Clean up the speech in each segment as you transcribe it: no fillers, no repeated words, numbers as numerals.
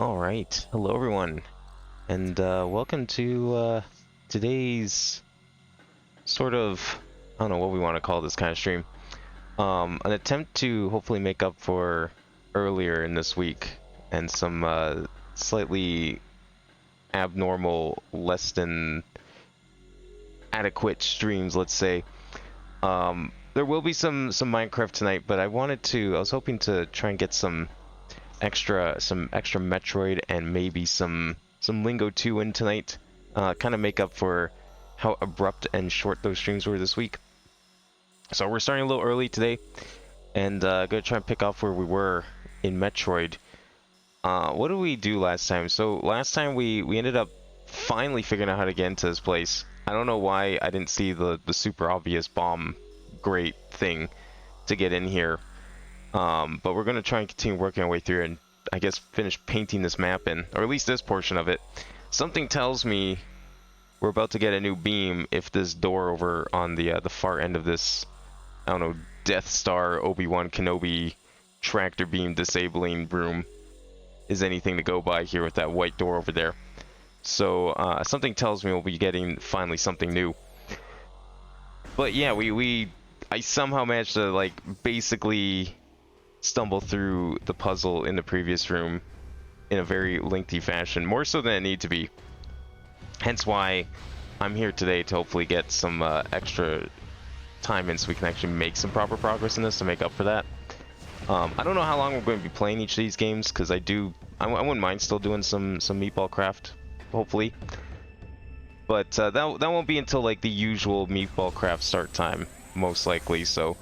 Alright, hello everyone, and welcome to today's sort of, I don't know what we want to call this kind of stream. An attempt to hopefully make up for earlier in this week and some slightly abnormal, less than adequate streams, let's say. There will be some Minecraft tonight, but I was hoping to try and get some extra Metroid and maybe some Lingo 2 in tonight. Kind of make up for how abrupt and short those streams were this week. So we're starting a little early today, and gonna try and pick off where we were in Metroid. What did we do last time? So last time we ended up finally figuring out how to get into this place. I don't know why I didn't see the super obvious bomb grate thing to get in here. But we're going to try and continue working our way through and I guess finish painting this map in, or at least this portion of it. Something tells me we're about to get a new beam if this door over on the far end of this, I don't know, Death Star Obi-Wan Kenobi tractor beam disabling room is anything to go by here with that white door over there. So something tells me we'll be getting finally something new. But yeah, I somehow managed to like basically stumble through the puzzle in the previous room in a very lengthy fashion, more so than it needed to be. Hence why I'm here today to hopefully get some extra time in so we can actually make some proper progress in this to make up for that. I don't know how long we're going to be playing each of these games, because I wouldn't mind still doing some meatball craft, hopefully. But that won't be until like the usual meatball craft start time, most likely, so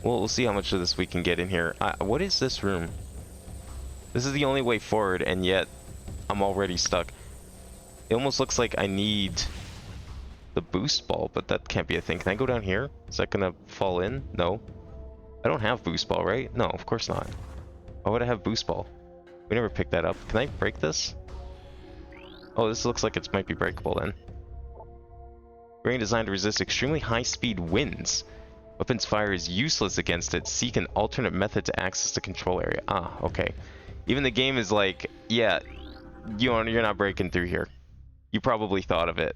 we'll see how much of this we can get in here. What is this room? This is the only way forward, and yet I'm already stuck. It almost looks like I need the boost ball, but that can't be a thing. Can I go down here? Is that gonna fall in? No. I don't have boost ball, right? No, of course not. Why would I have boost ball? We never picked that up. Can I break this? Oh, this looks like it might be breakable then. Brain designed to resist extremely high-speed winds. Weapons fire is useless against it. Seek an alternate method to access the control area. Ah, okay. Even the game is like, yeah, you're not breaking through here. You probably thought of it.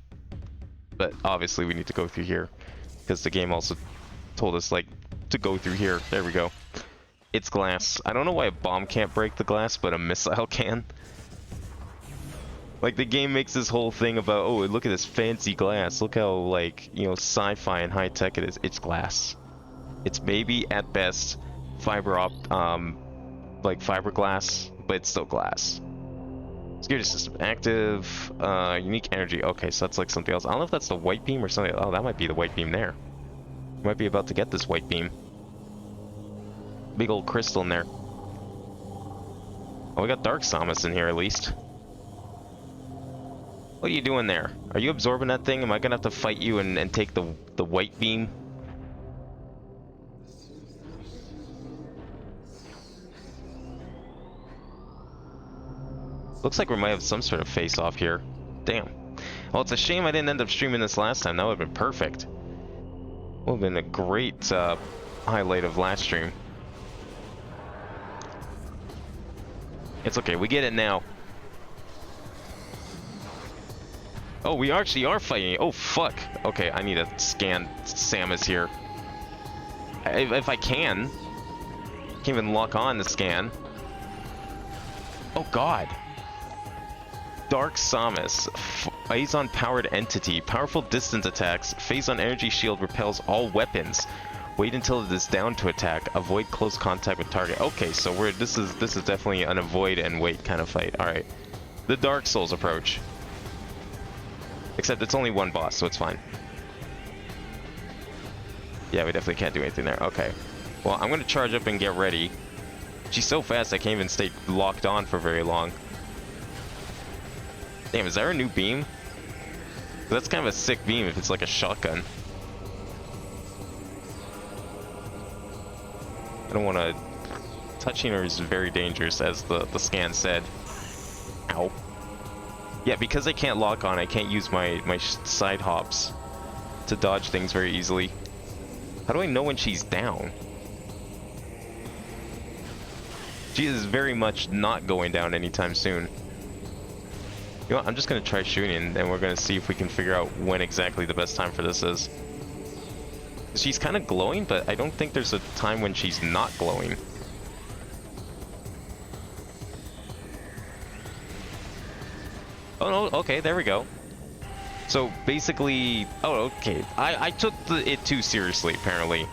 But obviously we need to go through here. Because the game also told us, like, to go through here. There we go. It's glass. I don't know why a bomb can't break the glass, but a missile can. Like, the game makes this whole thing about, oh, look at this fancy glass. Look how, like, you know, sci-fi and high-tech it is. It's glass. It's maybe, at best, fiberglass, but it's still glass. Security system active. Unique energy. Okay, so that's like something else. I don't know if that's the white beam or something. Oh, that might be the white beam there. We might be about to get this white beam. Big old crystal in there. Oh, we got Dark Samus in here, at least. What are you doing there? Are you absorbing that thing? Am I gonna have to fight you and take the white beam? Looks like we might have some sort of face-off here. Damn. Well, it's a shame I didn't end up streaming this last time. That would have been perfect. Would have been a great highlight of last stream. It's okay, we get it now. Oh, we actually are fighting. Oh, fuck. Okay, I need to scan Samus here. If I can. Can't even lock on the scan. Oh, God. Dark Samus. Phazon powered entity. Powerful distance attacks. Phazon energy shield repels all weapons. Wait until it is down to attack. Avoid close contact with target. Okay, so this is definitely an avoid and wait kind of fight. All right. The Dark Souls approach. Except it's only one boss, so it's fine. Yeah, we definitely can't do anything there. Okay. Well, I'm going to charge up and get ready. She's so fast I can't even stay locked on for very long. Damn, is there a new beam? That's kind of a sick beam if it's like a shotgun. I don't want to... Touching her is very dangerous, as the scan said. Ow. Yeah, because I can't lock on, I can't use my side hops to dodge things very easily. How do I know when she's down? She is very much not going down anytime soon. You know what, I'm just gonna try shooting, and we're gonna see if we can figure out when exactly the best time for this is. She's kind of glowing, but I don't think there's a time when she's not glowing. Oh no, okay, there we go. So basically, oh okay, I took it too seriously apparently.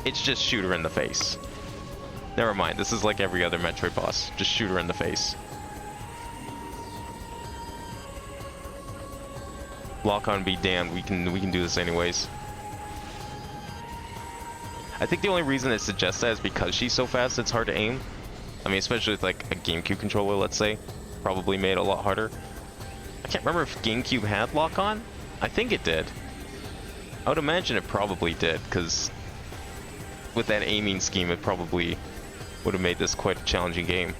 It's just shoot her in the face. Never mind, this is like every other Metroid boss. Just shoot her in the face. Lock on, be damned, we can do this anyways. I think the only reason it suggests that is because she's so fast it's hard to aim. I mean, especially with like a GameCube controller, let's say. Probably made it a lot harder. I can't remember if GameCube had lock on. I think it did. I would imagine it probably did, because with that aiming scheme it probably would have made this quite a challenging game.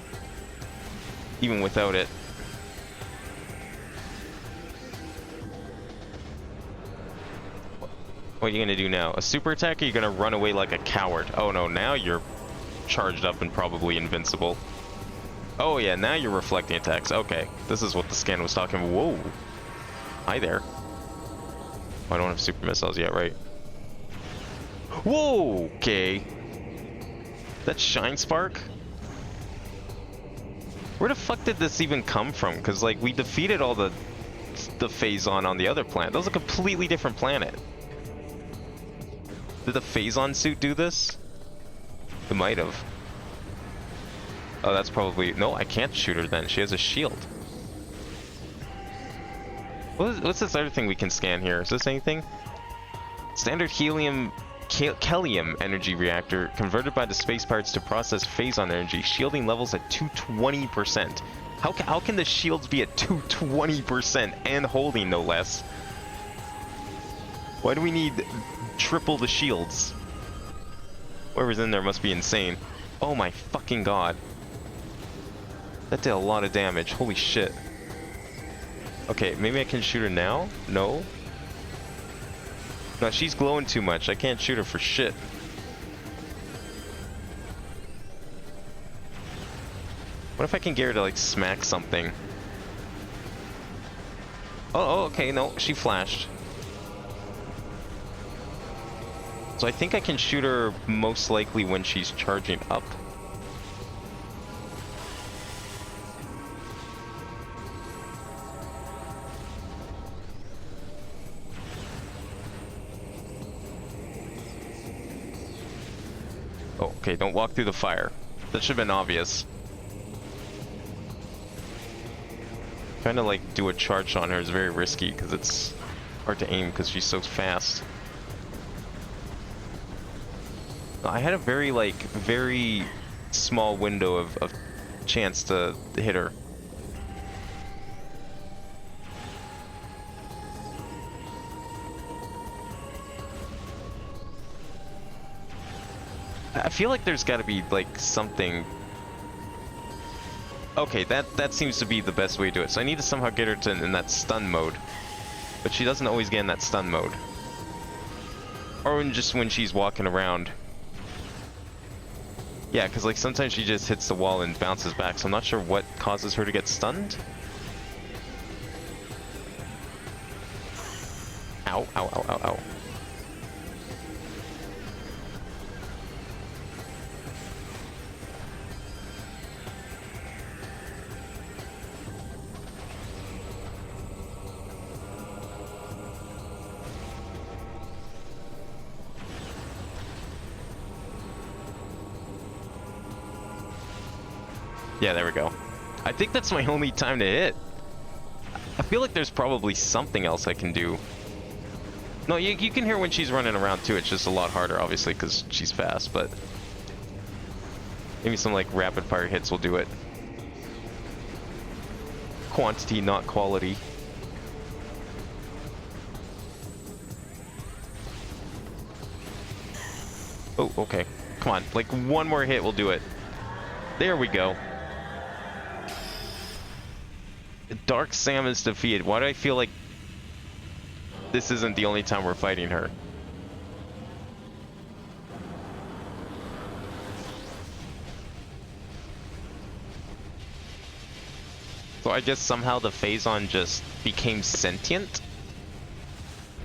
Even without it. What are you gonna do now? A super attack, or are you gonna run away like a coward? Oh no, now you're charged up and probably invincible. Oh yeah, now you're reflecting attacks. Okay, this is what the scan was talking about. Whoa. Hi there. Oh, I don't have super missiles yet, right? Whoa, okay. That Shine Spark? Where the fuck did this even come from? Because like we defeated all the Phazon on the other planet. That was a completely different planet. Did the Phazon suit do this? It might have. Oh, that's probably... No, I can't shoot her then. She has a shield. What's this other thing we can scan here? Is this anything? Standard helium... Kellium energy reactor converted by the space pirates to process Phazon energy. Shielding levels at 220%. How can the shields be at 220% and holding no less? Why do we need triple the shields? Whoever's in there must be insane. Oh my fucking god. That did a lot of damage. Holy shit. Okay, maybe I can shoot her now? No? No, she's glowing too much. I can't shoot her for shit. What if I can get her to like smack something? Oh, okay, no, she flashed. So I think I can shoot her most likely when she's charging up. Oh, okay, don't walk through the fire. That should have been obvious. Trying to like do a charge on her is very risky because it's hard to aim because she's so fast. I had a very small window of chance to hit her. I feel like there's got to be like something. Okay, that seems to be the best way to do it. So I need to somehow get her to in that stun mode, but she doesn't always get in that stun mode, or just when she's walking around. Yeah, because like sometimes she just hits the wall and bounces back, so I'm not sure what causes her to get stunned. Ow, ow, ow, ow, ow. Yeah, there we go. I think that's my only time to hit. I feel like there's probably something else I can do. No, you can hear when she's running around too. It's just a lot harder, obviously, because she's fast, but maybe some like rapid fire hits will do it. Quantity, not quality. Oh, okay. Come on, like one more hit will do it. There we go. Dark Samus defeated. Why do I feel like this isn't the only time we're fighting her? So I guess somehow the Phazon just became sentient?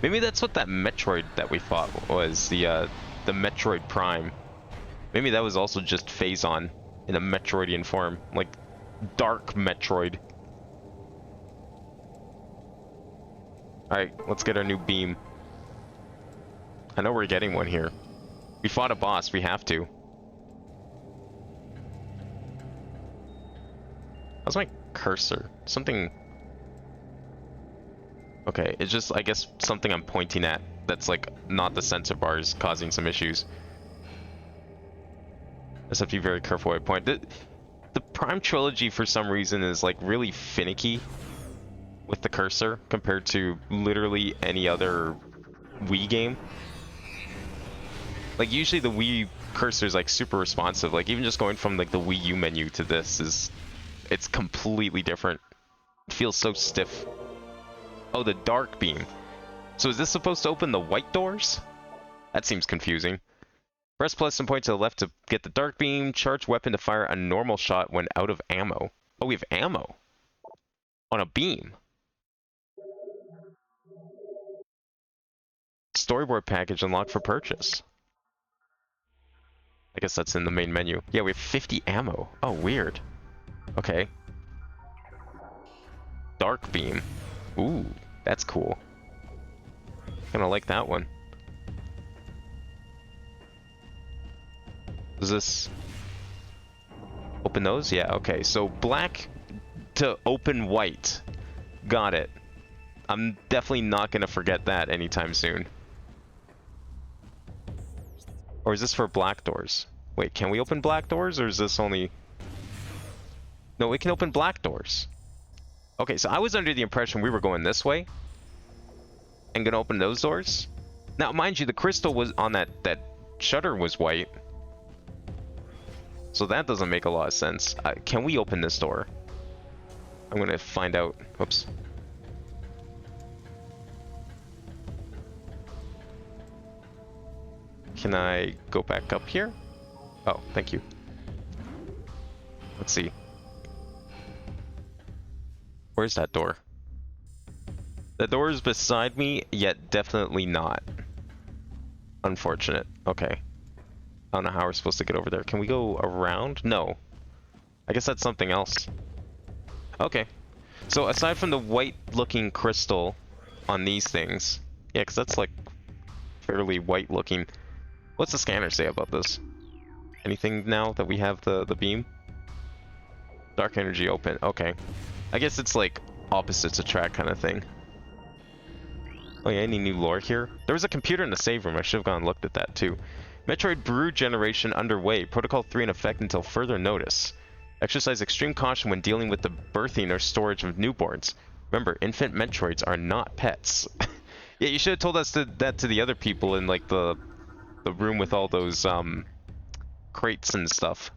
Maybe that's what that Metroid that we fought was, the Metroid Prime. Maybe that was also just Phazon in a Metroidian form, like Dark Metroid. Alright, let's get our new beam. I know we're getting one here. We fought a boss, we have to. How's my cursor? Something... Okay, it's just, I guess, something I'm pointing at that's, like, not the sensor bars causing some issues. I just have to be very careful where I point. The Prime Trilogy, for some reason, is, like, really finicky with the cursor compared to literally any other Wii game. Like, usually the Wii cursor is, like, super responsive. Like, even just going from, like, the Wii U menu to this is... It's completely different. It feels so stiff. Oh, the dark beam. So is this supposed to open the white doors? That seems confusing. Press plus and point to the left to get the dark beam. Charge weapon to fire a normal shot when out of ammo. Oh, we have ammo. On a beam. Storyboard package unlocked for purchase. I guess that's in the main menu. Yeah, we have 50 ammo. Oh, weird. Okay. Dark beam. Ooh, that's cool. Kinda like that one. Does this open those? Yeah, okay. So black to open white. Got it. I'm definitely not gonna forget that anytime soon. Or is this for black doors? Wait, can we open black doors, or is this only... No, we can open black doors. Okay, so I was under the impression we were going this way and gonna open those doors. Now, mind you, the crystal was on that shutter was white. So that doesn't make a lot of sense. Can we open this door? I'm gonna find out. Oops. Can I go back up here? Oh, thank you. Let's see. Where's that door? The door is beside me, yet definitely not. Unfortunate. Okay. I don't know how we're supposed to get over there. Can we go around? No. I guess that's something else. Okay. So aside from the white-looking crystal on these things... Yeah, because that's like fairly white-looking. What's the scanner say about this? Anything now that we have the beam? Dark energy open. Okay. I guess it's like opposites attract kind of thing. Oh yeah, any new lore here? There was a computer in the save room. I should have gone and looked at that too. Metroid brood generation underway. Protocol 3 in effect until further notice. Exercise extreme caution when dealing with the birthing or storage of newborns. Remember, infant Metroids are not pets. Yeah, you should have told us that to the other people in like the room with all those crates and stuff.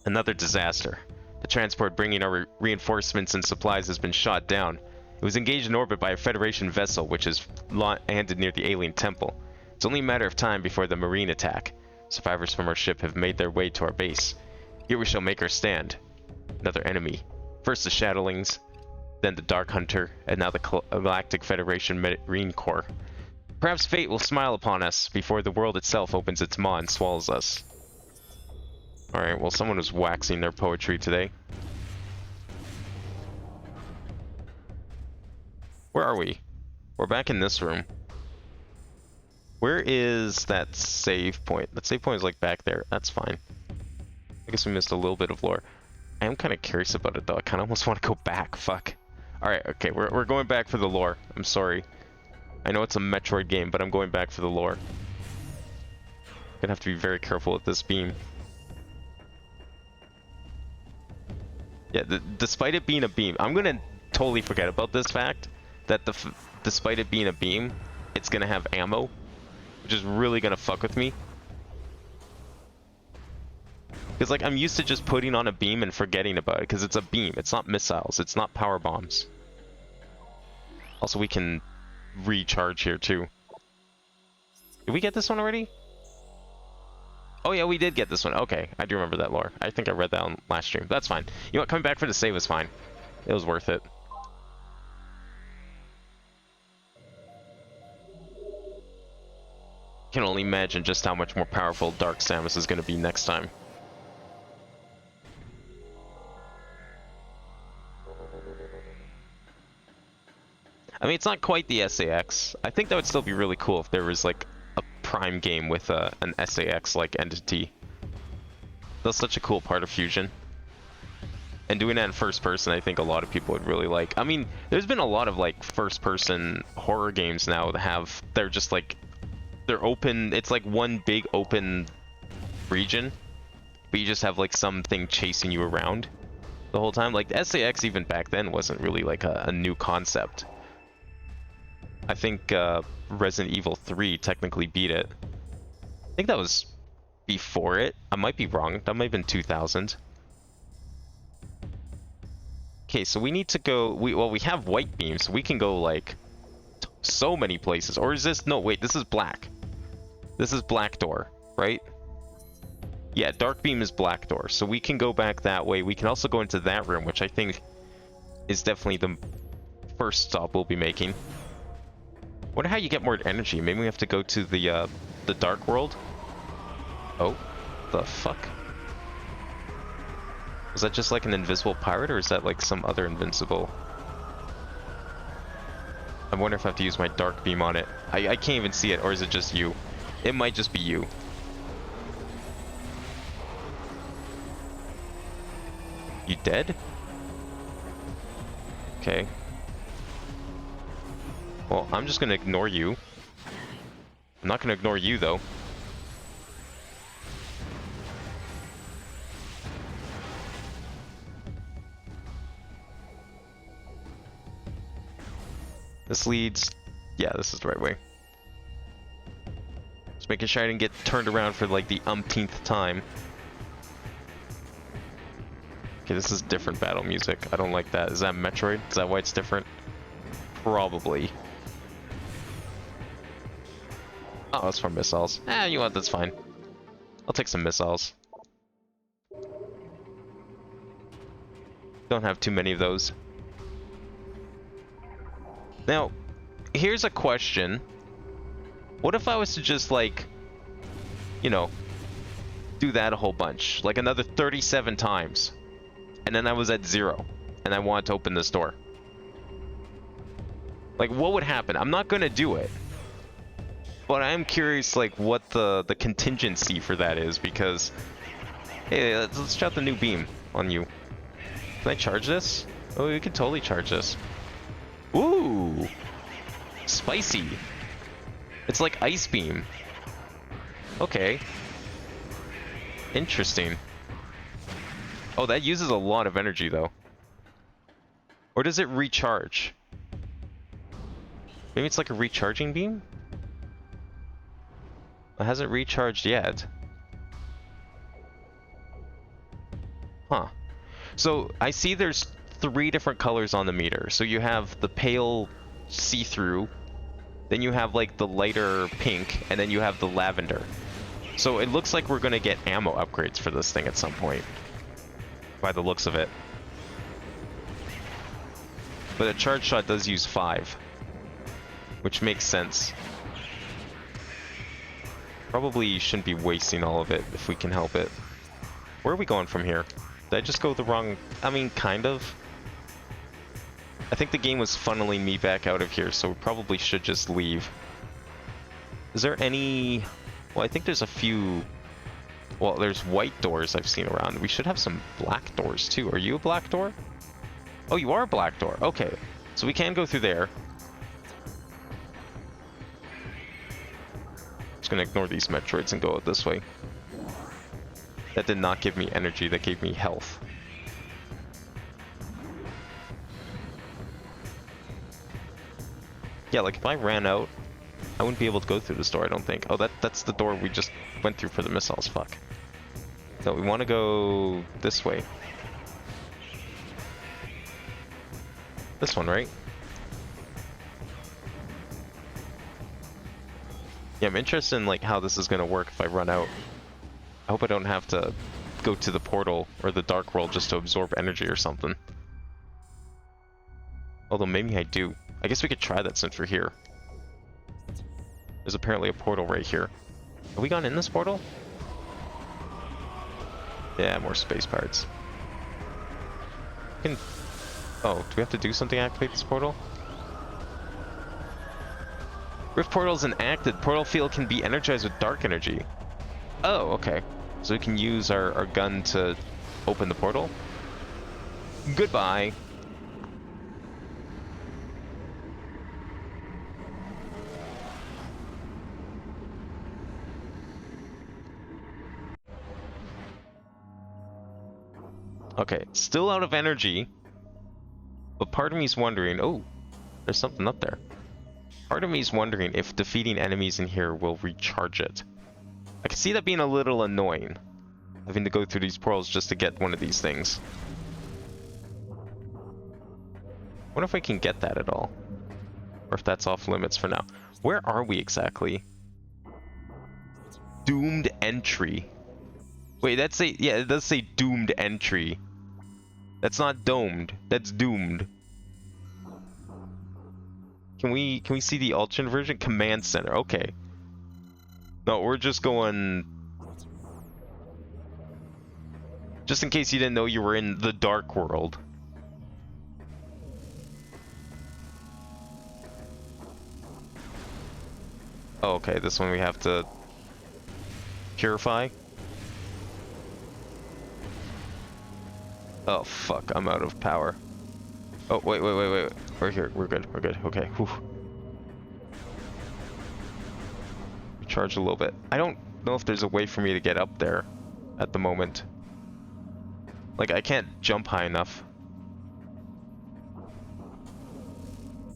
Another disaster. The transport bringing our reinforcements and supplies has been shot down. It was engaged in orbit by a Federation vessel, which is landed near the alien temple. It's only a matter of time before the marine attack. Survivors from our ship have made their way to our base. Here we shall make our stand. Another enemy. First the Shadowlings, then the Dark Hunter, and now the Galactic Federation Marine Corps. Perhaps fate will smile upon us before the world itself opens its maw and swallows us. Alright, well, someone was waxing their poetry today. Where are we? We're back in this room. Where is that save point? That save point is like back there. That's fine. I guess we missed a little bit of lore. I am kind of curious about it though. I kind of almost want to go back. Fuck. Alright, okay, we're going back for the lore. I'm sorry. I know it's a Metroid game, but I'm going back for the lore. Gonna have to be very careful with this beam. Yeah, despite it being a beam, I'm gonna totally forget about this fact that despite it being a beam, it's gonna have ammo, which is really gonna fuck with me. Because like I'm used to just putting on a beam and forgetting about it, because it's a beam. It's not missiles. It's not power bombs. Also, we can recharge here too. Did we get this one already? Oh yeah, we did get this one. Okay, I do remember that lore. I think I read that on last stream. That's fine. You know what? Coming back for the save was fine. It was worth it. Can only imagine just how much more powerful Dark Samus is going to be next time. I mean, it's not quite the SAX. I think that would still be really cool if there was like a Prime game with an SAX-like entity. That's such a cool part of Fusion. And doing that in first person, I think a lot of people would really like. I mean, there's been a lot of like first-person horror games now that have, they're just like, they're open, it's like one big open region, but you just have like something chasing you around the whole time. Like the SAX even back then wasn't really like a new concept. I think Resident Evil 3 technically beat it. I think that was before it. I might be wrong. That might have been 2000. Okay, so we need to go... Well, we have white beam, so we can go, like, so many places. Or is this... No, wait, this is black. This is black door, right? Yeah, dark beam is black door, so we can go back that way. We can also go into that room, which I think is definitely the first stop we'll be making. Wonder how you get more energy. Maybe we have to go to the dark world? Oh, the fuck? Was that just like an invisible pirate, or is that like some other invincible? I wonder if I have to use my dark beam on it. I can't even see it, or is it just you? It might just be you. You dead? Okay. Well, I'm just gonna ignore you. I'm not gonna ignore you, though. This leads... Yeah, this is the right way. Just making sure I didn't get turned around for, like, the umpteenth time. Okay, this is different battle music. I don't like that. Is that Metroid? Is that why it's different? Probably. Oh, it's for missiles. Eh, you know what? That's fine. I'll take some missiles. Don't have too many of those. Now, here's a question. What if I was to just, like, you know, do that a whole bunch? Like another 37 times. And then I was at 0. And I wanted to open this door. Like, what would happen? I'm not gonna do it. But I am curious, like, what the contingency for that is, because... Hey, let's try out the new beam on you. Can I charge this? Oh, we can totally charge this. Ooh! Spicy! It's like Ice Beam. Okay. Interesting. Oh, that uses a lot of energy, though. Or does it recharge? Maybe it's like a recharging beam? It hasn't recharged yet. Huh. So, I see there's 3 different colors on the meter. So you have the pale see-through, then you have like the lighter pink, and then you have the lavender. So it looks like we're gonna get ammo upgrades for this thing at some point, by the looks of it. But a charge shot does use 5, which makes sense. Probably shouldn't be wasting all of it if we can help it. Where are we going from here? Did I just go the wrong... I mean, kind of. I think the game was funneling me back out of here, so we probably should just leave. Is there any... Well, I think there's a few... Well, there's white doors I've seen around. We should have some black doors, too. Are you a black door? Oh, you are a black door. Okay. So we can go through there. Just gonna ignore these Metroids and go out this way. That did not give me energy, that gave me health. Yeah, like if I ran out, I wouldn't be able to go through this door, I don't think. Oh, that's the door we just went through for the missiles, fuck. No, we want to go this way. This one, right? Yeah, I'm interested in like how this is gonna work if I run out. I hope I don't have to go to the portal or the dark world just to absorb energy or something. Although maybe I do. I guess we could try that since we're here. There's apparently a portal right here. Have we gone in this portal? Yeah, more space pirates. Oh, do we have to do something to activate this portal? Rift portal is enacted. Portal field can be energized with dark energy. Oh, okay. So we can use our gun to open the portal? Goodbye. Okay, still out of energy. But part of me's wondering... Oh, there's something up there. Part of me's wondering if defeating enemies in here will recharge it. I can see that being a little annoying. Having to go through these portals just to get one of these things. Wonder if I can get that at all. Or if that's off limits for now. Where are we exactly? Doomed entry. Wait, that's a... Yeah, it does say doomed entry. That's not domed. That's doomed. Can we see the alternate version? Command center. Okay. No, we're just going... Just in case you didn't know you were in the dark world. Oh, okay, this one we have to purify. Oh fuck, I'm out of power. Oh, wait. We're here, we're good, okay. Whew. Recharge a little bit. I don't know if there's a way for me to get up there at the moment. Like, I can't jump high enough.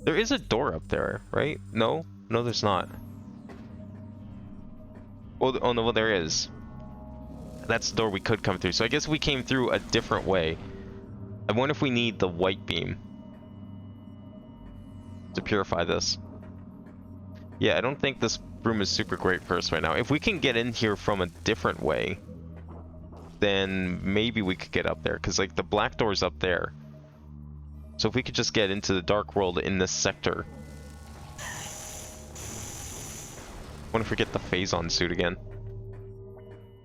There is a door up there, right? No? No, there's not. Oh no, well, there is. That's the door we could come through. So I guess we came through a different way. I wonder if we need the white beam to purify this. Yeah, I don't think this room is super great for us right now. If we can get in here from a different way, then maybe we could get up there. Because, like, the black door's up there. So if we could just get into the dark world in this sector. What if we get the Phazon suit again?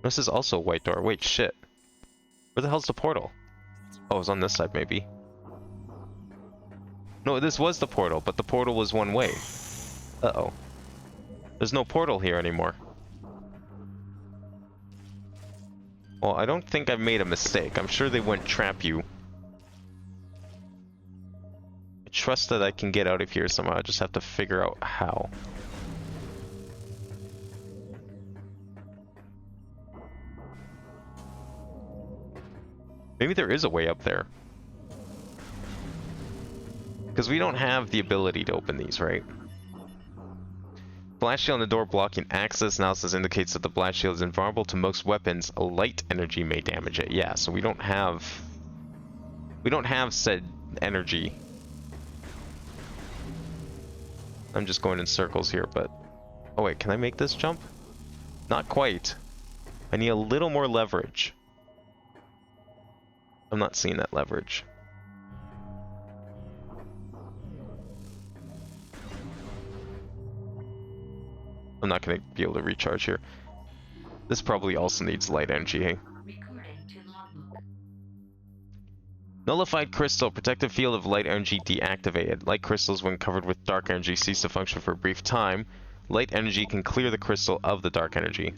This is also a white door. Wait, shit. Where the hell's the portal? Oh, it was on this side, maybe. No, this was the portal, but the portal was one way. Uh-oh. There's no portal here anymore. Well, I don't think I've made a mistake. I'm sure they wouldn't trap you. I trust that I can get out of here somehow. I just have to figure out how. Maybe there is a way up there. Because we don't have the ability to open these, right? Blast shield on the door blocking access analysis indicates that the blast shield is invulnerable to most weapons. Light energy may damage it. Yeah, so we don't have said energy. I'm just going in circles here, but... Oh wait, can I make this jump? Not quite. I need a little more leverage. I'm not seeing that leverage. I'm not going to be able to recharge here. This probably also needs light energy, hey? Nullified crystal. Protective field of light energy deactivated. Light crystals, when covered with dark energy, cease to function for a brief time. Light energy can clear the crystal of the dark energy.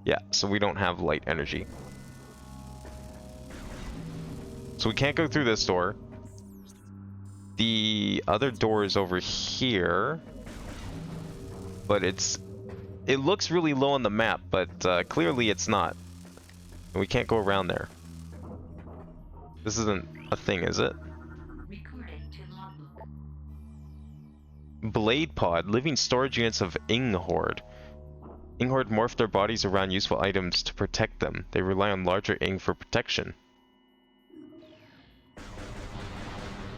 Yeah, so we don't have light energy. So we can't go through this door. The other door is over here. But it looks really low on the map, but clearly it's not. And we can't go around there. This isn't a thing, is it? Blade Pod, living storage units of Inghord. Inghord morph their bodies around useful items to protect them. They rely on larger Ing for protection.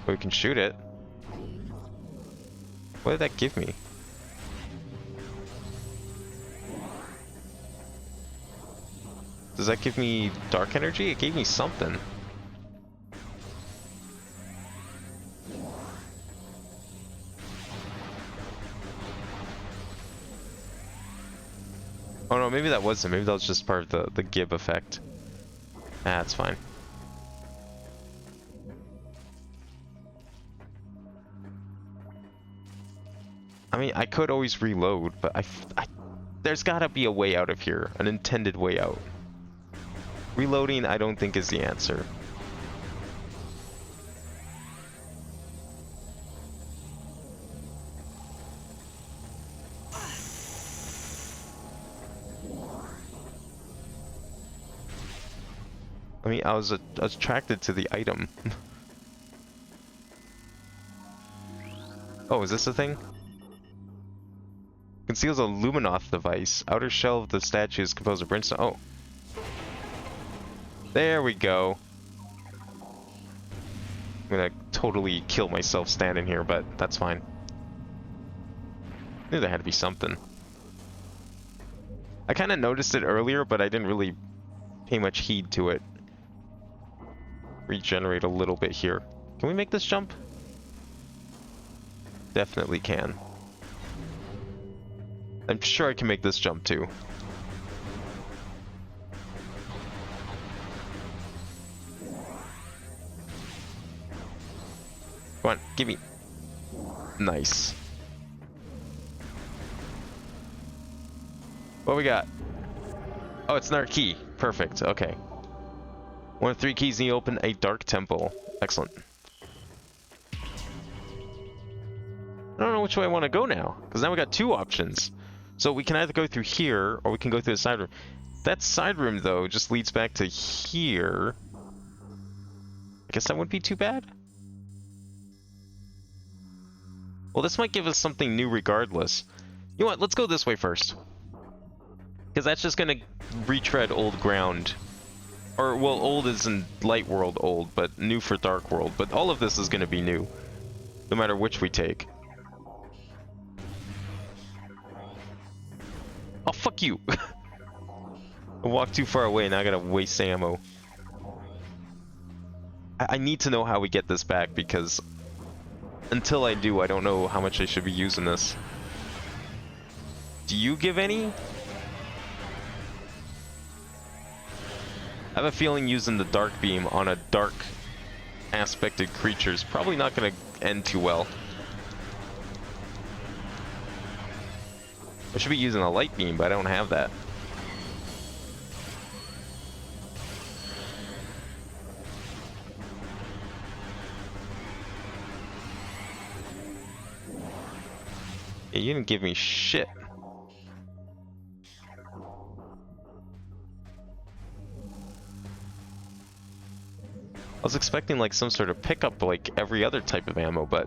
We can shoot it. What did that give me? Does that give me dark energy? It gave me something. Oh no, maybe that wasn't. Maybe that was just part of the Gib effect. Ah, that's fine. I mean, I could always reload, but there's gotta be a way out of here. An intended way out. Reloading, I don't think, is the answer. I mean, I was attracted to the item. Oh, is this a thing? Conceals a Luminoth device. Outer shell of the statue is composed of brimstone. Oh. There we go. I'm gonna totally kill myself standing here, but that's fine. I knew there had to be something. I kind of noticed it earlier, but I didn't really pay much heed to it. Regenerate a little bit here. Can we make this jump? Definitely can. I'm sure I can make this jump too. Come on, give me. Nice. What we got? Oh, it's another key. Perfect. Okay. One of 3 keys and you open a dark temple. Excellent. I don't know which way I want to go now, because now we got 2 options. So we can either go through here, or we can go through the side room. That side room, though, just leads back to here. I guess that wouldn't be too bad. Well, this might give us something new regardless. You know what? Let's go this way first. Because that's just going to retread old ground. Or, well, old is in Light World old, but new for Dark World. But all of this is going to be new, no matter which we take. Oh, fuck you! I walked too far away and I gotta waste ammo. I need to know how we get this back, because until I do, I don't know how much I should be using this. Do you give any? I have a feeling using the dark beam on a dark aspected creature is probably not going to end too well. I should be using a light beam, but I don't have that. Yeah, you didn't give me shit. I was expecting like some sort of pickup like every other type of ammo, but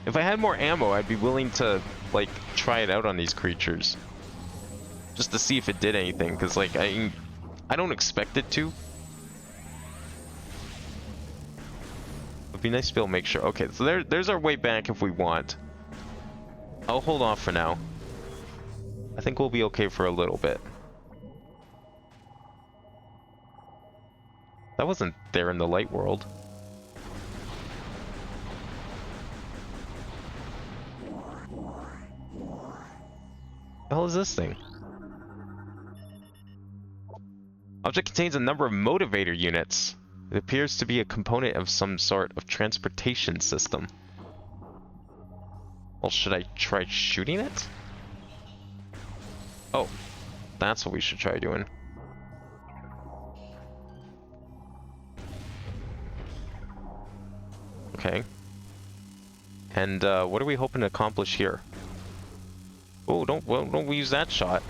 if I had more ammo, I'd be willing to like try it out on these creatures just to see if it did anything, because like I don't expect it to. It'd be nice to be able to make sure. Okay, so there's our way back if we want. I'll hold off for now. I think we'll be okay for a little bit. That wasn't there in the light world. What the hell is this thing? Object contains a number of motivator units. It appears to be a component of some sort of transportation system. Well, should I try shooting it? Oh, that's what we should try doing. Okay. And what are we hoping to accomplish here? Oh, don't we use that shot?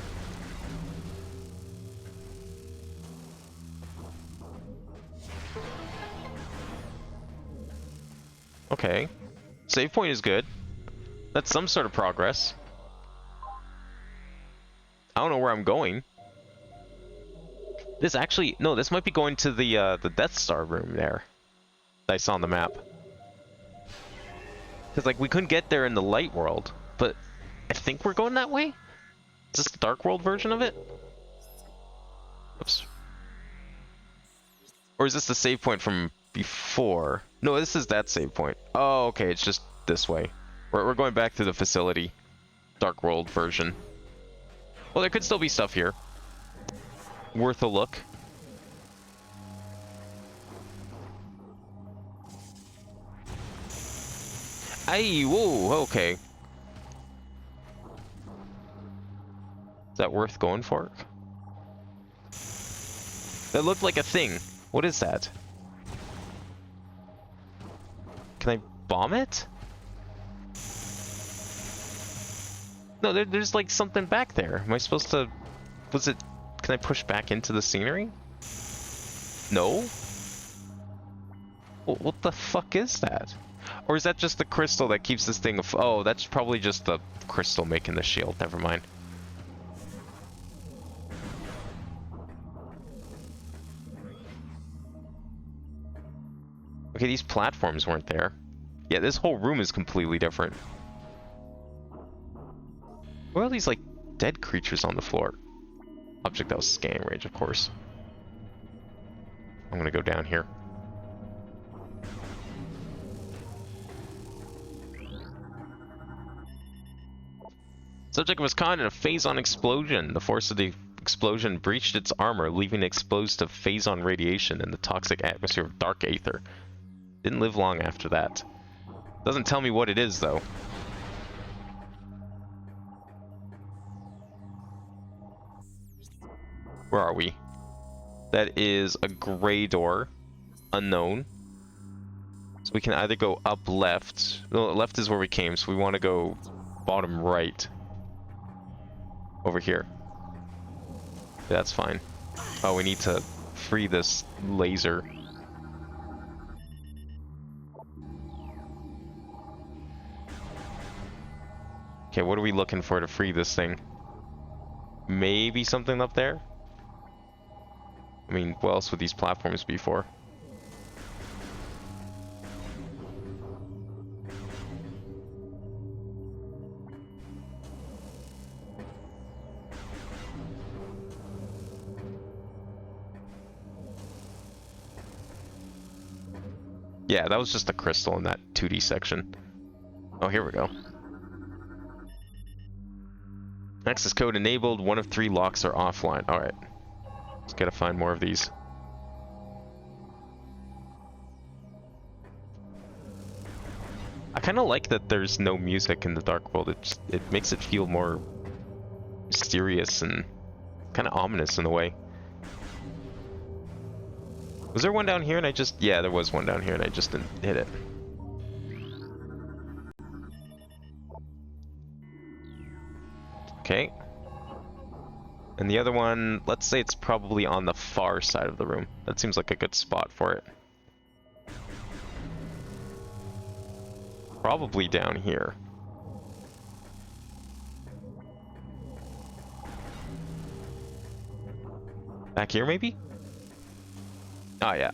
Okay. Save point is good. That's some sort of progress. I don't know where I'm going. This actually, no, this might be going to the Death Star room there that I saw on the map. Because, like, we couldn't get there in the light world, but I think we're going that way? Is this the dark world version of it? Oops. Or is this the save point from before? No, this is that save point. Oh, okay, it's just this way. We're going back to the facility. Dark world version. Well, there could still be stuff here. Worth a look. Aye, whoa, okay. Is that worth going for? That looked like a thing. What is that? Can I bomb it? No, there's like something back there. Am I supposed to... Was it... Can I push back into the scenery? No? What the fuck is that? Or is that just the crystal that keeps this thing... Oh, that's probably just the crystal making the shield. Never mind. Okay, these platforms weren't there. Yeah, this whole room is completely different. What are all these, like, dead creatures on the floor? Object that was scanning range, of course. I'm gonna go down here. Subject was caught in a phazon explosion. The force of the explosion breached its armor, leaving it exposed to phazon radiation in the toxic atmosphere of dark aether. Didn't live long after that. Doesn't tell me what it is, though. Where are we? That is a gray door. Unknown. So we can either go up left. No, left is where we came, so we want to go bottom right. Over here. That's fine. Oh, we need to free this laser. Okay, what are we looking for to free this thing? Maybe something up there? I mean, what else would these platforms be for? Yeah, that was just a crystal in that 2D section. Oh, here we go. Access code enabled. 1 of 3 locks are offline. Alright. Just gotta find more of these. I kind of like that there's no music in the dark world. It makes it feel more mysterious and kind of ominous in a way. Was there one down here and I just... Yeah, there was one down here and I just didn't hit it. Okay. And the other one, let's say it's probably on the far side of the room. That seems like a good spot for it. Probably down here. Back here, maybe? Oh, yeah.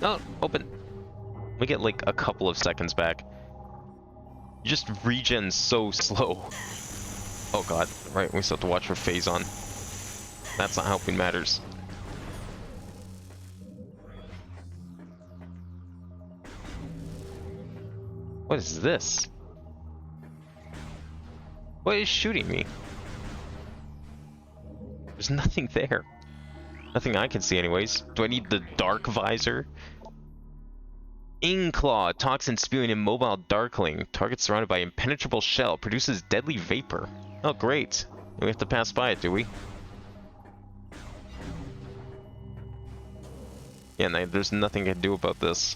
Oh, open. We get like a couple of seconds back. You just regen so slow. Oh god, right, we still have to watch for phazon. That's not helping matters. What is this? What is shooting me? There's nothing there. Nothing I can see anyways. Do I need the dark visor? Ingclaw, toxin spewing immobile darkling. Target surrounded by impenetrable shell. Produces deadly vapor. Oh great. We have to pass by it, do we? Yeah, there's nothing I can do about this.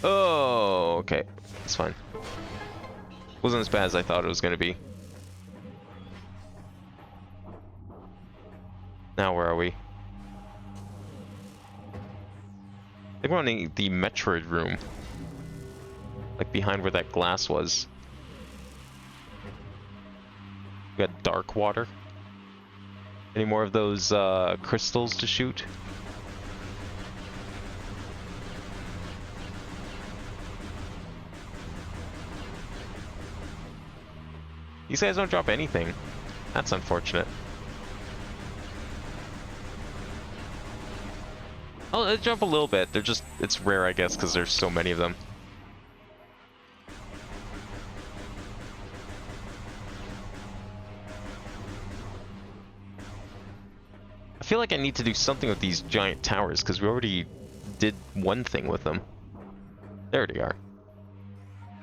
Oh, okay. That's fine. Wasn't as bad as I thought it was going to be. Now where are we? I think we're on the Metroid room. Like behind where that glass was. We got dark water. Any more of those crystals to shoot? These guys don't drop anything. That's unfortunate. Oh, they drop a little bit. They're just, it's rare, I guess, because there's so many of them. I feel like I need to do something with these giant towers, because we already did one thing with them. There they are.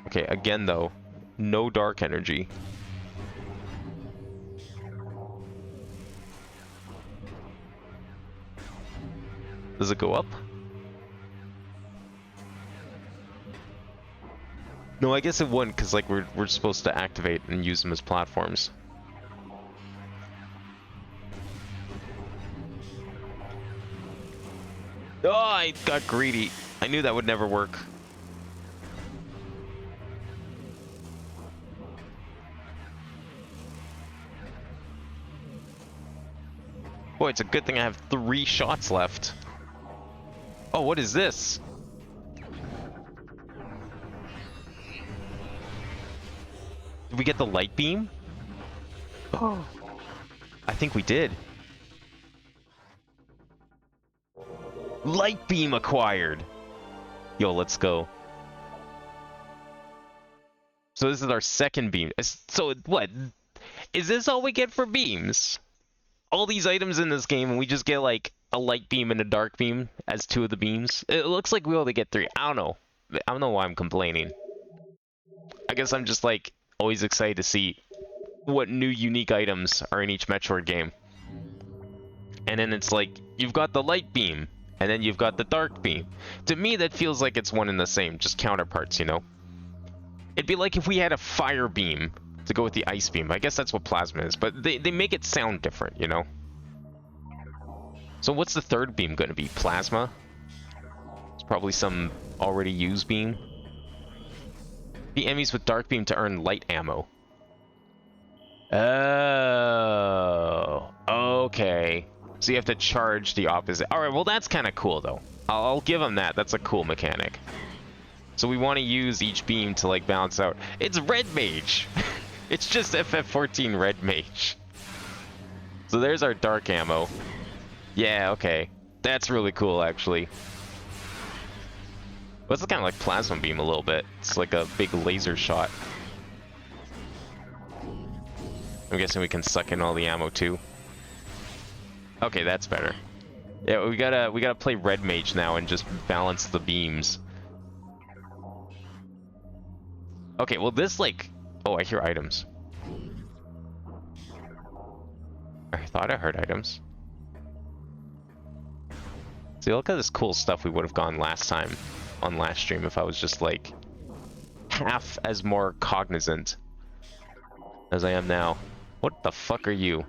Okay, again though, no dark energy. Does it go up? No, I guess it wouldn't, because like we're supposed to activate and use them as platforms. Oh, I got greedy. I knew that would never work. Boy, it's a good thing I have 3 shots left. Oh, what is this? Did we get the light beam? Oh, I think we did. Light beam acquired. Yo, let's go. So this is our second beam. So what? Is this all we get for beams? All these items in this game and we just get like a light beam and a dark beam as 2 of the beams? It looks like we only get 3. I don't know. I don't know why I'm complaining. I guess I'm just like always excited to see what new unique items are in each Metroid game. And then it's like, you've got the light beam, and then you've got the dark beam. To me, that feels like it's one and the same, just counterparts, you know? It'd be like if we had a fire beam to go with the ice beam. I guess that's what plasma is, but they make it sound different, you know? So what's the third beam going to be? Plasma? It's probably some already used beam. The enemies with dark beam to earn light ammo. Oh, okay. So you have to charge the opposite. All right, well that's kind of cool though. I'll give them that. That's a cool mechanic. So we want to use each beam to like balance out. It's Red Mage. It's just FF14 Red Mage. So there's our dark ammo. Yeah, okay. That's really cool actually. Well, it's kind of like plasma beam a little bit. It's like a big laser shot. I'm guessing we can suck in all the ammo too. Okay, that's better. Yeah, we gotta play Red Mage now and just balance the beams. Okay, well this like... Oh, I hear items. I thought I heard items. See, look at this cool stuff we would have gone last time on last stream if I was just like half as more cognizant as I am now. What the fuck are you?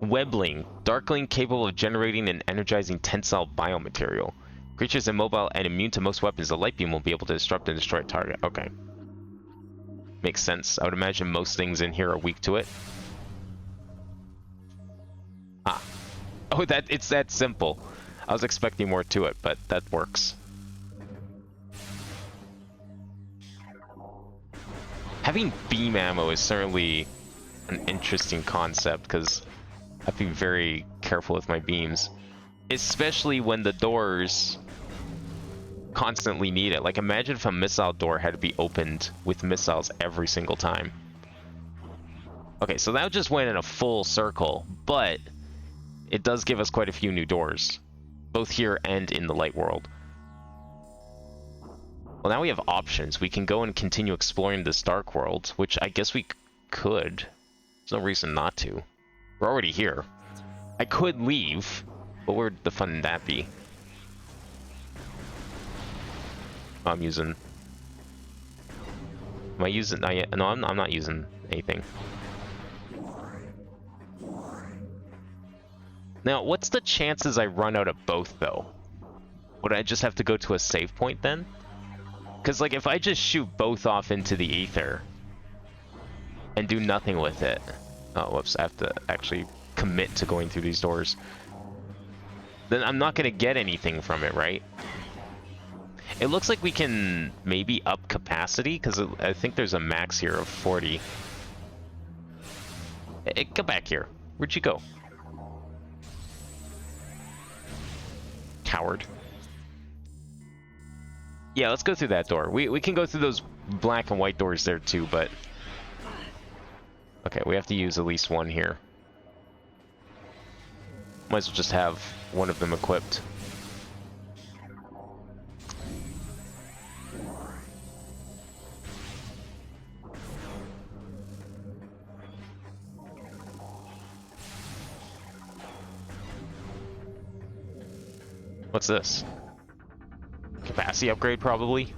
Webling. Darkling capable of generating and energizing tensile biomaterial. Creatures immobile and immune to most weapons. The light beam will be able to disrupt and destroy a target. Okay. Makes sense. I would imagine most things in here are weak to it. Ah. Oh, it's that simple. I was expecting more to it, but that works. Having beam ammo is certainly an interesting concept, because I have to be very careful with my beams. Especially when the doors constantly need it. Like, imagine if a missile door had to be opened with missiles every single time. Okay, so that just went in a full circle, but it does give us quite a few new doors, both here and in the light world. Well, now we have options. We can go and continue exploring this dark world, which I guess we could. There's no reason not to. We're already here. I could leave, but where'd the fun in that be? Oh, I'm using... Am I using... No, I'm not using anything. Now, what's the chances I run out of both, though? Would I just have to go to a save point, then? Because, like, if I just shoot both off into the ether, and do nothing with it. Oh, whoops, I have to actually commit to going through these doors. Then I'm not gonna get anything from it, right? It looks like we can maybe up capacity, because I think there's a max here of 40. Hey, come back here. Where'd you go? Coward. Yeah, let's go through that door. We can go through those black and white doors there too, but... Okay, we have to use at least one here. Might as well just have one of them equipped. What's this? Capacity upgrade, probably?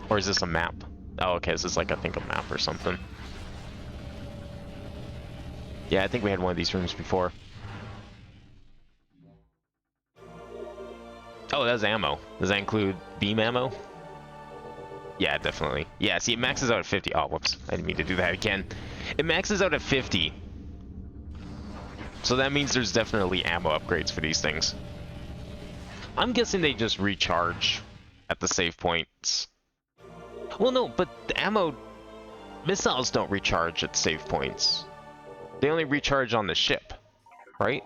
Or is this a map? Oh, okay, this is like, I think, a map or something. Yeah, I think we had one of these rooms before. Oh, that's ammo. Does that include beam ammo? Yeah, definitely. Yeah, see, it maxes out at 50. Oh, whoops. I didn't mean to do that again. It maxes out at 50. So that means there's definitely ammo upgrades for these things. I'm guessing they just recharge at the save points. Well, no, but the ammo... Missiles don't recharge at save points. They only recharge on the ship, right?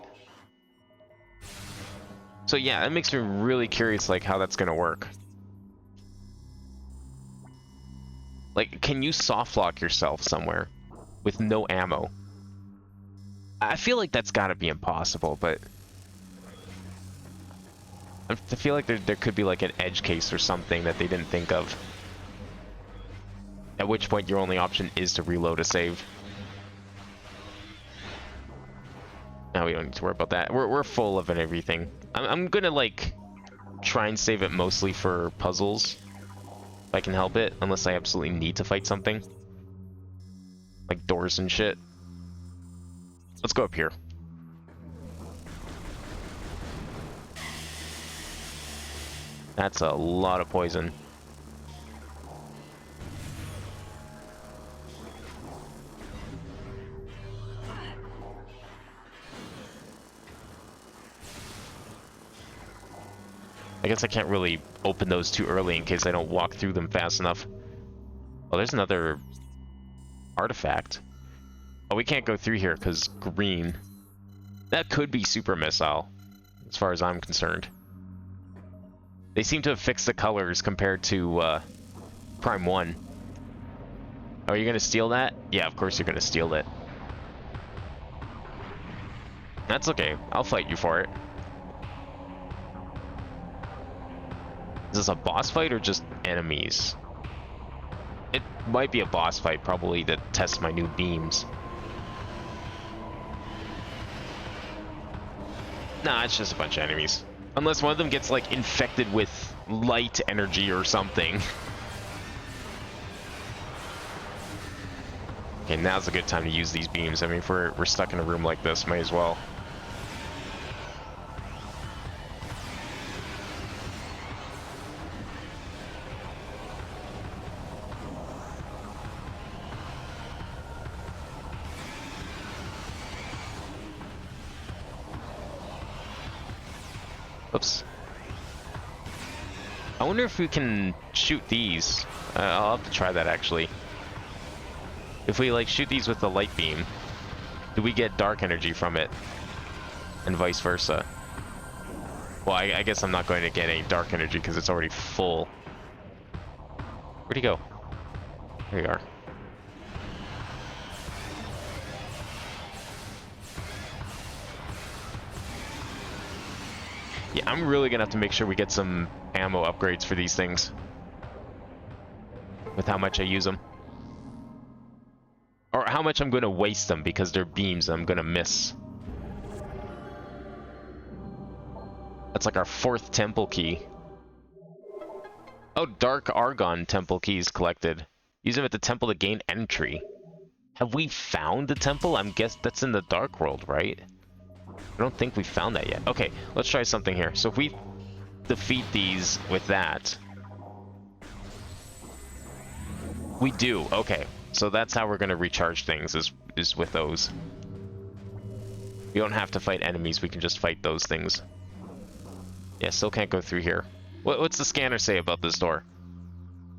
So yeah, that makes me really curious, like, how that's gonna work. Like, can you soft lock yourself somewhere with no ammo? I feel like that's gotta be impossible, but... I feel like there could be like an edge case or something that they didn't think of. At which point your only option is to reload a save. No, we don't need to worry about that. We're full of it, everything. I'm gonna like try and save it mostly for puzzles, if I can help it, unless I absolutely need to fight something. Like doors and shit. Let's go up here. That's a lot of poison. I guess I can't really open those too early in case I don't walk through them fast enough. Oh, there's another artifact. Oh, we can't go through here because green. That could be super missile, as far as I'm concerned. They seem to have fixed the colors compared to Prime 1. Oh, are you going to steal that? Yeah, of course you're going to steal it. That's okay. I'll fight you for it. Is this a boss fight or just enemies? It might be a boss fight, probably, to test my new beams. Nah, it's just a bunch of enemies. Unless one of them gets, like, infected with light energy or something. Okay, now's a good time to use these beams. I mean, if we're stuck in a room like this, might as well. Oops. I wonder if we can shoot these. I'll have to try that, actually. If we, like, shoot these with the light beam, do we get dark energy from it? And vice versa. Well, I guess I'm not going to get any dark energy because it's already full. Where'd he go? There you are. Yeah, I'm really gonna have to make sure we get some ammo upgrades for these things. With how much I use them. Or how much I'm gonna waste them because they're beams I'm gonna miss. That's like our 4th temple key. Oh, Dark Argon temple keys collected. Use them at the temple to gain entry. Have we found the temple? I'm guess that's in the Dark World, right? I don't think we found that yet. Okay, let's try something here. So if we defeat these with that... We do, okay. So that's how we're gonna recharge things, is with those. We don't have to fight enemies, we can just fight those things. Yeah, still can't go through here. What's the scanner say about this door?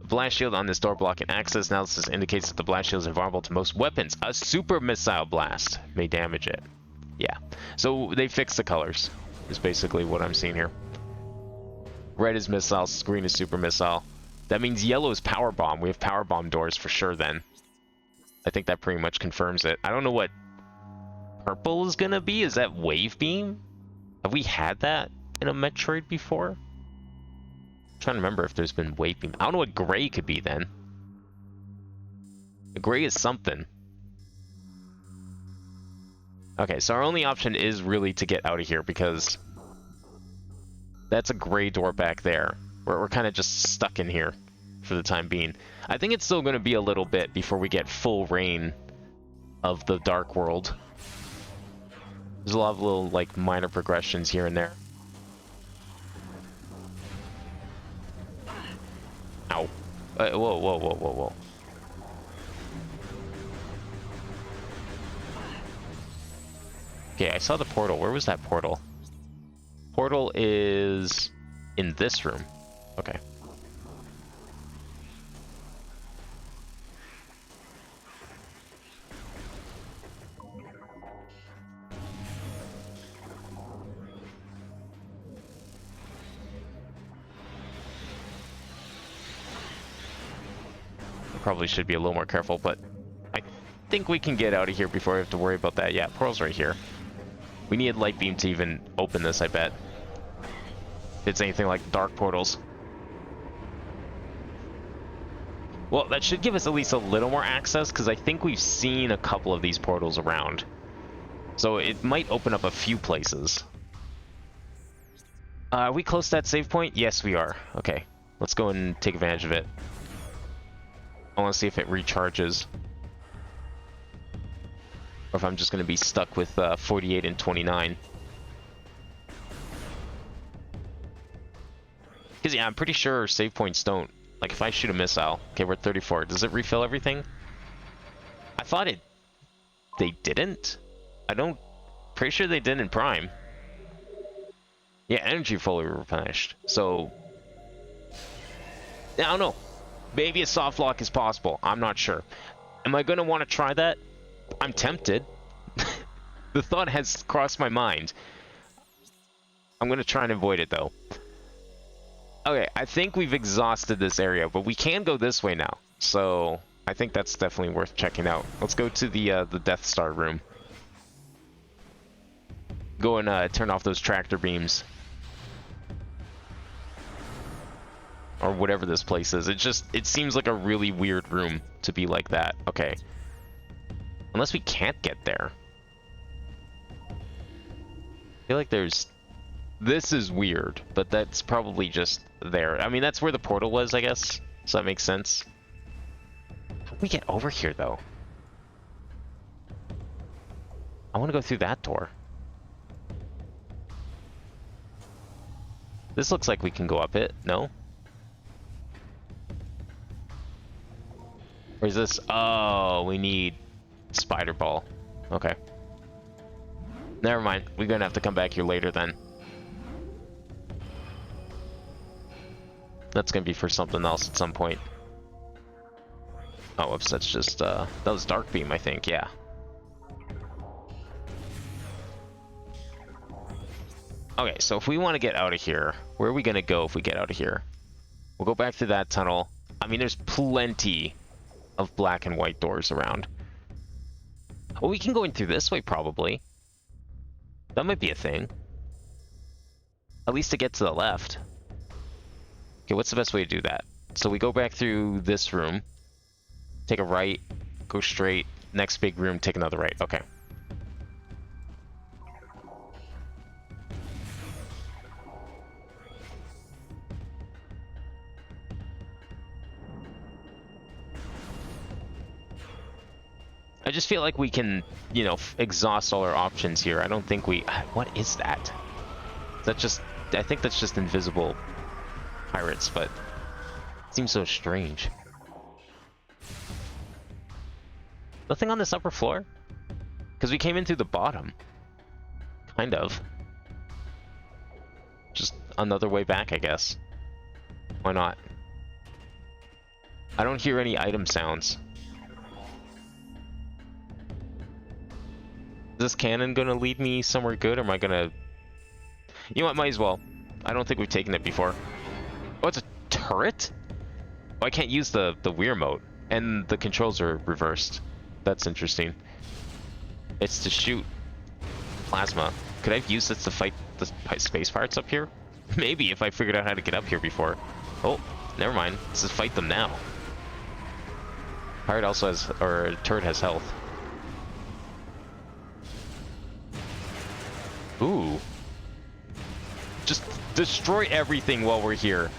The blast shield on this door blocking access analysis indicates that the blast shield is invulnerable to most weapons. A super missile blast may damage it. Yeah, so they fixed the colors, is basically what I'm seeing here. Red is missile, green is super missile. That means yellow is power bomb. We have power bomb doors for sure then. I think that pretty much confirms it. I don't know what purple is gonna be. Is that wave beam? Have we had that in a Metroid before? I'm trying to remember if there's been wave beam. I don't know what gray could be then. The gray is something. Okay, so our only option is really to get out of here because that's a gray door back there. We're kind of just stuck in here for the time being. I think it's still going to be a little bit before we get full reign of the Dark World. There's a lot of little, like, minor progressions here and there. Ow. Whoa, whoa, whoa, whoa, whoa. Okay, I saw the portal. Where was that portal? Portal is in this room. Okay. Probably should be a little more careful, but I think we can get out of here before we have to worry about that. Yeah, portal's right here. We need light beam to even open this, I bet. If it's anything like dark portals. Well, that should give us at least a little more access, because I think we've seen a couple of these portals around. So it might open up a few places. Are we close to that save point? Yes, we are. Okay, let's go and take advantage of it. I want to see if it recharges. Or if I'm just going to be stuck with 48 and 29. Because, yeah, I'm pretty sure save points don't. Like, if I shoot a missile... Okay, we're at 34. Does it refill everything? I thought it... They didn't? I don't... Pretty sure they did in Prime. Yeah, energy fully replenished. So... I don't know. Maybe a soft lock is possible. I'm not sure. Am I going to want to try that? I'm tempted. The thought has crossed my mind. I'm going to try and avoid it, though. Okay, I think we've exhausted this area, but we can go this way now. So, I think that's definitely worth checking out. Let's go to the Death Star room. Go and turn off those tractor beams. Or whatever this place is. It seems like a really weird room to be like that. Okay. Unless we can't get there. I feel like there's... This is weird, but that's probably just there. I mean, that's where the portal was, I guess. So that makes sense. How do we get over here, though? I want to go through that door. This looks like we can go up it. No? Or is this... Oh, we need spider ball. Okay. Never mind. We're gonna have to come back here later then. That's gonna be for something else at some point. Oh, whoops, that's just, that was Dark Beam, I think, yeah. Okay, so if we want to get out of here, where are we gonna go if we get out of here? We'll go back through that tunnel. I mean, there's plenty of black and white doors around. Well, we can go in through this way, probably. That might be a thing. At least to get to the left. Okay, what's the best way to do that? So we go back through this room, take a right, go straight, next big room, take another right. Okay. I just feel like we can, you know, exhaust all our options here. I don't think we... What is that? Is that just... I think that's just invisible pirates, but... It seems so strange. Nothing on this upper floor? Because we came in through the bottom. Kind of. Just another way back, I guess. Why not? I don't hear any item sounds. Is this cannon gonna lead me somewhere good, or am I gonna... You know what, might as well. I don't think we've taken it before. Oh, it's a turret? Oh, I can't use the Weir mode. And the controls are reversed. That's interesting. It's to shoot plasma. Could I have used this to fight the space pirates up here? Maybe, if I figured out how to get up here before. Oh, never mind. Let's just fight them now. Pirate also has... or turret has health. Ooh. Just destroy everything while we're here.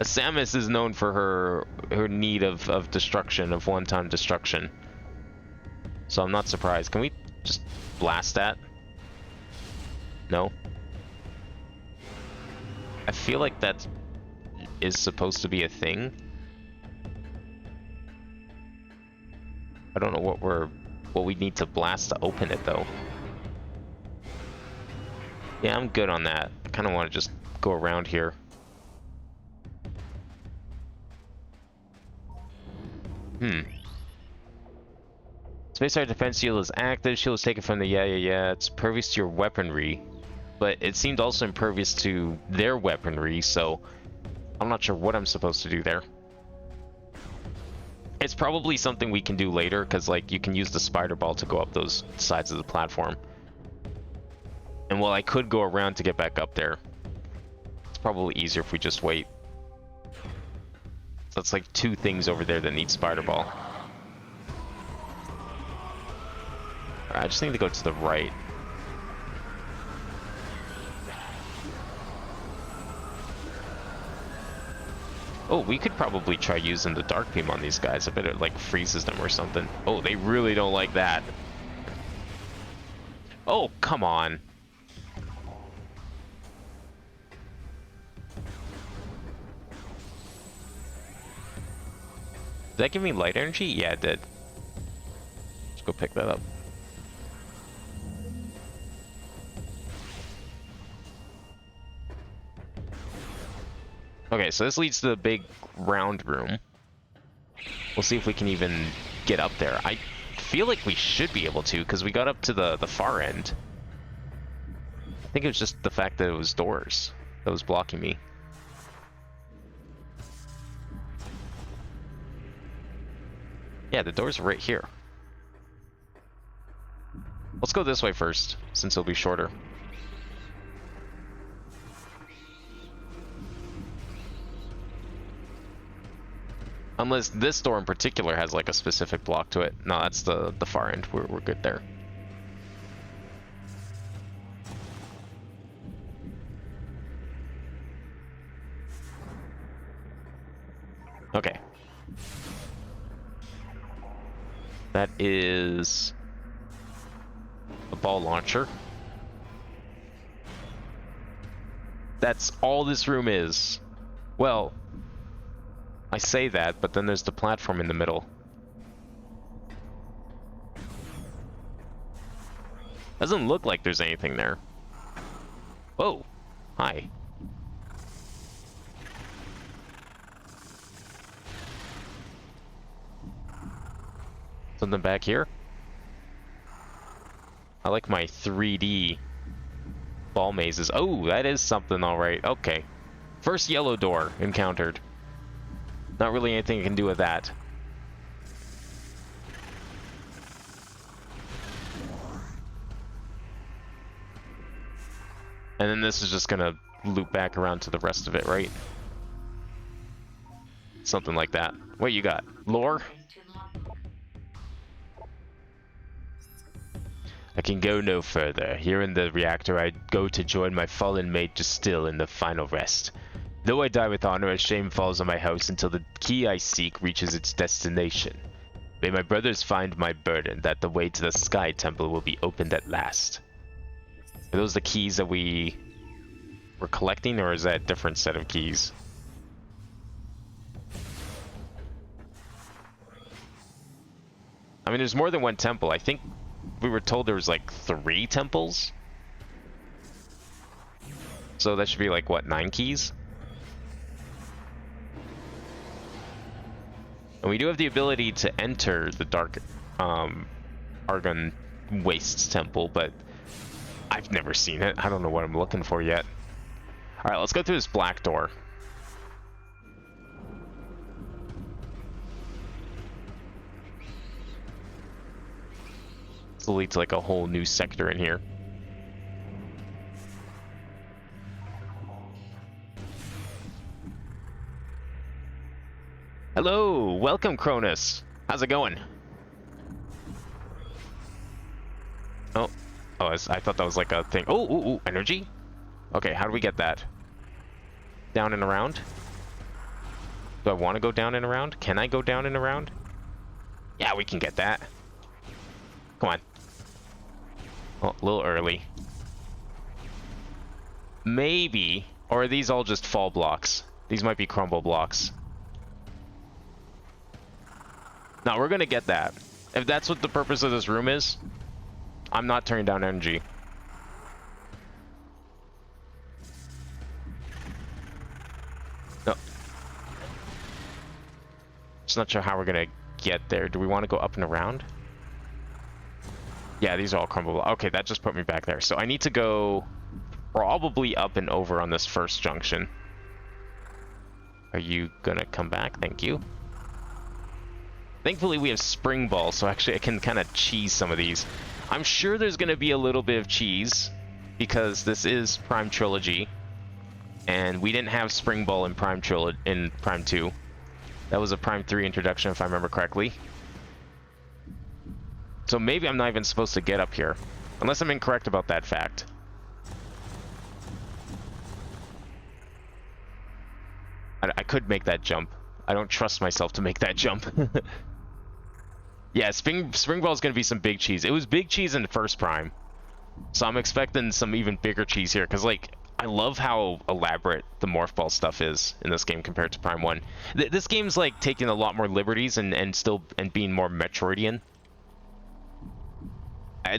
Samus is known for her need of destruction, of one-time destruction. So I'm not surprised. Can we just blast that? No? I feel like that is supposed to be a thing. I don't know what we need to blast to open it though. Yeah, I'm good on that. I kind of want to just go around here. Space Pirate defense shield is active. Shield is taken from the yeah. It's impervious to your weaponry. But it seemed also impervious to their weaponry, so I'm not sure what I'm supposed to do there. It's probably something we can do later, because like you can use the spider ball to go up those sides of the platform. And while I could go around to get back up there, it's probably easier if we just wait. So it's like two things over there that need spider ball. Alright, I just need to go to the right. Oh, we could probably try using the dark beam on these guys. I bet it like freezes them or something. Oh, they really don't like that. Oh, come on. Did that give me light energy? Yeah, it did. Let's go pick that up. Okay, so this leads to the big round room. We'll see if we can even get up there. I feel like we should be able to, because we got up to the far end. I think it was just the fact that it was doors that was blocking me. Yeah, the doors are right here. Let's go this way first, since it'll be shorter. Unless this door in particular has like a specific block to it. No, that's the far end. We're good there. Okay. That is a ball launcher. That's all this room is. Well, I say that, but then there's the platform in the middle. Doesn't look like there's anything there. Whoa. Hi. Something back here? I like my 3D ball mazes. Oh, that is something, alright. Okay. First yellow door encountered. Not really anything I can do with that. And then this is just gonna loop back around to the rest of it, right? Something like that. What you got? Lore? I can go no further. Here in the reactor, I go to join my fallen mate to still in the final rest. Though I die with honor, as shame falls on my house until the key I seek reaches its destination. May my brothers find my burden, that the way to the Sky Temple will be opened at last. Are those the keys that we were collecting, or is that a different set of keys? I mean, there's more than one temple. I think we were told there was like 3 temples. So that should be like, what, 9 keys? And we do have the ability to enter the Dark Argon Wastes Temple, but I've never seen it. I don't know what I'm looking for yet. Alright, let's go through this black door. This will lead to like a whole new sector in here. Hello, welcome Cronus. How's it going? Oh, I thought that was like a thing. Oh, ooh, ooh, energy? Okay, how do we get that? Down and around? Do I want to go down and around? Can I go down and around? Yeah, we can get that. Come on. Oh, a little early. Maybe, or are these all just fall blocks? These might be crumble blocks. No, we're gonna get that. If that's what the purpose of this room is, I'm not turning down energy. No. Just not sure how we're gonna get there. Do we want to go up and around? Yeah, these are all crumble blocks. Okay, that just put me back there. So I need to go probably up and over on this first junction. Are you gonna come back? Thank you. Thankfully, we have Spring Ball, so actually I can kind of cheese some of these. I'm sure there's going to be a little bit of cheese, because this is Prime Trilogy, and we didn't have Spring Ball in Prime 2. That was a Prime 3 introduction, if I remember correctly. So maybe I'm not even supposed to get up here, unless I'm incorrect about that fact. I could make that jump. I don't trust myself to make that jump. Yeah, Spring Ball is going to be some big cheese. It was big cheese in the first Prime. So I'm expecting some even bigger cheese here. Because, like, I love how elaborate the Morph Ball stuff is in this game compared to Prime 1. This game's, like, taking a lot more liberties and being more Metroidian.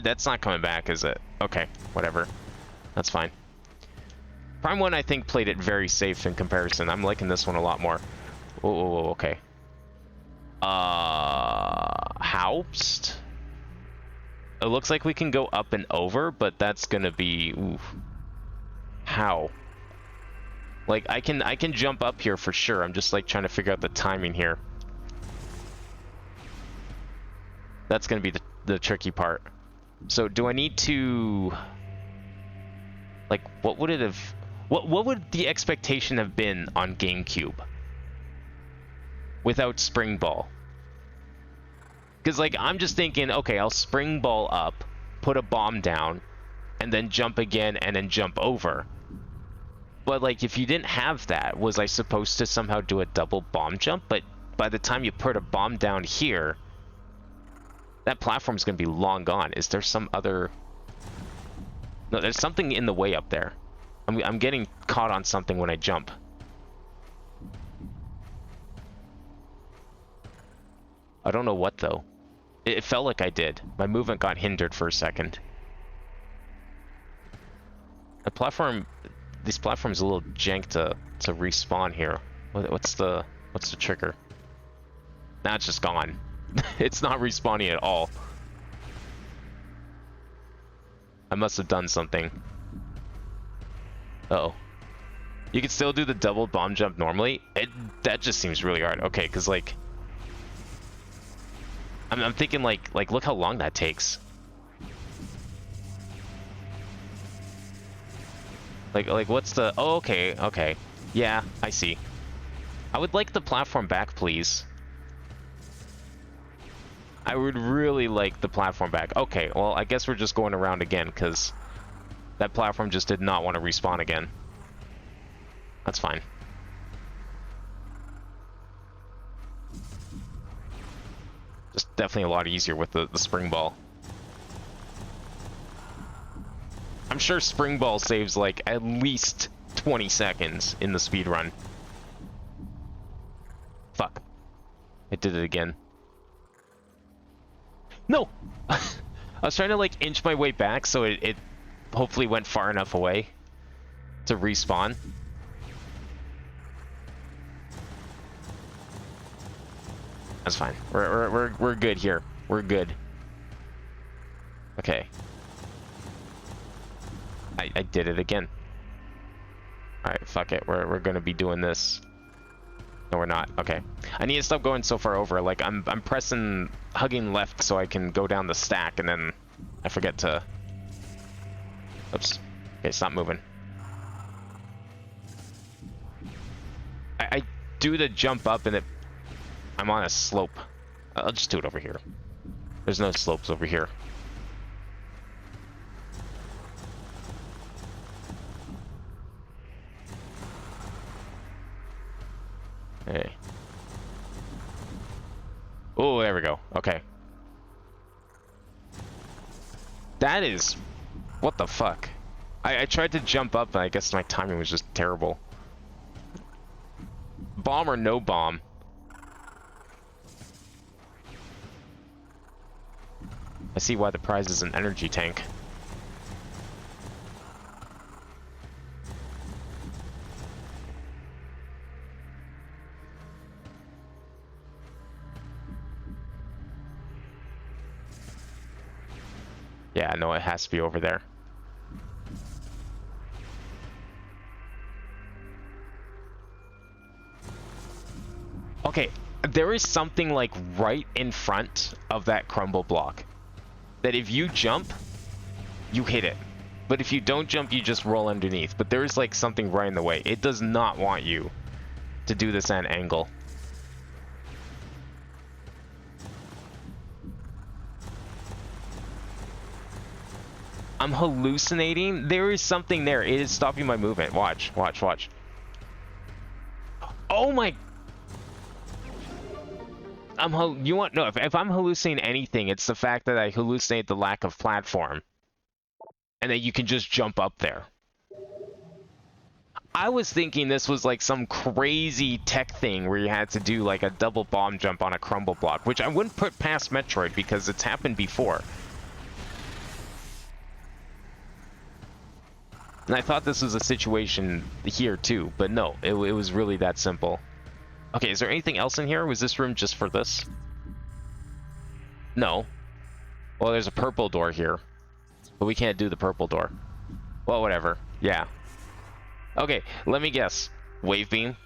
That's not coming back, is it? Okay, whatever. That's fine. Prime 1, I think, played it very safe in comparison. I'm liking this one a lot more. Whoa, whoa, whoa, okay. Housed? It looks like we can go up and over, but that's gonna be... Oof. How? Like, I can jump up here for sure. I'm just, like, trying to figure out the timing here. That's gonna be the tricky part. So, do I need to... Like, what would it have... What would the expectation have been on GameCube without Spring Ball? Because, like, I'm just thinking, okay, I'll Spring Ball up, put a bomb down, and then jump again, and then jump over. But, like, if you didn't have that, was I supposed to somehow do a double bomb jump? But by the time you put a bomb down here, that platform's going to be long gone. Is there some other... No, there's something in the way up there. I'm getting caught on something when I jump. I don't know what, though. It felt like I did. My movement got hindered for a second. The platform... This platform's a little jank to respawn here. What's the trigger? Now it's just gone. It's not respawning at all. I must have done something. Uh-oh. You can still do the double bomb jump normally? That just seems really hard. Okay, because, like... I'm thinking, like, look how long that takes. Like, what's the... Oh, okay, okay. Yeah, I see. I would like the platform back, please. I would really like the platform back. Okay, well, I guess we're just going around again, because that platform just did not want to respawn again. That's fine. Just definitely a lot easier with the Spring Ball. I'm sure Spring Ball saves, like, at least 20 seconds in the speedrun. Fuck. It did it again. No! I was trying to, like, inch my way back so it hopefully went far enough away to respawn. That's fine. We're good here. We're good. Okay. I did it again. Alright, fuck it. We're gonna be doing this. No, we're not. Okay. I need to stop going so far over. Like, I'm pressing, hugging left so I can go down the stack, and then I forget to... Oops. Okay, stop moving. I do the jump up, and I'm on a slope. I'll just do it over here. There's no slopes over here. Hey. Oh, there we go. Okay. That is... What the fuck? I tried to jump up, and I guess my timing was just terrible. Bomb or no bomb? I see why the prize is an energy tank. Yeah, no, it has to be over there. Okay, there is something like right in front of that crumble block that if you jump, you hit it. But if you don't jump, you just roll underneath. But there is like something right in the way. It does not want you to do this at an angle. I'm hallucinating. There is something there. It is stopping my movement. Watch, watch, watch. Oh my... You want... No, if I'm hallucinating anything, it's the fact that I hallucinate the lack of platform. And that you can just jump up there. I was thinking this was like some crazy tech thing where you had to do like a double bomb jump on a crumble block, which I wouldn't put past Metroid because it's happened before. And I thought this was a situation here too, but no, it was really that simple. Okay, is there anything else in here? Was this room just for this? No. Well, there's a purple door here, but we can't do the purple door. Well, whatever. Yeah. Okay, let me guess. Wave beam?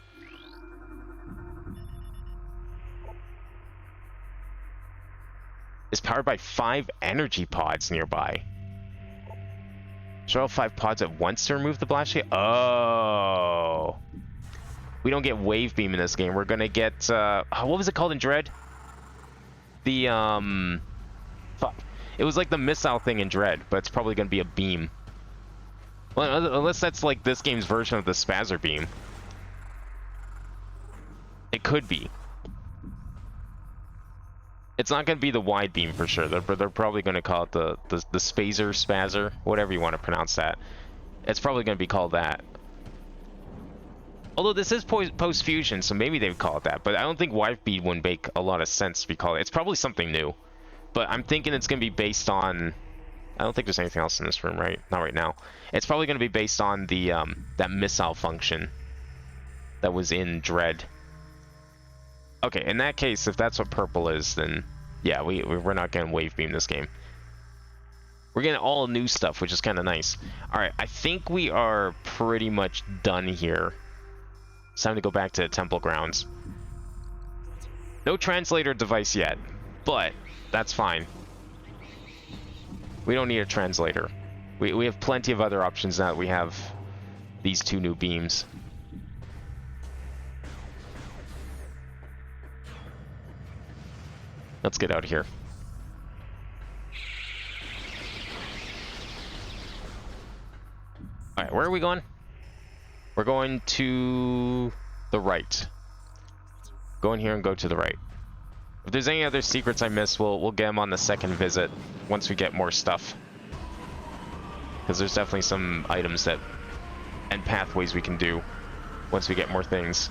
Is powered by 5 energy pods nearby. Should all 5 pods at once to remove the blast shade? Oh. We don't get wave beam in this game. We're gonna get, what was it called in Dread? The, fuck. It was like the missile thing in Dread, but it's probably gonna be a beam. Well, unless that's like this game's version of the Spazzer beam. It could be. It's not going to be the wide beam for sure. They're probably going to call it the Spazzer, whatever you want to pronounce that. It's probably going to be called that. Although this is post-fusion, so maybe they would call it that. But I don't think wide beam would make a lot of sense to be called it. It's probably something new. But I'm thinking it's going to be based on... I don't think there's anything else in this room, right? Not right now. It's probably going to be based on the that missile function that was in Dread. Okay, in that case, if that's what purple is, then yeah, we're not getting wave beam this game. We're getting all new stuff, which is kind of nice. All right, I think we are pretty much done here. It's time to go back to Temple Grounds. No translator device yet, but that's fine. We don't need a translator. We have plenty of other options now that we have these 2 new beams. Let's get out of here. Alright, where are we going? We're going to the right. Go in here and go to the right. If there's any other secrets I missed, we'll get them on the second visit once we get more stuff. Because there's definitely some items that and pathways we can do once we get more things.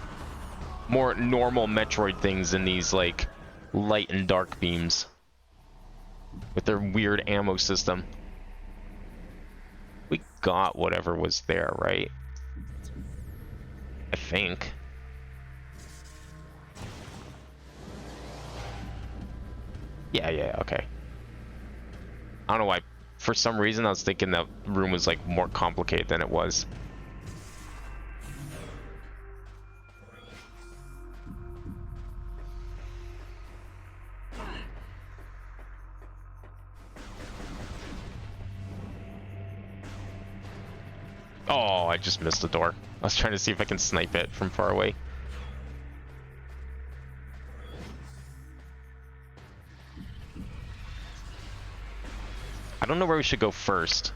More normal Metroid things than these, like, light and dark beams. with their weird ammo system. We got whatever was there, right? I think. Yeah, okay. I don't know why. For some reason, I was thinking that room was, like, more complicated than it was. Oh, I just missed the door. I was trying to see if I can snipe it from far away. I don't know where we should go first.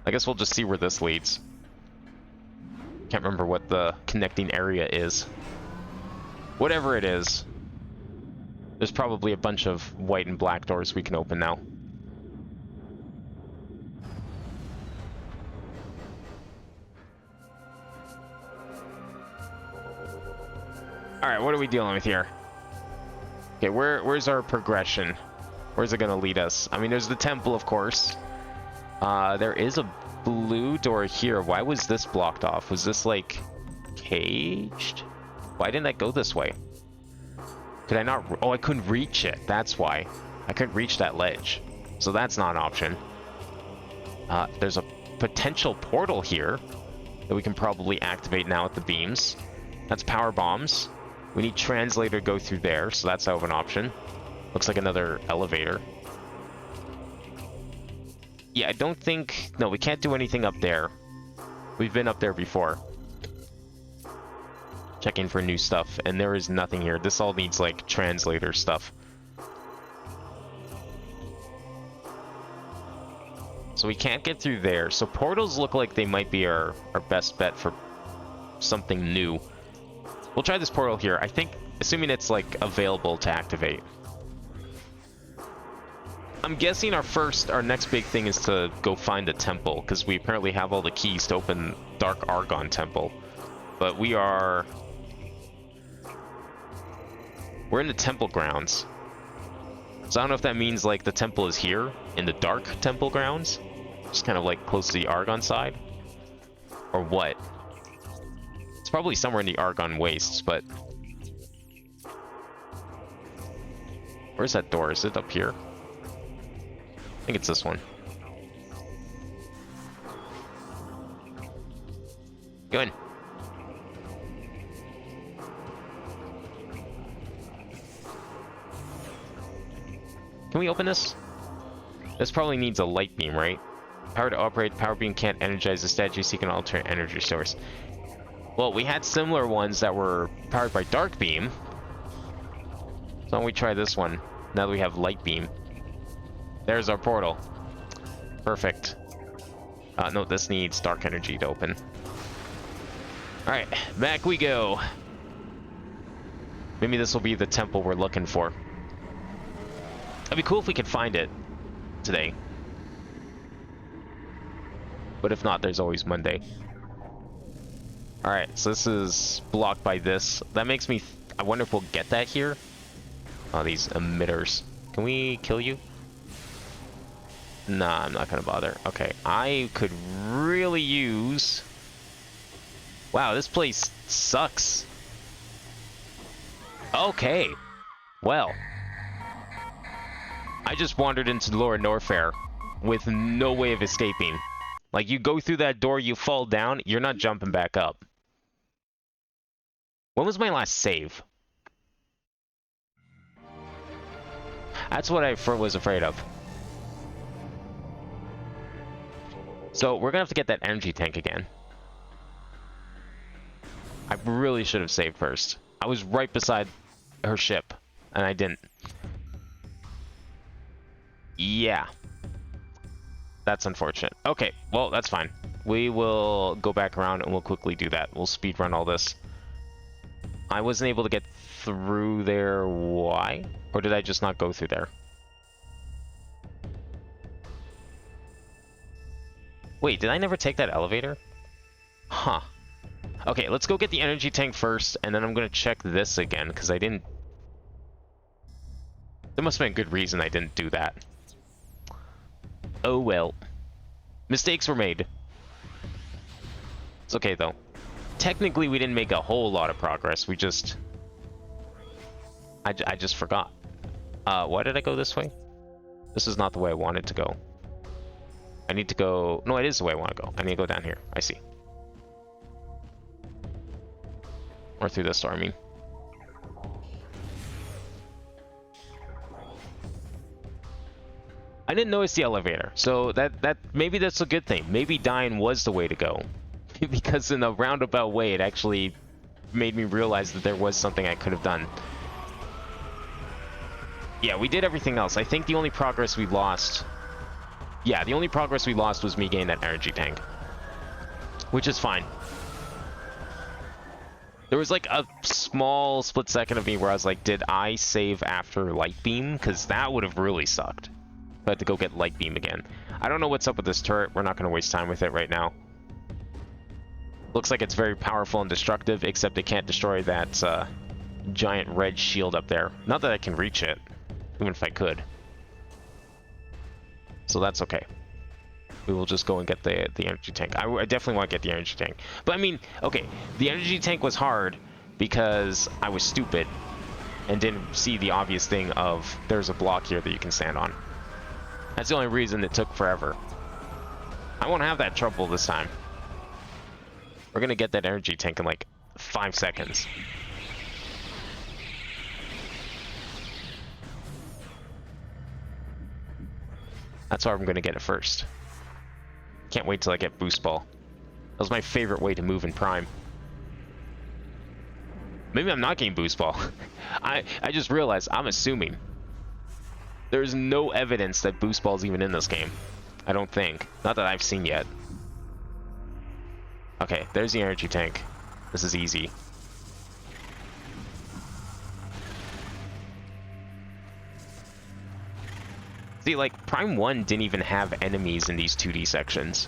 I guess we'll just see where this leads. Can't remember what the connecting area is. Whatever it is, there's probably a bunch of white and black doors we can open now. Alright, what are we dealing with here? Okay, where's our progression? Where's it gonna lead us? I mean, there's the temple, of course. There is a blue door here. Why was this blocked off? Was this, like, caged? Why didn't I go this way? Could I not? Oh, I couldn't reach it. That's why. I couldn't reach that ledge. So that's not an option. There's a potential portal here that we can probably activate now with the beams. That's power bombs. We need translator to go through there, so that's out of an option. Looks like another elevator. Yeah, I don't think... No, we can't do anything up there. We've been up there before. Checking for new stuff, and there is nothing here. This all needs, like, translator stuff. So we can't get through there. So portals look like they might be our best bet for something new. We'll try this portal here. I think, assuming it's, like, available to activate. I'm guessing our next big thing is to go find a temple, because we apparently have all the keys to open Dark Argon Temple. But we're in the temple grounds. So I don't know if that means, like, the temple is here, in the Dark Temple grounds, just kind of, like, close to the Argon side, or what. It's probably somewhere in the Argon Wastes, but... Where's that door? Is it up here? I think it's this one. Go in. Can we open this? This probably needs a light beam, right? Power to operate. Power beam can't energize the statue, so you can alter energy source. Well, we had similar ones that were powered by dark beam. So why don't we try this one, now that we have light beam. There's our portal. Perfect. No, this needs dark energy to open. Alright, back we go. Maybe this will be the temple we're looking for. It'd be cool if we could find it today. But if not, there's always Monday. Alright, so this is blocked by this. That makes me... I wonder if we'll get that here? Oh, these emitters. Can we kill you? Nah, I'm not gonna bother. Okay, I could really use... Wow, this place sucks. Okay. Well. I just wandered into Lower Norfair with no way of escaping. Like, you go through that door, you fall down, you're not jumping back up. When was my last save? That's what I was afraid of. So, we're gonna have to get that energy tank again. I really should have saved first. I was right beside her ship, and I didn't. Yeah. That's unfortunate. Okay, well, that's fine. We will go back around and we'll quickly do that. We'll speedrun all this. I wasn't able to get through there. Why? Or did I just not go through there? Wait, did I never take that elevator? Huh. Okay, let's go get the energy tank first, and then I'm gonna check this again, because I didn't There must have been a good reason I didn't do that. Oh well. Mistakes were made. It's okay though. Technically, we didn't make a whole lot of progress. We just... I just forgot. Why did I go this way? This is not the way I wanted to go. I need to go... No, it is the way I want to go. I need to go down here. I see. Or through this door, I mean. I didn't notice the elevator, so that maybe that's a good thing. Maybe dying was the way to go. Because in a roundabout way, it actually made me realize that there was something I could have done. Yeah, we did everything else. I think the only progress we lost... Yeah, the only progress we lost was me getting that energy tank. Which is fine. There was like a small split second of me where I was like, did I save after light beam? Because that would have really sucked. I had to go get light beam again. I don't know what's up with this turret. We're not going to waste time with it right now. Looks like it's very powerful and destructive, except it can't destroy that giant red shield up there. Not that I can reach it, even if I could. So that's okay. We will just go and get the energy tank. I definitely want to get the energy tank. But I mean, okay, the energy tank was hard because I was stupid and didn't see the obvious thing of there's a block here that you can stand on. That's the only reason it took forever. I won't have that trouble this time. We're gonna get that energy tank in like 5 seconds. That's why I'm gonna get it first. Can't wait till I get boost ball. That was my favorite way to move in Prime. Maybe I'm not getting boost ball. I just realized I'm assuming. There's no evidence that boost ball is even in this game. I don't think. Not that I've seen yet. Okay, there's the energy tank. This is easy. See, like, Prime 1 didn't even have enemies in these 2D sections.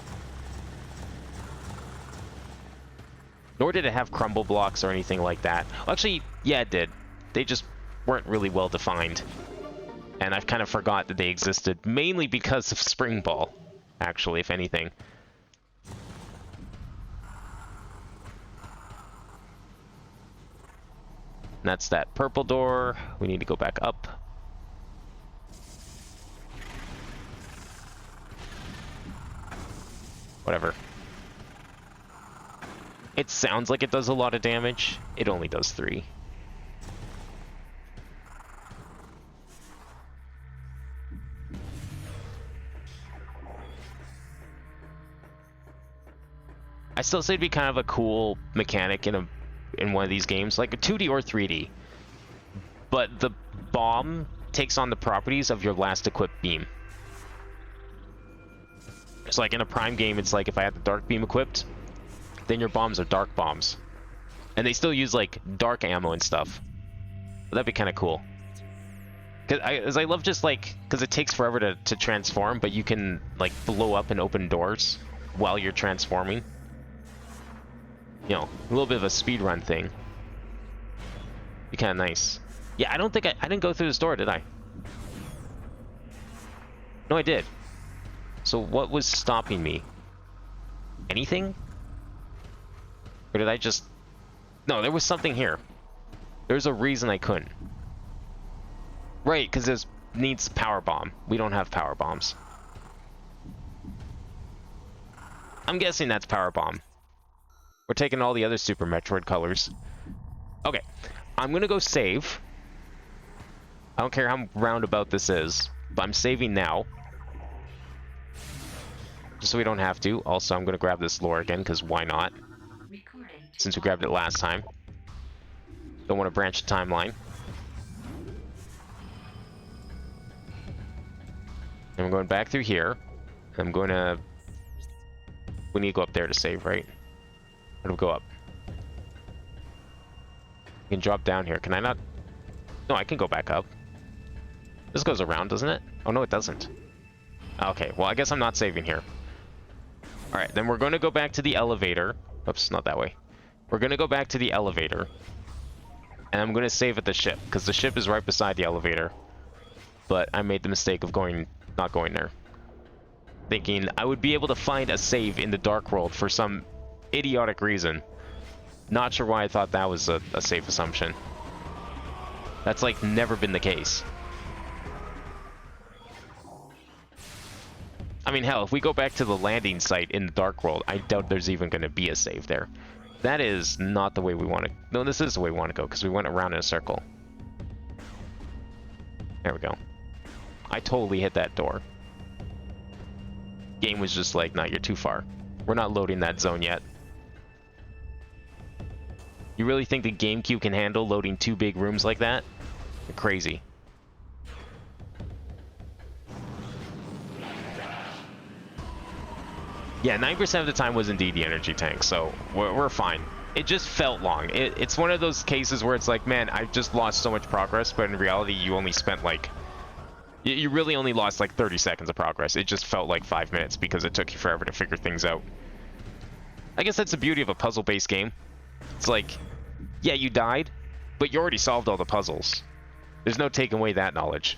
Nor did it have crumble blocks or anything like that. Well, actually, yeah, it did. They just weren't really well defined. And I've kind of forgot that they existed, mainly because of Spring Ball, actually, if anything. And that's that purple door. We need to go back up. Whatever. It sounds like it does a lot of damage. It only does 3. I still say it'd be kind of a cool mechanic in one of these games, like a 2D or 3D. But the bomb takes on the properties of your last equipped beam. It's like in a Prime game, it's like if I had the dark beam equipped, then your bombs are dark bombs. And they still use like dark ammo and stuff. But that'd be kind of cool. Cause I love just like, because it takes forever to transform, but you can like blow up and open doors while you're transforming. You know, a little bit of a speedrun thing. Be kind of nice. Yeah, I don't think I didn't go through this door, did I? No, I did. So what was stopping me? Anything? Or did I just... No, there was something here. There's a reason I couldn't. Right, because this needs power bomb. We don't have power bombs. I'm guessing that's power bomb. We're taking all the other Super Metroid colors. Okay, I'm gonna go save. I don't care how roundabout this is, but I'm saving now. Just so we don't have to. Also, I'm gonna grab this lore again, because why not? Since we grabbed it last time. Don't want to branch the timeline. And I'm going back through here. I'm going to... We need to go up there to save, right? How do we go up? I can drop down here. Can I not? No, I can go back up. This goes around, doesn't it? Oh, no, it doesn't. Okay, well, I guess I'm not saving here. Alright, then we're going to go back to the elevator. Oops, not that way. We're going to go back to the elevator. And I'm going to save at the ship, because the ship is right beside the elevator. but I made the mistake of not going there. Thinking I would be able to find a save in the Dark World for some idiotic reason. Not sure why I thought that was a safe assumption. That's like never been the case. I mean, hell, if we go back to the landing site in the Dark World, I doubt there's even going to be a save there. That is not the way we want to... No, this is the way we want to go, because we went around in a circle. There we go. I totally hit that door. Game was just like, nah, you're too far. We're not loading that zone yet. You really think the GameCube can handle loading 2 big rooms like that? You're crazy. Yeah, 9% of the time was indeed the energy tank, so we're fine. It just felt long. It's one of those cases where it's like, man, I've just lost so much progress, but in reality, you only spent like... You really only lost like 30 seconds of progress. It just felt like 5 minutes because it took you forever to figure things out. I guess that's the beauty of a puzzle-based game. It's like, yeah, you died, but you already solved all the puzzles. There's no taking away that knowledge.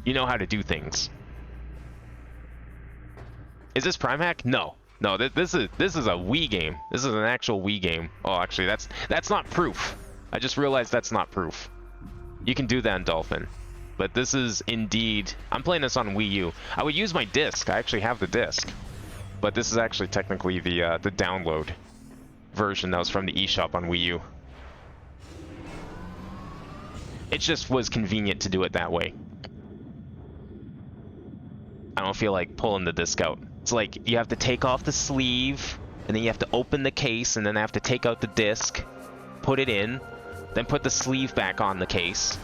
You know how to do things. Is this Prime Hack? No. No, this is a Wii game. This is an actual Wii game. Oh, actually, that's not proof. I just realized that's not proof. You can do that in Dolphin. But this is indeed... I'm playing this on Wii U. I would use my disc. I actually have the disc. But this is actually technically the download version that was from the eShop on Wii U. It just was convenient to do it that way. I don't feel like pulling the disc out. It's like you have to take off the sleeve, and then you have to open the case, and then I have to take out the disc, put it in, then put the sleeve back on the case.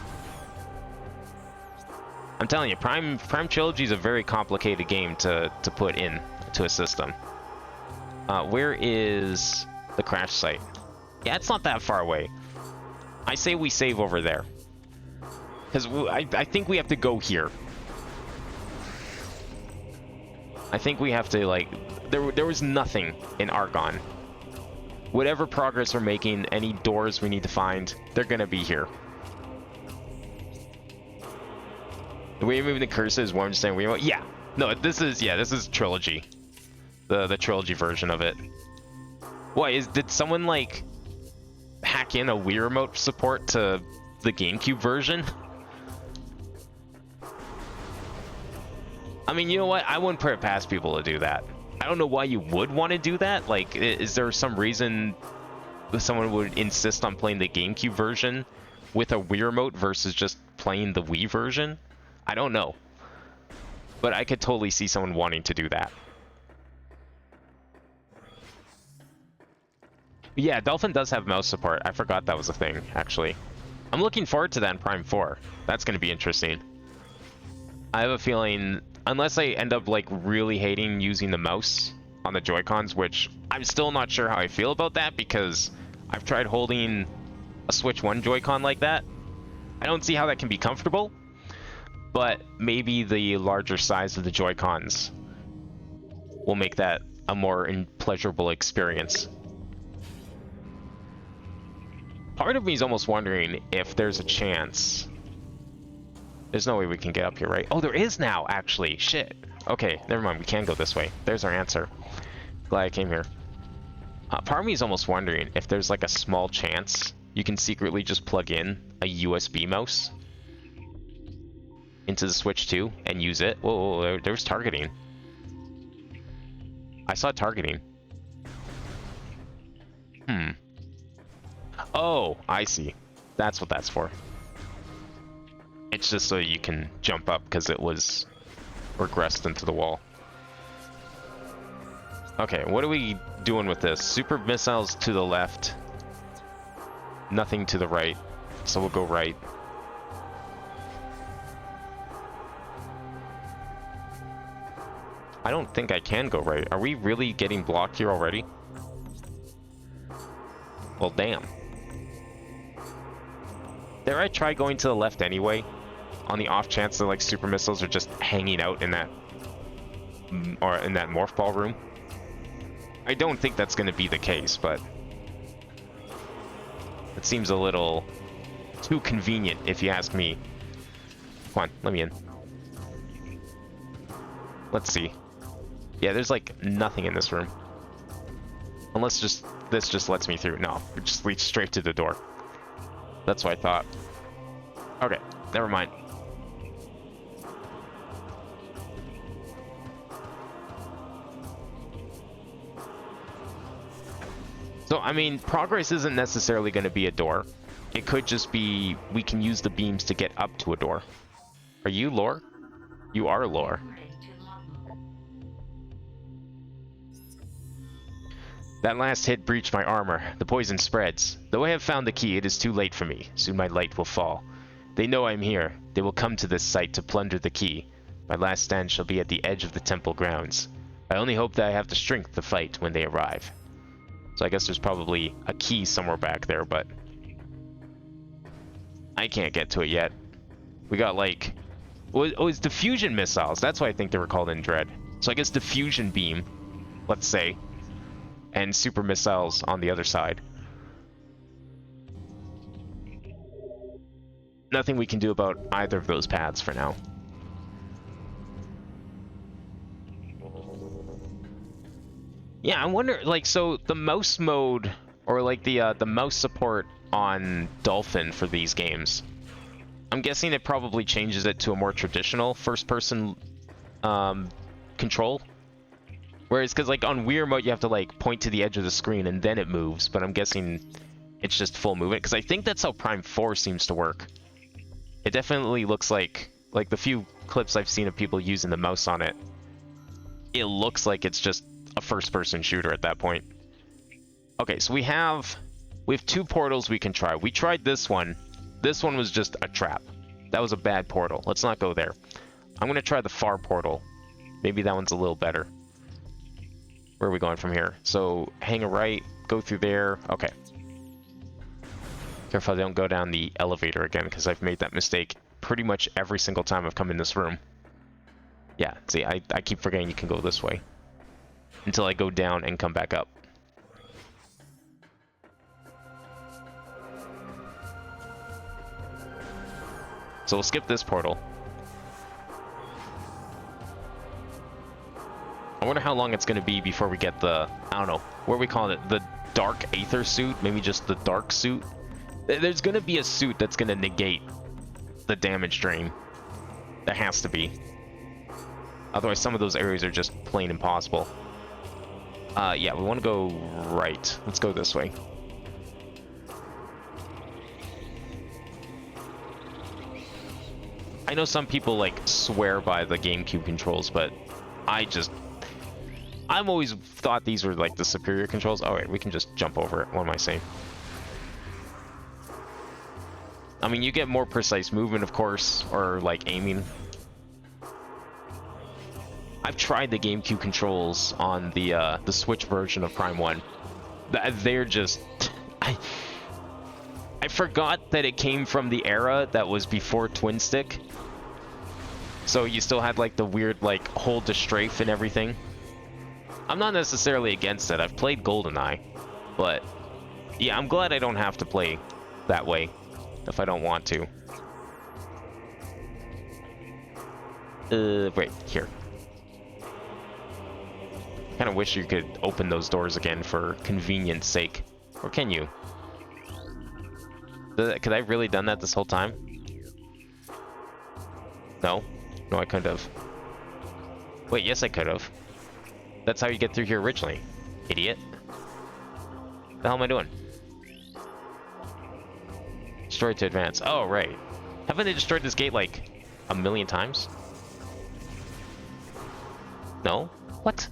I'm telling you, Prime Trilogy is a very complicated game to put in to a system. Where is the crash site? Yeah, it's not that far away. I say we save over there. Because I think we have to go here. I think we have to, like... There was nothing in Argon. Whatever progress we're making, any doors we need to find, they're gonna be here. The way you're moving the cursor is what I'm saying. Yeah. No, this is Trilogy. The Trilogy version of it. Why, did someone, like, hack in a Wii Remote support to the GameCube version? I mean, you know what? I wouldn't put it past people to do that. I don't know why you would want to do that. Like, is there some reason that someone would insist on playing the GameCube version with a Wii Remote versus just playing the Wii version? I don't know. But I could totally see someone wanting to do that. Yeah, Dolphin does have mouse support. I forgot that was a thing, actually. I'm looking forward to that in Prime 4. That's going to be interesting. I have a feeling, unless I end up like really hating using the mouse on the Joy-Cons, which I'm still not sure how I feel about that because I've tried holding a Switch 1 Joy-Con like that. I don't see how that can be comfortable. But maybe the larger size of the Joy-Cons will make that a more pleasurable experience. Part of me is almost wondering if there's a chance... There's no way we can get up here, right? Oh, there is now, actually. Shit. Okay, never mind. We can go this way. There's our answer. Glad I came here. Part of me is almost wondering if there's like a small chance you can secretly just plug in a USB mouse into the Switch 2 and use it. Whoa, there's targeting. I saw targeting. Oh, I see. That's what that's for. It's just so you can jump up because it was regressed into the wall. Okay, what are we doing with this? Super missiles to the left. Nothing to the right. So we'll go right. I don't think I can go right. Are we really getting blocked here already? Well, damn. Dare I try going to the left anyway? On the off chance that like super missiles are just hanging out in that... or in that morph ball room? I don't think that's going to be the case, but... it seems a little too convenient, if you ask me. Come on, let me in. Let's see. Yeah, there's like nothing in this room. Unless this just lets me through. No, it just leads straight to the door. That's what I thought. Okay, never mind. So, I mean, progress isn't necessarily going to be a door. It could just be we can use the beams to get up to a door. Are you lore? You are lore. That last hit breached my armor. The poison spreads. Though I have found the key, it is too late for me. Soon my light will fall. They know I'm here. They will come to this site to plunder the key. My last stand shall be at the edge of the temple grounds. I only hope that I have the strength to fight when they arrive. So I guess there's probably a key somewhere back there, but I can't get to it yet. We got like... Oh, it's diffusion missiles. That's why I think they were called in Dread. So I guess diffusion beam, let's say, and super missiles on the other side. Nothing we can do about either of those paths for now. Yeah, I wonder, like, so the mouse mode, or like the mouse support on Dolphin for these games, I'm guessing it probably changes it to a more traditional first-person control. Whereas, because like on Wii Remote, you have to like point to the edge of the screen and then it moves, but I'm guessing it's just full movement, because I think that's how Prime 4 seems to work. It definitely looks like the few clips I've seen of people using the mouse on it, it looks like it's just a first-person shooter at that point. Okay, so we have two portals we can try. We tried this one. This one was just a trap. That was a bad portal. Let's not go there. I'm gonna try the far portal. Maybe that one's a little better. Where are we going from here? So hang a right, go through there. Okay. Careful I don't go down the elevator again, because I've made that mistake pretty much every single time I've come in this room. Yeah, see, I keep forgetting you can go this way. Until I go down and come back up. So we'll skip this portal. I wonder how long it's going to be before we get the, I don't know, what are we calling it? The dark aether suit? Maybe just the dark suit? There's going to be a suit that's going to negate the damage drain. There has to be. Otherwise, some of those areas are just plain impossible. Yeah, we want to go right. Let's go this way. I know some people, like, swear by the GameCube controls, but I've always thought these were, like, the superior controls. Oh, wait, we can just jump over it. What am I saying? I mean, you get more precise movement, of course, or, like, aiming. I've tried the GameCube controls on the Switch version of Prime 1. They're just... I forgot that it came from the era that was before Twin Stick. So you still had, like, the weird, like, hold to strafe and everything. I'm not necessarily against it. I've played GoldenEye. But, yeah, I'm glad I don't have to play that way if I don't want to. Right, here. Kind of wish you could open those doors again for convenience sake. Or can you? Could I have really done that this whole time? No? No, I couldn't have. Wait, yes I could have. That's how you get through here originally. Idiot. The hell am I doing? Destroy to advance. Oh, right. Haven't they destroyed this gate like a million times? No? What?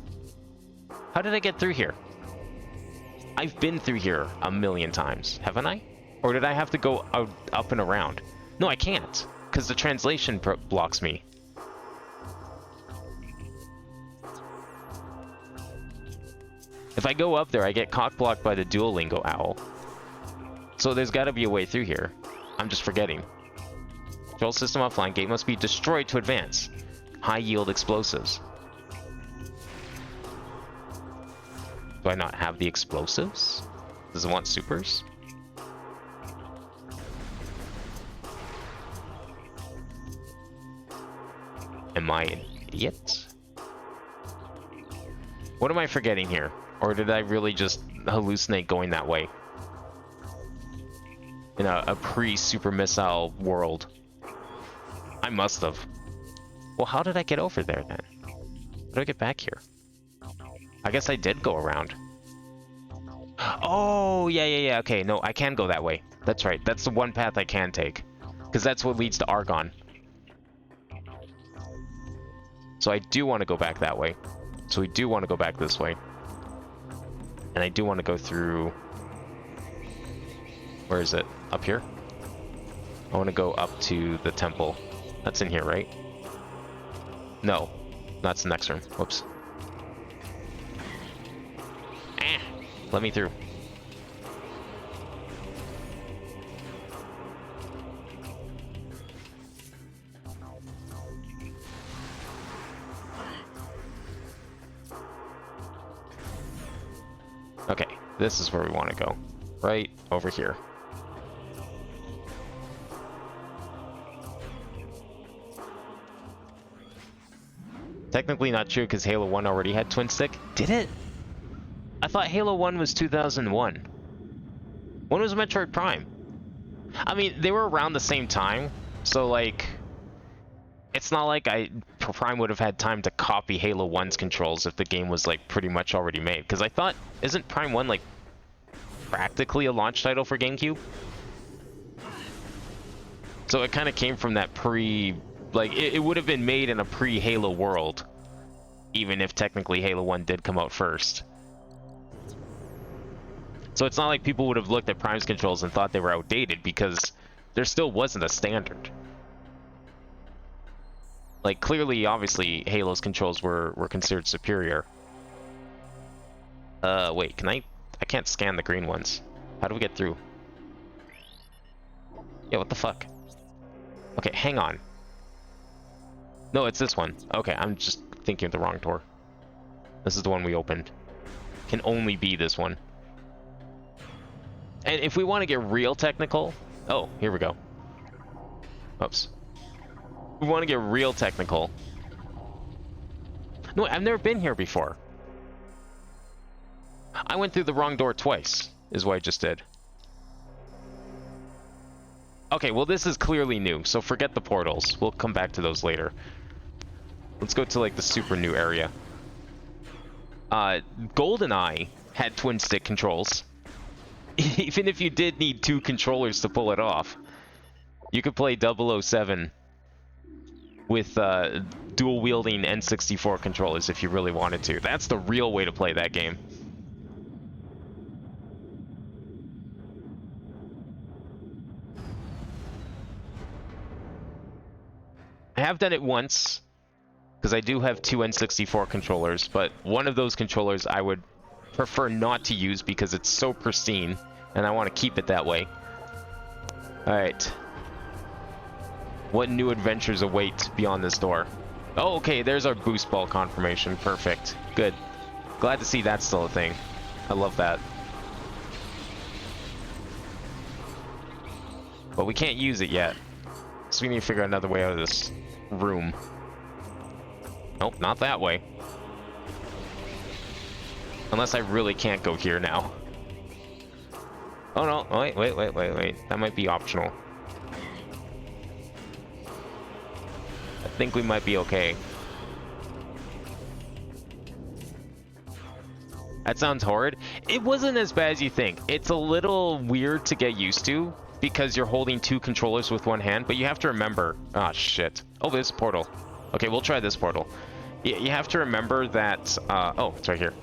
How did I get through here? I've been through here a million times, haven't I? Or did I have to go out, up and around? No, I can't, because the translation blocks me. If I go up there, I get cock-blocked by the dual Lingo owl. So there's got to be a way through here. I'm just forgetting. Control system offline. Gate must be destroyed to advance. High-yield explosives. Do I not have the explosives? Does it want supers? Am I an idiot? What am I forgetting here? Or did I really just hallucinate going that way? In a pre-super missile world. I must have. Well, how did I get over there then? How do I get back here? I guess I did go around. Oh, yeah. Okay, no, I can go that way. That's right. That's the one path I can take. Because that's what leads to Argon. So I do want to go back that way. So we do want to go back this way. And I do want to go through... Where is it? Up here? I want to go up to the temple. That's in here, right? No. That's the next room. Whoops. Let me through. Okay, this is where we want to go. Right over here. Technically not true because Halo 1 already had twin stick. Did it? I thought Halo 1 was 2001. When was Metroid Prime? I mean, they were around the same time, so like, it's not like Prime would have had time to copy Halo 1's controls if the game was like pretty much already made. Because I thought, isn't Prime 1 like practically a launch title for GameCube? So it kind of came from that like, it would have been made in a pre-Halo world, even if technically Halo 1 did come out first. So it's not like people would have looked at Prime's controls and thought they were outdated, because there still wasn't a standard. Like, clearly, obviously, Halo's controls were considered superior. Wait, can I can't scan the green ones. How do we get through? Yeah, what the fuck? Okay, hang on. No, it's this one. Okay, I'm just thinking of the wrong door. This is the one we opened. Can only be this one. And if we want to get real technical... Oh, here we go. Oops. If we want to get real technical... No, I've never been here before. I went through the wrong door twice, is what I just did. Okay, well this is clearly new, so forget the portals. We'll come back to those later. Let's go to like the super new area. GoldenEye had twin stick controls. Even if you did need two controllers to pull it off. You could play 007 with dual wielding N64 controllers if you really wanted to. That's the real way to play that game. I have done it once, because I do have two N64 controllers, but one of those controllers I would prefer not to use because it's so pristine, and I want to keep it that way. Alright. What new adventures await beyond this door? Oh, okay, there's our boost ball confirmation. Perfect. Good. Glad to see that's still a thing. I love that. But we can't use it yet, so we need to figure out another way out of this room. Nope, not that way. Unless I really can't go here now. Oh no, wait. That might be optional. I think we might be okay. That sounds horrid. It wasn't as bad as you think. It's a little weird to get used to, because you're holding two controllers with one hand, but you have to remember... Ah, shit. Oh, there's a portal. Okay, we'll try this portal. You have to remember that... oh, it's right here.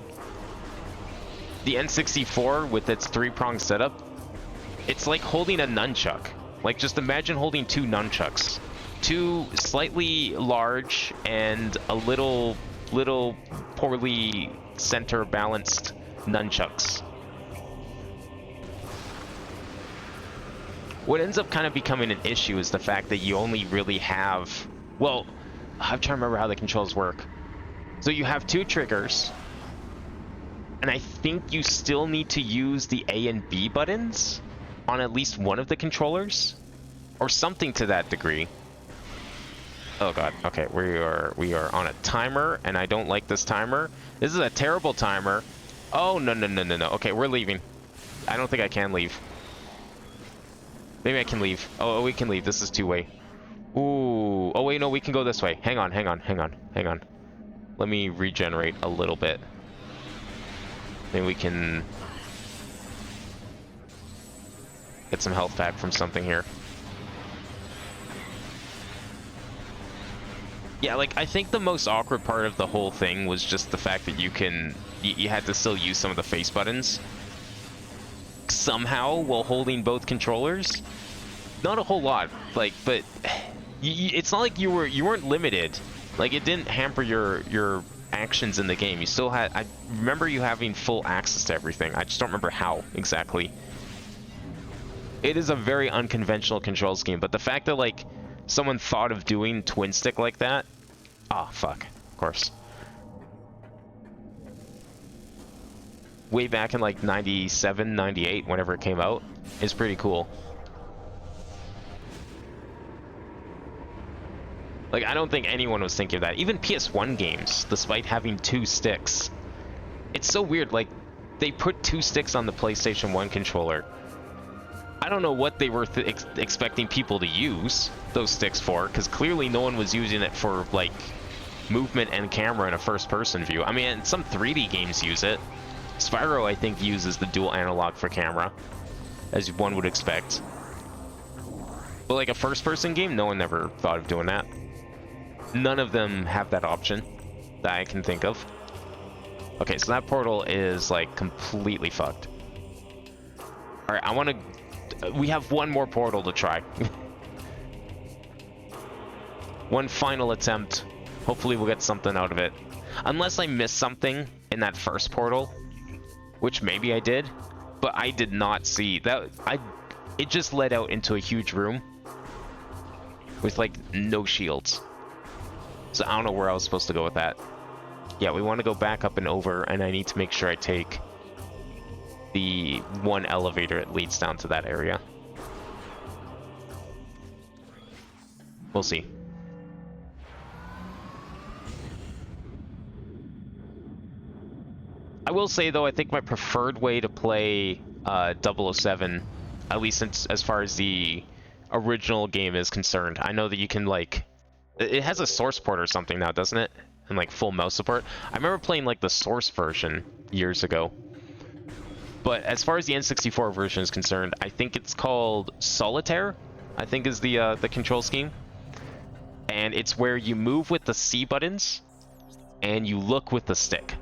The N64, with its three-pronged setup, it's like holding a nunchuck. Like, just imagine holding two nunchucks. Two slightly large and a little poorly center-balanced nunchucks. What ends up kind of becoming an issue is the fact that you only really have... Well, I'm trying to remember how the controls work. So you have two triggers, and I think you still need to use the A and B buttons on at least one of the controllers, or something to that degree. Oh god. Okay, we are on a timer, and I don't like this timer. This is a terrible timer. Oh no no no no no. Okay, we're leaving. I don't think I can leave. Maybe I can leave. Oh, we can leave. This is two-way. Ooh. Oh wait, no, we can go this way. Hang on, hang on, hang on, hang on. Let me regenerate a little bit. Maybe we can get some health back from something here. Yeah, like, I think the most awkward part of the whole thing was just the fact that you had to still use some of the face buttons somehow while holding both controllers. Not a whole lot, like, but it's not like you weren't limited. Like, it didn't hamper your actions in the game. You still had, I remember you having full access to everything. I just don't remember how exactly. It is a very unconventional control scheme, but the fact that, like, someone thought of doing twin stick like that, ah, fuck, of course. Way back in like 97, 98, whenever it came out, is pretty cool. Like, I don't think anyone was thinking of that. Even PS1 games, despite having two sticks. It's so weird, like, they put two sticks on the PlayStation 1 controller. I don't know what they were expecting people to use those sticks for, because clearly no one was using it for, like, movement and camera in a first-person view. I mean, some 3D games use it. Spyro, I think, uses the dual analog for camera, as one would expect. But, like, a first-person game, no one ever thought of doing that. None of them have that option that I can think of. Okay, so that portal is, like, completely fucked. Alright, I want to... We have one more portal to try. One final attempt. Hopefully we'll get something out of it. Unless I missed something in that first portal, which maybe I did, but I did not see that. It just led out into a huge room with, like, no shields. So I don't know where I was supposed to go with that. Yeah, we want to go back up and over, and I need to make sure I take the one elevator that leads down to that area. We'll see. I will say, though, I think my preferred way to play 007, at least as far as the original game is concerned. I know that you can, like... It has a source port or something now, doesn't it? And, like, full mouse support. I remember playing, like, the source version years ago. But as far as the N64 version is concerned, I think it's called Solitaire, I think is the control scheme. And it's where you move with the C buttons, and you look with the stick.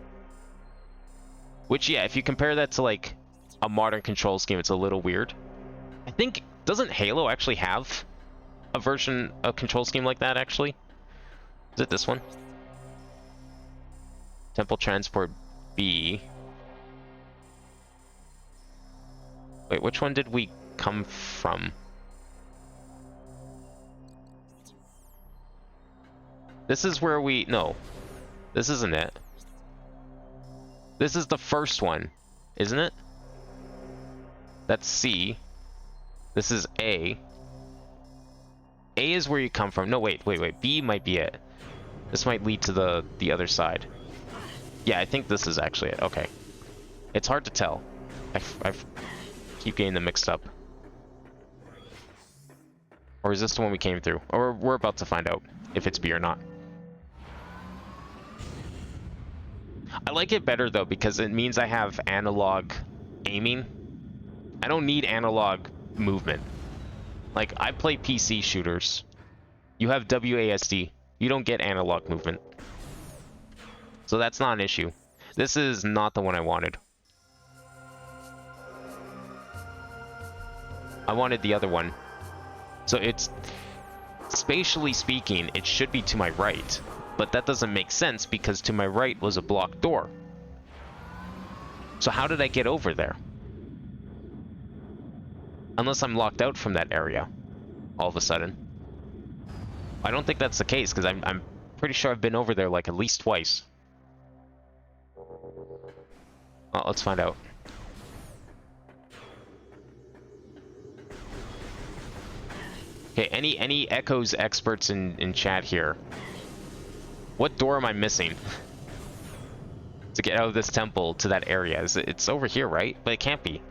Which, yeah, if you compare that to, like, a modern control scheme, it's a little weird. I think, doesn't Halo actually have a version, a control scheme like that, actually? Is it this one? Temple Transport B. Wait, which one did we come from? This is where we... No. This isn't it. This is the first one, isn't it? That's C. This is A. A is where you come from. No, wait. B might be it. This might lead to the other side. Yeah, I think this is actually it. Okay. It's hard to tell. I keep getting them mixed up. Or is this the one we came through? Or we're about to find out if it's B or not. I like it better, though, because it means I have analog aiming. I don't need analog movement. Like, I play PC shooters. You have WASD. You don't get analog movement. So that's not an issue. This is not the one I wanted. I wanted the other one. So it's... Spatially speaking, it should be to my right. But that doesn't make sense because to my right was a blocked door. So how did I get over there? Unless I'm locked out from that area all of a sudden. I don't think that's the case because I'm pretty sure I've been over there like at least twice. Well, let's find out. Okay, any echoes experts in chat here? What door am I missing to get out of this temple to that area? It's over here, right? But it can't be.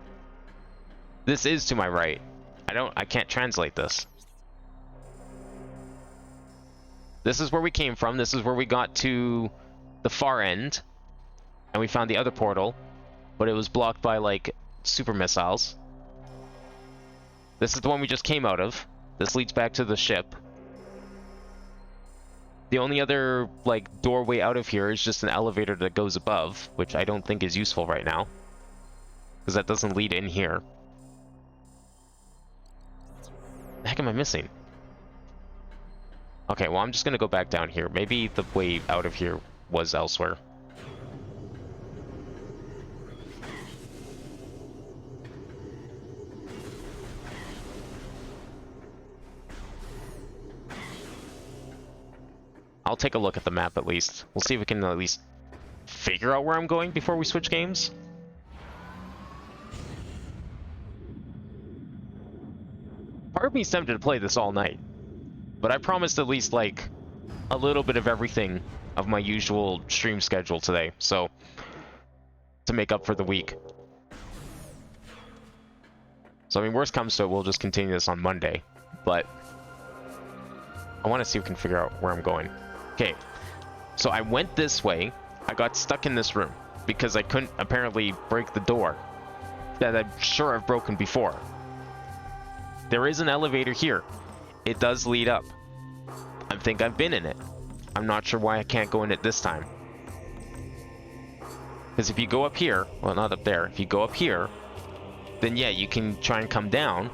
This is to my right. I can't translate this. This is where we came from. This is where we got to the far end. And we found the other portal. But it was blocked by, like, super missiles. This is the one we just came out of. This leads back to the ship. The only other, like, doorway out of here is just an elevator that goes above, which I don't think is useful right now. Because that doesn't lead in here. The heck am I missing? Okay, well, I'm just gonna go back down here. Maybe the way out of here was elsewhere. I'll take a look at the map at least. We'll see if we can at least figure out where I'm going before we switch games. Part of me's tempted to play this all night, but I promised at least, like, a little bit of everything of my usual stream schedule today, so to make up for the week. So, I mean, worst comes to it, we'll just continue this on Monday, but I want to see if we can figure out where I'm going. Okay, so I went this way. I got stuck in this room because I couldn't apparently break the door that I'm sure I've broken before. There is an elevator here. It does lead up. I think I've been in it. I'm not sure why I can't go in it this time. Because if you go up here, well, not up there, if you go up here, then yeah, you can try and come down,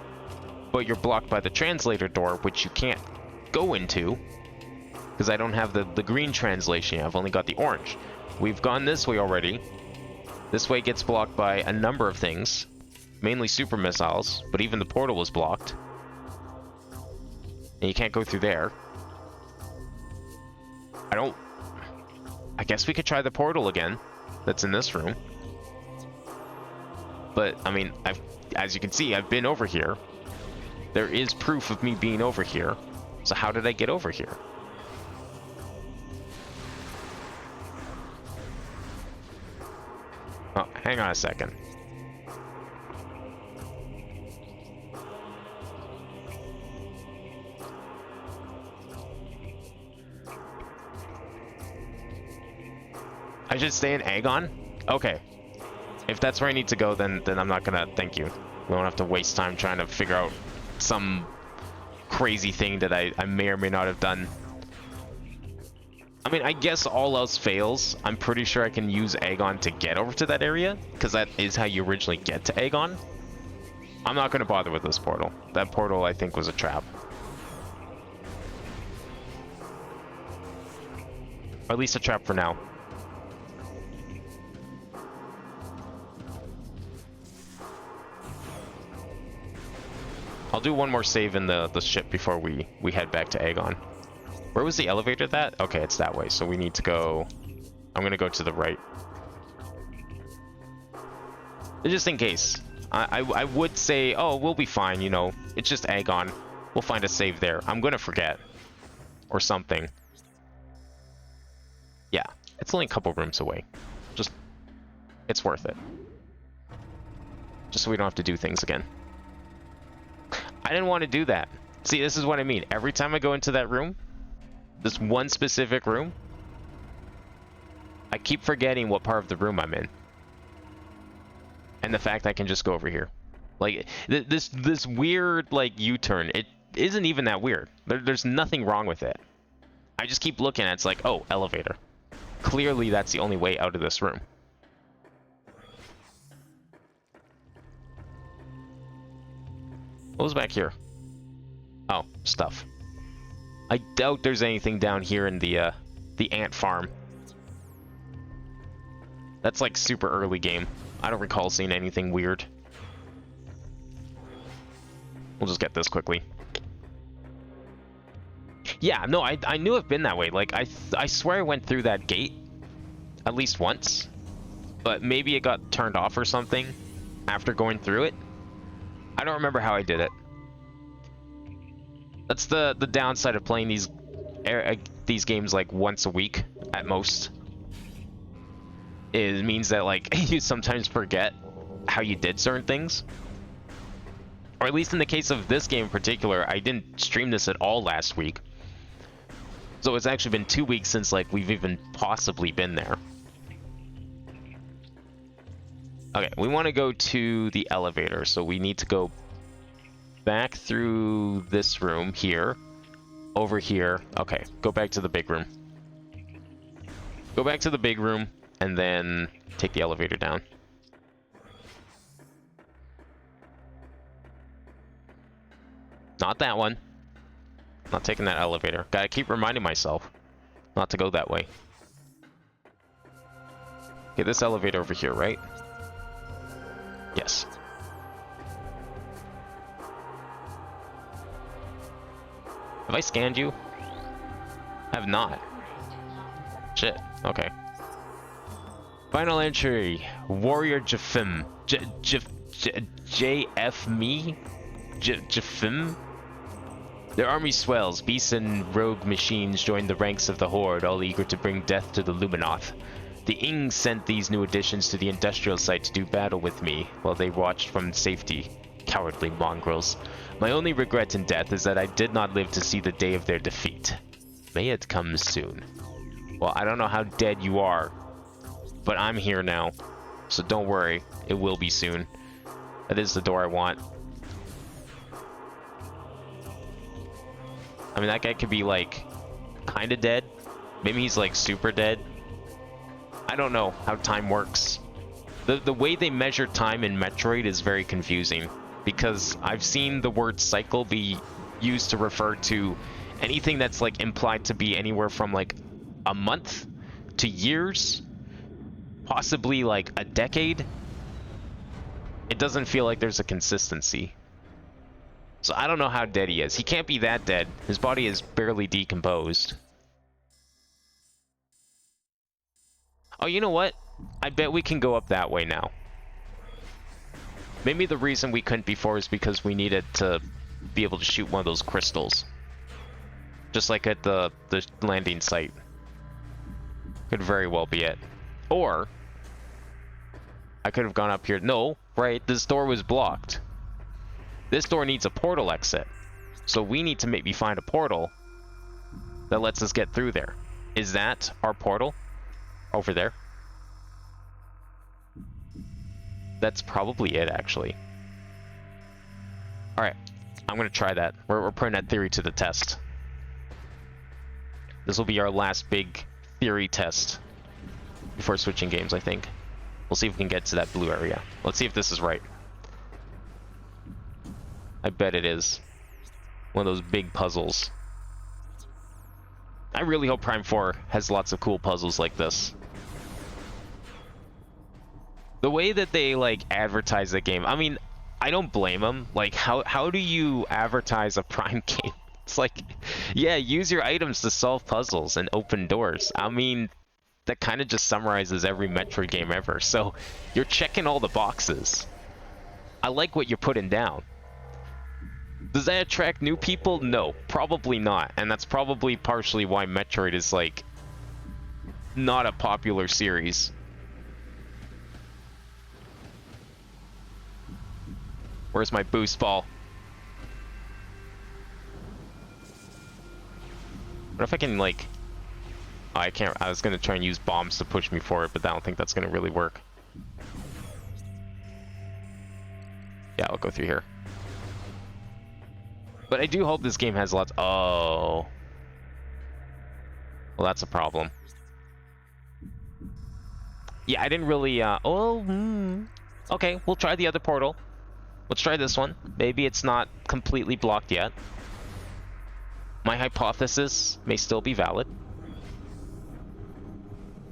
but you're blocked by the translator door, which you can't go into, because I don't have the green translation. I've only got the orange. We've gone this way already. This way gets blocked by a number of things. Mainly super missiles, but even the portal was blocked. And you can't go through there. I guess we could try the portal again. That's in this room. But, I mean, as you can see, I've been over here. There is proof of me being over here. So how did I get over here? Oh, hang on a second. I should stay in Aegon? Okay. If that's where I need to go, then I'm not gonna... Thank you. We won't have to waste time trying to figure out some crazy thing that I may or may not have done. I mean, I guess all else fails. I'm pretty sure I can use Aegon to get over to that area, because that is how you originally get to Aegon. I'm not going to bother with this portal. That portal, I think, was a trap. Or at least a trap for now. I'll do one more save in the ship before we head back to Aegon. Where was the elevator that? Okay, it's that way, so we need to go... I'm gonna go to the right. Just in case. I would say, oh, we'll be fine, you know. It's just Aegon. We'll find a save there. I'm gonna forget. Or something. Yeah, it's only a couple rooms away. Just... it's worth it. Just so we don't have to do things again. I didn't want to do that. See, this is what I mean. Every time I go into that room, this one specific room, I keep forgetting what part of the room I'm in. And the fact I can just go over here. Like, this weird, like, U-turn, it isn't even that weird. There's nothing wrong with it. I just keep looking at it, it's like, oh, elevator. Clearly, that's the only way out of this room. What was back here? Oh, stuff. I doubt there's anything down here in the ant farm. That's like super early game. I don't recall seeing anything weird. We'll just get this quickly. Yeah, no, I knew I've been that way. Like, I swear I went through that gate at least once. But maybe it got turned off or something after going through it. I don't remember how I did it. That's the downside of playing these games like once a week at most. It means that like you sometimes forget how you did certain things. Or at least in the case of this game in particular, I didn't stream this at all last week. So it's actually been 2 weeks since like we've even possibly been there. Okay, we want to go to the elevator, so we need to go back through this room here, over here. Okay, go back to the big room. Go back to the big room, and then take the elevator down. Not that one. Not taking that elevator. Gotta keep reminding myself not to go that way. Okay, this elevator over here, right? Yes. Have I scanned you? I have not. Shit. Okay. Final entry. Warrior Jafim. JF me? Jafim? Their army swells. Beasts and rogue machines join the ranks of the Horde, all eager to bring death to the Luminoth. The Ing sent these new additions to the industrial site to do battle with me, while they watched from safety. Cowardly mongrels. My only regret in death is that I did not live to see the day of their defeat. May it come soon. Well, I don't know how dead you are, but I'm here now, so don't worry, it will be soon. That is the door I want. I mean, that guy could be, like, kinda dead. Maybe he's, like, super dead. I don't know how time works. The way they measure time in Metroid is very confusing, because I've seen the word cycle be used to refer to anything that's, like, implied to be anywhere from, like, a month to years, possibly, like, a decade. It doesn't feel like there's a consistency. So I don't know how dead he is. He can't be that dead. His body is barely decomposed. Oh, you know what? I bet we can go up that way now. Maybe the reason we couldn't before is because we needed to be able to shoot one of those crystals. Just like at the landing site. Could very well be it. Or I could have gone up here. No, right? This door was blocked. This door needs a portal exit. So we need to maybe find a portal that lets us get through there. Is that our portal? Over there? That's probably it, actually. Alright, I'm gonna try that. We're putting that theory to the test. This will be our last big theory test before switching games, I think. We'll see if we can get to that blue area. Let's see if this is right. I bet it is. One of those big puzzles. I really hope Prime 4 has lots of cool puzzles like this. The way that they, like, advertise the game, I mean, I don't blame them. Like, how do you advertise a Prime game? It's like, yeah, use your items to solve puzzles and open doors. I mean, that kind of just summarizes every Metroid game ever. So, you're checking all the boxes. I like what you're putting down. Does that attract new people? No, probably not. And that's probably partially why Metroid is, like, not a popular series. Where's my boost ball? What if I can, like... Oh, I can't... I was gonna try and use bombs to push me forward, but I don't think that's gonna really work. Yeah, I'll go through here. But I do hope this game has lots... Oh. Well, that's a problem. Yeah, I didn't really, Okay, we'll try the other portal. Let's try this one. Maybe it's not completely blocked yet. My hypothesis may still be valid.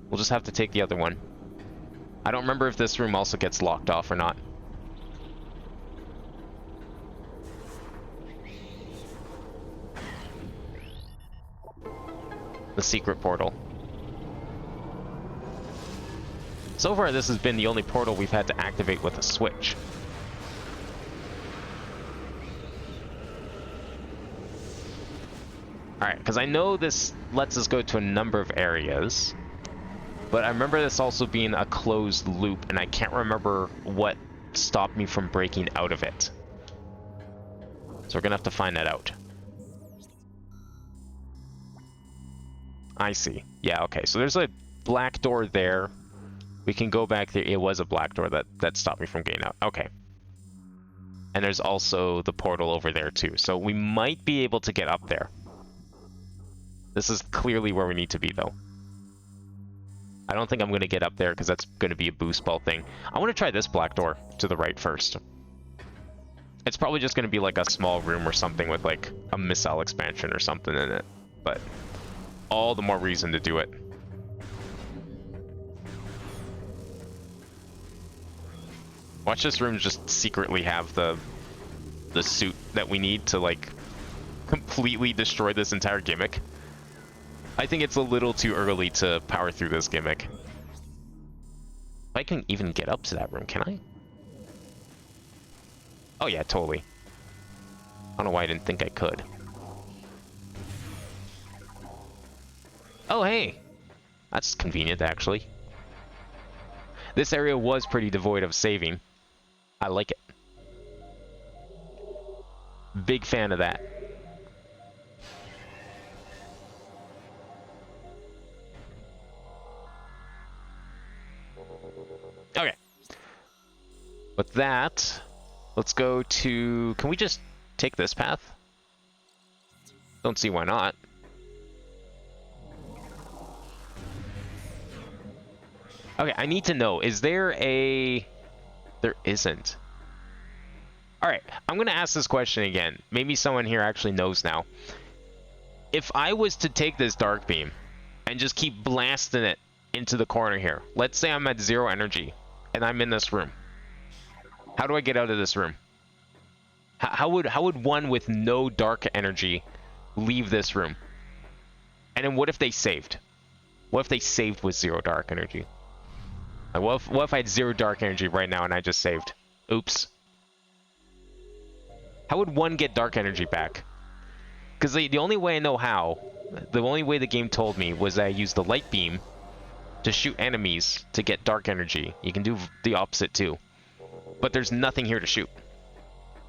We'll just have to take the other one. I don't remember if this room also gets locked off or not. The secret portal. So far, this has been the only portal we've had to activate with a switch. Alright, because I know this lets us go to a number of areas, but I remember this also being a closed loop, and I can't remember what stopped me from breaking out of it. So we're gonna have to find that out. I see. Yeah, okay. So there's a black door there. We can go back there. It was a black door that stopped me from getting out. Okay. And there's also the portal over there too. So we might be able to get up there. This is clearly where we need to be though. I don't think I'm going to get up there because that's going to be a boost ball thing. I want to try this black door to the right first. It's probably just going to be like a small room or something with like a missile expansion or something in it. But all the more reason to do it. Watch this room just secretly have the suit that we need to like completely destroy this entire gimmick. I think it's a little too early to power through this gimmick. If I can even get up to that room, can I? Oh yeah, totally. I don't know why I didn't think I could. Oh hey! That's convenient, actually. This area was pretty devoid of saving. I like it. Big fan of that. Okay. With that, let's go to... Can we just take this path? Don't see why not. Okay, I need to know, is there a... There isn't. Alright, I'm going to ask this question again. Maybe someone here actually knows now. If I was to take this dark beam and just keep blasting it into the corner here, let's say I'm at 0 energy and I'm in this room. How do I get out of this room? How would one with no dark energy leave this room? And then what if they saved? What if they saved with 0 dark energy? Like, what if I had 0 dark energy right now and I just saved? Oops. How would one get dark energy back? Because the only way I know how, the only way the game told me was that I used the light beam to shoot enemies to get dark energy. You can do the opposite too. But there's nothing here to shoot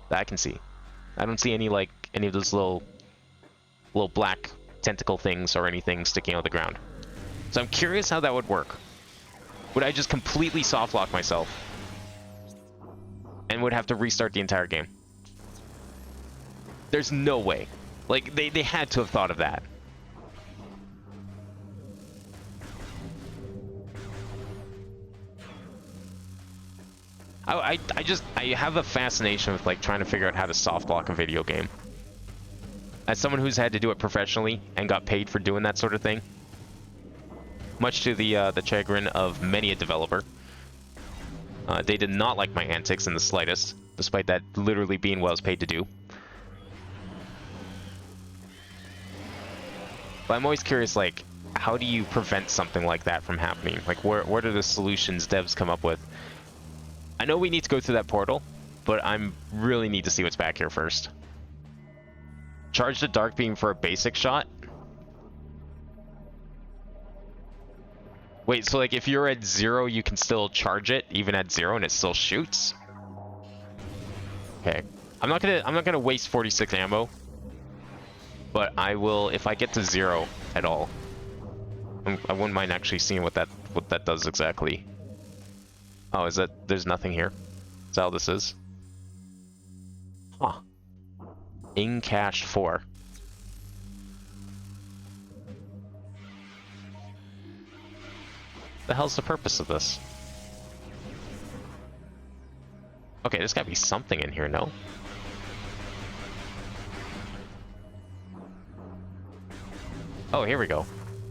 that I can see. I don't see any of those little black tentacle things or anything sticking out of the ground. So I'm curious how that would work. Would I just completely soft lock myself and would have to restart the entire game? There's no way. Like, they had to have thought of that. I have a fascination with like trying to figure out how to soft lock a video game. As someone who's had to do it professionally and got paid for doing that sort of thing, much to the chagrin of many a developer, they did not like my antics in the slightest, despite that literally being what I was paid to do. But I'm always curious, like, how do you prevent something like that from happening? Like, what are the solutions devs come up with? I know we need to go through that portal, but I really need to see what's back here first. Charge the dark beam for a basic shot? Wait, so like if you're at 0, you can still charge it even at 0 and it still shoots? Okay. I'm not gonna waste 46 ammo. But I will if I get to 0 at all. I wouldn't mind actually seeing what that does exactly. Oh, is that there's nothing here? Is that all this is? Huh. In cache 4. The hell's the purpose of this? Okay, there's gotta be something in here, no? Oh, here we go.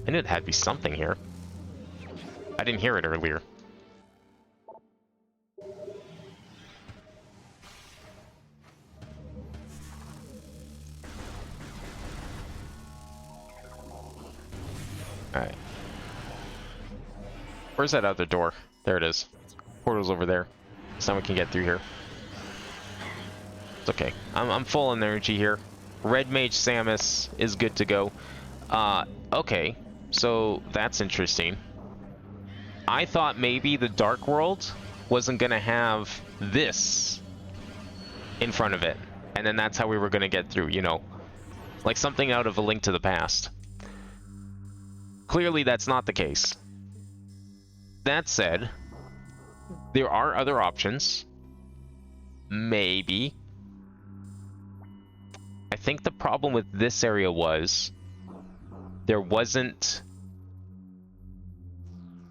I knew there had to be something here. I didn't hear it earlier. Alright. Where's that other door? There it is. Portal's over there. Someone can get through here. It's okay. I'm full on energy here. Red Mage Samus is good to go. Okay, so that's interesting. I thought maybe the Dark World wasn't gonna have this in front of it, and then that's how we were gonna get through, you know, like something out of A Link to the Past. Clearly that's not the case. That said, there are other options. Maybe. I think the problem with this area was there wasn't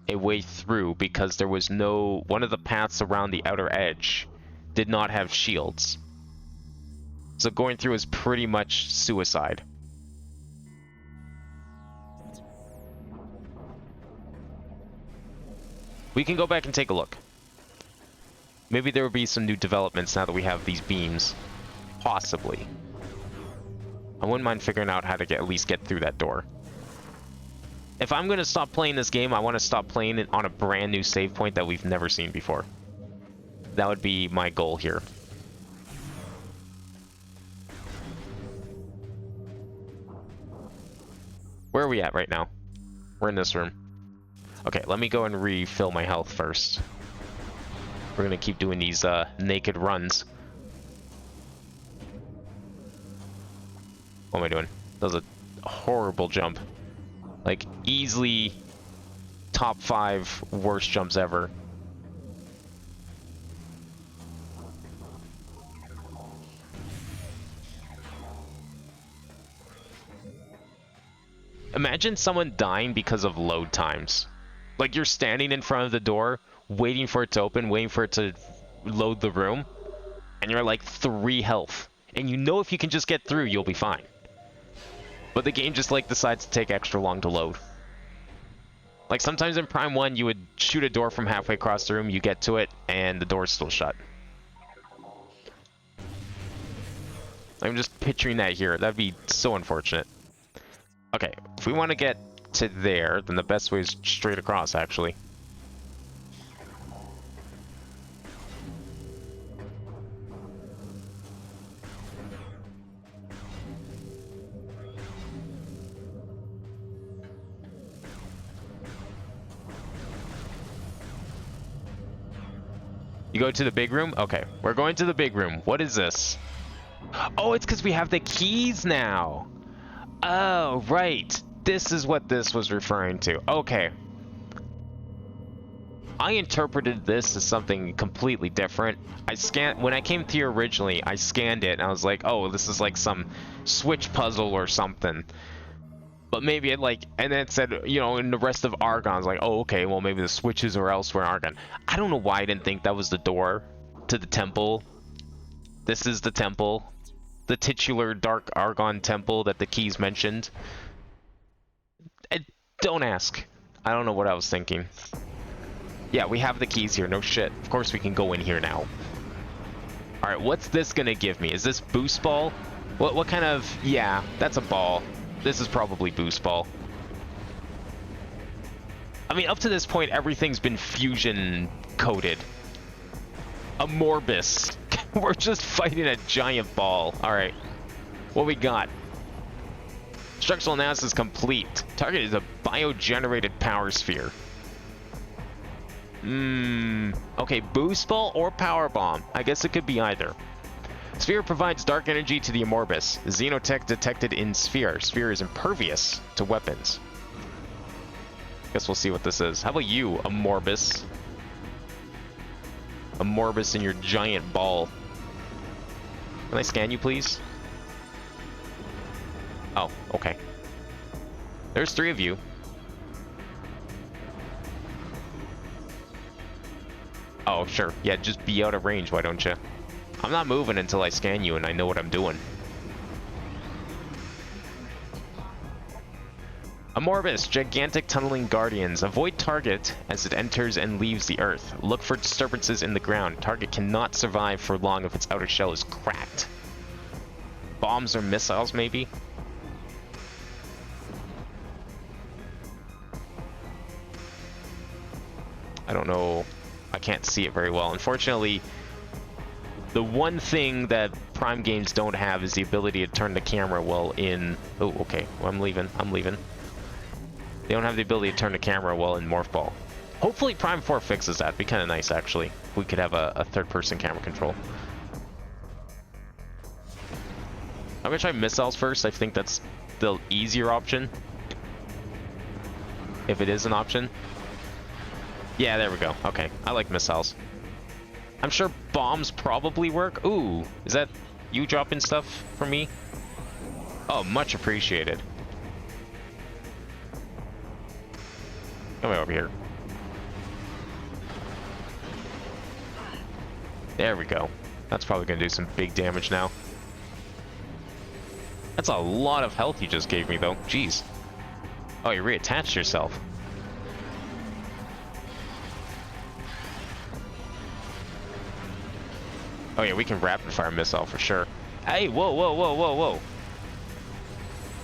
a way through because there was no... One of the paths around the outer edge did not have shields. So going through is pretty much suicide. We can go back and take a look. Maybe there will be some new developments now that we have these beams. Possibly. I wouldn't mind figuring out how to at least get through that door. If I'm going to stop playing this game, I want to stop playing it on a brand new save point that we've never seen before. That would be my goal here. Where are we at right now? We're in this room. Okay, let me go and refill my health first. We're gonna keep doing these naked runs. What am I doing? That was a horrible jump. Like, easily top 5 worst jumps ever. Imagine someone dying because of load times. Like, you're standing in front of the door, waiting for it to open, waiting for it to load the room, and you're like 3 health. And you know if you can just get through, you'll be fine. But the game just, like, decides to take extra long to load. Like, sometimes in Prime 1, you would shoot a door from halfway across the room, you get to it, and the door's still shut. I'm just picturing that here. That'd be so unfortunate. Okay, if we want to get to there, then the best way is straight across, actually. You go to the big room? Okay, we're going to the big room. What is this? Oh, it's because we have the keys now. Oh, right. This is what this was referring to. Okay. I interpreted this as something completely different. When I came to you originally, I scanned it and I was like, oh, this is like some Switch puzzle or something. But maybe it like, and then it said, you know, in the rest of Argon, I was like, oh, okay, well, maybe the switches are elsewhere in Argon. I don't know why I didn't think that was the door to the temple. This is the temple. The titular Dark Argon temple that the keys mentioned. Don't ask. I don't know what I was thinking. Yeah, we have the keys here. No shit. Of course we can go in here now. Alright, what's this gonna give me? Is this boost ball? What kind of... Yeah, that's a ball. This is probably boost ball. I mean, up to this point, everything's been fusion coded. A Morbus. We're just fighting a giant ball. Alright. What we got? Structural analysis complete. Target is a biogenerated power sphere. Okay, boost ball or power bomb. I guess it could be either. Sphere provides dark energy to the Amorbus. Xenotech detected in Sphere. Sphere is impervious to weapons. Guess we'll see what this is. How about you, Amorbus? Amorbus in your giant ball. Can I scan you, please? Oh, okay. There's 3 of you. Oh, sure. Yeah, just be out of range, why don't you? I'm not moving until I scan you and I know what I'm doing. Amorbus, gigantic tunneling guardians. Avoid target as it enters and leaves the earth. Look for disturbances in the ground. Target cannot survive for long if its outer shell is cracked. Bombs or missiles, maybe? I don't know. I can't see it very well. Unfortunately, The one thing that Prime games don't have is the ability to turn the camera while in... Oh, okay. Well, I'm leaving. I'm leaving. They don't have the ability to turn the camera while in Morph Ball. Hopefully Prime 4 fixes that. It'd be kind of nice, actually. If we could have a third-person camera control. I'm gonna try missiles first. I think that's the easier option. If it is an option. Yeah, there we go. Okay, I like missiles. I'm sure bombs probably work. Ooh, is that you dropping stuff for me? Oh, much appreciated. Come over here. There we go. That's probably gonna do some big damage now. That's a lot of health you just gave me, though. Jeez. Oh, you reattached yourself. Oh yeah, we can rapid fire missile for sure. Hey, whoa, whoa, whoa, whoa, whoa.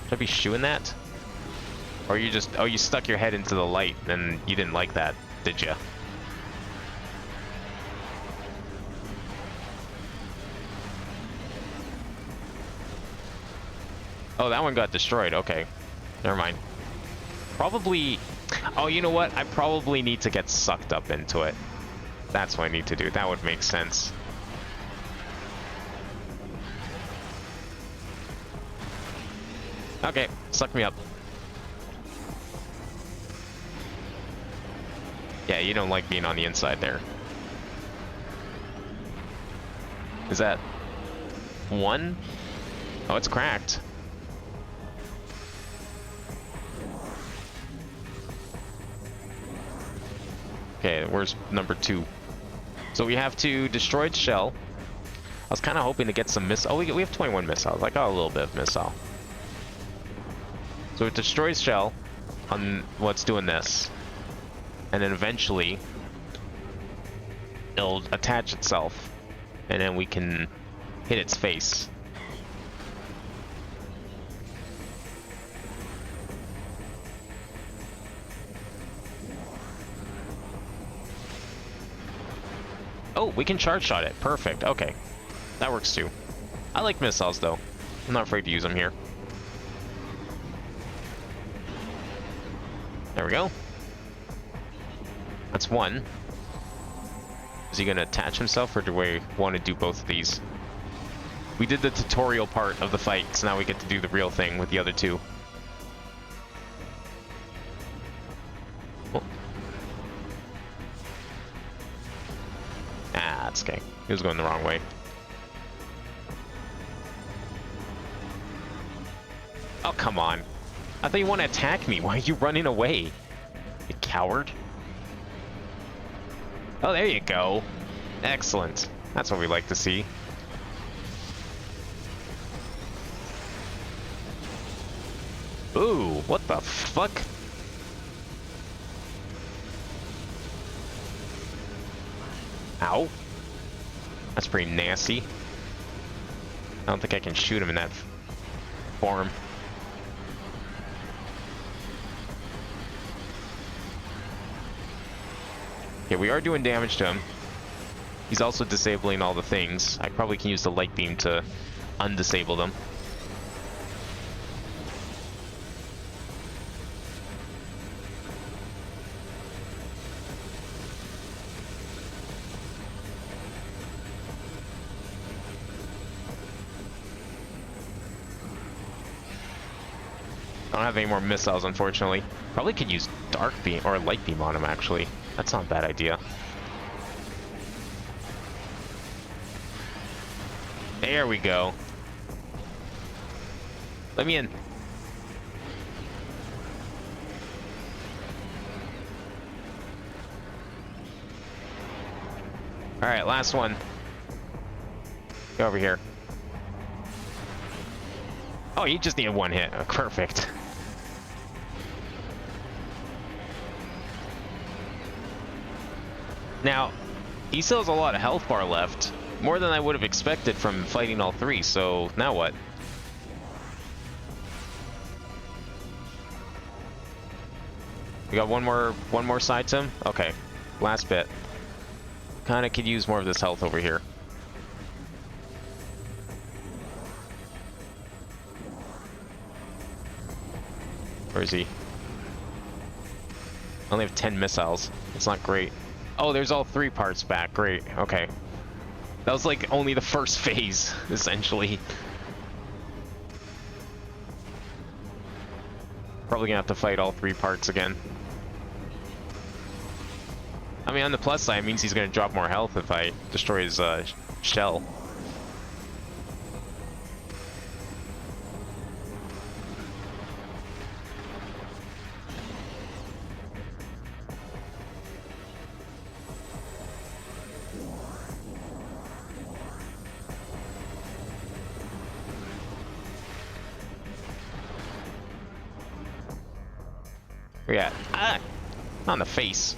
Should I be shooting that? Or you just, oh, you stuck your head into the light and you didn't like that, did you? Oh, that one got destroyed. Okay. Never mind. Probably... Oh, you know what? I probably need to get sucked up into it. That's what I need to do. That would make sense. Okay, suck me up. Yeah, you don't like being on the inside there. Is that one? Oh, it's cracked. Okay, where's number 2? So we have to destroy its shell. I was kind of hoping to get some missiles. Oh, we have 21 missiles. I got a little bit of missile. So it destroys shell on what's doing this. And then eventually it'll attach itself. And then we can hit its face. Oh, we can charge shot it. Perfect. Okay. That works too. I like missiles though. I'm not afraid to use them here. There we go. That's one. Is he gonna attach himself, or do we want to do both of these? We did the tutorial part of the fight, so now we get to do the real thing with the other two. Oh. Ah, that's okay. He was going the wrong way. Oh, come on. I thought you want to attack me. Why are you running away? You coward. Oh, there you go. Excellent. That's what we like to see. Ooh, what the fuck? Ow. That's pretty nasty. I don't think I can shoot him in that form. Okay, we are doing damage to him. He's also disabling all the things. I probably can use the light beam to undisable them. I don't have any more missiles, unfortunately. Probably could use dark beam or light beam on him, actually. That's not a bad idea. There we go. Let me in. Alright, last one. Go over here. Oh, you just need one hit. Oh, perfect. Now, he still has a lot of health bar left. More than I would have expected from fighting all three, so now what? We got one more side to him? Okay. Last bit. Kinda could use more of this health over here. Where is he? I only have 10 missiles. That's not great. Oh, there's all 3 parts back. Great. Okay. That was like only the first phase, essentially. Probably gonna have to fight all 3 parts again. I mean, on the plus side, it means he's gonna drop more health if I destroy his shell. Yeah. Ah! On the face.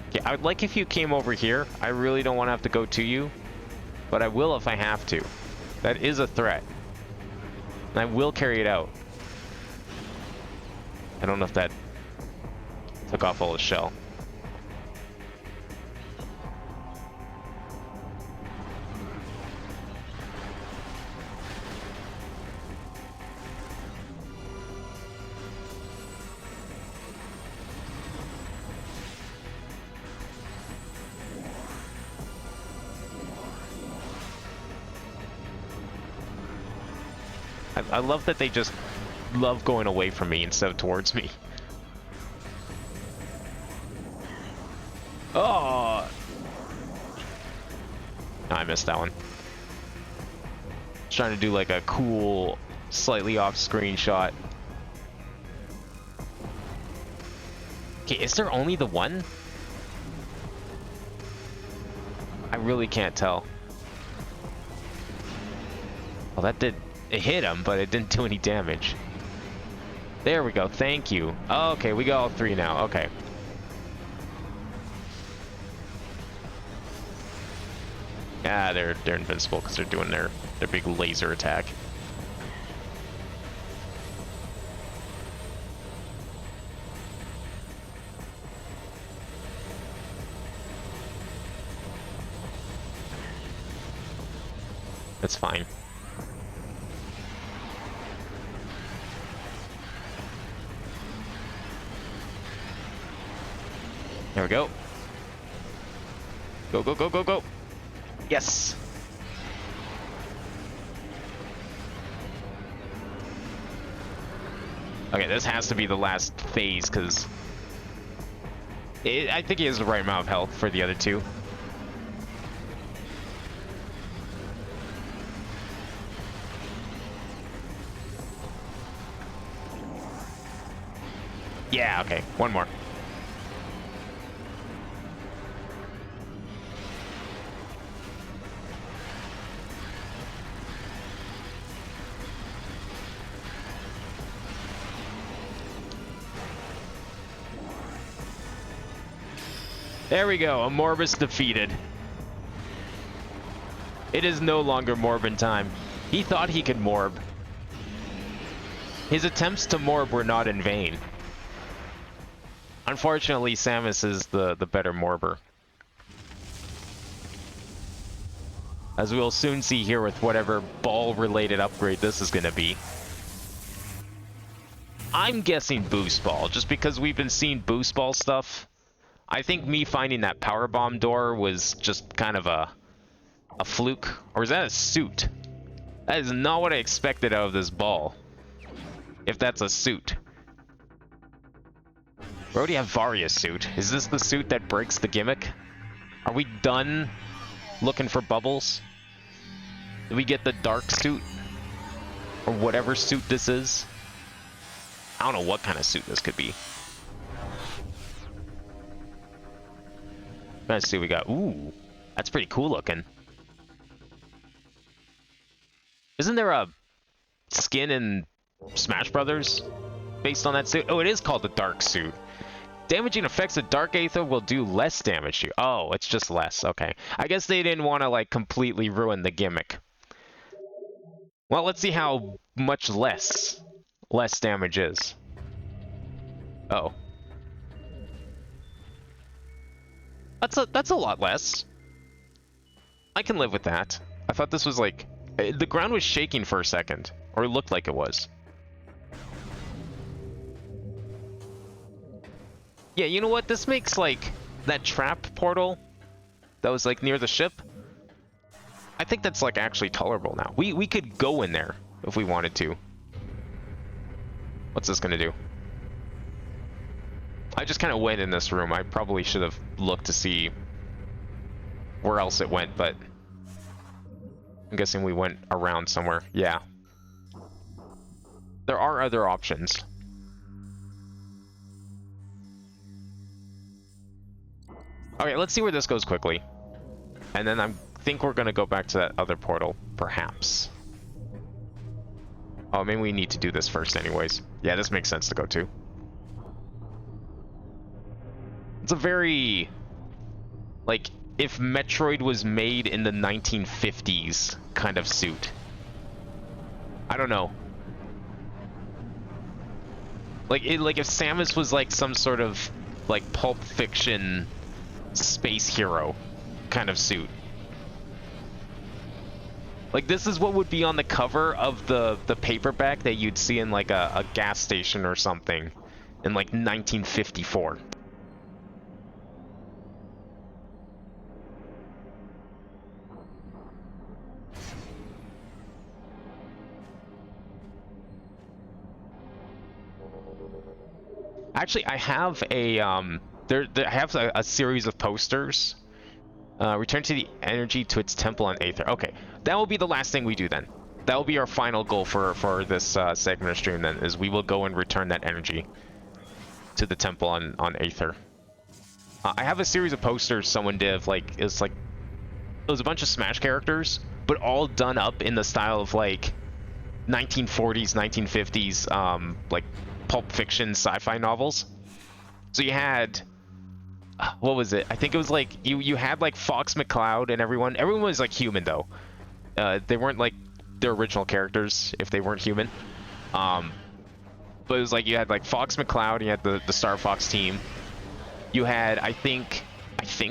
Okay, I would like if you came over here. I really don't want to have to go to you, but I will if I have to. That is a threat. And I will carry it out. I don't know if that took off all the shell. I love that they just love going away from me instead of towards me. Oh! No, I missed that one. Just trying to do like a cool, slightly off-screen shot. Okay, is there only the one? I really can't tell. Well, that did... It hit him, but it didn't do any damage. There we go, thank you. Oh, okay, we got all 3 now, okay. Ah, they're invincible because they're doing their big laser attack. That's fine. There we go. Go, go, go, go, go. Yes. Okay, this has to be the last phase, because I think he has the right amount of health for the other 2. Yeah, okay, one more. There we go, a Morbus defeated. It is no longer Morbin time. He thought he could Morb. His attempts to Morb were not in vain. Unfortunately, Samus is the better Morber. As we'll soon see here with whatever ball-related upgrade this is going to be. I'm guessing Boost Ball, just because we've been seeing Boost Ball stuff. I think me finding that power bomb door was just kind of a fluke. Or is that a suit? That is not what I expected out of this ball. If that's a suit. We already have Varia's suit. Is this the suit that breaks the gimmick? Are we done looking for bubbles? Did we get the dark suit? Or whatever suit this is? I don't know what kind of suit this could be. Let's see what we got. Ooh, that's pretty cool looking. Isn't there a skin in Smash Brothers based on that suit? Oh, it is called the Dark Suit. Damaging effects of Dark Aether will do less damage to you. Oh, it's just less. Okay. I guess they didn't want to, like, completely ruin the gimmick. Well, let's see how much less damage is. Oh. That's a lot less. I can live with that. I thought this was like... The ground was shaking for a second. Or it looked like it was. Yeah, you know what? This makes, like, that trap portal that was, like, near the ship. I think that's, like, actually tolerable now. We could go in there if we wanted to. What's this gonna do? I just kind of went in this room. I probably should have looked to see where else it went, but I'm guessing we went around somewhere. Yeah. There are other options. Okay, let's see where this goes quickly. And then I think we're gonna go back to that other portal, perhaps. Oh, maybe we need to do this first anyways. Yeah, this makes sense to go to. It's a very... like, if Metroid was made in the 1950s kind of suit. I don't know. Like, like if Samus was like some sort of, like, Pulp Fiction space hero kind of suit. Like, this is what would be on the cover of the paperback that you'd see in, like, a gas station or something in, like, 1954. Actually, I have a, I have a series of posters. Return to the energy to its temple on Aether. Okay, that will be the last thing we do then. That will be our final goal for this segment of stream then, is we will go and return that energy to the temple on Aether. I have a series of posters someone did, like, it was a bunch of Smash characters, but all done up in the style of, like, 1940s, 1950s, like, Pulp Fiction sci-fi novels. So you had... what was it? I think it was like you had like Fox McCloud and everyone was like human though. They weren't like their original characters if they weren't human. But it was like you had like Fox McCloud, you had the Star Fox team. You had I think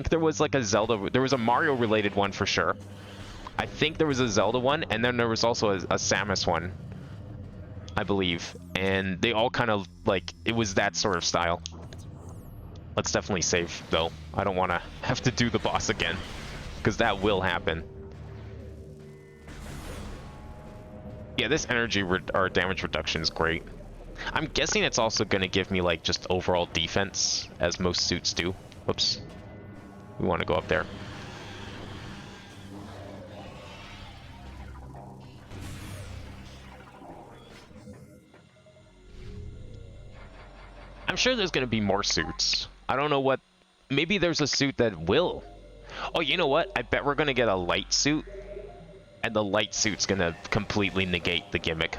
there was like a Zelda, there was a Mario related one for sure. I think there was a Zelda one, and then there was also a Samus one, I believe. And they all kind of like, it was that sort of style. Let's definitely save, though. I don't want to have to do the boss again, because that will happen. Yeah, this energy or damage reduction is great. I'm guessing it's also going to give me, like, just overall defense, as most suits do. Whoops. We want to go up there. I'm sure there's going to be more suits. I don't know what... maybe there's a suit that will. Oh, you know what? I bet we're going to get a light suit. And the light suit's going to completely negate the gimmick.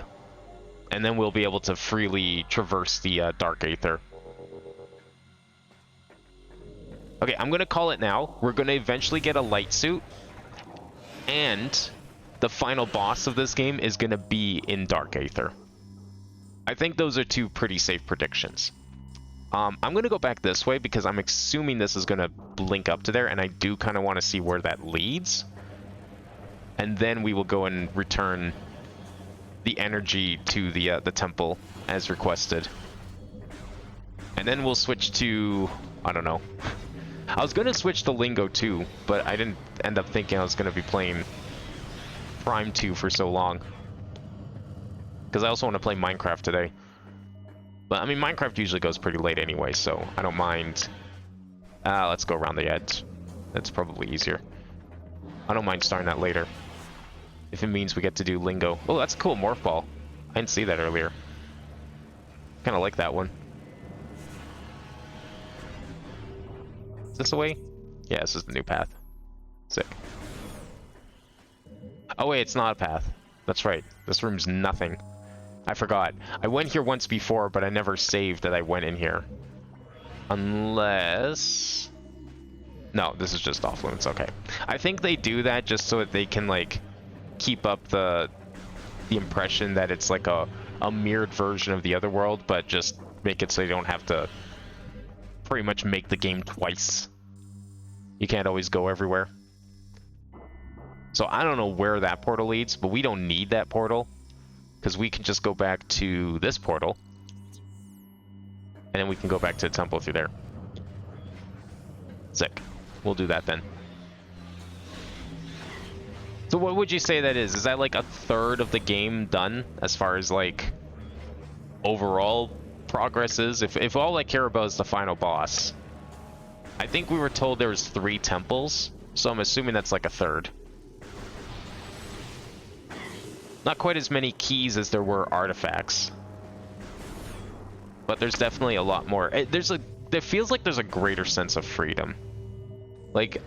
And then we'll be able to freely traverse the Dark Aether. Okay, I'm going to call it now. We're going to eventually get a light suit. And the final boss of this game is going to be in Dark Aether. I think those are two pretty safe predictions. I'm going to go back this way because I'm assuming this is going to link up to there, and I do kind of want to see where that leads. And then we will go and return the energy to the temple as requested. And then we'll switch to... I don't know. I was going to switch to Lingo 2, but I didn't end up thinking I was going to be playing Prime 2 for so long. Because I also want to play Minecraft today. But, I mean, Minecraft usually goes pretty late anyway, so I don't mind. Let's go around the edge. That's probably easier. I don't mind starting that later. If it means we get to do Lingo. Oh, that's a cool morph ball. I didn't see that earlier. Kind of like that one. Is this the way? Yeah, this is the new path. Sick. Oh wait, it's not a path. That's right. This room's nothing. I forgot. I went here once before, but I never saved that I went in here. Unless... no, this is just off limits. Okay. I think they do that just so that they can, like, keep up the impression that it's like a mirrored version of the other world, but just make it so you don't have to pretty much make the game twice. You can't always go everywhere. So I don't know where that portal leads, but we don't need that portal, because we can just go back to this portal, and then we can go back to the temple through there. Sick. We'll do that then. So what would you say that is? Is that like a third of the game done as far as like overall progress is? If all I care about is the final boss. I think we were told there was 3 temples, so I'm assuming that's like a third. Not quite as many keys as there were artifacts, but there's definitely a lot more. There feels like there's a greater sense of freedom. Like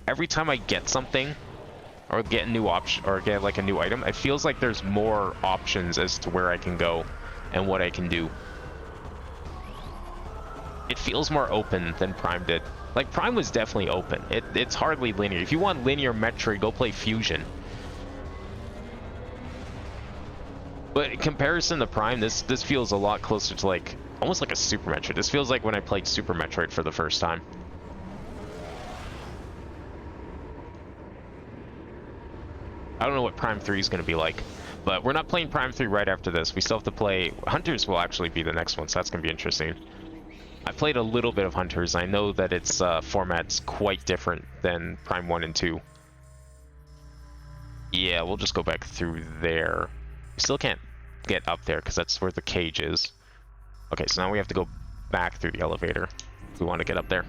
every time I get something or get a new option or get like a new item, it feels like there's more options as to where I can go and what I can do. It feels more open than Prime did. Like Prime was definitely open. It's hardly linear. If you want linear Metroid, go play Fusion. But in comparison to Prime, this feels a lot closer to like almost like a Super Metroid. This feels like when I played Super Metroid for the first time. I don't know what Prime 3 is going to be like, but we're not playing Prime 3 right after this. We still have to play... Hunters will actually be the next one, so that's going to be interesting. I played a little bit of Hunters. I know that its format's quite different than Prime 1 and 2. Yeah, we'll just go back through there. We still can't get up there because that's where the cage is. Okay, so now we have to go back through the elevator if we want to get up there.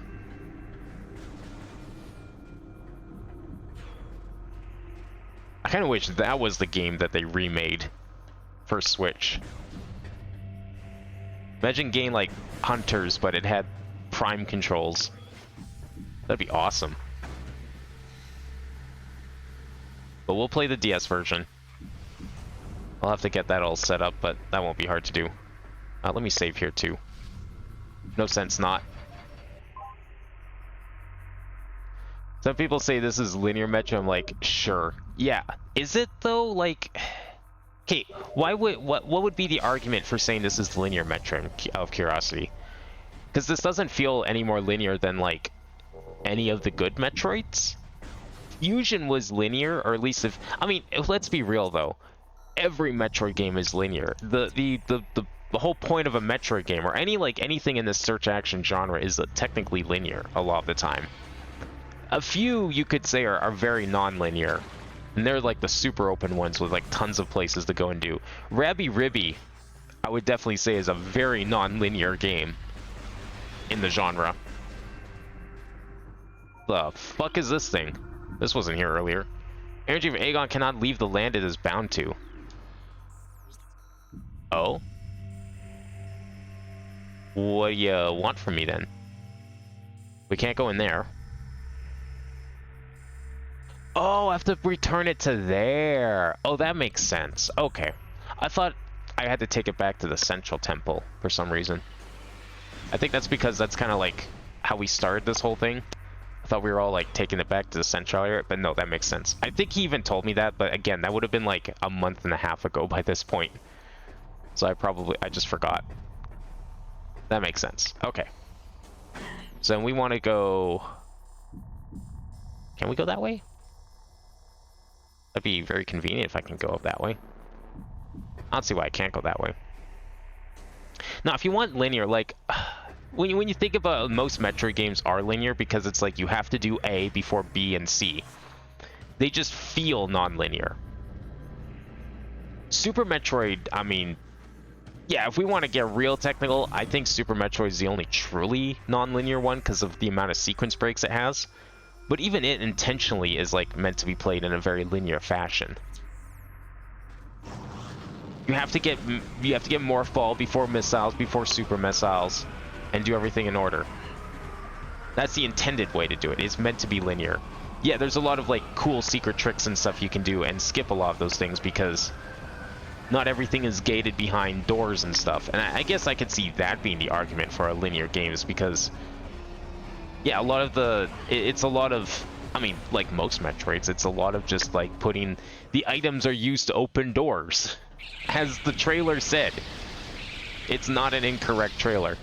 I kind of wish that was the game that they remade for Switch. Imagine getting like Hunters, but it had Prime controls. That'd be awesome. But we'll play the DS version. I'll have to get that all set up, but that won't be hard to do. Let me save here too. No sense not. Some people say this is linear Metro. I'm like, sure. Yeah. Is it though? Like, okay, what would be the argument for saying this is linear Metro of curiosity? Because this doesn't feel any more linear than like any of the good Metroids. Fusion was linear, or at least if let's be real though. Every Metroid game is linear. The whole point of a Metroid game, or anything in this search action genre, is technically linear a lot of the time. A few you could say are very non-linear, and they're like the super open ones with like tons of places to go and do. Rabby Ribby, I would definitely say, is a very non-linear game in the genre. The fuck is this thing? This wasn't here earlier. Energy of Aegon cannot leave the land it is bound to. Oh? What do you want from me then? We can't go in there. Oh, I have to return it to there. Oh, that makes sense. Okay. I thought I had to take it back to the central temple for some reason. I think that's because that's kind of like how we started this whole thing. I thought we were all like taking it back to the central area, but no, that makes sense. I think he even told me that, but again, that would have been like a month and a half ago by this point. So I just forgot. That makes sense. Okay. So we want to go... Can we go that way? That'd be very convenient if I can go up that way. I don't see why I can't go that way. Now, if you want linear, like... When you think about most Metroid games are linear because it's like you have to do A before B and C. They just feel non-linear. Super Metroid, I mean... Yeah, if we want to get real technical, I think Super Metroid is the only truly non-linear one because of the amount of sequence breaks it has. But even it intentionally is like meant to be played in a very linear fashion. You have to get Morph Ball before missiles, before super missiles, and do everything in order. That's the intended way to do it. It's meant to be linear. Yeah, there's a lot of like cool secret tricks and stuff you can do and skip a lot of those things because not everything is gated behind doors and stuff. And I guess I could see that being the argument for our linear games because, yeah, it's a lot of, I mean, like most Metroids, it's a lot of just like putting, the items are used to open doors. As the trailer said, it's not an incorrect trailer.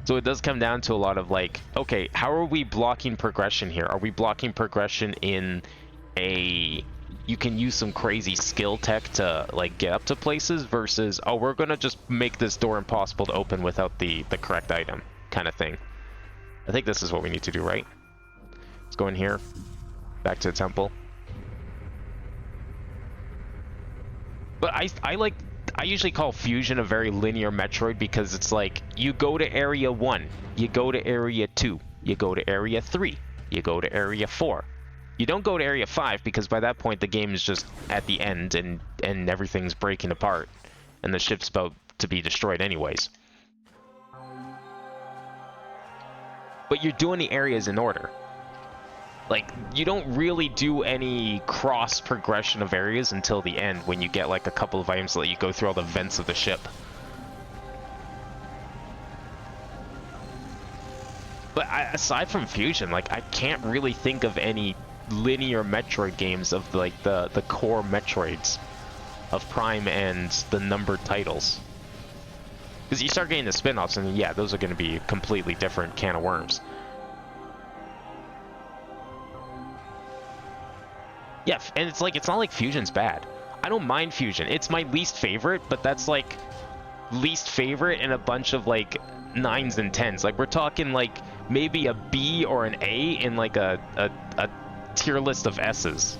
So it does come down to a lot of like, okay, how are we blocking progression here? Are we blocking progression in a... You can use some crazy skill tech to like get up to places versus, oh, we're gonna just make this door impossible to open without the correct item kind of thing. I think this is what we need to do, right? Let's go in here, back to the temple. But I usually call Fusion a very linear Metroid because it's like, you go to area 1, you go to area 2, you go to area 3, you go to area 4. You don't go to area 5 because by that point the game is just at the end and everything's breaking apart and the ship's about to be destroyed anyways. But you're doing the areas in order. Like, you don't really do any cross progression of areas until the end when you get like a couple of items that let you go through all the vents of the ship. But aside from Fusion, like, I can't really think of any linear Metroid games of like the core Metroids of Prime and the numbered titles. Because you start getting the spin-offs and yeah, those are going to be a completely different can of worms. Yeah, and it's like, it's not like Fusion's bad. I don't mind Fusion. It's my least favorite, but that's like least favorite in a bunch of like 9s and 10s. Like, we're talking like maybe a B or an A in like a tier list of S's.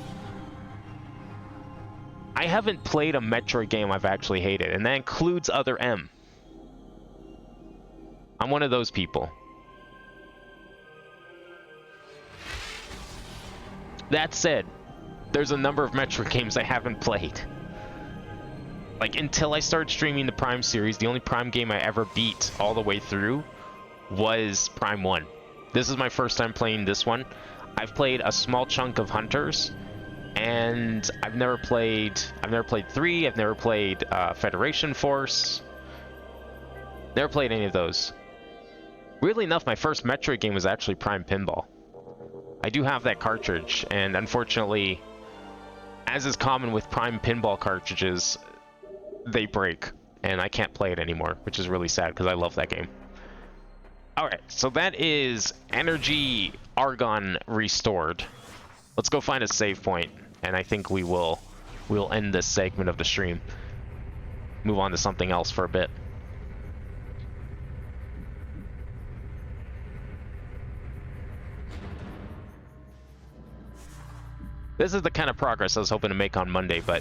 I haven't played a Metroid game I've actually hated, and that includes Other M. I'm one of those people. That said, there's a number of Metroid games I haven't played. Like, until I started streaming the Prime series, the only Prime game I ever beat all the way through was Prime 1. This is my first time playing this one. I've played a small chunk of Hunters, and I've never played 3, I've never played Federation Force. Never played any of those. Weirdly enough, my first Metroid game was actually Prime Pinball. I do have that cartridge, and unfortunately, as is common with Prime Pinball cartridges, they break, and I can't play it anymore, which is really sad because I love that game. Alright, so that is Energy Argon restored. Let's go find a save point, and I think we'll end this segment of the stream. Move on to something else for a bit. This is the kind of progress I was hoping to make on Monday, but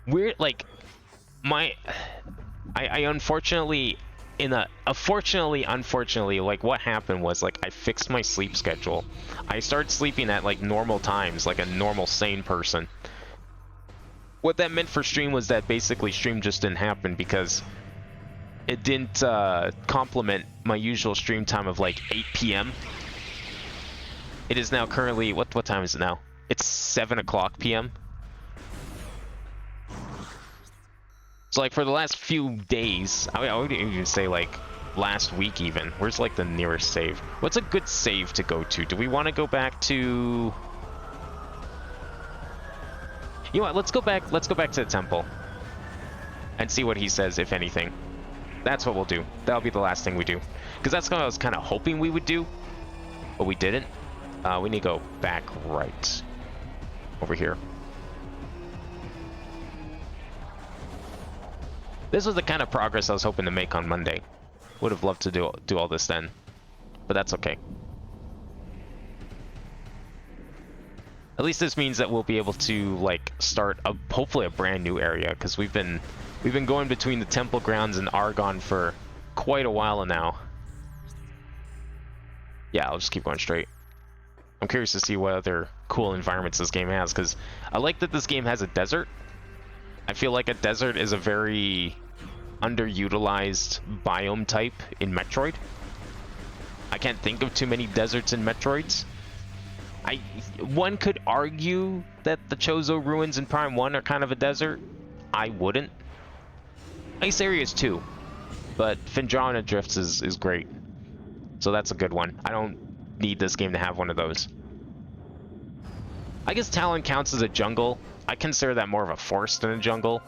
we're like, I unfortunately, unfortunately, like, what happened was, like, I fixed my sleep schedule. I started sleeping at like normal times, like a normal sane person. What that meant for stream was that basically stream just didn't happen because it didn't complement my usual stream time of like 8 p.m. It is now currently, what time is it now? It's 7 o'clock p.m. So like for the last few days, I would even say like last week even. Where's like the nearest save? What's a good save to go to? Do we want to go back to... You know what, let's go back to the temple and see what he says, if anything. That's what we'll do. That'll be the last thing we do. Because that's what I was kind of hoping we would do, but we didn't. We need to go back right over here. This was the kind of progress I was hoping to make on Monday. Would have loved to do all this then, but that's okay. At least this means that we'll be able to like start hopefully a brand new area, because we've been going between the temple grounds and Argon for quite a while now. Yeah, I'll just keep going straight. I'm curious to see what other cool environments this game has, because I like that this game has a desert. I feel like a desert is a very underutilized biome type in Metroid. I can't think of too many deserts in Metroids. One could argue that the Chozo Ruins in Prime 1 are kind of a desert. I wouldn't. Ice areas too, but Phendrana Drifts is great. So that's a good one. I don't need this game to have one of those. I guess Talon counts as a jungle. I consider that more of a forest than a jungle.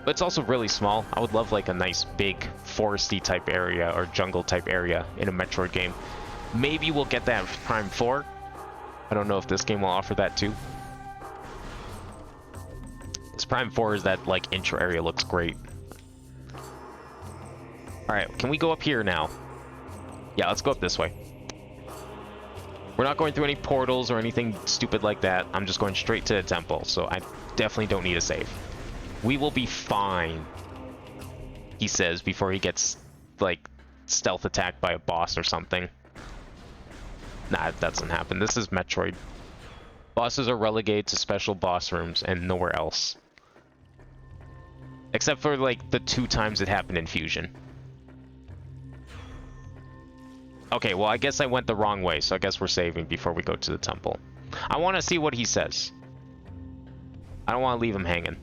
But it's also really small. I would love like a nice big foresty type area or jungle type area in a Metroid game. Maybe we'll get that with Prime 4. I don't know if this game will offer that too. This Prime 4 is that like intro area looks great. Alright, can we go up here now? Yeah, let's go up this way. We're not going through any portals or anything stupid like that. I'm just going straight to the temple, so I definitely don't need a save. We will be fine, he says, before he gets, like, stealth attacked by a boss or something. Nah, that doesn't happen. This is Metroid. Bosses are relegated to special boss rooms and nowhere else. Except for, like, the 2 times it happened in Fusion. Okay, well, I guess I went the wrong way, so I guess we're saving before we go to the temple. I want to see what he says. I don't want to leave him hanging.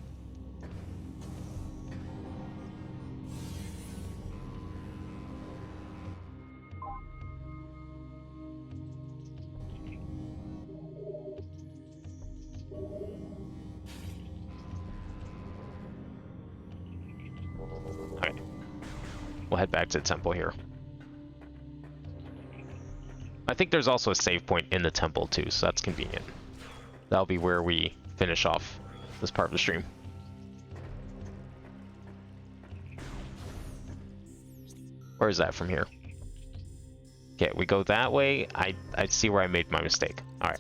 Okay. We'll head back to the temple here. I think there's also a save point in the temple too, so that's convenient. That'll be where we finish off this part of the stream. Where is that from here? Okay, we go that way. I see where I made my mistake. Alright.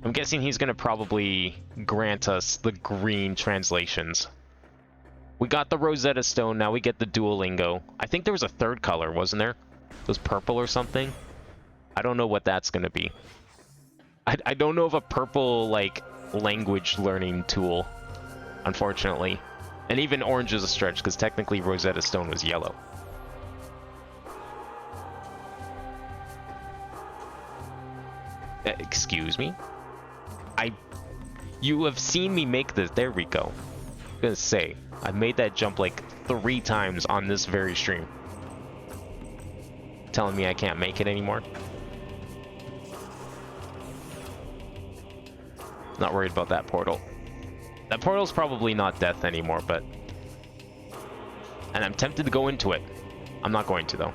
I'm guessing he's gonna probably grant us the green translations. We got the Rosetta Stone, now we get the dual lingo. I think there was a third color, wasn't there? It was purple or something? I don't know what that's gonna be. I don't know of a purple, like, language learning tool, unfortunately. And even orange is a stretch, because technically Rosetta Stone was yellow. Excuse me? You have seen me make this. There we go. I'm gonna say, I've made that jump like 3 times on this very stream. Telling me I can't make it anymore? Not worried about that portal. That portal's probably not death anymore, but... And I'm tempted to go into it. I'm not going to, though.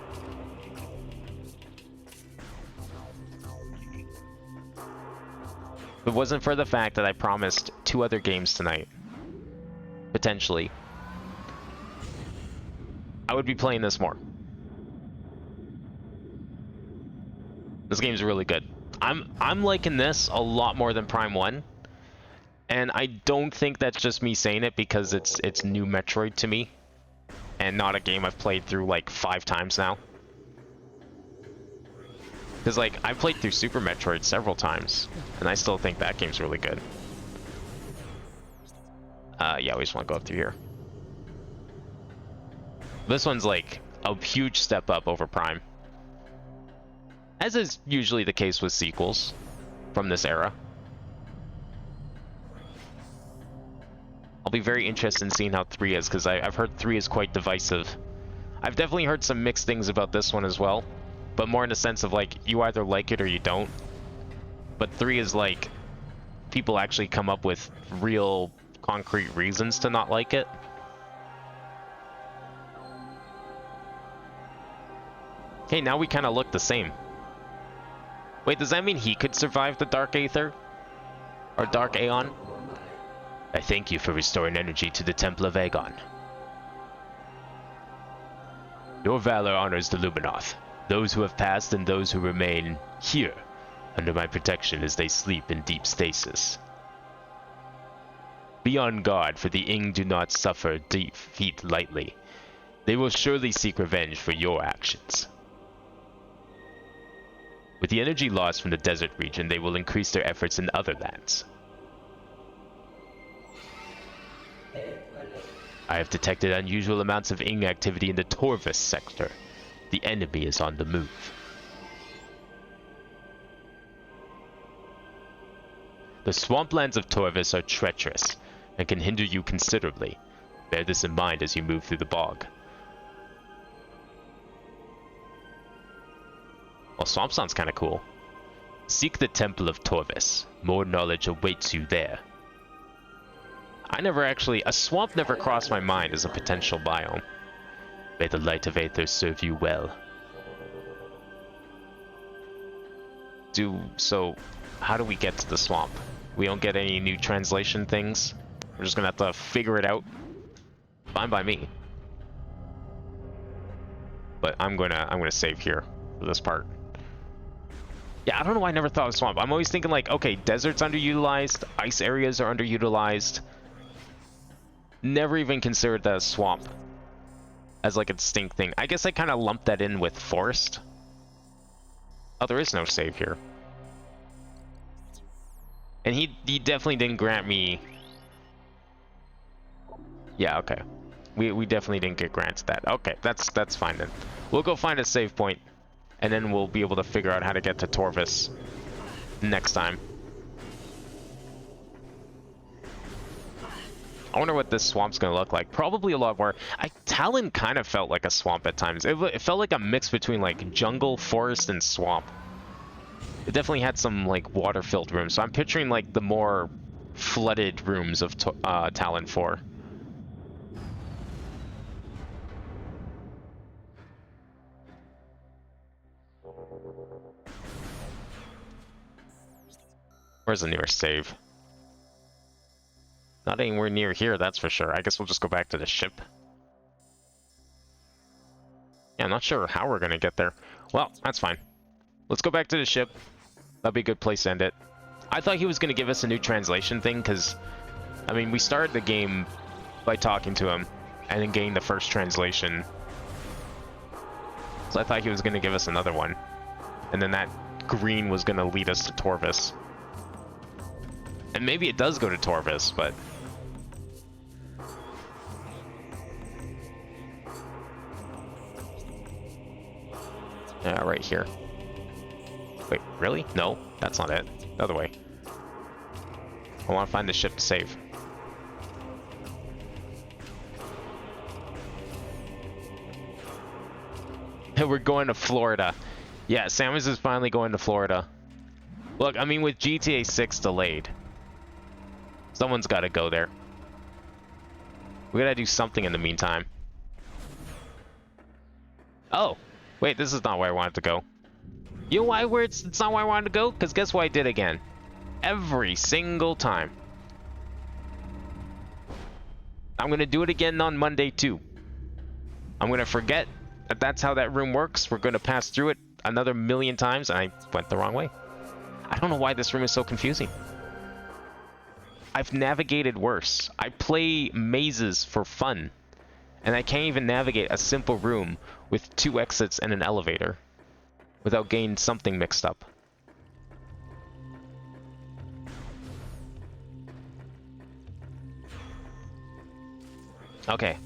If it wasn't for the fact that I promised 2 other games tonight, potentially, I would be playing this more. This game's really good. I'm liking this a lot more than Prime 1. And I don't think that's just me saying it because it's new Metroid to me. And not a game I've played through like 5 times now. Because like, I've played through Super Metroid several times. And I still think that game's really good. Yeah, we just want to go up through here. This one's like a huge step up over Prime. As is usually the case with sequels from this era. I'll be very interested in seeing how 3 is, because I've heard 3 is quite divisive. I've definitely heard some mixed things about this one as well, but more in the sense of like, you either like it or you don't. But 3 is like, people actually come up with real concrete reasons to not like it. Okay, now we kind of look the same. Wait, does that mean he could survive the Dark Aether? Or Dark Aeon? I thank you for restoring energy to the Temple of Aegon. Your valor honors the Luminoth, those who have passed and those who remain here, under my protection as they sleep in deep stasis. Be on guard, for the Ing do not suffer defeat lightly. They will surely seek revenge for your actions. With the energy lost from the desert region, they will increase their efforts in other lands. I have detected unusual amounts of Ing activity in the Torvis sector. The enemy is on the move. The swamplands of Torvis are treacherous and can hinder you considerably. Bear this in mind as you move through the bog. Well, swamp sounds kind of cool. Seek the Temple of Torvis. More knowledge awaits you there. A swamp never crossed my mind as a potential biome. May the light of Aether serve you well. So, how do we get to the swamp? We don't get any new translation things? We're just gonna have to figure it out? Fine by me. But I'm gonna save here for this part. Yeah, I don't know why I never thought of swamp. I'm always thinking like, okay, desert's underutilized, ice areas are underutilized. Never even considered that a swamp as like a distinct thing. I guess I kind of lumped that in with forest. Oh, there is no save here. And he definitely didn't grant me... Yeah, okay. We definitely didn't get granted that. Okay, that's fine then. We'll go find a save point, and then we'll be able to figure out how to get to Torvis next time. I wonder what this swamp's gonna look like. Probably a lot more. Talon kind of felt like a swamp at times. It felt like a mix between like jungle, forest, and swamp. It definitely had some like water-filled rooms. So I'm picturing like the more flooded rooms of Talon 4. Where's the nearest save? Not anywhere near here, that's for sure. I guess we'll just go back to the ship. Yeah, I'm not sure how we're gonna get there. Well, that's fine. Let's go back to the ship. That'd be a good place to end it. I thought he was gonna give us a new translation thing, because, I mean, we started the game by talking to him, and then getting the first translation. So I thought he was gonna give us another one. And then that green was gonna lead us to Torvis. And maybe it does go to Torvis, but... Yeah, right here. Wait, really? No, that's not it. The other way. I want to find the ship to save. We're going to Florida. Yeah, Samus is finally going to Florida. Look, I mean, with GTA 6 delayed, someone's got to go there. We gotta do something in the meantime. Oh, wait, this is not where I wanted to go. You know why it's not where I wanted to go? Because guess what I did again? Every single time. I'm gonna do it again on Monday too. I'm gonna forget that that's how that room works. We're gonna pass through it another million times, and I went the wrong way. I don't know why this room is so confusing. I've navigated worse. I play mazes for fun, and I can't even navigate a simple room with 2 exits and an elevator without getting something mixed up. Okay.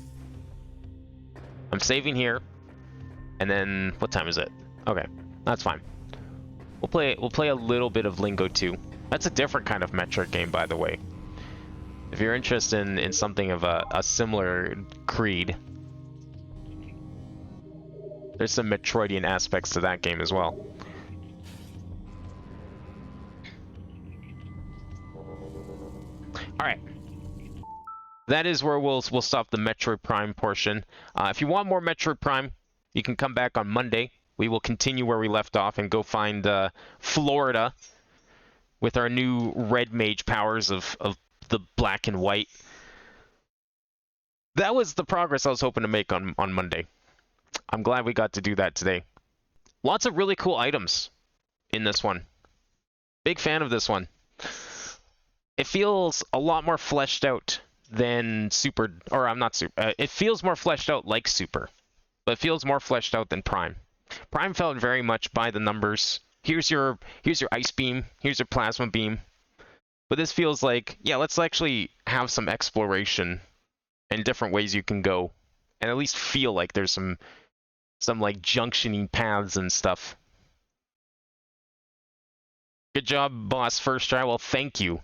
I'm saving here, and then what time is it? Okay, that's fine. We'll play a little bit of Lingo 2. That's a different kind of Metroid game, by the way. If you're interested in something of a similar creed, there's some Metroidian aspects to that game as well. Alright. That is where we'll stop the Metroid Prime portion. If you want more Metroid Prime, you can come back on Monday. We will continue where we left off and go find Florida with our new red mage powers of the black and white. That was the progress I was hoping to make on Monday. I'm glad we got to do that today. Lots of really cool items in this one. Big fan of this one. It feels a lot more fleshed out than Super, or I'm not Super. It feels more fleshed out like Super, but it feels more fleshed out than Prime. Prime felt very much by the numbers. Here's your ice beam. Here's your plasma beam. But this feels like, yeah, let's actually have some exploration and different ways you can go, and at least feel like there's some like junctioning paths and stuff. Good job, boss, first try. Well, thank you.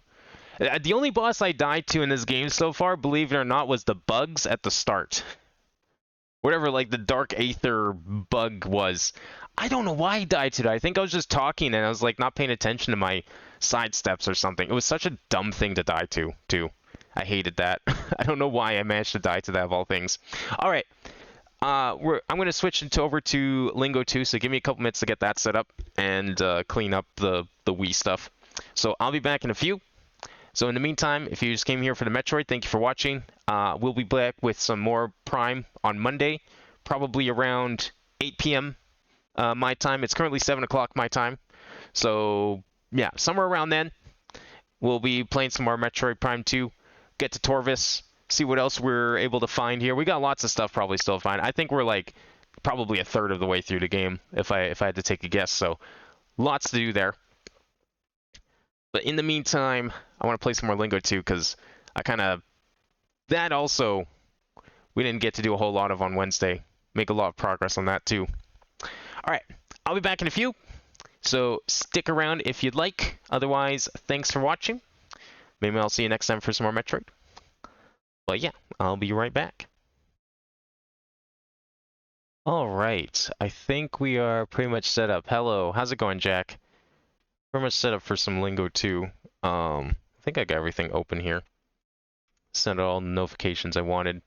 The only boss I died to in this game so far, believe it or not, was the bugs at the start. Whatever, like, the Dark Aether bug was. I don't know why I died to that. I think I was just talking and I was, like, not paying attention to my side steps or something. It was such a dumb thing to die to, too. I hated that. I don't know why I managed to die to that of all things. All right. I'm going to switch over to Lingo 2, so give me a couple minutes to get that set up and clean up the Wii stuff. So I'll be back in a few. So in the meantime, if you just came here for the Metroid, thank you for watching. We'll be back with some more Prime on Monday, probably around 8 p.m. My time. It's currently 7 o'clock my time. So yeah, somewhere around then, we'll be playing some more Metroid Prime 2, get to Torvis, see what else we're able to find here. We got lots of stuff probably still to find. I think we're like probably a third of the way through the game if I had to take a guess. So lots to do there. But in the meantime, I want to play some more Lingo 2 because that also we didn't get to do a whole lot of on Wednesday. Make a lot of progress on that too. All right, I'll be back in a few. So stick around if you'd like. Otherwise, thanks for watching. Maybe I'll see you next time for some more Metroid. But yeah, I'll be right back. All right, I think we are pretty much set up. Hello, how's it going, Jack? Pretty much set up for some Lingo 2. I think I got everything open here. Sent all the notifications I wanted.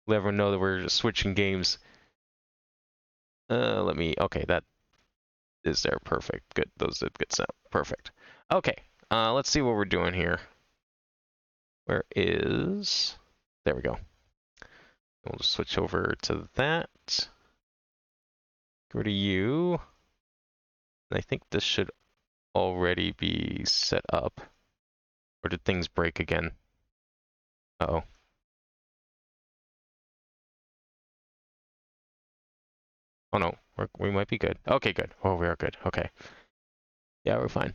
Let everyone know that we're switching games. Okay, that is there. Perfect. Good. Those did get set up. Perfect. Okay. Let's see what we're doing here. There we go. We'll just switch over to that. Go to you. I think this should already be set up. Or did things break again? Uh-oh. Oh no, we might be good. Okay, good. Oh, we are good. Okay. Yeah, we're fine.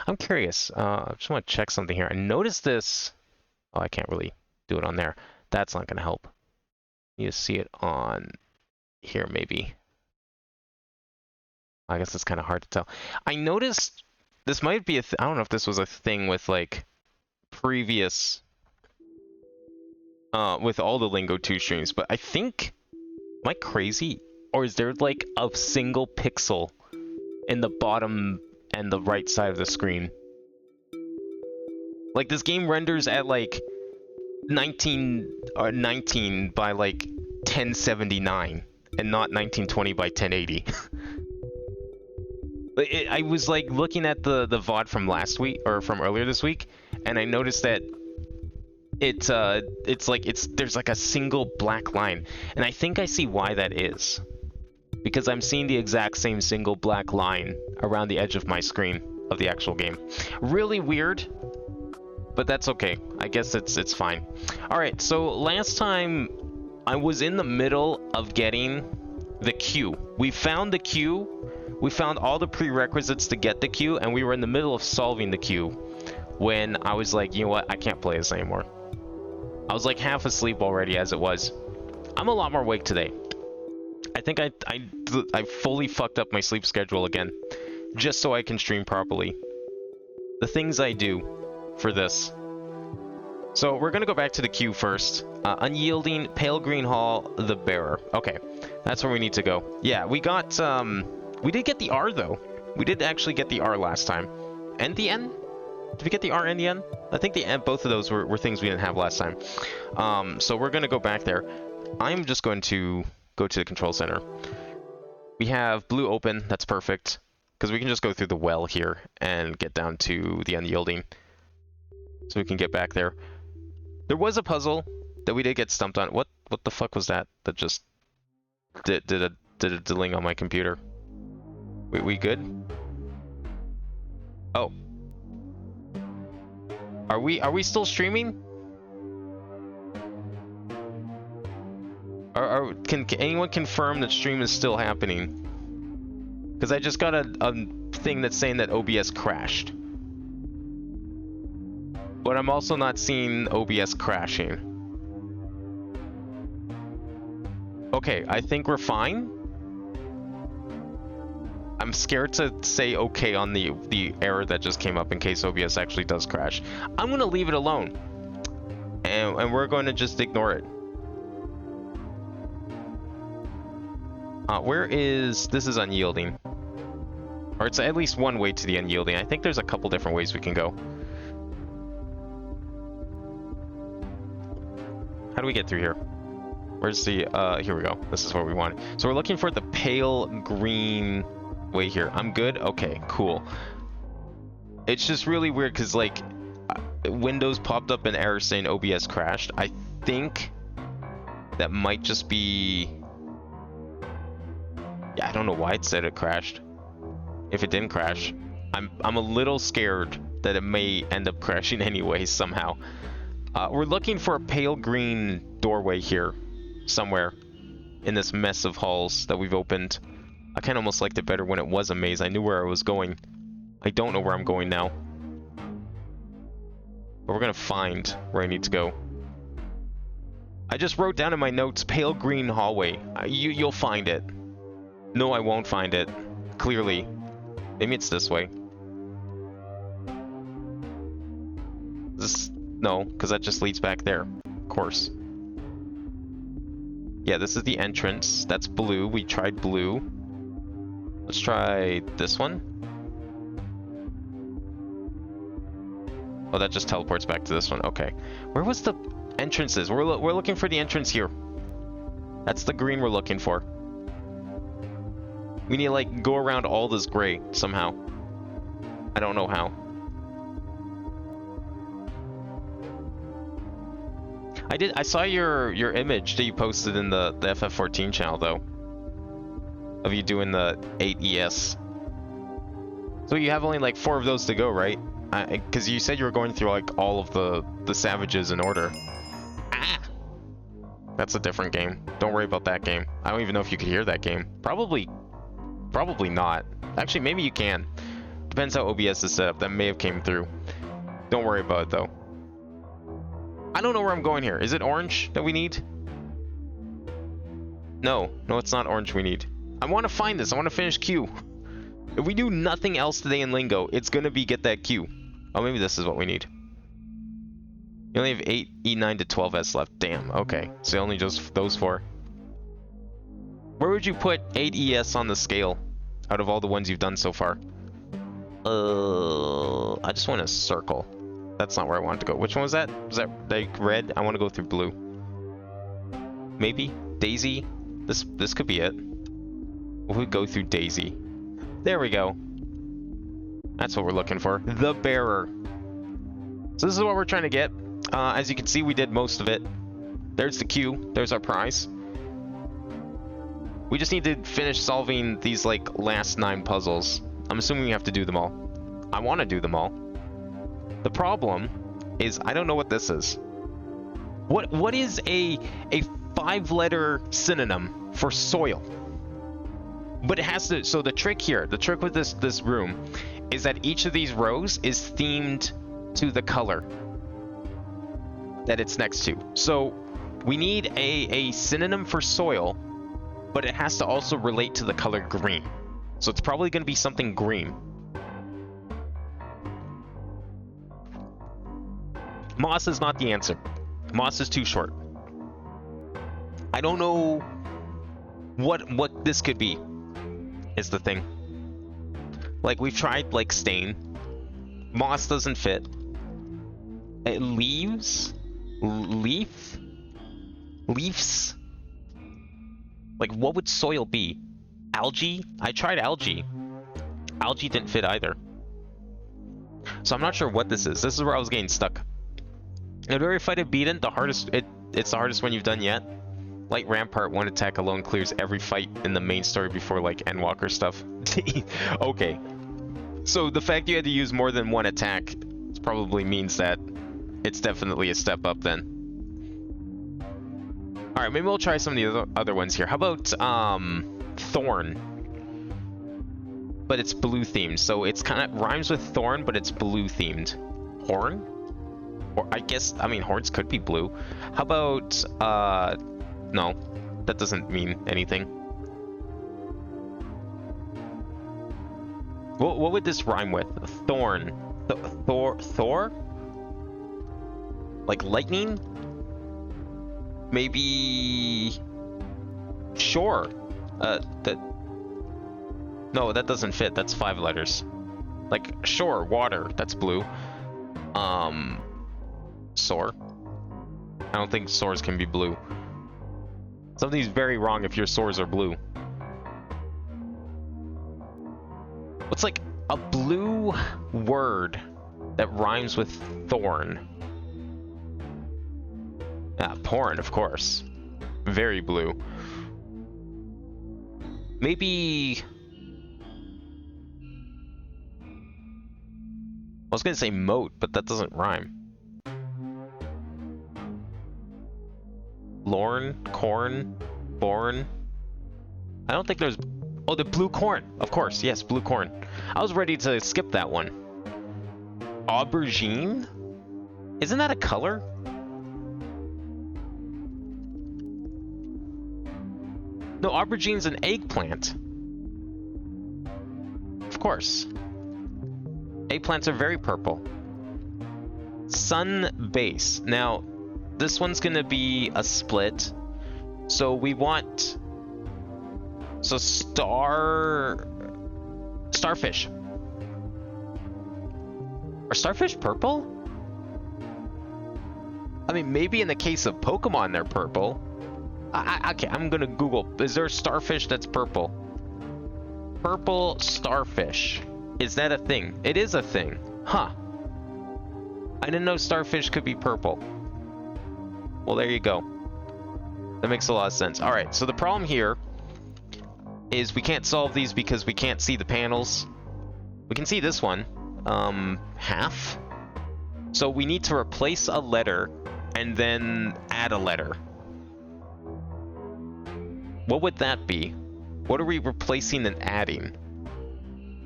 I'm curious. I just want to check something here. I noticed this. Oh, I can't really do it on there. That's not going to help. You see it on here, maybe. I guess it's kind of hard to tell. I noticed this might be I don't know if this was a thing with like previous with all the Lingo 2 streams, but I think, am I crazy? Or is there like a single pixel in the bottom and the right side of the screen? Like this game renders at like 19 by like 1079 and not 1920 by 1080. I was like looking at the VOD from last week or from earlier this week, and I noticed that there's like a single black line, and I think I see why that is, because I'm seeing the exact same single black line around the edge of my screen of the actual game. Really weird, but that's okay. I guess it's fine. All right, so last time I was in the middle of getting the queue. We found the queue. We found all the prerequisites to get the queue, and we were in the middle of solving the queue when I was like, you know what, I can't play this anymore. I was like half asleep already as it was. I'm a lot more awake today. I think I fully fucked up my sleep schedule again, just so I can stream properly. The things I do for this. So we're gonna go back to the queue first. Unyielding, Pale Green Hall, the Bearer. Okay, that's where we need to go. Yeah, we got, we did get the R though. We did actually get the R last time. And the N? Did we get the R and the N? I think the N, both of those were things we didn't have last time. So we're gonna go back there. I'm just going to go to the control center. We have blue open, that's perfect. Because we can just go through the well here and get down to the unyielding. So we can get back there. There was a puzzle that we did get stumped on. What the fuck was that? That just did a deling on my computer. We good? Oh. Are we still streaming? Can anyone confirm that stream is still happening? Because I just got a thing that's saying that OBS crashed. But I'm also not seeing OBS crashing. Okay, I think we're fine. I'm scared to say okay on the error that just came up in case OBS actually does crash. I'm gonna leave it alone. And we're going to just ignore it. This is unyielding. Or it's at least one way to the unyielding. I think there's a couple different ways we can go. do we get through here? Where's the, here we go. This is what we want. So we're looking for the pale green way here. I'm good? Okay, cool. It's just really weird because, like, Windows popped up an error saying OBS crashed. I think that might just be... Yeah, I don't know why it said it crashed. If it didn't crash. I'm a little scared that it may end up crashing anyway somehow. We're looking for a pale green doorway here. Somewhere in this mess of halls that we've opened. I kind of almost liked it better when it was a maze. I knew where I was going. I don't know where I'm going now. But we're gonna find where I need to go. I just wrote down in my notes, pale green hallway. You'll find it. No, I won't find it. Clearly. Maybe it's this way. This... No, because that just leads back there. Of course. Yeah, this is the entrance. That's blue. We tried blue. Let's try this one. Oh, that just teleports back to this one. Okay. Where was the entrances? We're looking for the entrance here. That's the green we're looking for. We need to, like, go around all this gray somehow. I don't know how. I saw your image that you posted in the FF14 channel, though. Of you doing the 8ES. So you have only like 4 of those to go, right? Because you said you were going through like all of the savages in order. Ah! That's a different game. Don't worry about that game. I don't even know if you could hear that game. Probably not. Actually, maybe you can. Depends how OBS is set up. That may have came through. Don't worry about it, though. I don't know where I'm going here. Is it orange that we need? No, it's not orange we need. I want to find this. I want to finish Q. If we do nothing else today in Lingo, it's going to be get that Q. Oh, maybe this is what we need. You only have 8 E9 to 12S left. Damn, okay. So only just those 4. Where would you put 8 ES on the scale out of all the ones you've done so far? I just want a circle. That's not where I wanted to go. Which one was that? Was that like red? I want to go through blue. Maybe Daisy. This could be it. We'll go through Daisy. There we go. That's what we're looking for. The bearer. So this is what we're trying to get. As you can see, we did most of it. There's the Q. There's our prize. We just need to finish solving these like last 9 puzzles. I'm assuming we have to do them all. I want to do them all. The problem is I don't know what this is. What is a 5-letter synonym for soil? But it has to. So the trick here, the trick with this room, is that each of these rows is themed to the color that it's next to. So we need a synonym for soil, but it has to also relate to the color green. So it's probably going to be something green. Moss is not the answer. Moss is too short. I don't know what this could be, is the thing. Like, we've tried, like, stain. Moss doesn't fit. Leaves? Leaf? Leafs? Like, what would soil be? Algae? I tried algae. Algae didn't fit either. So I'm not sure what this is. This is where I was getting stuck. In every fight I've beaten, it's the hardest one you've done yet. Light Rampart, 1 attack alone clears every fight in the main story before, like, Endwalker stuff. Okay. So the fact you had to use more than 1 attack probably means that it's definitely a step up then. Alright, maybe we'll try some of the other ones here. How about, Thorn? But it's blue themed, so it's kind of rhymes with thorn, but it's blue themed. Horn? Or I guess, I mean, horns could be blue. How about, no, that doesn't mean anything. What would this rhyme with? Thorn. Thor? Like lightning? Maybe... Sure. No, that doesn't fit. That's 5 letters. Like, sure, water. That's blue. Soar. I don't think swords can be blue. Something's very wrong if your swords are blue. What's like a blue word that rhymes with thorn? Ah, porn, of course. Very blue. Maybe... I was gonna say moat, but that doesn't rhyme. Lorn, corn, born. I don't think there's... Oh, the blue corn. Of course, yes, blue corn. I was ready to skip that one. Aubergine? Isn't that a color? No, aubergine's an eggplant. Of course. Eggplants are very purple. Sun base. Now, this one's gonna be a split. So we want... So starfish. Are starfish purple? I mean, maybe in the case of Pokemon they're purple. Okay, I'm gonna Google. Is there a starfish that's purple? Purple starfish. Is that a thing? It is a thing. Huh. I didn't know starfish could be purple. Well, there you go. That makes a lot of sense. Alright, so the problem here is we can't solve these because we can't see the panels. We can see this one. Half. So we need to replace a letter and then add a letter. What would that be? What are we replacing and adding?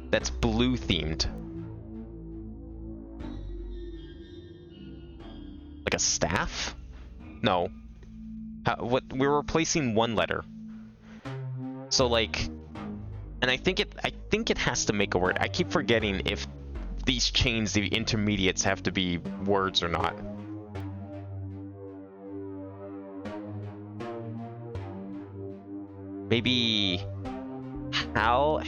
That's blue themed. Like a staff? No. What? We're replacing one letter. So like, and I think it has to make a word. I keep forgetting if these chains, the intermediates, have to be words or not. Maybe howled,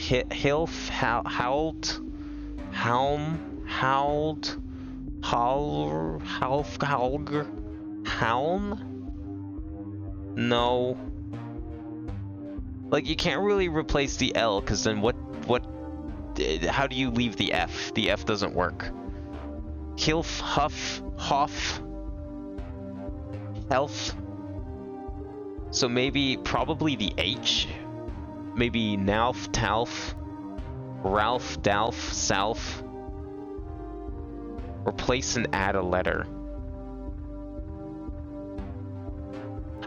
no. Like, you can't really replace the L, because then how do you leave the F? The F doesn't work. Hilf, huff, hoff, health. So probably the H. Maybe Nauf, Talf, Ralph, Dalf, Salf. Replace and add a letter.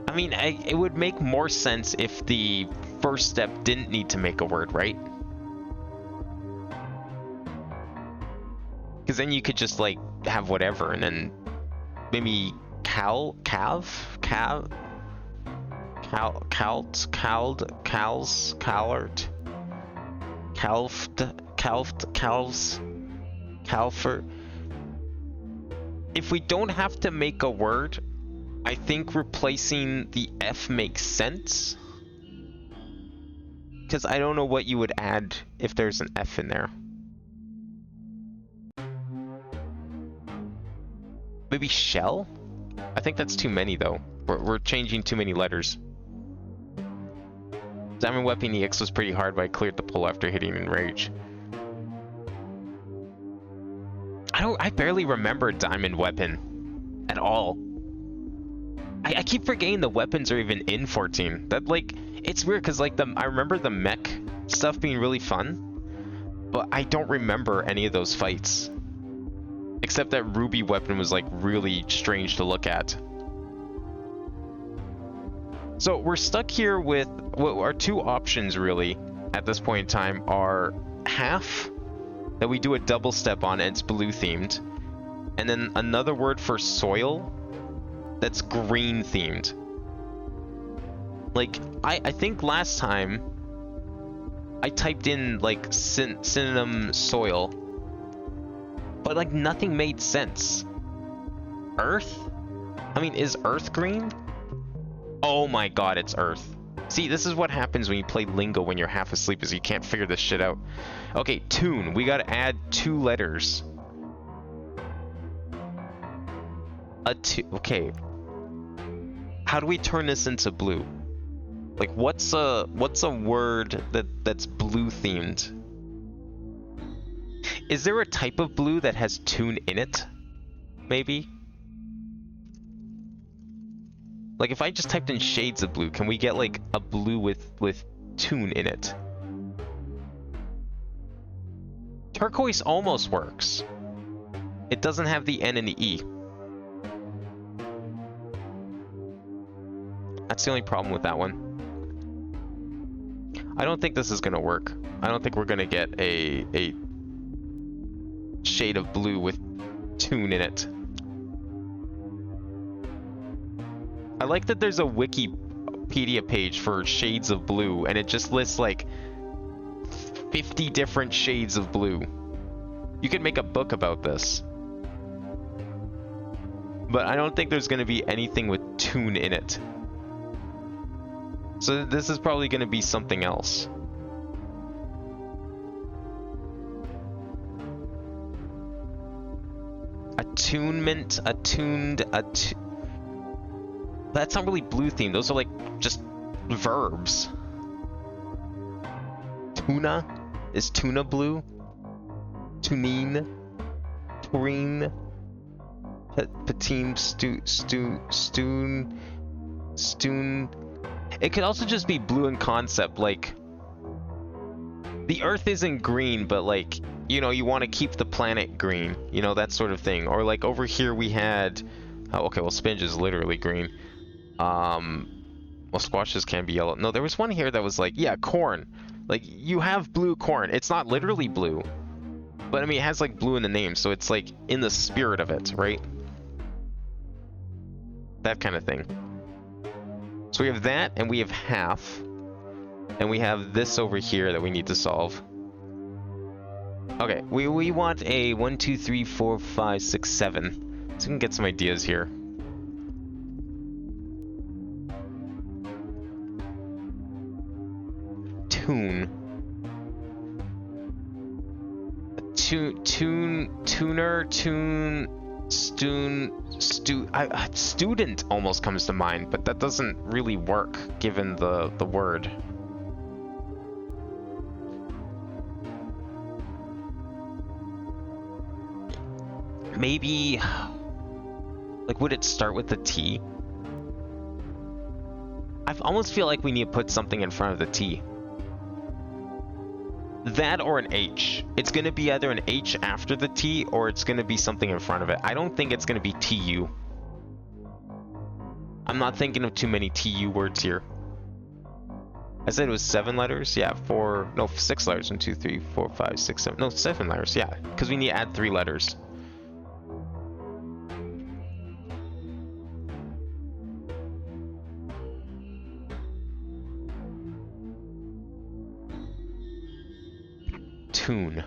I mean, it would make more sense if the first step didn't need to make a word, right? Because then you could just, like, have whatever, and then maybe cowled, cowled, calfed, calves, calfer. If we don't have to make a word, I think replacing the F makes sense. Because I don't know what you would add if there's an F in there. Maybe shell? I think that's too many though. We're changing too many letters. Diamond Weapon EX was pretty hard, but I cleared the pull after hitting Enrage. I barely remember Diamond Weapon at all. I keep forgetting the weapons are even in 14. That, like, it's weird because, like, I remember the mech stuff being really fun, but I don't remember any of those fights. Except that Ruby weapon was, like, really strange to look at. So we're stuck here with what our two options really at this point in time are half that we do a double step on and it's blue themed, and then another word for soil that's green themed. Like, I think last time I typed in like synonym soil, but like nothing made sense. Earth? I mean, is earth green? Oh my god, it's earth. See, this is what happens when you play Lingo when you're half asleep, is you can't figure this shit out. Okay, tune. We gotta add 2 letters. Okay. how do we turn this into blue? Like, what's a word that's blue themed? Is there a type of blue that has tune in it? Maybe? Like, if I just typed in shades of blue, can we get like a blue with tune in it? Turquoise almost works. It doesn't have the N and the E. That's the only problem with that one. I don't think this is gonna work. I don't think we're gonna get a shade of blue with tune in it. I like that there's a Wikipedia page for shades of blue, and it just lists like 50 different shades of blue. You could make a book about this. But I don't think there's going to be anything with tune in it. So this is probably going to be something else. Attunement, that's not really blue themed. Those are like just verbs. Tuna? Is tuna blue? Tunine? Turine? Patine? Stoon? It could also just be blue in concept, like the earth isn't green, but like, you know, you want to keep the planet green, you know, that sort of thing. Or like over here we had, oh, okay, well, spinach is literally green. Well, squashes can be yellow. No, there was one here that was like, yeah, corn. Like, you have blue corn. It's not literally blue, but I mean, it has like blue in the name, so it's like in the spirit of it, right? That kind of thing. So we have that, and we have half, and we have this over here that we need to solve. Okay, we want a 1, 2, 3, 4, 5, 6, 7. So we can get some ideas here. Tuner, student almost comes to mind, but that doesn't really work given the word. Maybe, like, would it start with the T? I almost feel like we need to put something in front of the T. That or an H. It's going to be either an H after the T or it's going to be something in front of it. I don't think it's going to be TU. I'm not thinking of too many TU words here. I said it was 7 letters? Yeah, 6 letters. 1, 2, 3, 4, 5, 6, 7. No, 7 letters, yeah. Because we need to add 3 letters. Tune.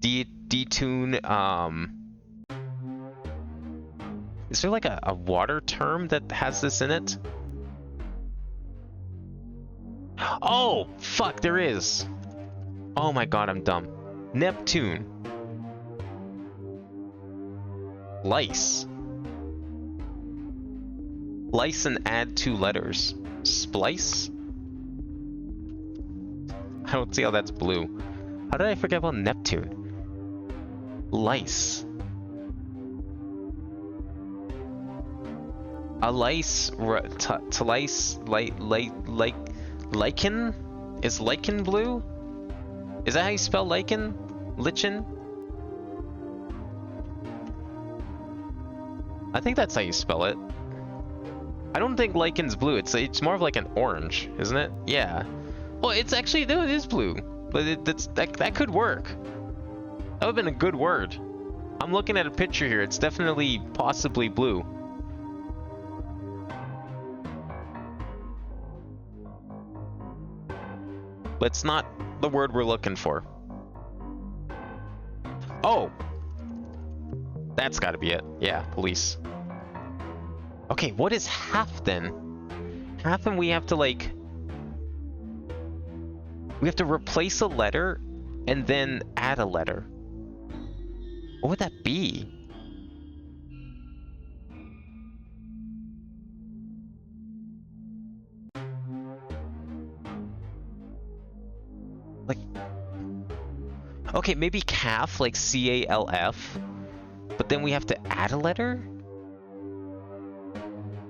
Detune, is there like a water term that has this in it? Oh, fuck, there is. Oh my god, I'm dumb. Neptune. Lice. Lice and add 2 letters. Splice? I don't see how that's blue. How did I forget about Neptune? Lice. A lice, to lice, lichen? Is lichen blue? Is that how you spell lichen? Lichen? I think that's how you spell it. I don't think lichen's blue. It's more of like an orange, isn't it? Yeah. Well, it's actually, no, it is blue, but that could work. That would've been a good word. I'm looking at a picture here. It's definitely possibly blue. But it's not the word we're looking for. Oh! That's gotta be it. Yeah, police. Okay, what is half then? Half, and we have to like... We have to replace a letter and then add a letter. What would that be? Like, okay, maybe calf, like C-A-L-F. But then we have to add a letter?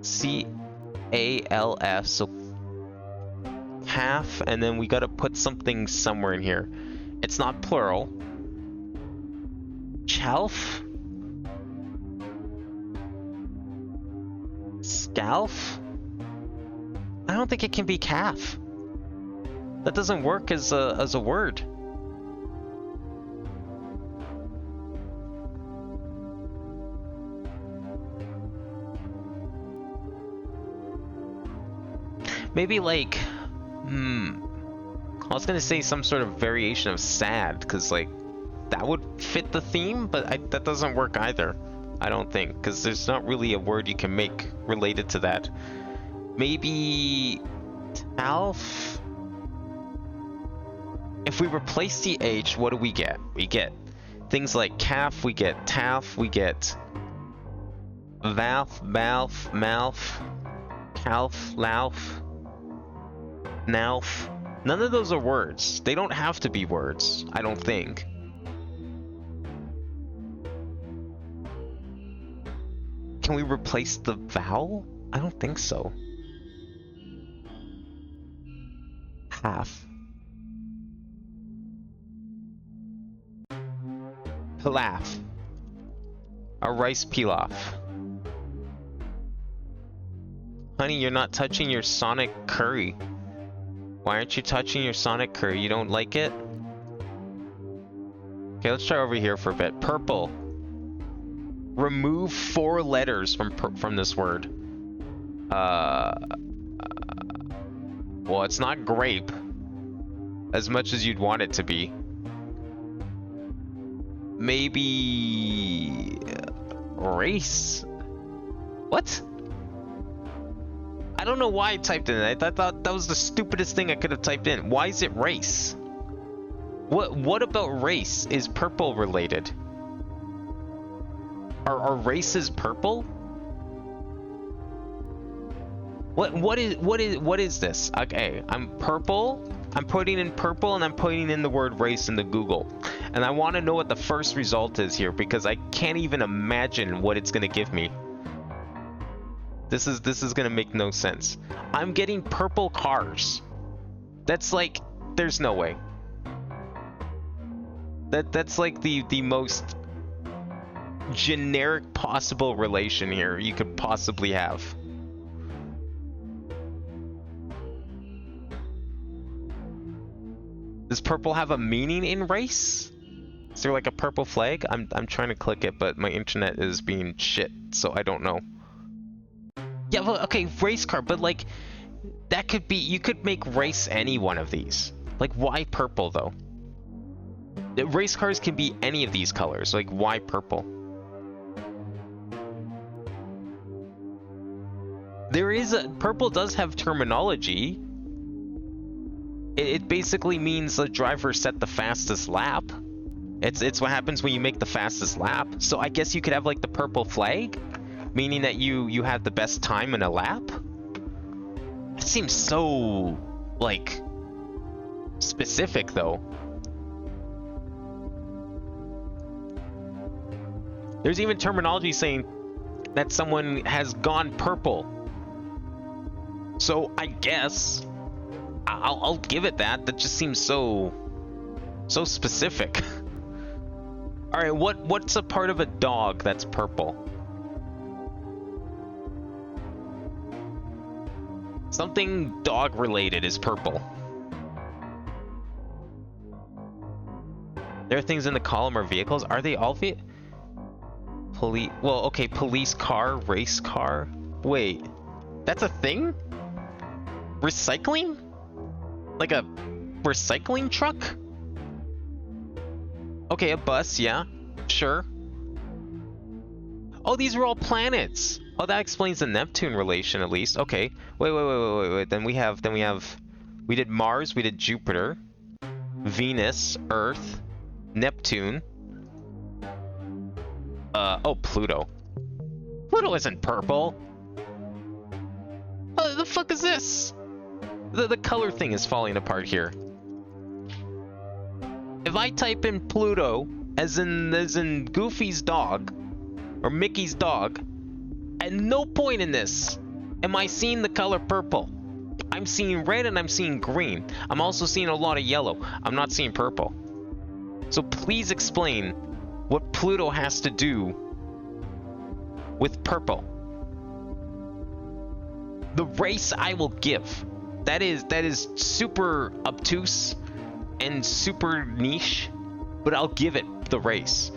C-A-L-F, so calf, and then we gotta put something somewhere in here. It's not plural. Chalf? Scalf? I don't think it can be calf. That doesn't work as a word. Maybe like, I was gonna say some sort of variation of sad, because like that would fit the theme, but that doesn't work either. I don't think, because there's not really a word you can make related to that. Maybe Alf. If we replace the H, what do we get? We get things like calf, we get taff, we get valf, mouth, mouth, calf, lauf, nauf. None of those are words. They don't have to be words, I don't think. Can we replace the vowel? I don't think so. Half. Pilaf. A rice pilaf. Honey, you're not touching your Sonic curry. Why aren't you touching your Sonic curry? You don't like it? Okay, let's try over here for a bit. Purple. Remove 4 letters from this word. Well, it's not grape. As much as you'd want it to be. Maybe race? What? I don't know why I typed in it. I thought that was the stupidest thing I could have typed in. Why is it race? What about race is purple related? Are races purple? What is this? Okay, I'm purple. I'm putting in purple and I'm putting in the word race into Google. And I want to know what the first result is here because I can't even imagine what it's going to give me. This is going to make no sense. I'm getting purple cars. That's like, there's no way. That's like the most generic possible relation here you could possibly have. Does purple have a meaning in race? Is there like a purple flag? I'm trying to click it, but my internet is being shit, so I don't know. Yeah, well, okay, race car, but like, that could be, you could make race any one of these. Like, why purple though? Race cars can be any of these colors, like why purple? Purple does have terminology. It basically means the driver set the fastest lap. It's what happens when you make the fastest lap. So I guess you could have like the purple flag, meaning that you had the best time in a lap. It seems so like specific though. There's even terminology saying that someone has gone purple. So I guess I'll give it that. That just seems so specific. All right, what's a part of a dog that's purple? Something dog related is purple. There are things in the column or vehicles. Are they all police? Well, okay, police car, race car. Wait, that's a thing? Recycling? Like a recycling truck? Okay, a bus, yeah, sure. Oh, these are all planets. Oh, that explains the Neptune relation at least. Okay, wait. Then we did Mars, we did Jupiter, Venus, Earth, Neptune. Oh, Pluto. Pluto isn't purple. What the fuck is this? The color thing is falling apart here. If I type in Pluto, as in Goofy's dog, or Mickey's dog, at no point in this am I seeing the color purple. I'm seeing red and I'm seeing green. I'm also seeing a lot of yellow. I'm not seeing purple. So please explain what Pluto has to do with purple. The race I will give. That is super obtuse and super niche, but I'll give it the race.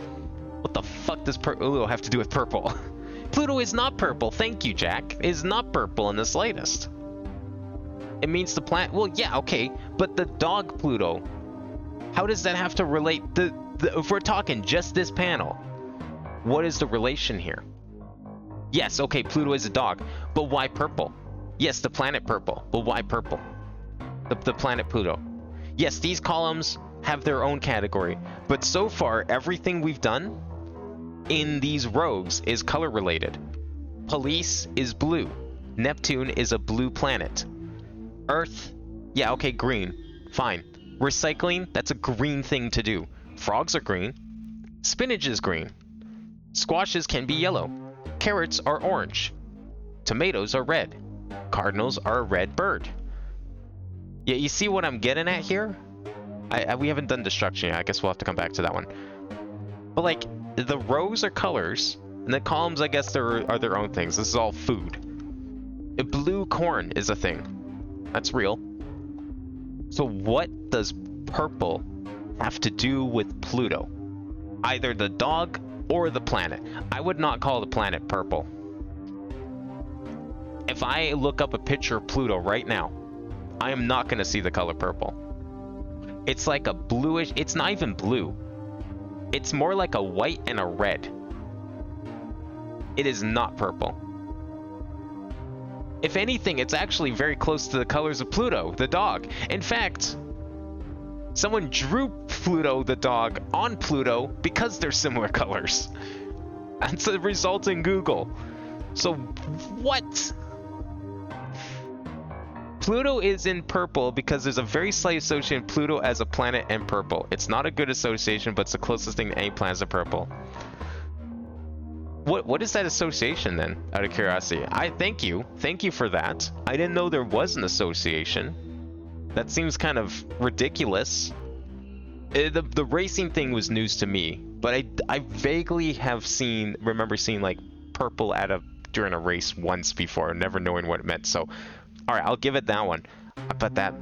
What the fuck does Pluto have to do with purple? Pluto is not purple. Thank you, Jack. It is not purple in the slightest. It means the planet. Well, yeah, okay, but the dog Pluto. How does that have to relate? If we're talking just this panel, what is the relation here? Yes, okay, Pluto is a dog, but why purple? Yes, the planet purple, but why purple? The planet Pluto. Yes, these columns have their own category, but so far, everything we've done in these rows is color related. Police is blue. Neptune is a blue planet. Earth, yeah, okay, green. Fine. Recycling, that's a green thing to do. Frogs are green. Spinach is green. Squashes can be yellow. Carrots are orange. Tomatoes are red. Cardinals are a red bird. Yeah, you see what I'm getting at here? We haven't done destruction yet. I guess we'll have to come back to that one. But like, the rows are colors, and the columns, I guess, are their own things. This is all food. Blue corn is a thing. That's real. So what does purple have to do with Pluto? Either the dog or the planet. I would not call the planet purple. If I look up a picture of Pluto right now, I am not going to see the color purple. It's like a bluish, it's not even blue. It's more like a white and a red. It is not purple. If anything, it's actually very close to the colors of Pluto, the dog. In fact, someone drew Pluto, the dog, on Pluto because they're similar colors. That's the result in Google. So, what? Pluto is in purple because there's a very slight association of Pluto as a planet and purple. It's not a good association, but it's the closest thing to any planet to purple. What is that association then, out of curiosity? Thank you for that. I didn't know there was an association. That seems kind of ridiculous. The racing thing was news to me, but I vaguely remember seeing like purple during a race once before, never knowing what it meant. So, all right, I'll give it that one. But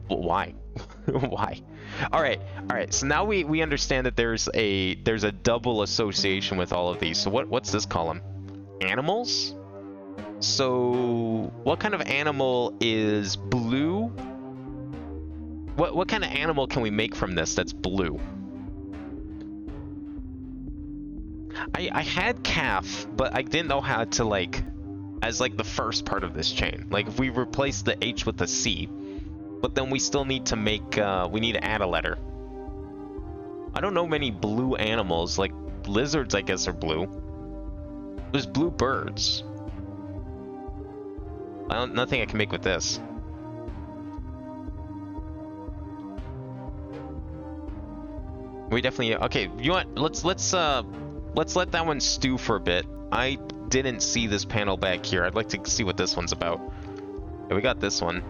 why? Why? All right. So now we understand that there's a double association with all of these. So what's this column? Animals? So what kind of animal is blue? What kind of animal can we make from this that's blue? I had calf, but I didn't know how to as the first part of this chain. Like if we replace the H with the C, but then we still need to make, we need to add a letter. I don't know many blue animals, like lizards I guess are blue. There's blue birds. Nothing I can make with this. We definitely, okay, you know what, let's let that one stew for a bit. I didn't see this panel back here. I'd like to see what this one's about. Okay, we got this one.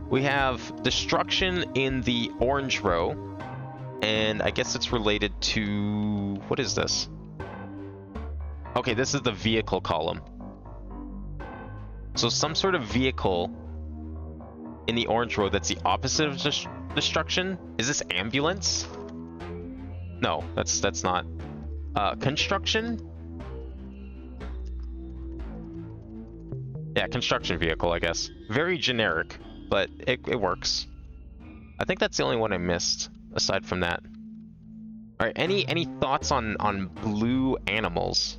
We have destruction in the orange row, and I guess it's related to, what is this? Okay, this is the vehicle column. So some sort of vehicle in the orange row that's the opposite of destruction. Is this ambulance? No, that's not. Construction? Yeah, construction vehicle, I guess. Very generic, but it works. I think that's the only one I missed, aside from that. Alright, any thoughts on blue animals?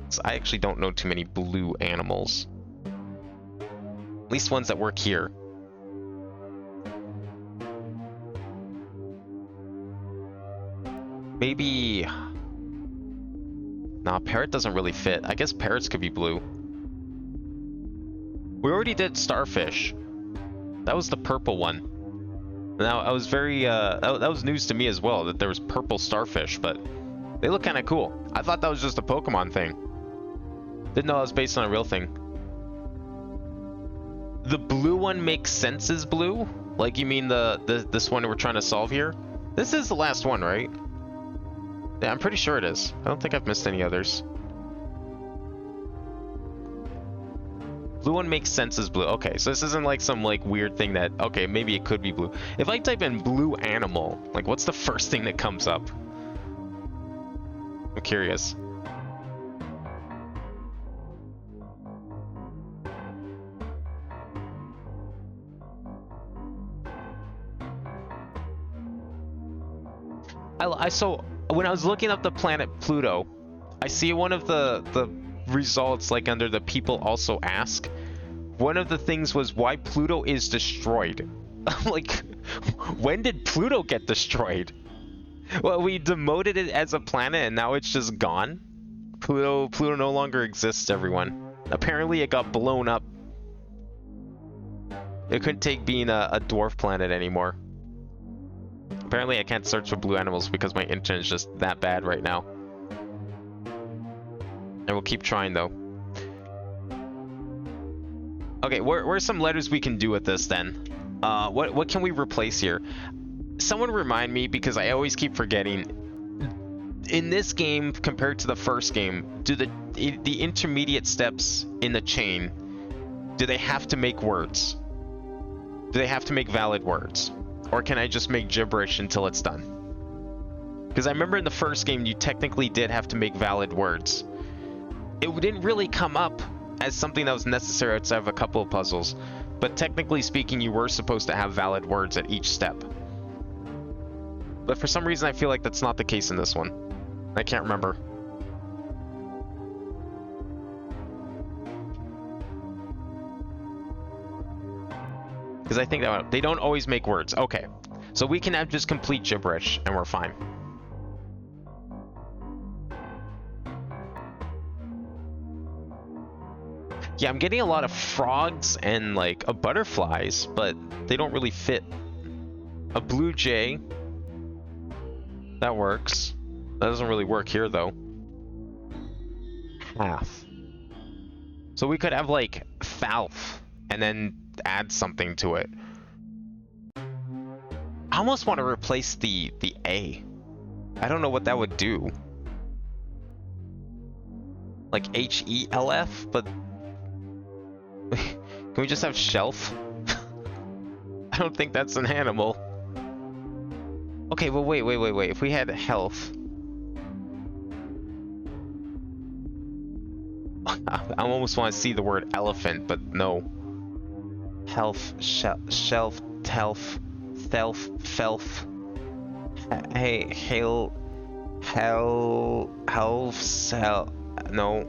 So I actually don't know too many blue animals. At least ones that work here. Maybe... Nah, parrot doesn't really fit. I guess parrots could be blue. We already did starfish. That was the purple one. Now, I was very, that was news to me as well, that there was purple starfish, but they look kind of cool. I thought that was just a Pokemon thing. Didn't know it was based on a real thing. The blue one makes sense as blue? Like, you mean this one we're trying to solve here? This is the last one, right? Yeah, I'm pretty sure it is. I don't think I've missed any others. Blue one makes sense as blue. Okay, so this isn't like some like weird thing that, okay, maybe it could be blue. If I type in blue animal, like what's the first thing that comes up? I'm curious. So when I was looking up the planet Pluto, I see one of the results like under the people also ask. One of the things was why Pluto is destroyed. I'm like, when did Pluto get destroyed? Well, we demoted it as a planet and now it's just gone. Pluto no longer exists, everyone. Apparently it got blown up. It couldn't take being a dwarf planet anymore. Apparently I can't search for blue animals because my internet is just that bad right now. And we'll keep trying though. Okay, where are some letters we can do with this then? What can we replace here? Someone remind me, because I always keep forgetting. In this game, compared to the first game, do the intermediate steps in the chain, do they have to make words? Do they have to make valid words? Or can I just make gibberish until it's done? Because I remember in the first game, you technically did have to make valid words. It didn't really come up as something that was necessary outside of a couple of puzzles, but technically speaking, you were supposed to have valid words at each step. But for some reason, I feel like that's not the case in this one. I can't remember. Because I think that they don't always make words. Okay, so we can have just complete gibberish and we're fine. Yeah, I'm getting a lot of frogs and like butterflies, but they don't really fit. A blue jay. That works. That doesn't really work here though. Half. So we could have like Falf and then add something to it. I almost want to replace the A. I don't know what that would do. Like HELF, but can we just have shelf? I don't think that's an animal. Okay, well wait. If we had health. I almost want to see the word elephant, but no. Health, shelf, telf, thelf, felf. Hey, hail, hell, health, cell. No,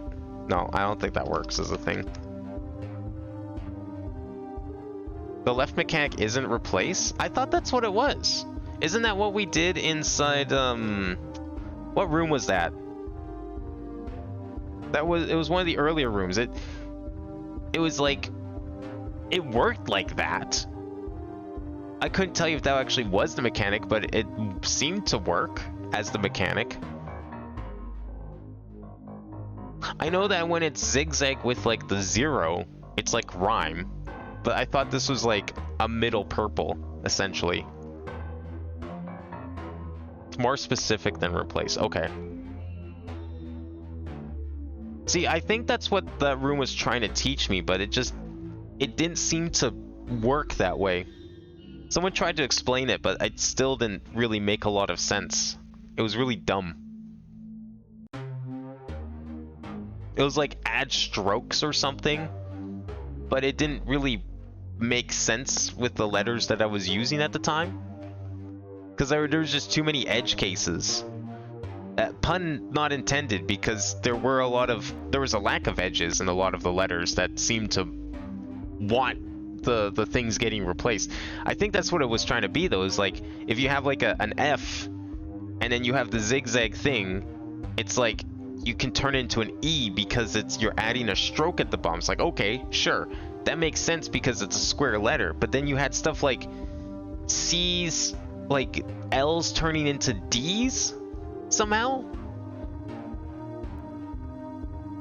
I don't think that works as a thing. The left mechanic isn't replace? I thought that's what it was. Isn't that what we did inside, what room was that? It was one of the earlier rooms. It was like, it worked like that. I couldn't tell you if that actually was the mechanic, but it seemed to work as the mechanic. I know that when it's zigzag with like the 0, it's like rhyme, but I thought this was like a middle purple, essentially. It's more specific than replace. Okay. See, I think that's what that room was trying to teach me, but it didn't seem to work that way. Someone tried to explain it, but it still didn't really make a lot of sense. It was really dumb. It was like add strokes or something, but it didn't really make sense with the letters that I was using at the time. Because there was just too many edge cases. Pun not intended, because there was a lack of edges in a lot of the letters that seemed to want the things getting replaced. I think that's what it was trying to be though, is like if you have like an F and then you have the zigzag thing, it's like you can turn it into an E because you're adding a stroke at the bottom. It's like, okay, sure, that makes sense because it's a square letter. But then you had stuff like C's, like, L's turning into D's somehow?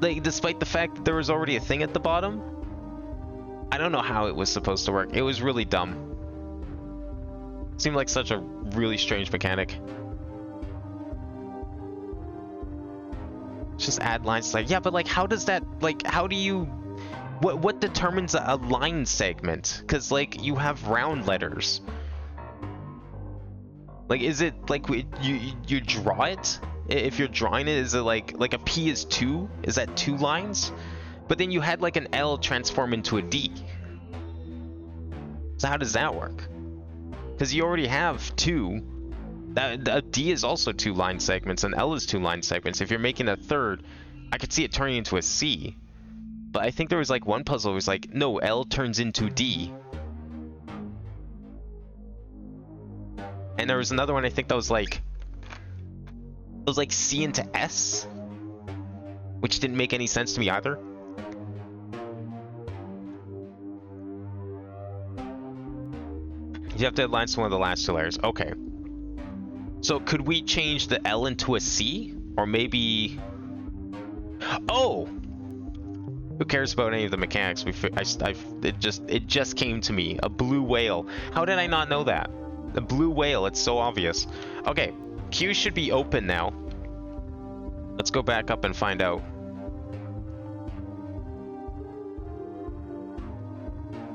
Like, despite the fact that there was already a thing at the bottom? I don't know how it was supposed to work. It was really dumb. Seemed like such a really strange mechanic. Just add lines like, yeah, but like, how does that, like, how do you, what determines a line segment? Because, like, you have round letters. Like, is it, like, you draw it? If you're drawing it, is it like a P is 2? Is that 2 lines? But then you had, like, an L transform into a D. So how does that work? Because you already have 2. A D is also 2 line segments, and L is 2 line segments. If you're making a third, I could see it turning into a C. But I think there was like one puzzle where it was like, no, L turns into D. And there was another one, I think that was like, it was like C into S, which didn't make any sense to me either. You have to align to one of the last 2 layers. Okay. So could we change the L into a C? Or maybe... Oh! Who cares about any of the mechanics? It just came to me. A blue whale. How did I not know that? A blue whale, it's so obvious. Okay, Q should be open now. Let's go back up and find out.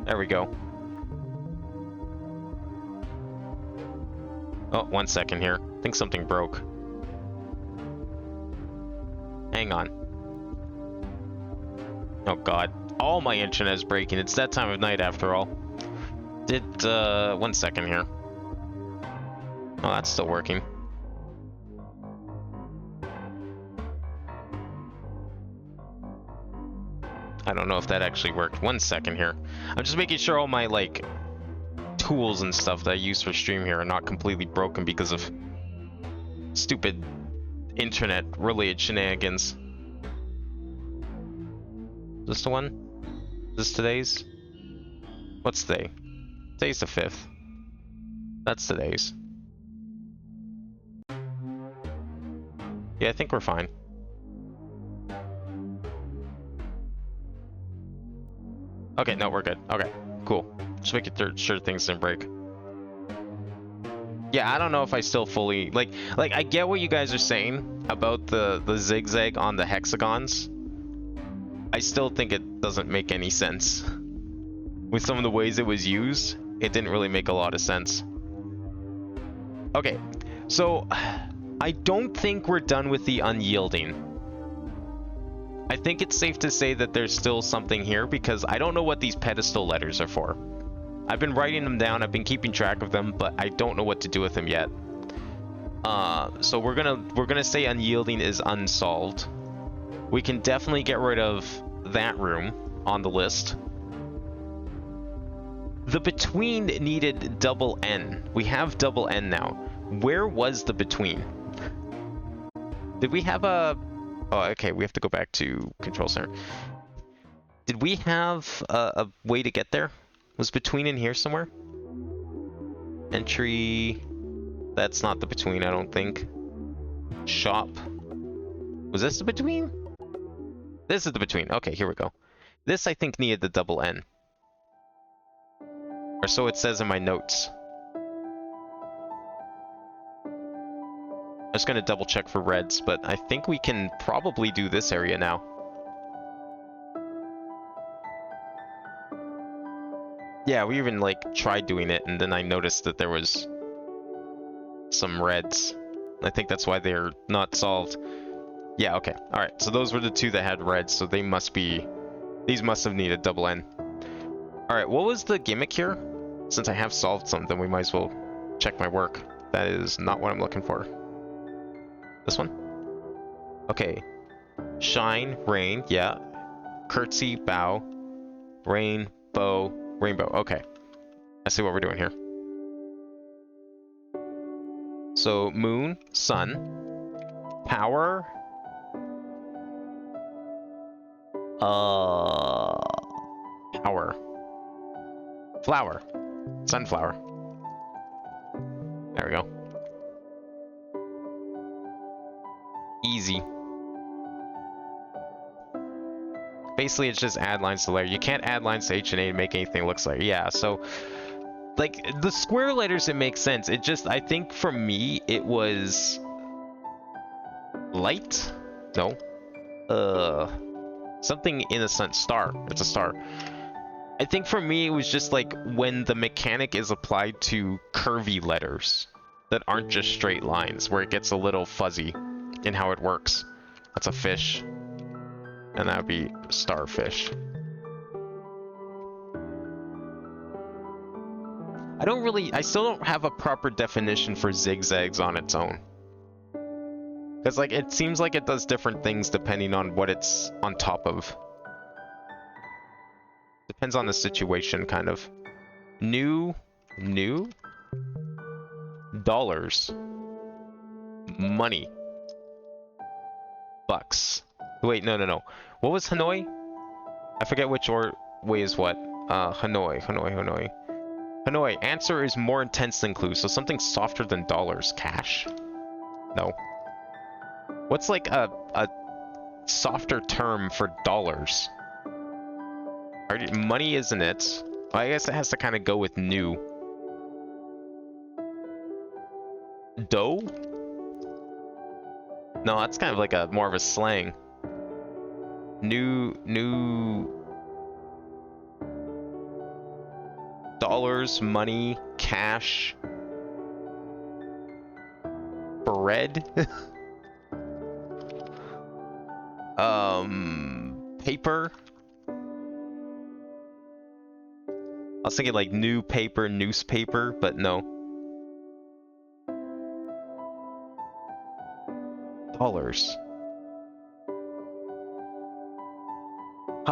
There we go. Oh, 1 second here. I think something broke. Hang on. Oh god. All my internet is breaking. It's that time of night after all. 1 second here. Oh, that's still working. I don't know if that actually worked. 1 second here. I'm just making sure all my, like, tools and stuff that I use for stream here are not completely broken because of stupid internet-related shenanigans. Is this the one? Is this today's? What's today? Today's the 5th. That's today's. Yeah, I think we're fine. Okay, no, we're good. Okay, cool. Just making sure things didn't break. Yeah, I don't know if I still fully... Like, I get what you guys are saying about the zigzag on the hexagons. I still think it doesn't make any sense. With some of the ways it was used, it didn't really make a lot of sense. Okay, so... I don't think we're done with the unyielding. I think it's safe to say that there's still something here because I don't know what these pedestal letters are for. I've been writing them down, I've been keeping track of them, but I don't know what to do with them yet. So we're gonna say unyielding is unsolved. We can definitely get rid of that room on the list. The between needed double N. We have double N now. Where was the between? Did we have a... Oh, okay, we have to go back to Control Center. Did we have a way to get there? Was between in here somewhere? Entry... That's not the between, I don't think. Shop. Was this the between? This is the between. Okay, here we go. This, I think, needed the double N. Or so it says in my notes. I'm just gonna double check for reds, but I think we can probably do this area now. Yeah, we even like tried doing it, and then I noticed that there was some reds. I think that's why they're not solved. Yeah, okay. Alright, so those were the 2 that had reds, so they must be... These must have needed double N. Alright, what was the gimmick here? Since I have solved something, we might as well check my work. That is not what I'm looking for. This one? Okay. Shine, rain, yeah. Curtsy, bow. Rain, bow, rainbow. Okay. I see what we're doing here. So, moon, sun, power. Power. Flower. Sunflower. There we go. Easy. Basically, it's just add lines to layer. You can't add lines to H and A to make anything look like. Yeah, so like the square letters, it makes sense. It just, I think for me, it was light. No. Something innocent. Star. It's a star. I think for me, it was just like when the mechanic is applied to curvy letters that aren't just straight lines, where it gets a little fuzzy in how it works. That's a fish. And that would be starfish. I still don't have a proper definition for zigzags on its own. Because, like, it seems like it does different things depending on what it's on top of. Depends on the situation, kind of. New? Dollars. Money. Bucks. Wait, no. What was Hanoi? I forget which way is what. Hanoi. Hanoi. Answer is more intense than clue, so something softer than dollars. Cash? No. What's like a softer term for dollars? Money, isn't it? Well, I guess it has to kind of go with new. Dough? No, that's kind of like a more of a slang. New dollars, money, cash, bread. Paper. I was thinking like new paper, newspaper, but no. Dollars.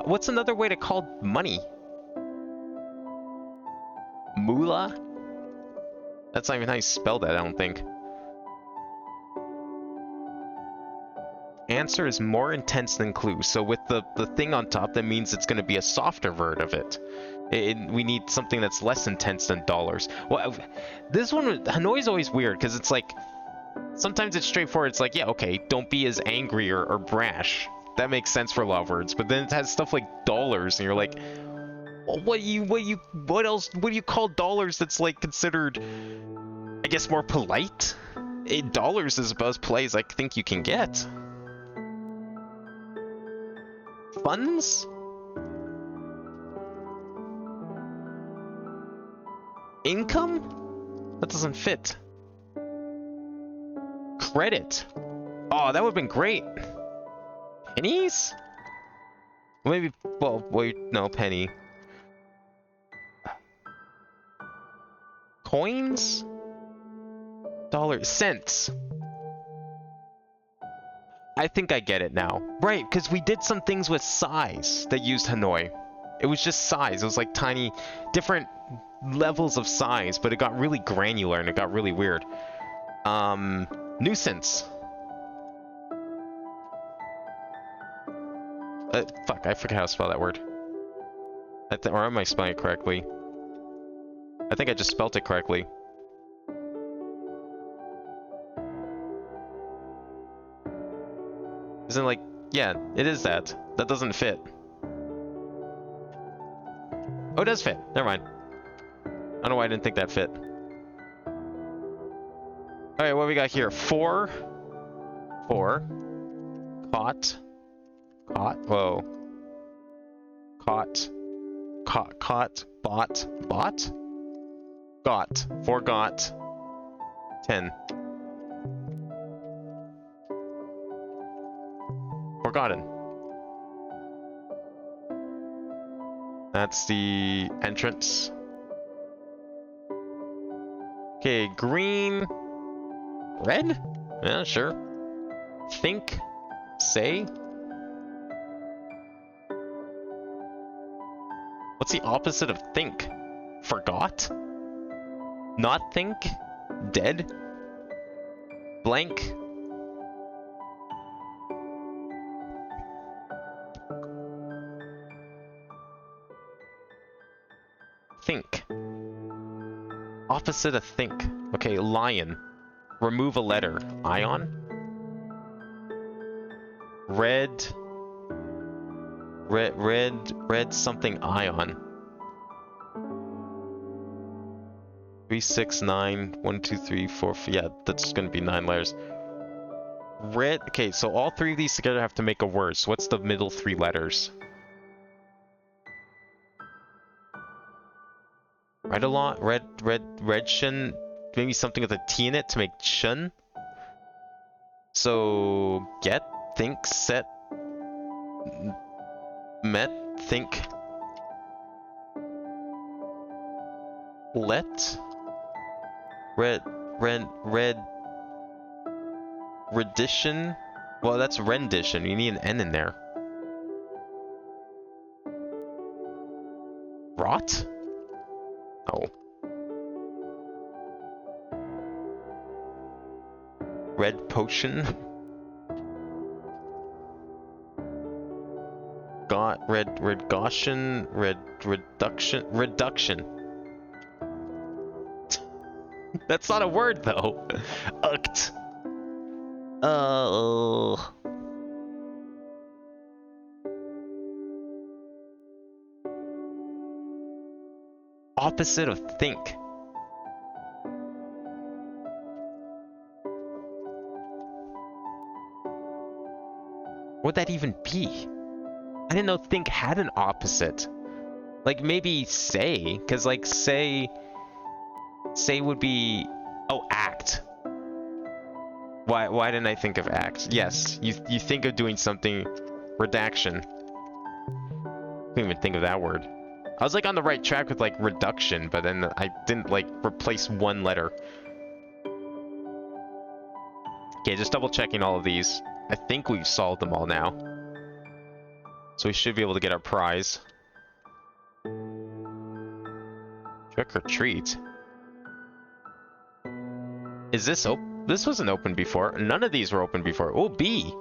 What's another way to call money? Moolah? That's not even how you spell that, I don't think. Answer is more intense than clue. So with the thing on top, that means it's going to be a softer version of it. We need something that's less intense than dollars. Well, this one, Hanoi's always weird, because it's like, sometimes it's straightforward. It's like, yeah, okay, don't be as angry or brash. That makes sense for a lot of words. But then it has stuff like dollars, and you're like, well, what do you call dollars that's like considered, I guess, more polite? Dollars is about as polite as I think you can get. Funds? Income? That doesn't fit. Credit. Oh, that would have been great. Pennies? Maybe, well, wait, no, penny. Coins? Dollars. Cents. I think I get it now. Right, because we did some things with size that used Hanoi. It was just size. It was like tiny, different levels of size, but it got really granular and it got really weird. Nuisance. Fuck, I forget how to spell that word. Or am I spelling it correctly? I think I just spelled it correctly. Isn't it like, yeah, it is that. That doesn't fit. Oh, it does fit. Never mind. I don't know why I didn't think that fit. Alright, what we got here? Four. Caught. Whoa. Caught. Bought. Got. Forgot. 10. Forgotten. That's the entrance. Okay, green. Red? Yeah, sure. Think. Say. What's the opposite of think? Forgot? Not think? Dead? Blank? Think. Opposite of think. Okay, lion. Remove a letter. Ion? Red something ion. 3, 6, 9, 1, 2, 3, 4. Yeah, that's gonna be 9 letters. Red. Okay, so all 3 of these together have to make a word. So what's the middle 3 letters? Red a lot. Red shun. Maybe something with a T in it to make shun. So get, think, set, met, think, let, rendition. Well, that's rendition. You need an N in there. Rot? Oh. Red potion. Red Gaussian. Reduction. That's not a word though. Uct. Opposite of think. What would that even be? I didn't know think had an opposite. Like maybe say, because like say would be, oh, act. Why didn't I think of act? Yes, you think of doing something. Redaction. Couldn't even think of that word. I was like on the right track with like reduction, but then I didn't like replace one letter. Okay, just double checking all of these. I think we've solved them all now. So we should be able to get our prize. Trick or treat. Is this open? This wasn't open before. None of these were open before. Oh, B.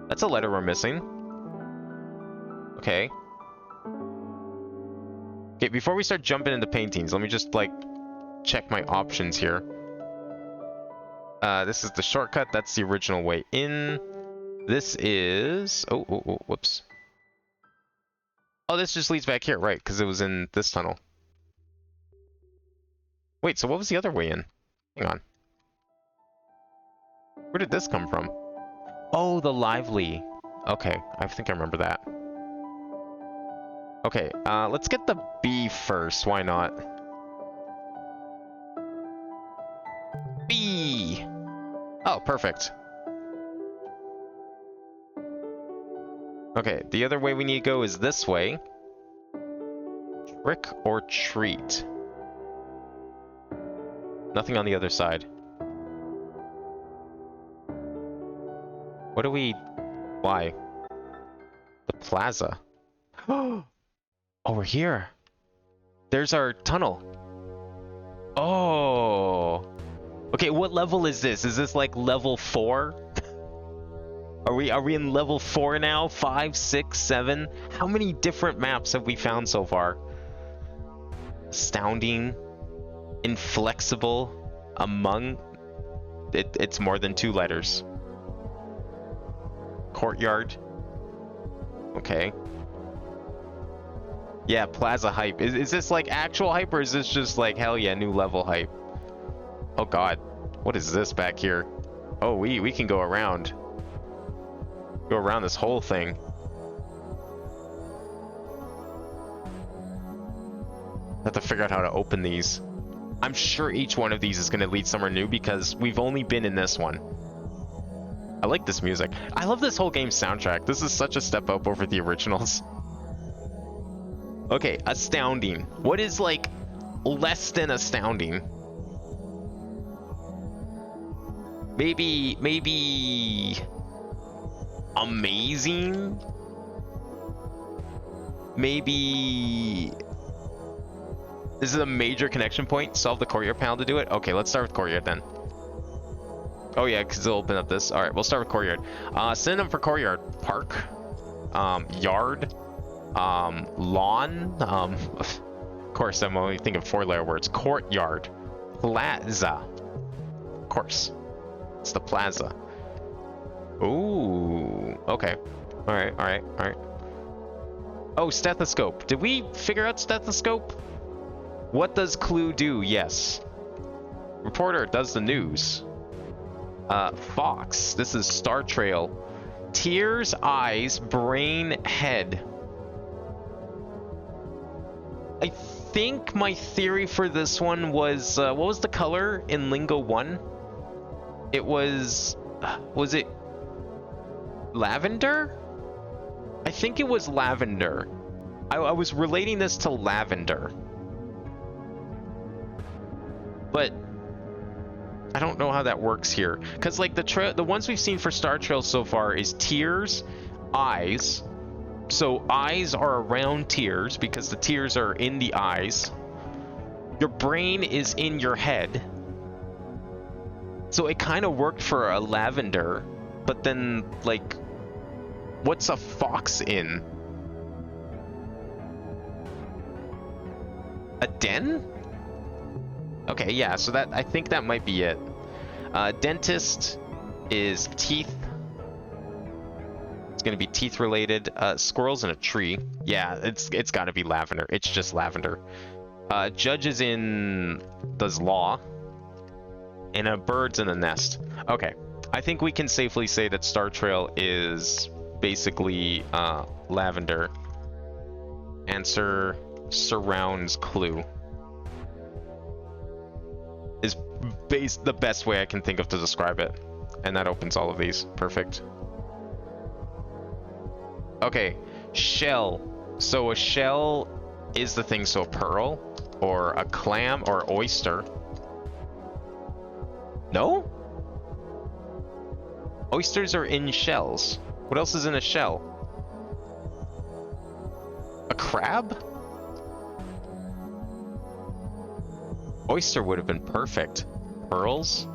That's a letter we're missing. Okay. Okay, before we start jumping into paintings, let me just like check my options here. This is the shortcut. That's the original way in. This is... Oh, whoops. Oh, this just leads back here, right? Because it was in this tunnel. Wait, so what was the other way in? Hang on. Where did this come from? Oh, the lively. Okay, I think I remember that. Okay, let's get the B first. Why not? B! Oh, perfect. Okay, the other way we need to go is this way. Trick or treat. Nothing on the other side. What do we... Why? The plaza. Oh, we're here. There's our tunnel. Oh. Okay, what level is this? Is this like level 4? Are we in level 4 now? 5, 6, 7? How many different maps have we found so far? Astounding. Inflexible. Among. It's more than 2 letters. Courtyard. Okay. Yeah, plaza hype. Is this like actual hype or is this just like hell yeah, new level hype? Oh god. What is this back here? Oh, we can go around. Go around this whole thing. Have to figure out how to open these. I'm sure each one of these is going to lead somewhere new because we've only been in this one. I like this music. I love this whole game's soundtrack. This is such a step up over the originals. Okay, astounding. What is like less than astounding? Maybe amazing? Maybe this is a major connection point. Solve the courtyard panel to do it. Okay, let's start with courtyard then. Oh yeah, because it'll open up this. All right, we'll start with courtyard. Synonym for courtyard: park, yard, lawn, Of course, I'm only thinking 4-letter words. Courtyard. Plaza. Of course. It's the plaza. Ooh. Okay. Alright, alright, alright. Oh, stethoscope. Did we figure out stethoscope? What does clue do? Yes. Reporter does the news. Fox. This is Star Trail. Tears, eyes, brain, head. I think my theory for this one was, what was the color in Lingo 1? It was it lavender? I think it was lavender. I was relating this to lavender. But I don't know how that works here. Because like the ones we've seen for Star Trail so far is tears, eyes. So eyes are around tears because the tears are in the eyes. Your brain is in your head. So it kind of worked for a lavender. But then, like, what's a fox in? A den? Okay, yeah, so that, I think that might be it. Dentist is teeth. It's gonna be teeth related. Squirrels in a tree. Yeah, it's gotta be lavender. It's just lavender. Judge is does law. And a bird's in a nest. Okay, I think we can safely say that Star Trail is basically lavender. Answer surrounds clue. Is the best way I can think of to describe it. And that opens all of these. Perfect. Okay, shell. So a shell is the thing, so a pearl, or a clam, or oyster. No? Oysters are in shells. What else is in a shell? A crab? Oyster would have been perfect. Pearls?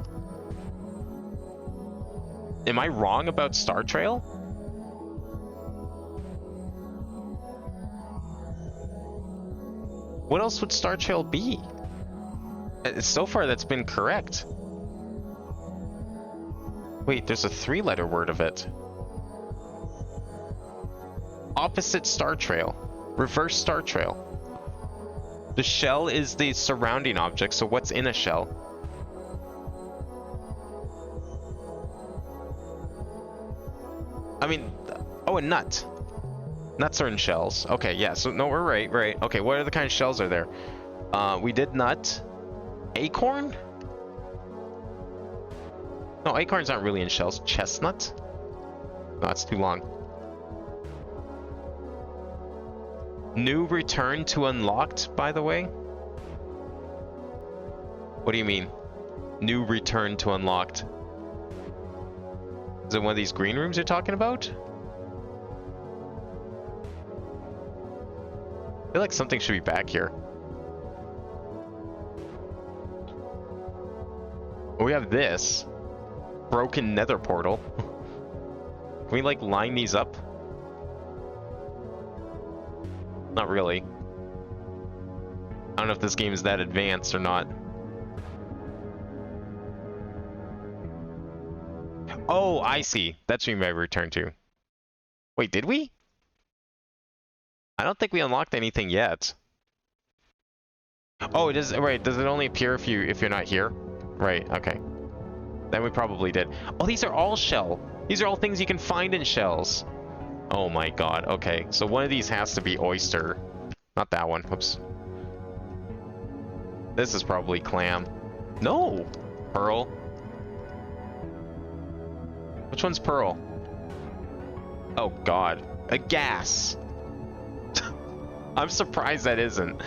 Am I wrong about Star Trail? What else would Star Trail be? So far that's been correct. Wait, there's a 3-letter word of it. Opposite Star Trail. Reverse Star Trail. The shell is the surrounding object, so what's in a shell? I mean, oh, a nut. Nuts are in shells. Okay, yeah, so no, we're right. Okay, what other kind of shells are there? We did nut. Acorn? No, acorns aren't really in shells. Chestnut? No, that's too long. New return to unlocked, by the way? What do you mean? New return to unlocked? Is it one of these green rooms you're talking about? I feel like something should be back here. We have this. Broken nether portal. Can we, like, line these up? Not really. I don't know if this game is that advanced or not. Oh, I see. That's what you may return to. Wait, did we? I don't think we unlocked anything yet. Oh, it is right. Does it only appear if you're not here? Right. Okay. Then we probably did. Oh, these are all shell. These are all things you can find in shells. Oh my god. Okay. So one of these has to be oyster. Not that one. Whoops. This is probably clam. No. Pearl. Which one's pearl? Oh god. A gas. I'm surprised that isn't.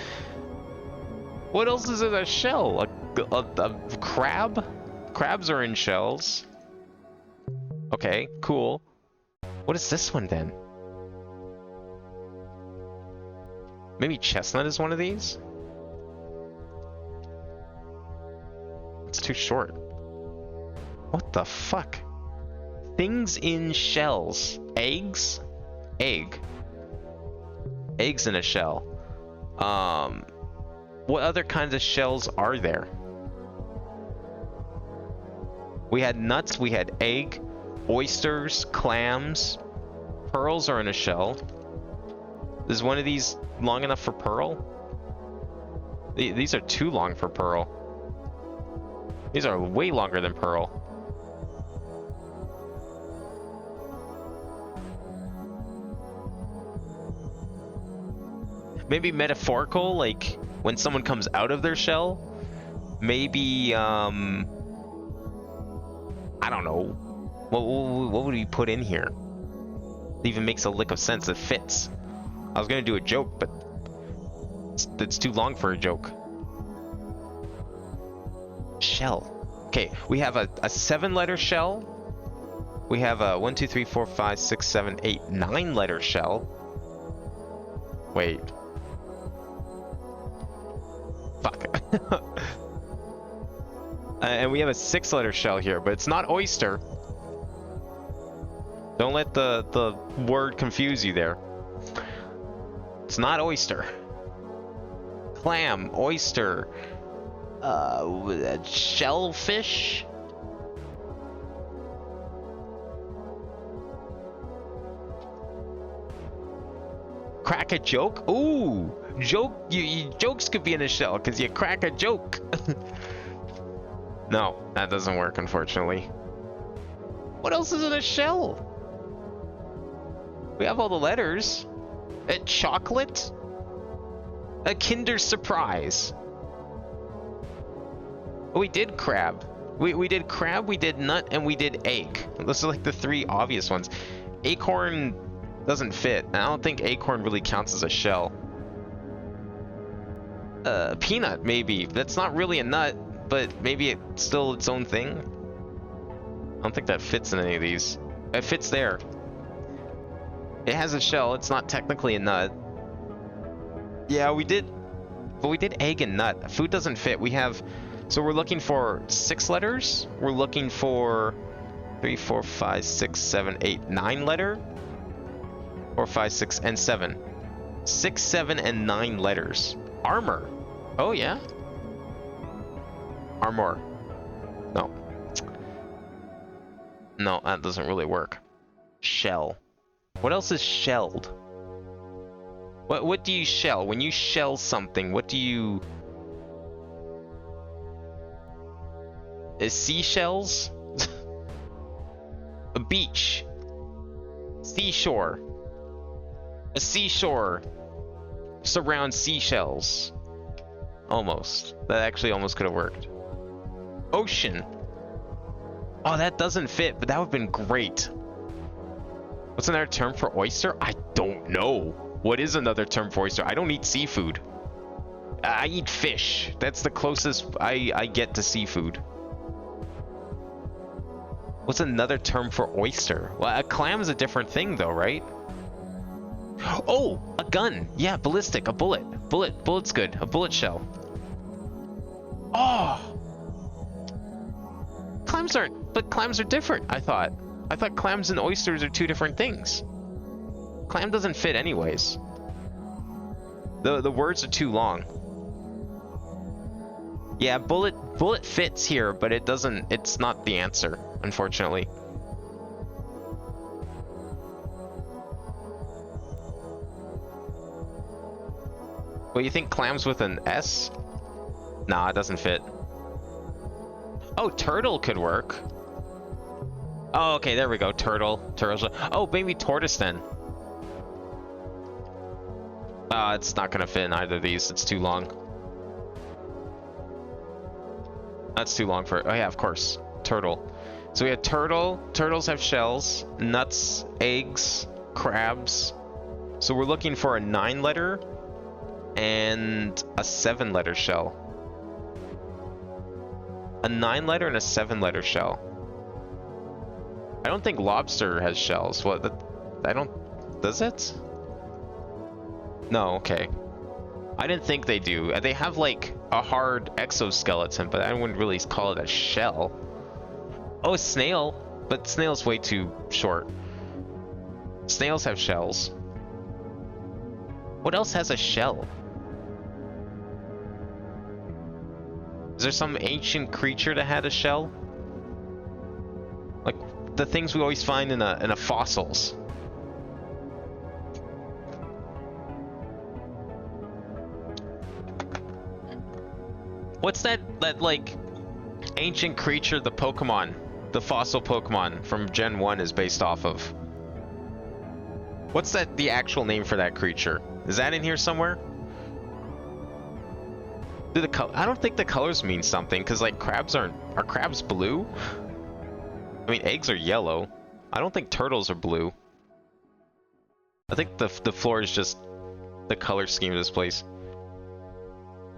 What else is in a shell? A crab? Crabs are in shells. Okay, cool. What is this one then? Maybe chestnut is one of these? It's too short. What the fuck? Things in shells. Eggs? Egg. Eggs in a shell. What other kinds of shells are there? We had nuts, we had egg, oysters, clams. Pearls are in a shell. Is one of these long enough for pearl? These are too long for pearl. These are way longer than pearl. Maybe metaphorical, like when someone comes out of their shell. Maybe, I don't know. What would we put in here? It even makes a lick of sense. It fits. I was gonna do a joke, but it's too long for a joke. Shell. Okay, we have a 7-letter shell. We have a 1, 2, 3, 4, 5, 6, 7, 8, 9-letter shell. Wait. Fuck. And we have a 6-letter shell here, but it's not oyster. Don't let the word confuse you there. It's not oyster. Clam, oyster, shellfish. Crack a joke? Ooh, jokes could be in a shell because you crack a joke. No, that doesn't work, unfortunately. What else is in a shell? We have all the letters. A chocolate? A Kinder Surprise. We did crab. We did crab, we did nut, and we did egg. Those are like the 3 obvious ones. Acorn doesn't fit. I don't think acorn really counts as a shell. Peanut, maybe. That's not really a nut, but maybe it's still its own thing. I don't think that fits in any of these. It fits there. It has a shell. It's not technically a nut. Yeah, we did. But we did egg and nut. Food doesn't fit. We have... So we're looking for 6 letters. We're looking for 3, 4, 5, 6, 7, 8, 9 letter. 4, 5, 6, and 7. 6, 7, and 9 letters. Armor. Oh, yeah? Armor. No. No, that doesn't really work. Shell. What else is shelled? What do you shell? When you shell something, what do you... Is seashells? A beach. Seashore. A seashore surrounds seashells. Almost. That actually almost could have worked. Ocean. Oh, that doesn't fit, but that would have been great. What's another term for oyster? I don't know. What is another term for oyster? I don't eat seafood. I eat fish. That's the closest I get to seafood. What's another term for oyster? Well, a clam is a different thing though, right? Oh, a gun. Yeah, ballistic. A bullet. Bullet's good. A bullet shell. Oh. Clams aren't, but clams are different, I thought. I thought clams and oysters are 2 different things. Clam doesn't fit anyways. The words are too long. Yeah, bullet fits here, but it doesn't, it's not the answer, unfortunately. Well, you think clams with an S? Nah, it doesn't fit. Oh, turtle could work. Oh, okay, there we go. Turtle. Oh, maybe tortoise then. It's not gonna fit in either of these. It's too long. That's too long for... Oh yeah, of course. Turtle. So we had turtle. Turtles have shells. Nuts. Eggs. Crabs. So we're looking for a 9-letter and a 7-letter shell. A 9-letter and a 7-letter shell. I don't think lobster has shells. What? I don't... Does it? No, okay. I didn't think they do. They have like a hard exoskeleton, but I wouldn't really call it a shell. Oh, a snail. But snail's way too short. Snails have shells. What else has a shell? Is there some ancient creature that had a shell? Like the things we always find in a fossils. What's that like ancient creature the Pokemon, the fossil Pokemon from Gen 1 is based off of? What's that, the actual name for that creature? Is that in here somewhere? I don't think the colors mean something, because like crabs are crabs blue? I mean, eggs are yellow. I don't think turtles are blue. I think the floor is just the color scheme of this place.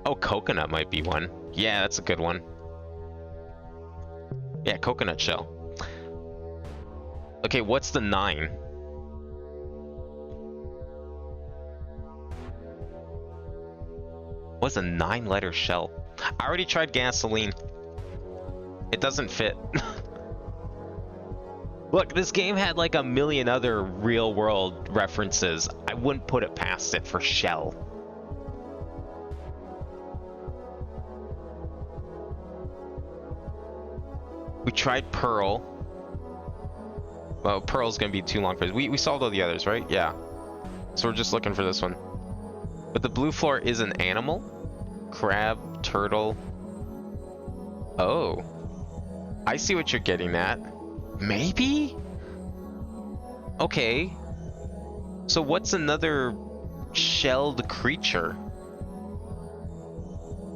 Oh, coconut might be one. Yeah, that's a good one. Yeah, coconut shell. Okay, what's the 9? What's a 9-letter shell? I already tried gasoline. It doesn't fit. Look, this game had like a million other real-world references. I wouldn't put it past it for shell. We tried Pearl. Well, Pearl's gonna be too long for this. We solved all the others, right? Yeah. So we're just looking for this one. But the blue floor is an animal? Crab, turtle. Oh. I see what you're getting at. Maybe? Okay. So what's another shelled creature?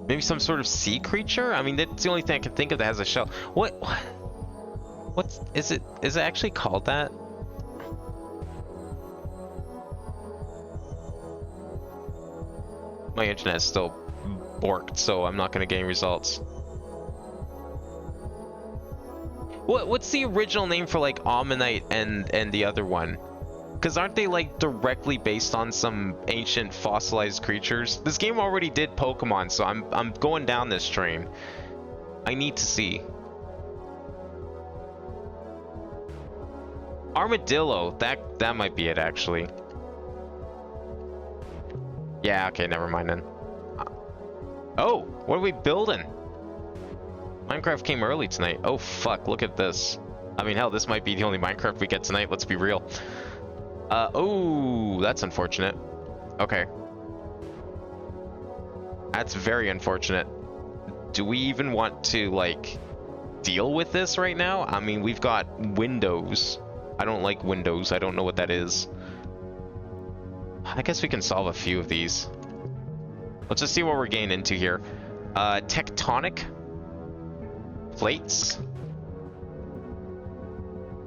Maybe some sort of sea creature? I mean, that's the only thing I can think of that has a shell. What's is it actually called that? My internet is still borked, so I'm not gonna get any results. What's the original name for like Ammonite and the other one? Because aren't they like directly based on some ancient fossilized creatures? This game already did Pokemon, so I'm going down this train. I need to see. Armadillo, that might be it actually. Yeah, okay, never mind then. Oh, what are we building? Minecraft came early tonight. Oh fuck, look at this. I mean, hell, this might be the only Minecraft we get tonight, let's be real. Oh, that's unfortunate. Okay. That's very unfortunate. Do we even want to, like, deal with this right now? I mean, we've got windows. I don't like windows. I don't know what that is. I guess we can solve a few of these. Let's just see what we're getting into here. Tectonic plates.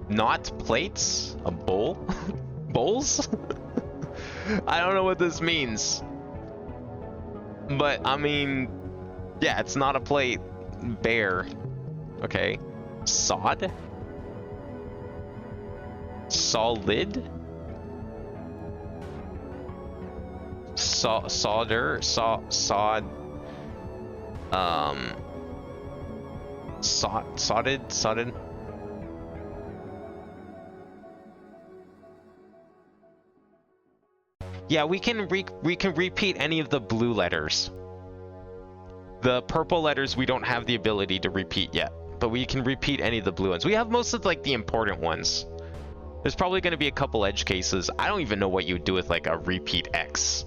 Not plates? A bowl? Bowls? I don't know what this means. But, I mean, yeah, it's not a plate. Bear. Okay. Sod? Solid? Solder? Sod? Sodded? Yeah, we can repeat any of the blue letters. The purple letters we don't have the ability to repeat yet, but we can repeat any of the blue ones. We have most of like the important ones. There's probably going to be a couple edge cases. I don't even know what you would do with like a repeat X.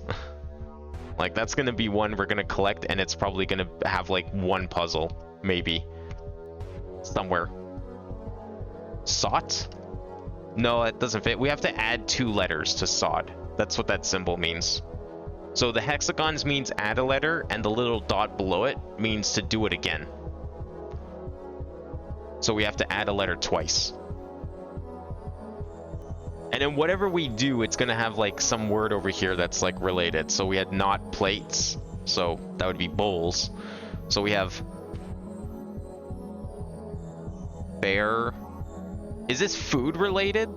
Like that's going to be one we're going to collect, and it's probably going to have like one puzzle, maybe. Somewhere. Sot? No, it doesn't fit. We have to add 2 letters to sod. That's what that symbol means. So the hexagons means add a letter, and the little dot below it means to do it again. So we have to add a letter twice. And then whatever we do, it's gonna have like some word over here that's like related. So we had not plates, so that would be bowls. So we have bear. Is this food related?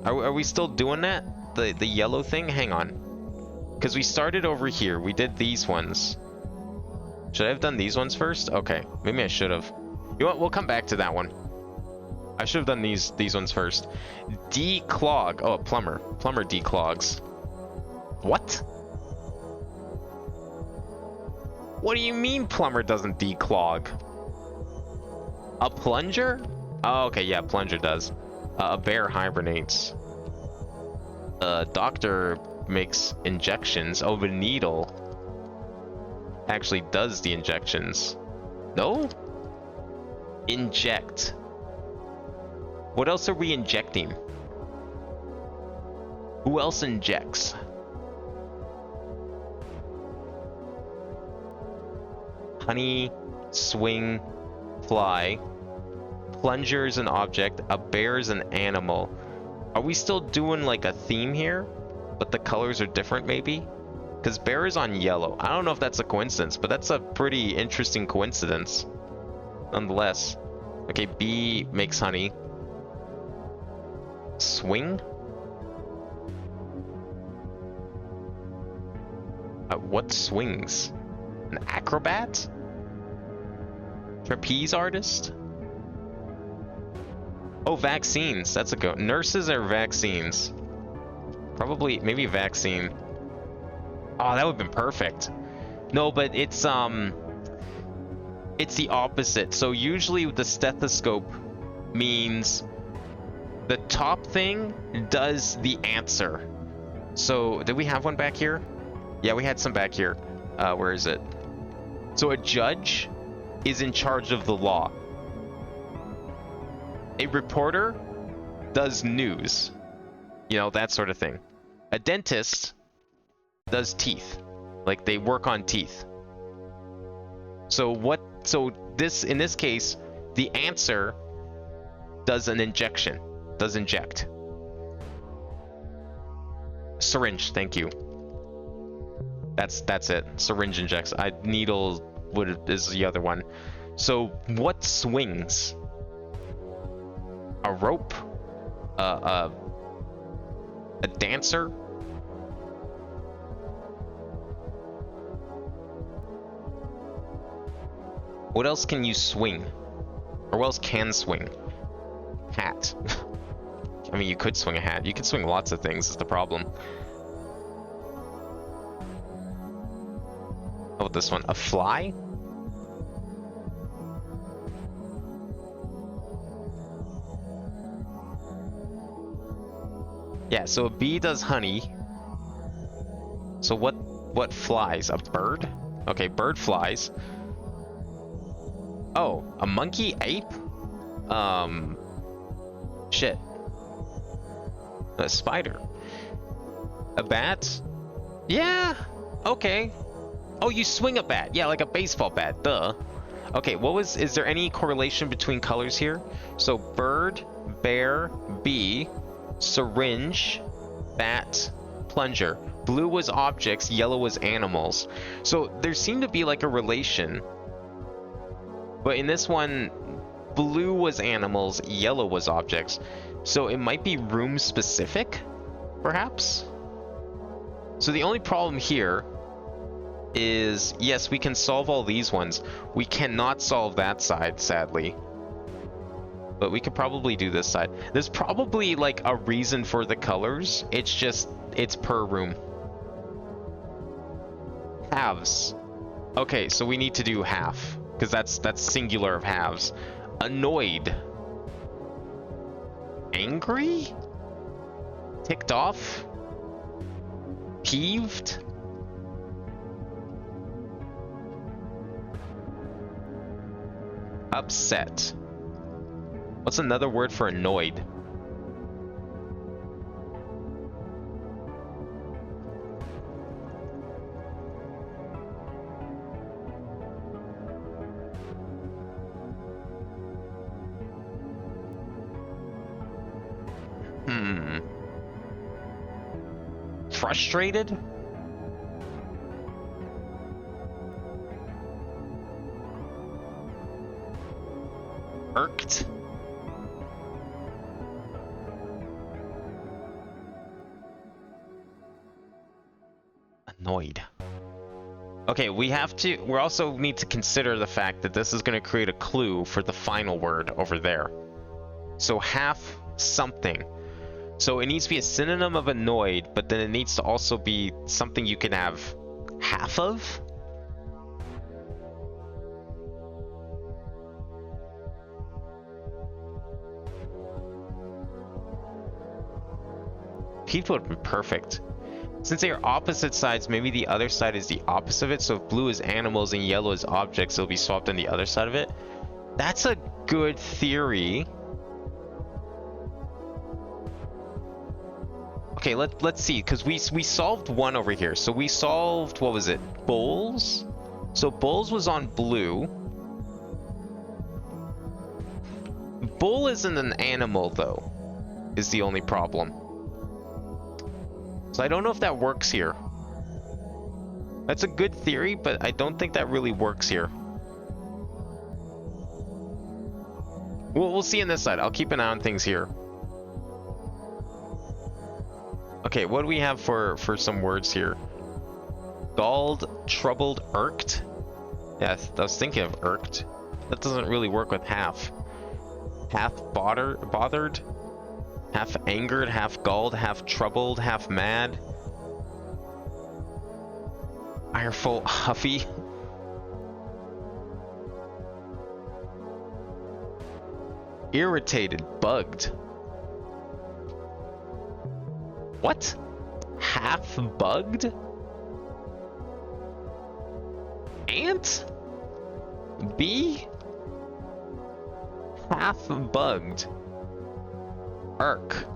Are we still doing that? The yellow thing? Hang on. Because we started over here. We did these ones. Should I have done these ones first? Okay. Maybe I should have. You know what? We'll come back to that one. I should have done these ones first. Declog. Oh, a plumber. Plumber declogs. What? What do you mean plumber doesn't declog? A plunger? Oh, okay, yeah, plunger does. A bear hibernates. A doctor makes injections. Oh, the needle actually does the injections. No? Inject. What else are we injecting? Who else injects? Honey, swing, fly. Plunger is an object. A bear is an animal. Are we still doing like a theme here? But the colors are different maybe? Because bear is on yellow. I don't know if that's a coincidence, but that's a pretty interesting coincidence. Nonetheless. Okay, bee makes honey. Swing? What swings? An acrobat? Trapeze artist? Oh, vaccines. That's a go. Nurses or vaccines? Probably, maybe vaccine. Oh, that would have been perfect. No, but it's the opposite. So usually the stethoscope means the top thing does the answer. So, did we have one back here? Yeah, we had some back here. Where is it? So a judge is in charge of the law. A reporter does news. You know, that sort of thing. A dentist does teeth. Like, they work on teeth. So in this case, the answer does an injection. Does inject. Syringe, thank you. That's it. Syringe injects. Needle is the other one. So what swings? A rope? A dancer? What else can you swing? Or what else can swing? Hat. I mean, you could swing a hat. You could swing lots of things, is the problem. How about this one? A fly? Yeah, so a bee does honey. So what flies? A bird? Okay, bird flies. Oh, a monkey? Ape? Shit. A spider. A bat? Yeah, okay. Oh, you swing a bat. Yeah, like a baseball bat. Duh. Okay, is there any correlation between colors here? So bird, bear, bee, syringe, bat, plunger. Blue was objects, yellow was animals. So there seemed to be like a relation. But in this one, blue was animals, yellow was objects. So it might be room specific, perhaps? So the only problem here is, yes, we can solve all these ones. We cannot solve that side, sadly. But we could probably do this side. There's probably like a reason for the colors. It's per room. Halves. Okay, so we need to do half, because that's singular of halves. Annoyed. Angry? Ticked off? Peeved? Upset. What's another word for annoyed? Frustrated? Irked? Annoyed. Okay, we also need to consider the fact that this is going to create a clue for the final word over there. So half something. So it needs to be a synonym of annoyed, but then it needs to also be something you can have half of? pizza would have been perfect. Since they are opposite sides, maybe the other side is the opposite of it. So if blue is animals and yellow is objects, it'll be swapped on the other side of it. That's a good theory. Okay, let's see, because we solved one over here. So we solved, what was it? Bulls? So Bulls was on blue. Bull isn't an animal, though, is the only problem. So I don't know if that works here. That's a good theory, but I don't think that really works here. We'll see on this side. I'll keep an eye on things here. Okay, what do we have for some words here? Galled, troubled, irked. Yeah, I was thinking of irked. That doesn't really work with half. Half bothered, half angered, half galled, half troubled, half mad. Ireful, huffy. Irritated, bugged. What? Half bugged? Ant? Bee? Half bugged. Irk.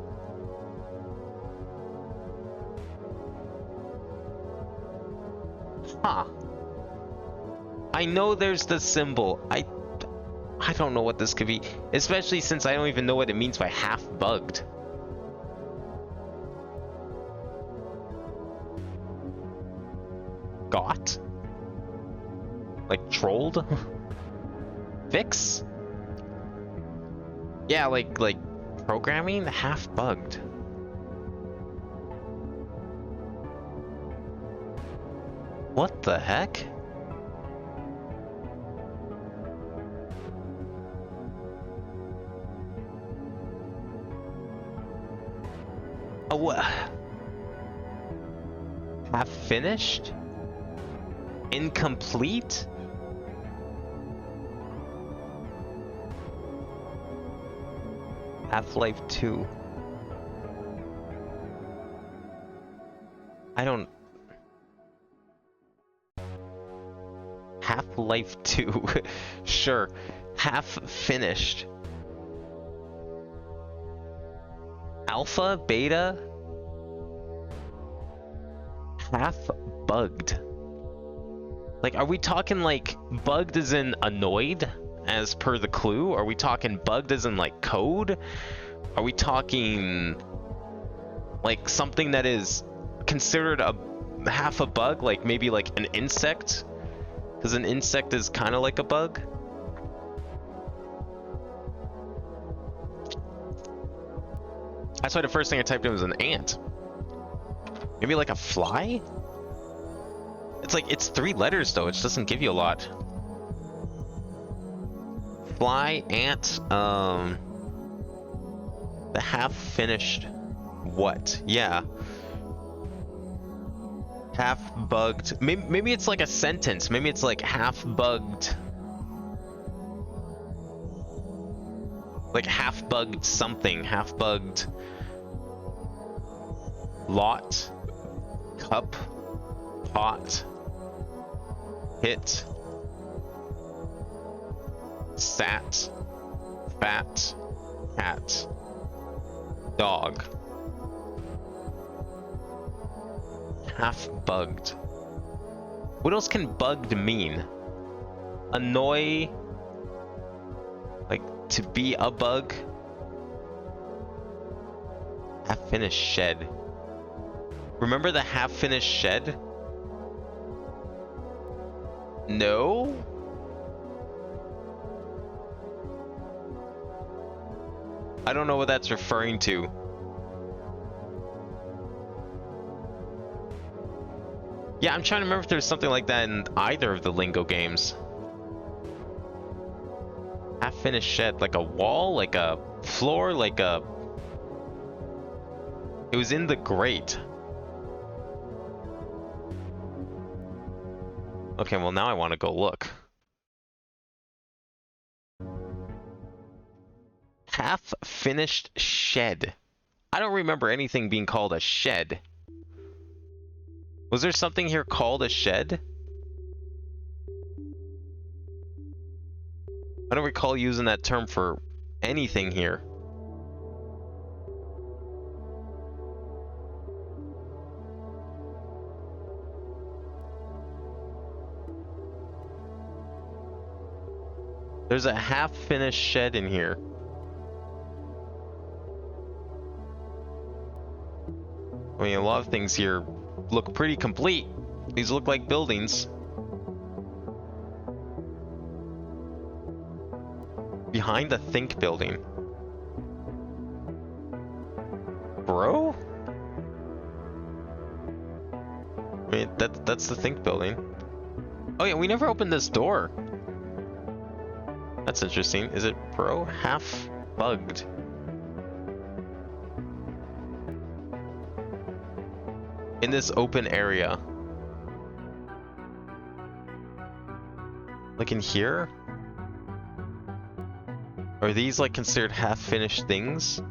Huh. I know there's the symbol. I don't know what this could be, especially since I don't even know what it means by half bugged. Got? Like trolled? Fix? Yeah, like programming? Half bugged. What the heck? Oh, half finished? Incomplete? Half-Life 2. I don't... Half-Life 2. Sure. Half finished. Alpha? Beta? Half bugged. Like, are we talking like bugged as in annoyed, as per the clue? Are we talking bugged as in like code? Are we talking like something that is considered a half a bug, like maybe like an insect? Because an insect is kind of like a bug. That's why the first thing I typed in was an ant. Maybe like a fly? It's like, it's 3 letters though, it just doesn't give you a lot. Fly, ant, the half finished what? Yeah. Half bugged. Maybe it's like a sentence. Maybe it's like half bugged. Like half bugged something. Half bugged. Lot. Cup. Pot. Hit. Sat. Fat. Cat. Dog. Half bugged. What else can bugged mean? Annoy. Like to be a bug. Half finished shed. Remember the half finished shed? No? I don't know what that's referring to. Yeah, I'm trying to remember if there's something like that in either of the Lingo games. Half finished shed, like a wall, like a floor, like a... It was in the grate. Okay, well now I want to go look. Half finished shed. I don't remember anything being called a shed. Was there something here called a shed? I don't recall using that term for anything here. There's a half-finished shed in here. I mean, a lot of things here look pretty complete. These look like buildings. Behind the Think building. Bro? I mean, that's the Think building. Oh yeah, we never opened this door. That's interesting. Is it bro? Half bugged. In this open area. Like in here? Are these like considered half-finished things?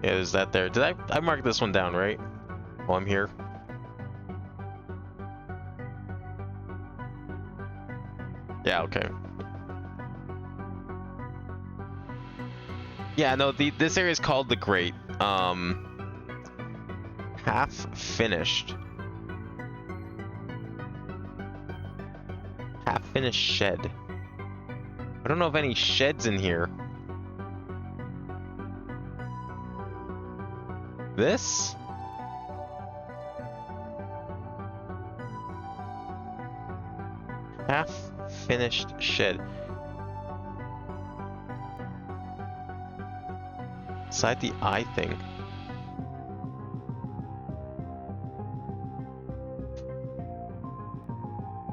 Yeah, there's that there. Did I mark this one down, right? While I'm here. Yeah, okay. Yeah, no, this area is called the Great. Half finished. Half finished shed. I don't know of any sheds in here. This? Half finished shed. Inside the eye thing.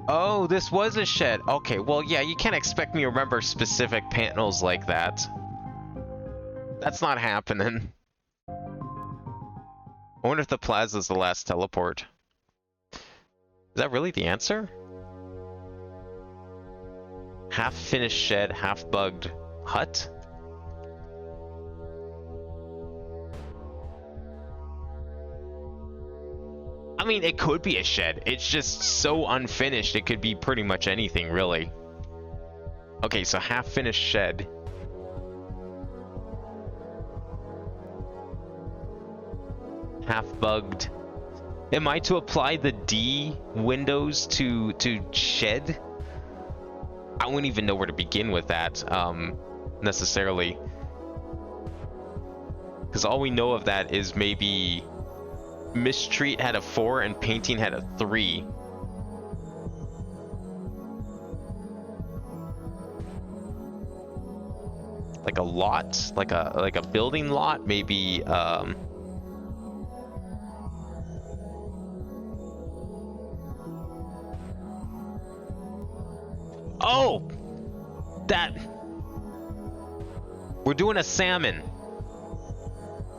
Oh, this was a shed. Okay, well, yeah, you can't expect me to remember specific panels like that. That's not happening. I wonder if the plaza's the last teleport. Is that really the answer? Half finished shed, half bugged hut? I mean, it could be a shed. It's just so unfinished, it could be pretty much anything, really. Okay, so half finished shed. Half bugged. Am I to apply the D windows to shed? I wouldn't even know where to begin with that, necessarily. Because all we know of that is maybe Mistreat had a 4 and Painting had a 3. Like a lot, like a building lot, maybe. Oh, that. We're doing a salmon.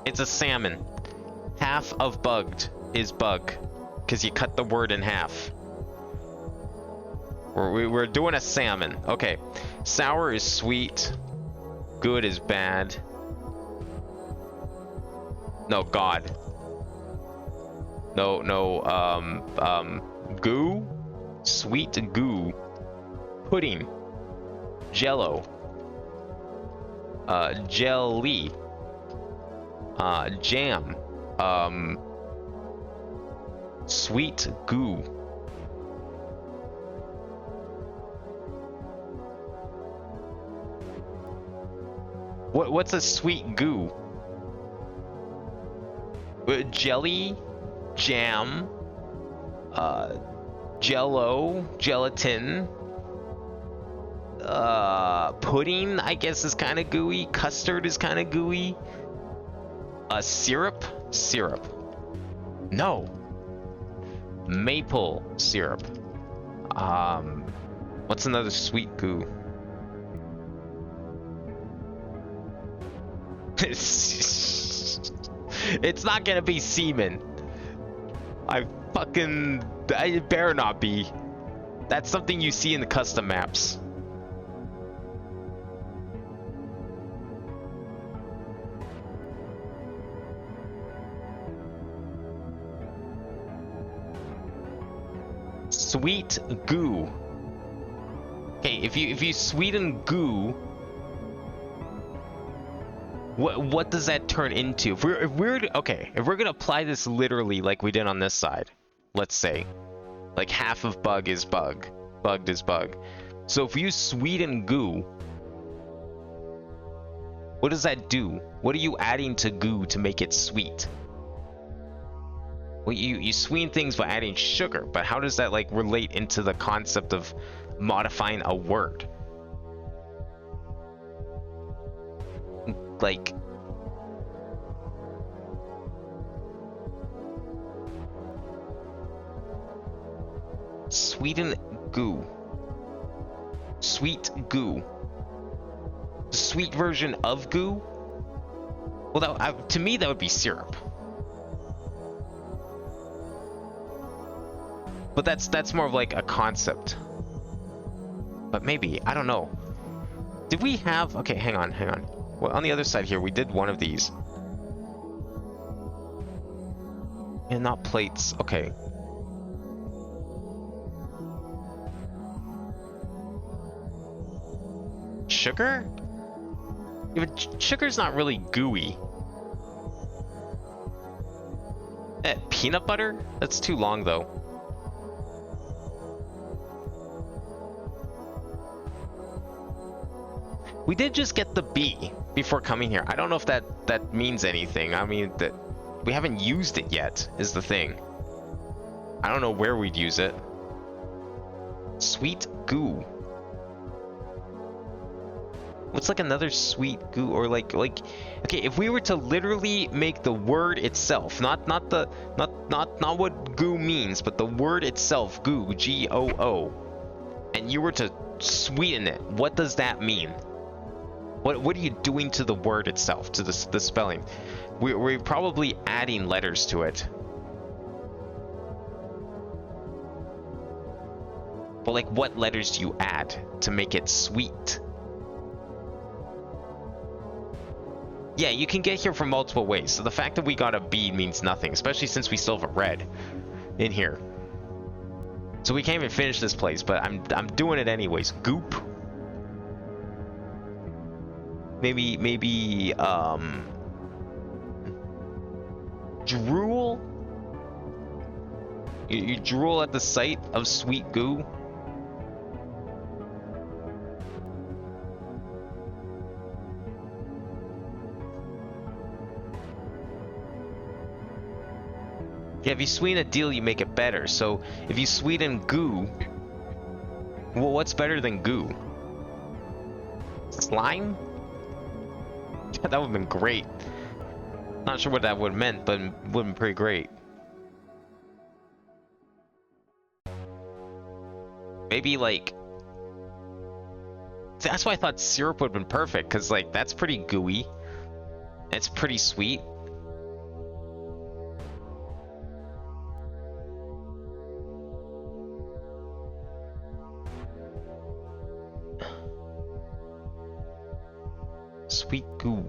It's a salmon. Half of bugged is bug, because you cut the word in half. We're doing a salmon. Okay. Sour is sweet. Good is bad. No, God. No, goo? Sweet goo. Pudding. Jello. Jelly. Jam. Sweet goo. What's a sweet goo? Jelly, jam, jello, gelatin, pudding, I guess, is kind of gooey. Custard is kind of gooey. Syrup? Syrup. No. Maple syrup. What's another sweet goo? It's not gonna be semen. I fucking... It better not be. That's something you see in the custom maps. Sweet goo. Okay, if you sweeten goo, what does that turn into? If we're gonna apply this literally like we did on this side, let's say, like half of bugged is bug. So if you sweeten goo, what does that do? What are you adding to goo to make it sweet? Well, you sweeten things by adding sugar, but how does that like relate into the concept of modifying a word? Like, sweeten goo. Sweet goo. The sweet version of goo? Well, to me that would be syrup. But that's more of like a concept. But maybe, I don't know. Did we have... Okay, hang on. Well, on the other side here, we did one of these. And not plates. Okay. Sugar? Yeah, but sugar's not really gooey. Peanut butter? That's too long, though. We did just get the B before coming here. I don't know if that means anything. I mean, that we haven't used it yet is the thing. I don't know where we'd use it. Sweet goo. What's like another sweet goo, or like okay, if we were to literally make the word itself, not what goo means, but the word itself, goo, G-O-O, and you were to sweeten it, what does that mean? What are you doing to the word itself, to the spelling? We're probably adding letters to it. But like, what letters do you add to make it sweet? Yeah, you can get here from multiple ways, so the fact that we got a B means nothing, especially since we still have a red in here. So we can't even finish this place, but I'm doing it anyways. Goop. Maybe drool? You drool at the sight of sweet goo? Yeah, if you sweeten a deal, you make it better. So if you sweeten goo, well, what's better than goo? Slime? That would have been great. Not sure what that would have meant, but it would have been pretty great. Maybe like... That's why I thought syrup would have been perfect, because like that's pretty gooey. It's pretty sweet. Sweet goo.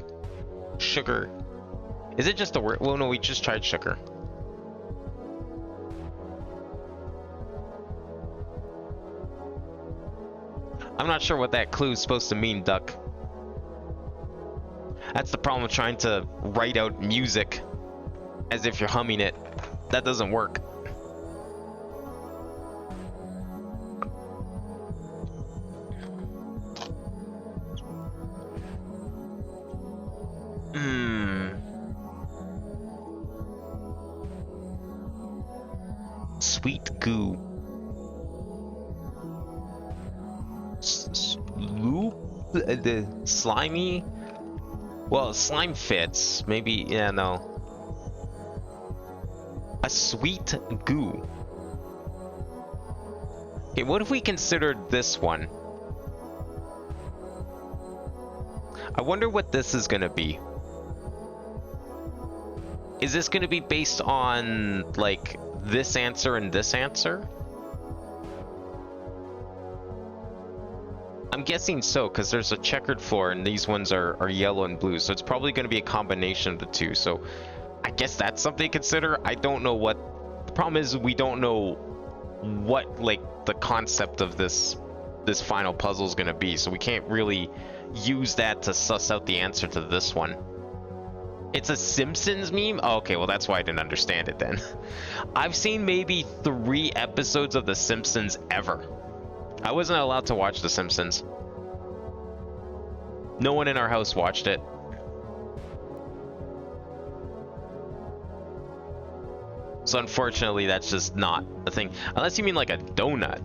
Sugar. Is it just a word? Well, no, we just tried sugar. I'm not sure what that clue is supposed to mean, Duck. That's the problem with trying to write out music as if you're humming it. That doesn't work. Sweet goo. The slimy? Well, slime fits. Maybe, yeah, no. A sweet goo. Okay, what if we considered this one? I wonder what this is gonna be. Is this gonna be based on, like, this answer and this answer? I'm guessing so, because there's a checkered floor and these ones are yellow and blue, so it's probably going to be a combination of the two. So I guess that's something to consider. I don't know what the problem is. We don't know what like the concept of this final puzzle is going to be, so we can't really use that to suss out the answer to this one. It's a Simpsons meme? Oh, okay, well that's why I didn't understand it then. I've seen maybe 3 episodes of The Simpsons ever. I wasn't allowed to watch The Simpsons. No one in our house watched it. So unfortunately, that's just not a thing. Unless you mean like a donut.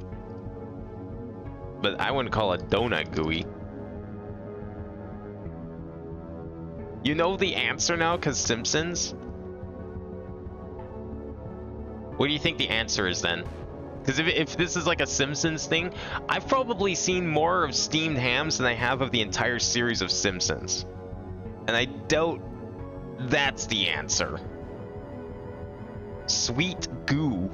But I wouldn't call a donut gooey. You know the answer now, because Simpsons? What do you think the answer is then? Because if this is like a Simpsons thing, I've probably seen more of steamed hams than I have of the entire series of Simpsons. And I doubt that's the answer. Sweet goo.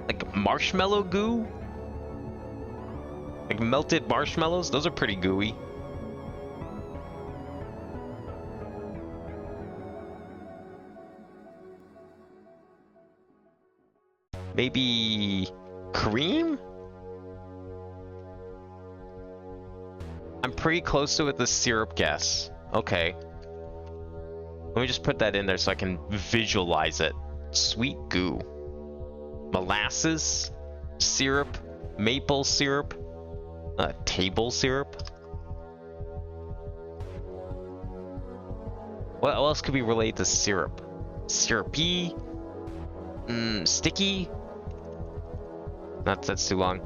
Like marshmallow goo? Like melted marshmallows? Those are pretty gooey. Maybe cream? I'm pretty close to it with the syrup guess. Okay. Let me just put that in there so I can visualize it. Sweet goo. Molasses, syrup, maple syrup, table syrup. What else could be related to syrup? Syrupy? Sticky? That's too long.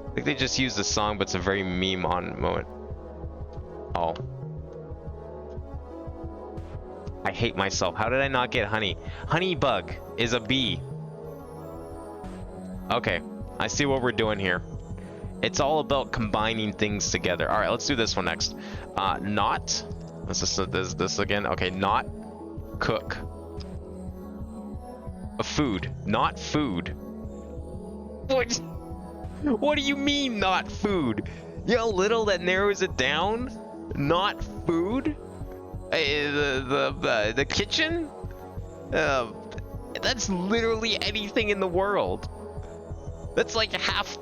I think they just used the song, but it's a very meme on moment. Oh. I hate myself. How did I not get honey? Honeybug is a bee. Okay, I see what we're doing here. It's all about combining things together. All right, let's do this one next. Not. This again. Okay, not cook. A food, not food. What do you mean, not food? You know, little that narrows it down. Not food. The kitchen. That's literally anything in the world. That's like half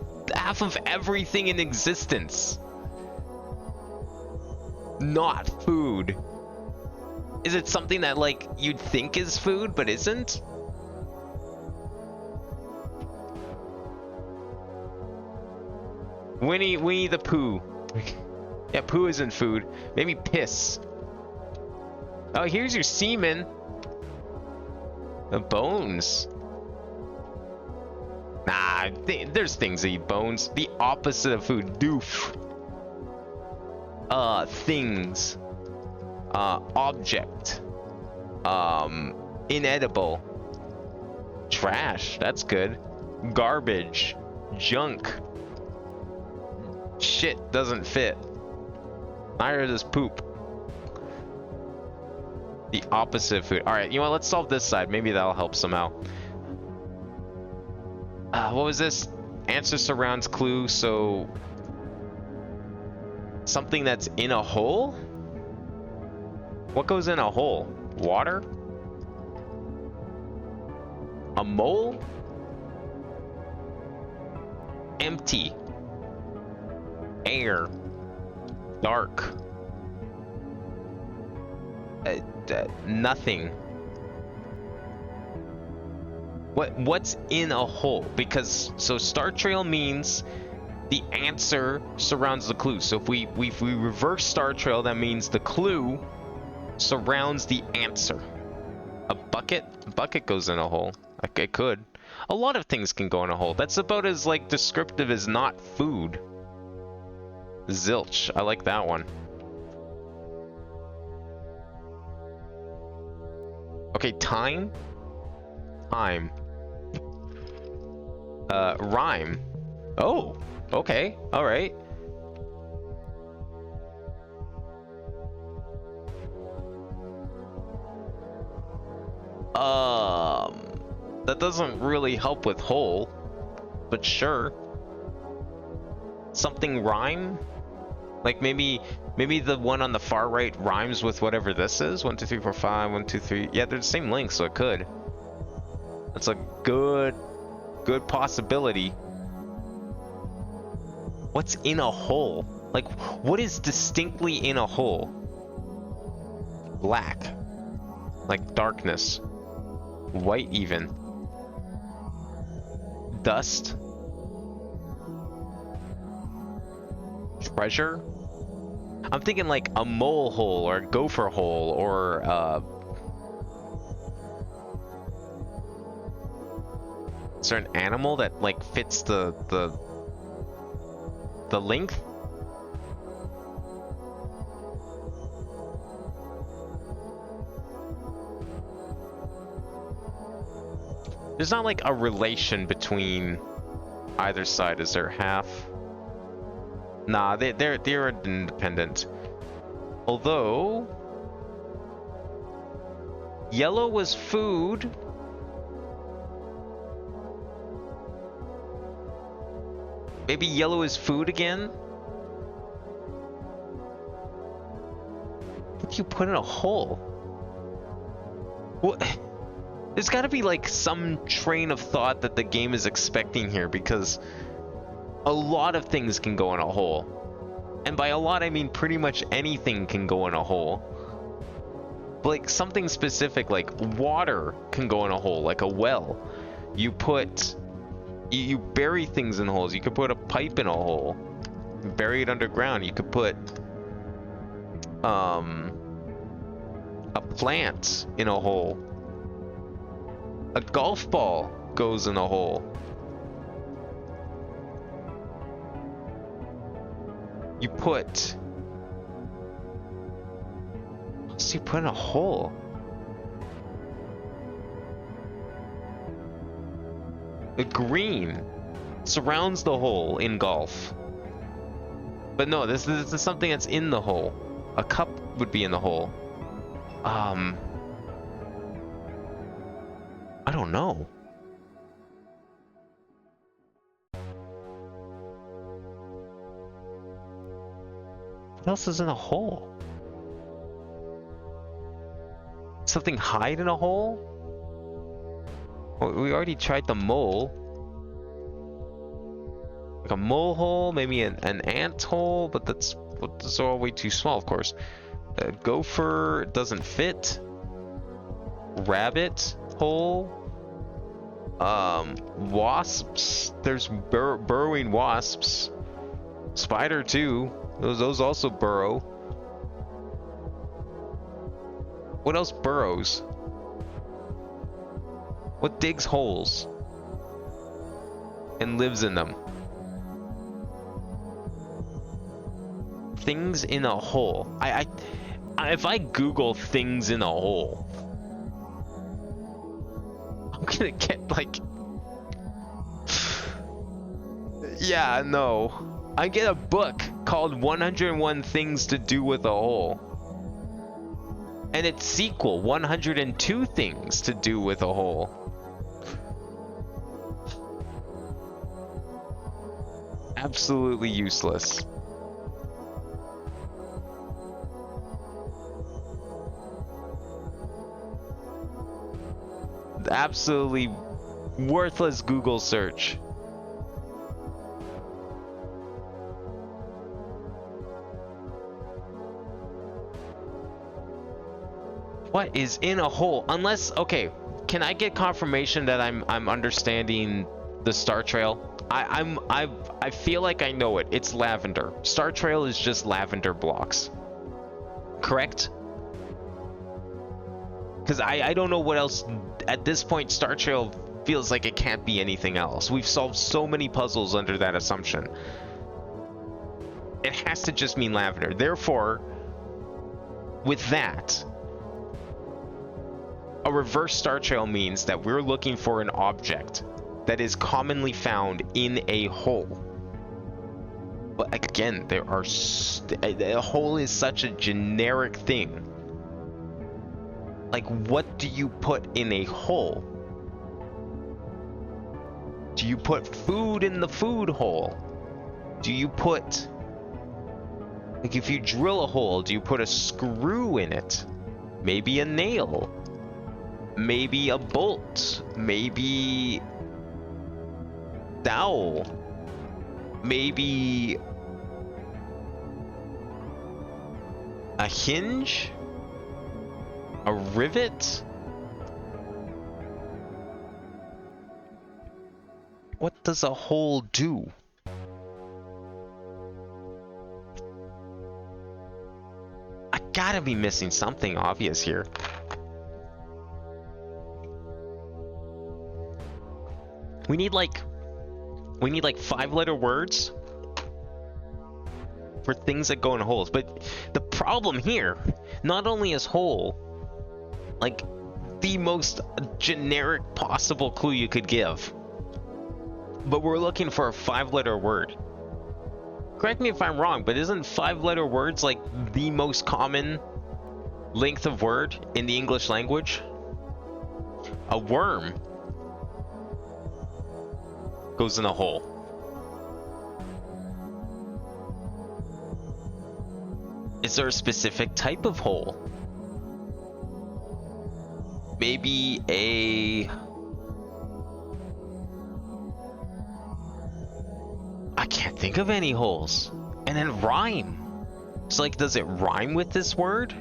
of everything in existence. Not food. Is it something that like you'd think is food but isn't? Winnie the Pooh. Yeah, poo isn't food. Maybe piss. Oh, here's your semen. The bones. Nah, there's things that eat bones. The opposite of food. Doof. Things. Object. Inedible. Trash. That's good. Garbage. Junk. Shit doesn't fit. Neither does poop. The opposite of food. Alright, you know what? Let's solve this side. Maybe that'll help somehow. What was this? Answer surrounds clue, so... something that's in a hole? What goes in a hole? Water? A mole? Empty. Air. Dark. Nothing. What's in a hole? Because so star trail means the answer surrounds the clue. So if we reverse star trail, that means the clue surrounds the answer. A bucket? A bucket goes in a hole. It could. A lot of things can go in a hole. That's about as like descriptive as not food. Zilch. I like that one. Okay, time. Time. Rhyme. Oh, okay. All right. That doesn't really help with hole, but sure. Something rhyme? Like maybe the one on the far right rhymes with whatever this is. 1, 2, 3, 4, 5, 1, 2, 3. Yeah, they're the same length, so it could. That's a good possibility. What's in a hole? Like, what is distinctly in a hole? Black. Like darkness. White even. Dust. Treasure? I'm thinking like a mole hole or a gopher hole or is there an animal that like fits the length? There's not like a relation between either side, is there? Half? Nah, they're independent. Although yellow was food. Maybe yellow is food again? What do you put in a hole? What? There's gotta be like some train of thought that the game is expecting here, because a lot of things can go in a hole. And by a lot, I mean pretty much anything can go in a hole. But like something specific, like water can go in a hole, like a well. You put... You bury things in holes. You could put a pipe in a hole. Bury it underground. You could put... a plant in a hole. A golf ball goes in a hole. You put... What else do you put in a hole? The green surrounds the hole in golf. But no, this is something that's in the hole. A cup would be in the hole. I don't know. What else is in a hole? Something hide in a hole? Well, we already tried the mole. Like a mole hole, maybe an ant hole, but that's all way too small, of course. Gopher doesn't fit. Rabbit hole. Wasps. There's burrowing wasps. Spider too. Those also burrow. What else burrows? What digs holes and lives in them? Things in a hole. If I Google things in a hole, I'm gonna get like... Yeah, no. I get a book called 101 Things to Do with a Hole. And its sequel, 102 Things to Do with a Hole. Absolutely useless. Absolutely worthless Google search. What is in a hole? Unless, okay, can I get confirmation that I'm understanding the star trail? I feel like I know it. It's lavender. Star trail is just lavender blocks. Correct? Because I don't know what else. At this point, Star Trail feels like it can't be anything else. We've solved so many puzzles under that assumption. It has to just mean lavender. Therefore, with that, a reverse Star Trail means that we're looking for an object that is commonly found in a hole. But again, there are... a hole is such a generic thing. Like, what do you put in a hole? Do you put food in the food hole? Do you put... Like, if you drill a hole, do you put a screw in it? Maybe a nail? Maybe a bolt? Maybe... dowel? Maybe... a hinge? A rivet? What does a hole do? I gotta be missing something obvious here. We need like 5-letter words for things that go in holes. But the problem here, not only is hole like the most generic possible clue you could give, but we're looking for a 5-letter word. Correct me if I'm wrong, but isn't 5-letter words like the most common length of word in the English language? A worm goes in a hole. Is there a specific type of hole? Maybe a... I can't think of any holes. And then rhyme. So like, does it rhyme with this word?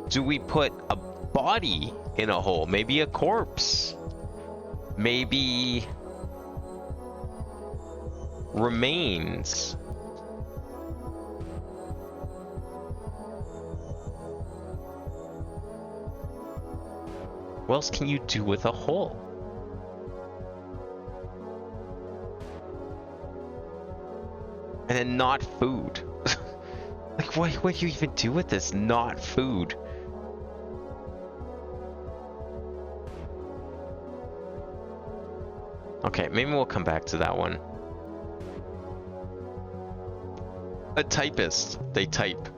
Do we put a body in a hole? Maybe a corpse? Maybe remains? What else can you do with a hole? And then not food. Like, what do you even do with this? Not food. Okay, maybe we'll come back to that one. A typist. They type.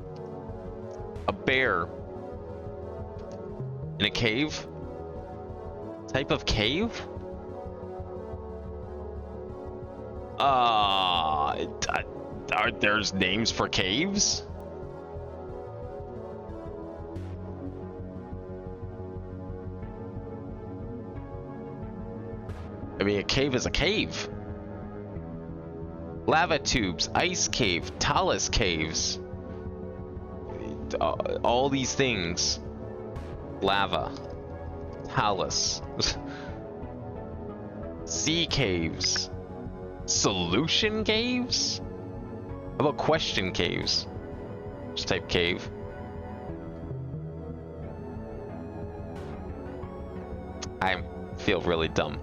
A bear. In a cave? Type of cave? Are there's names for caves? I mean, a cave is a cave. Lava tubes, ice cave, talus caves. All these things. Lava. Talus. Sea caves. Solution caves? How about question caves? Just type cave. I feel really dumb.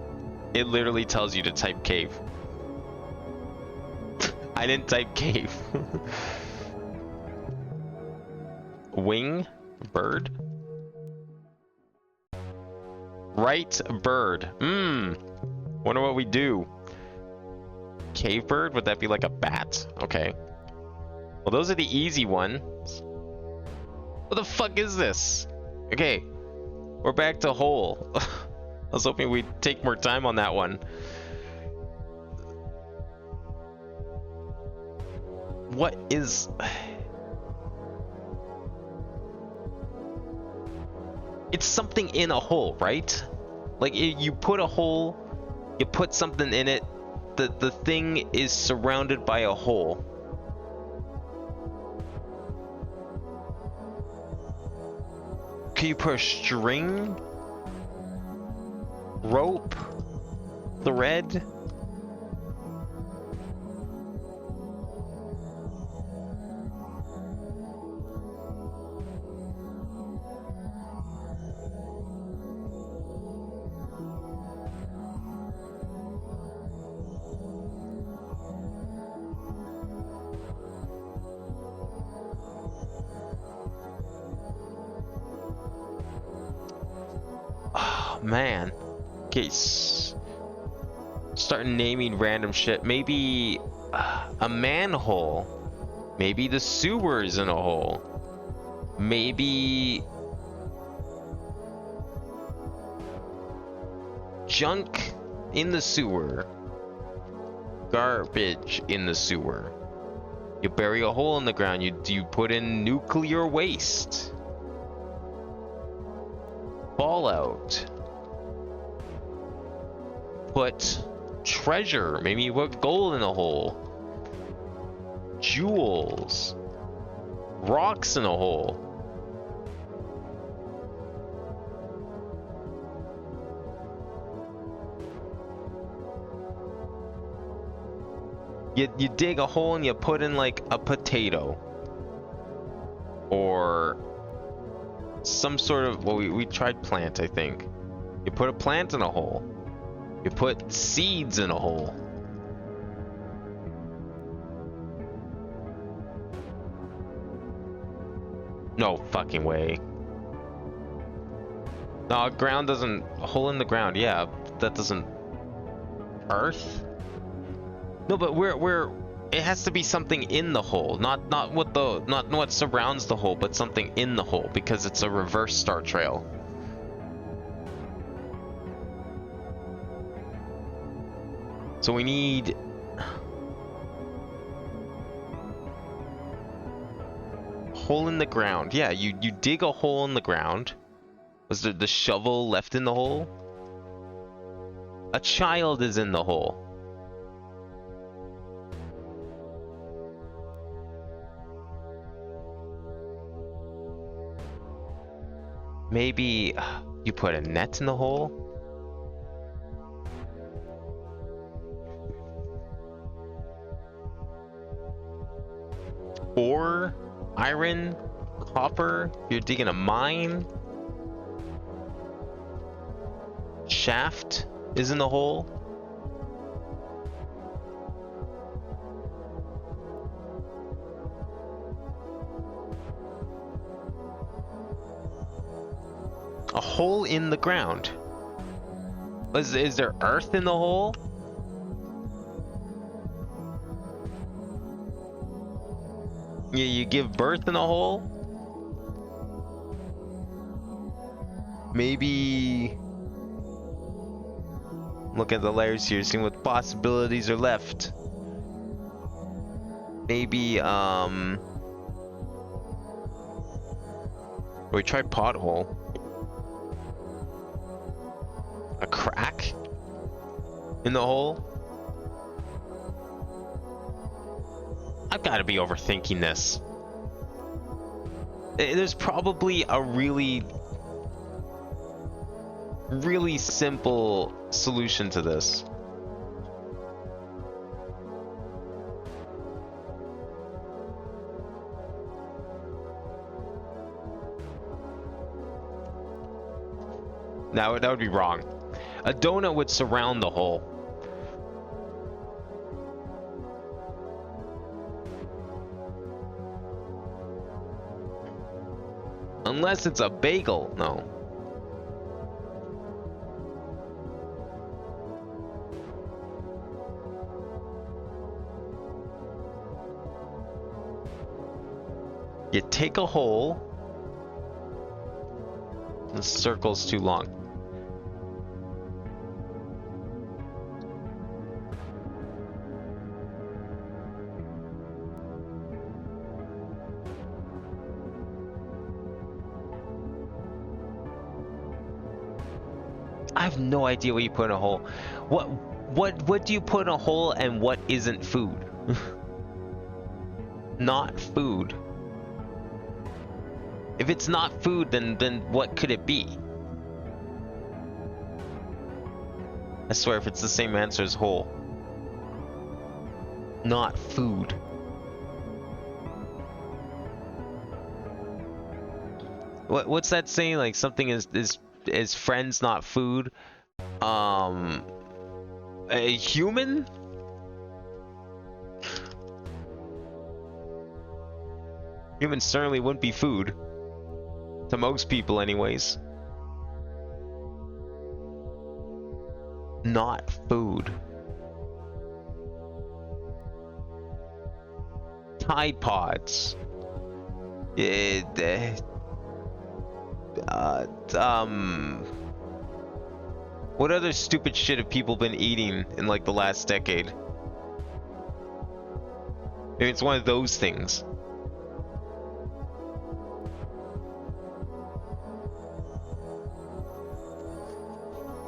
It literally tells you to type cave. I didn't type cave. Wing? Bird? Right bird. Wonder what we do. Cave bird? Would that be like a bat? Okay. Well, those are the easy ones. What the fuck is this? Okay. We're back to hole. I was hoping we'd take more time on that one. What is... It's something in a hole, right? Like, you put a hole, you put something in it, the thing is surrounded by a hole. Can you put a string? Rope? Thread? Man. Okay, start naming random shit. Maybe a manhole. Maybe the sewer's in a hole. Maybe junk in the sewer. Garbage in the sewer. You bury a hole in the ground. You put in nuclear waste. Fallout. Put treasure. Maybe you put gold in a hole. Jewels. Rocks in a hole. You dig a hole and you put in like a potato. Or some sort of, well, we tried plant, I think. You put a plant in a hole. You put seeds in a hole. No fucking way. No, ground doesn't, a hole in the ground, yeah, that doesn't, earth? No, but it has to be something in the hole, not what surrounds the hole, but something in the hole, because it's a reverse star trail. So we need hole in the ground. Yeah, you dig a hole in the ground. Was the shovel left in the hole? A child is in the hole. Maybe you put a net in the hole? Ore? Iron? Copper? You're digging a mine? Shaft is in the hole? A hole in the ground. Is there earth in the hole? You give birth in a hole? Maybe... Look at the layers here, seeing what possibilities are left. Maybe, we tried pothole. A crack in the hole? I've got to be overthinking this. There's probably a really simple solution to this. Now, that would be wrong. A donut would surround the hole. Unless it's a bagel. No. You take a hole. The circle's too long. I have no idea what you put in a hole. What do you put in a hole and what isn't food? Not food. If it's not food, then what could it be? I swear, if it's the same answer as hole. Not food. What's that saying? Like something is friends, not food. A human? Humans certainly wouldn't be food. To most people, anyways. Not food. Tide Pods. What other stupid shit have people been eating in like the last decade? Maybe it's one of those things.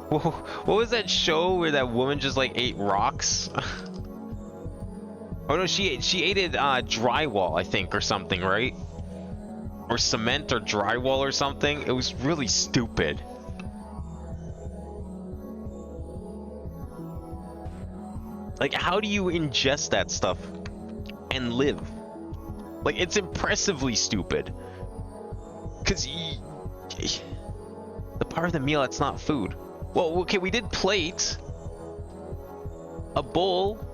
What was that show where that woman just like ate rocks? Oh no, she ate it drywall, I think, or something, right? Or cement or drywall or something. It was really stupid. Like, how do you ingest that stuff and live? Like, it's impressively stupid. Cause the part of the meal, it's not food. Well, okay, we did plate, a bowl,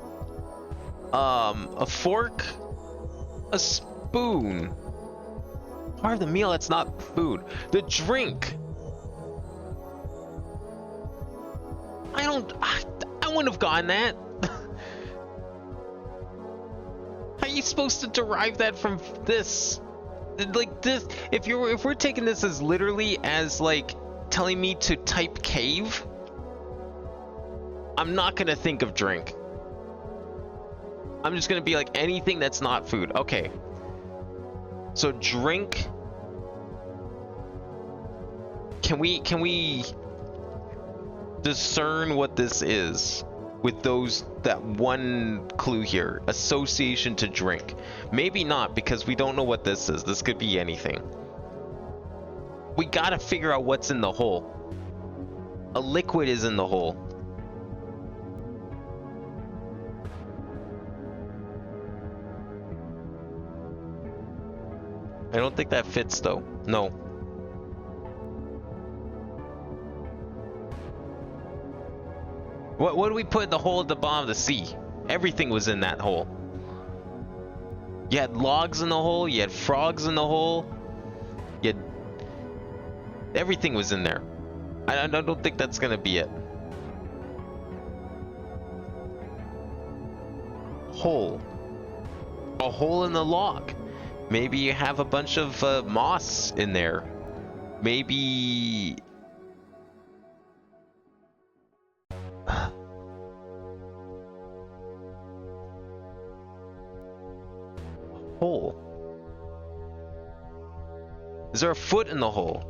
a fork, a spoon. Part of the meal, that's not food. The drink. I wouldn't have gotten that. How are you supposed to derive that from this? Like this, if we're taking this as literally as like telling me to type cave, I'm not gonna think of drink. I'm just gonna be like anything that's not food. Okay. So drink. Can we discern what this is with that one clue here? Association to drink. Maybe not, because we don't know what this is. This could be anything. We gotta figure out what's in the hole. A liquid is in the hole. I don't think that fits though. No. What do we put in the hole at the bottom of the sea? Everything was in that hole. You had logs in the hole, you had frogs in the hole, you had... everything was in there. I don't think that's gonna be it. Hole. A hole in the log. Maybe you have a bunch of moss in there. Maybe... hole. Is there a foot in the hole?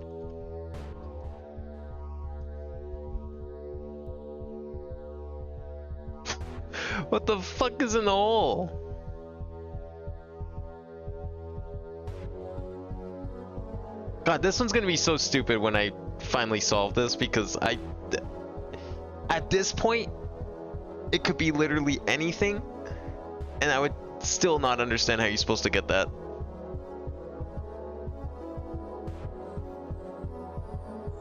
What the fuck is in the hole? God, this one's gonna be so stupid when I finally solve this, because at this point, it could be literally anything, and I would still not understand how you're supposed to get that.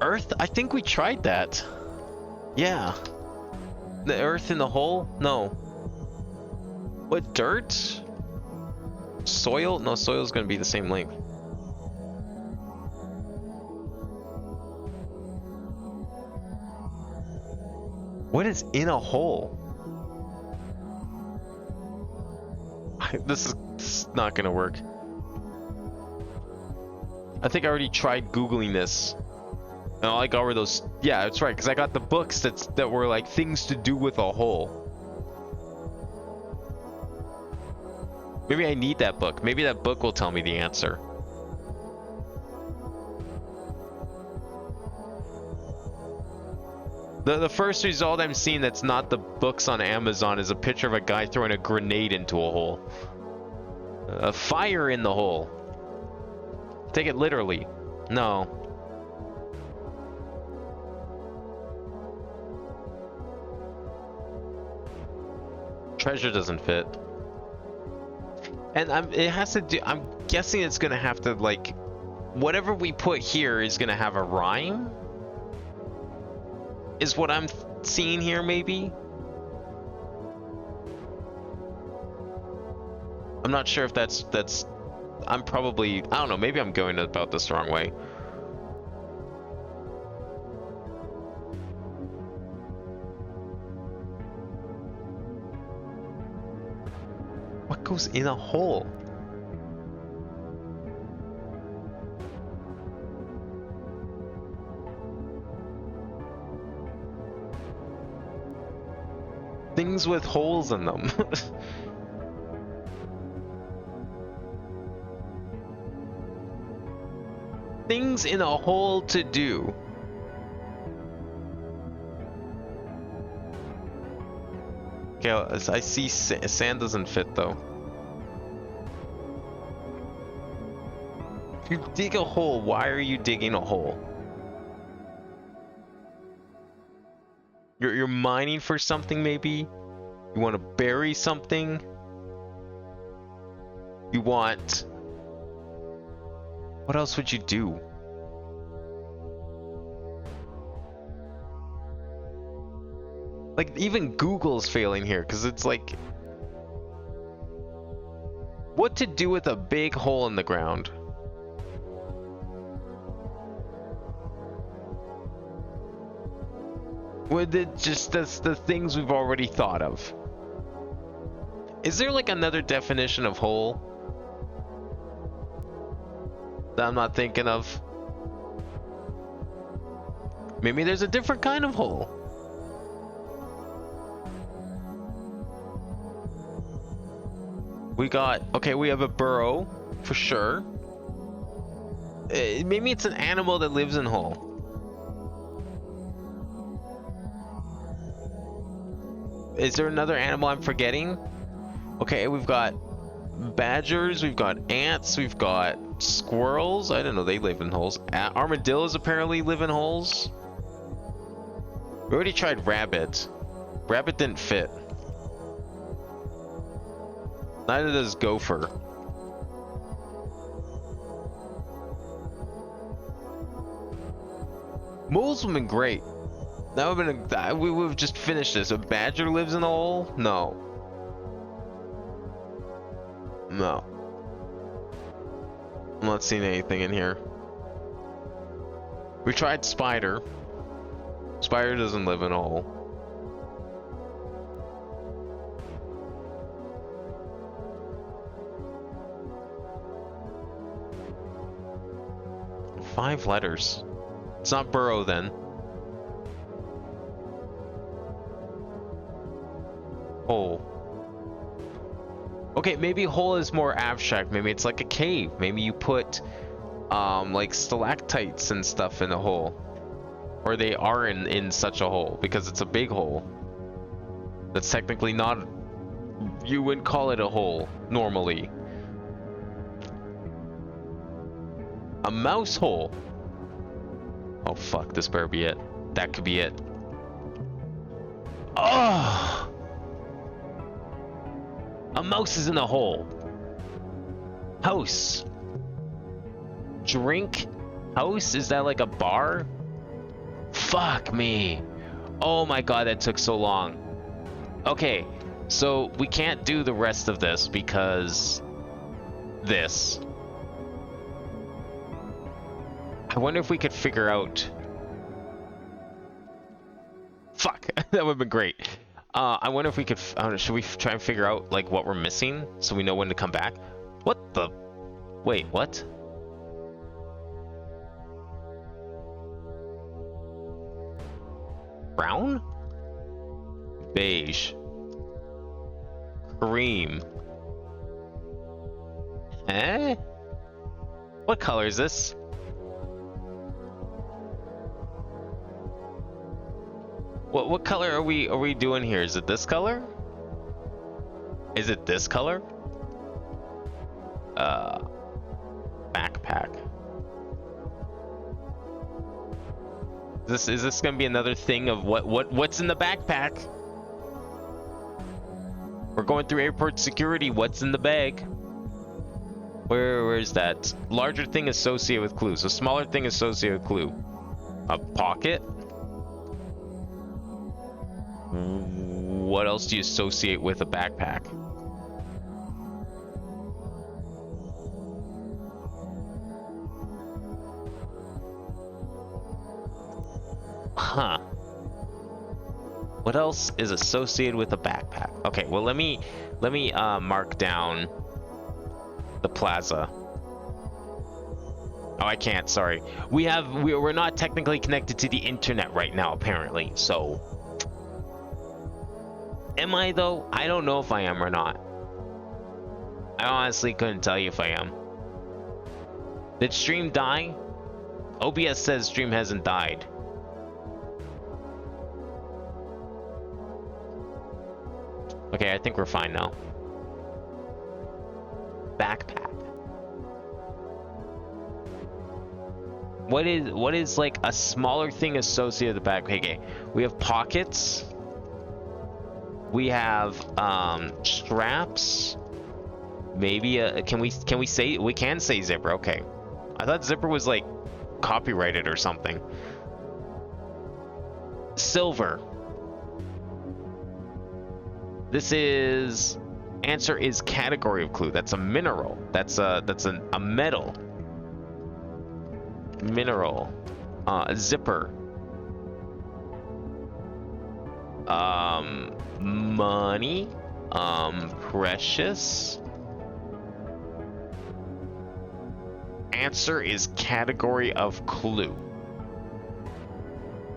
Earth? I think we tried that. Yeah. The earth in the hole? No. What, dirt? Soil? No, soil's gonna be the same length. What is in a hole? This is not gonna work. I think I already tried Googling this. And all I got were those... yeah, that's right, because I got the books that were like things to do with a hole. Maybe I need that book. Maybe that book will tell me the answer. The first result I'm seeing that's not the books on Amazon is a picture of a guy throwing a grenade into a hole. A fire in the hole. Take it literally. No. Treasure doesn't fit. And it has to do... I'm guessing it's gonna have to, like... whatever we put here is gonna have a rhyme? Is what I'm seeing here, maybe? I'm not sure if that's... I'm probably... I don't know, maybe I'm going about this the wrong way. What goes in a hole? Things with holes in them. Things in a hole to do. Okay, I see sand doesn't fit though. If you dig a hole, why are you digging a hole? You're mining for something maybe? You want to bury something? You want... What else would you do? Like, even Google's failing here, because it's like... What to do with a big hole in the ground? Would it just... That's the things we've already thought of. Is there like another definition of hole that I'm not thinking of? Maybe there's a different kind of hole. We got... Okay, we have a burrow, for sure. Maybe it's an animal that lives in hole. Is there another animal I'm forgetting? Okay, we've got badgers, we've got ants, we've got squirrels. I didn't know they live in holes. Armadillos apparently live in holes. We already tried rabbit. Rabbit didn't fit. Neither does gopher. Moles would have been great. That would have been we would have just finished this. A badger lives in a hole? No. No. I'm not seeing anything in here. We tried spider. Spider doesn't live in a hole. Five letters. It's not burrow then. Hole. Okay, maybe hole is more abstract. Maybe it's like a cave. Maybe you put like stalactites and stuff in a hole. Or they are in such a hole because it's a big hole. That's technically not... You wouldn't call it a hole normally. A mouse hole. Oh fuck, this better be it. That could be it. Oh! A mouse is in a hole. House. Drink house? Is that like a bar? Fuck me. Oh my god, that took so long. Okay, so we can't do the rest of this because this. I wonder if we could figure out... Fuck, that would have been great. I wonder if we could... should we try and figure out like what we're missing so we know when to come back? What the... Wait, what? Brown? Beige. Cream. Eh? What color is this? What color are we doing here? Is it this color? Is it this color? Backpack. Is this gonna be another thing of what's in the backpack? We're going through airport security. What's in the bag? Where is that? Larger thing associated with clue. So smaller thing associated with clue. A pocket? What else do you associate with a backpack? Huh. What else is associated with a backpack? Okay, well let me mark down the plaza. Oh, I can't, sorry. We're not technically connected to the internet right now, apparently, so Am I though? I don't know if I am or not. I honestly couldn't tell you if I am. Did stream die? OBS says stream hasn't died. Okay, I think we're fine now. Backpack. What is like a smaller thing associated with the backpack? Okay, we have pockets. We have straps. Maybe can we say we can say zipper? Okay, I thought zipper was like copyrighted or something. Silver. This is answer is category of clue. That's a mineral. That's a metal. Mineral. Zipper. Money. Precious. Answer is category of clue.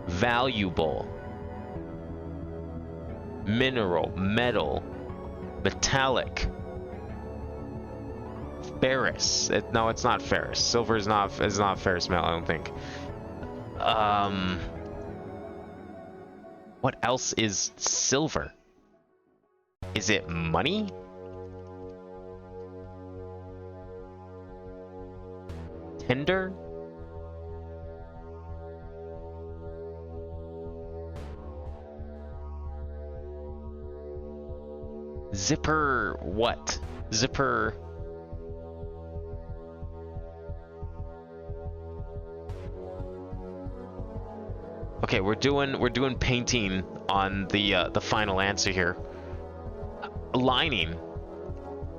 Valuable. Mineral, metal, metallic, ferrous. No, it's not ferrous. Silver is not ferrous metal, I don't think. What else is silver? Is it money? Tinder? Zipper what? Zipper. Okay, we're doing painting on the final answer here. Lining.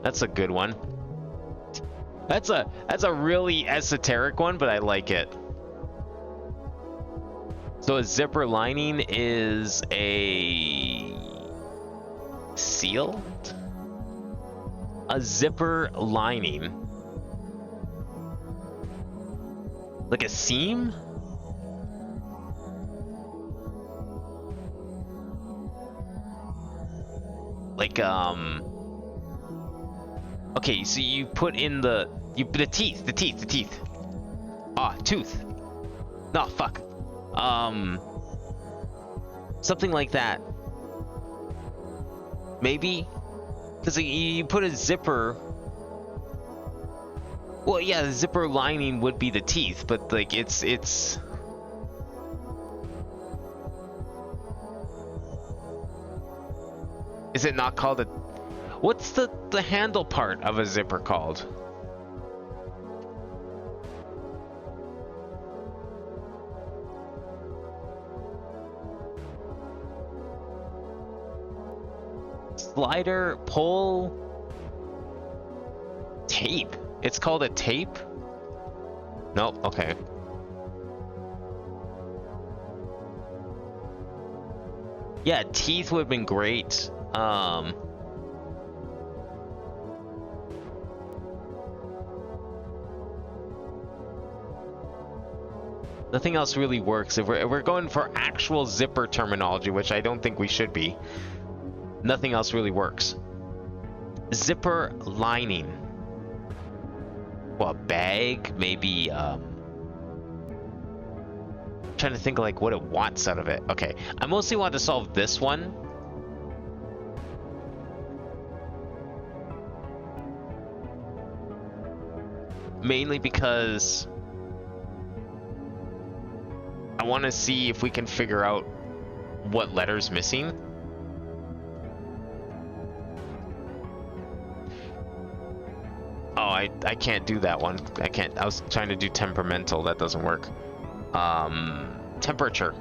That's a good one. That's a really esoteric one, but I like it. So a zipper lining is a sealed? A zipper lining. Like a seam? Like okay, so you put in the teeth. Ah, tooth. No, fuck. Something like that. Maybe? Because you put a zipper... Well, yeah, the zipper lining would be the teeth, but, like, it's... Is it not called a... What's the handle part of a zipper called? Slider, pull, tape. It's called a tape? Nope, okay. Yeah, teeth would have been great. Nothing else really works. If we're going for actual zipper terminology, which I don't think we should be, nothing else really works. Zipper lining. Well, a bag, maybe, trying to think like what it wants out of it. Okay, I mostly want to solve this one. Mainly because I want to see if we can figure out what letter's missing. Oh, I can't do that one. I can't. I was trying to do temperamental. That doesn't work. Temperature.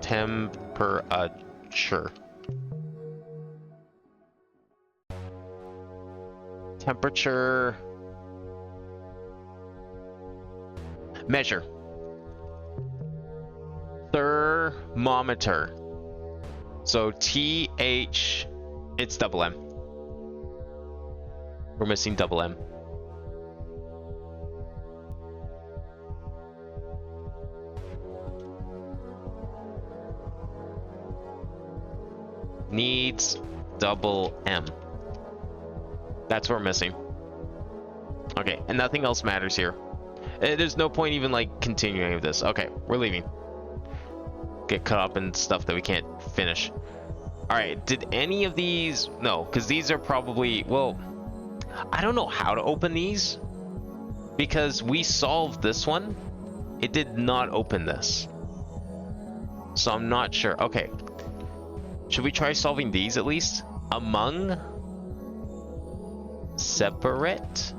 Temperature. Temperature. Measure. Thermometer. So TH, it's double M. We're missing double M. needs double M. That's what we're missing. Okay, and nothing else matters here. There's no point even like continuing with this. Okay, we're leaving. Get caught up in stuff that we can't finish. All right, did any of these? No, because these are probably, well, I don't know how to open these because we solved this one. It did not open this. So I'm not sure. Okay. Should we try solving these at least? Among? Separate?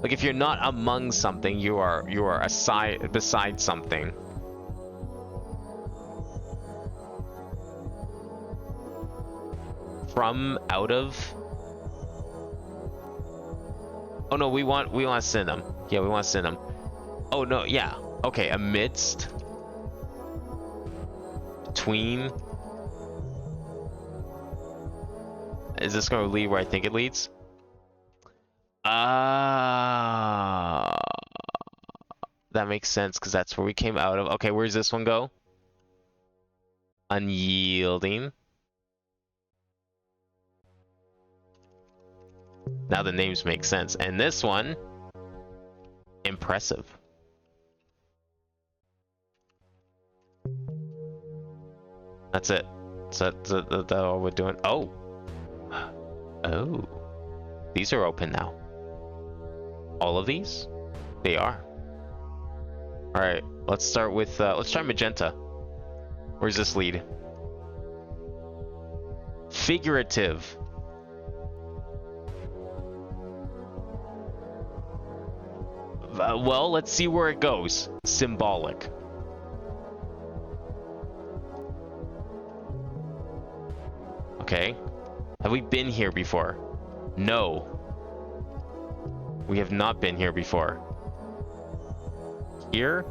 Like if you're not among something, you are aside, beside something. From, out of. Oh no, we want synonym. Yeah, we want synonym. Oh no, yeah. Okay, amidst. Between. Is this going to lead where I think it leads? That makes sense because that's where we came out of. Okay, where's this one go? Unyielding. Now the names make sense. And this one, impressive. That's it. So that's all we're doing. Oh. Oh. These are open now. All of these? They are. Alright, let's start with, let's try magenta. Where's this lead? Figurative. Well, let's see where it goes. Symbolic. Okay. Have we been here before? No. We have not been here before. Here?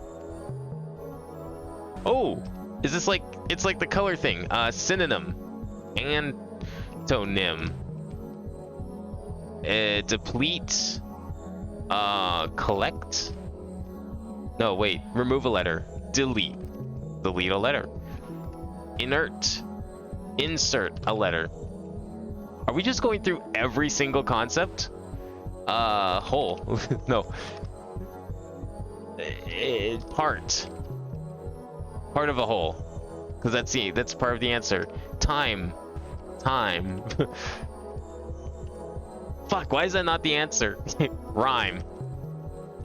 Oh! Is this like... It's like the color thing. Synonym. Antonym. Deplete. Collect? No, wait. Remove a letter. Delete. Delete a letter. Inert. Insert a letter. Are we just going through every single concept? Whole. No. Part. Part of a whole. Because that's part of the answer. Time. Time. Fuck, why is that not the answer? Rhyme.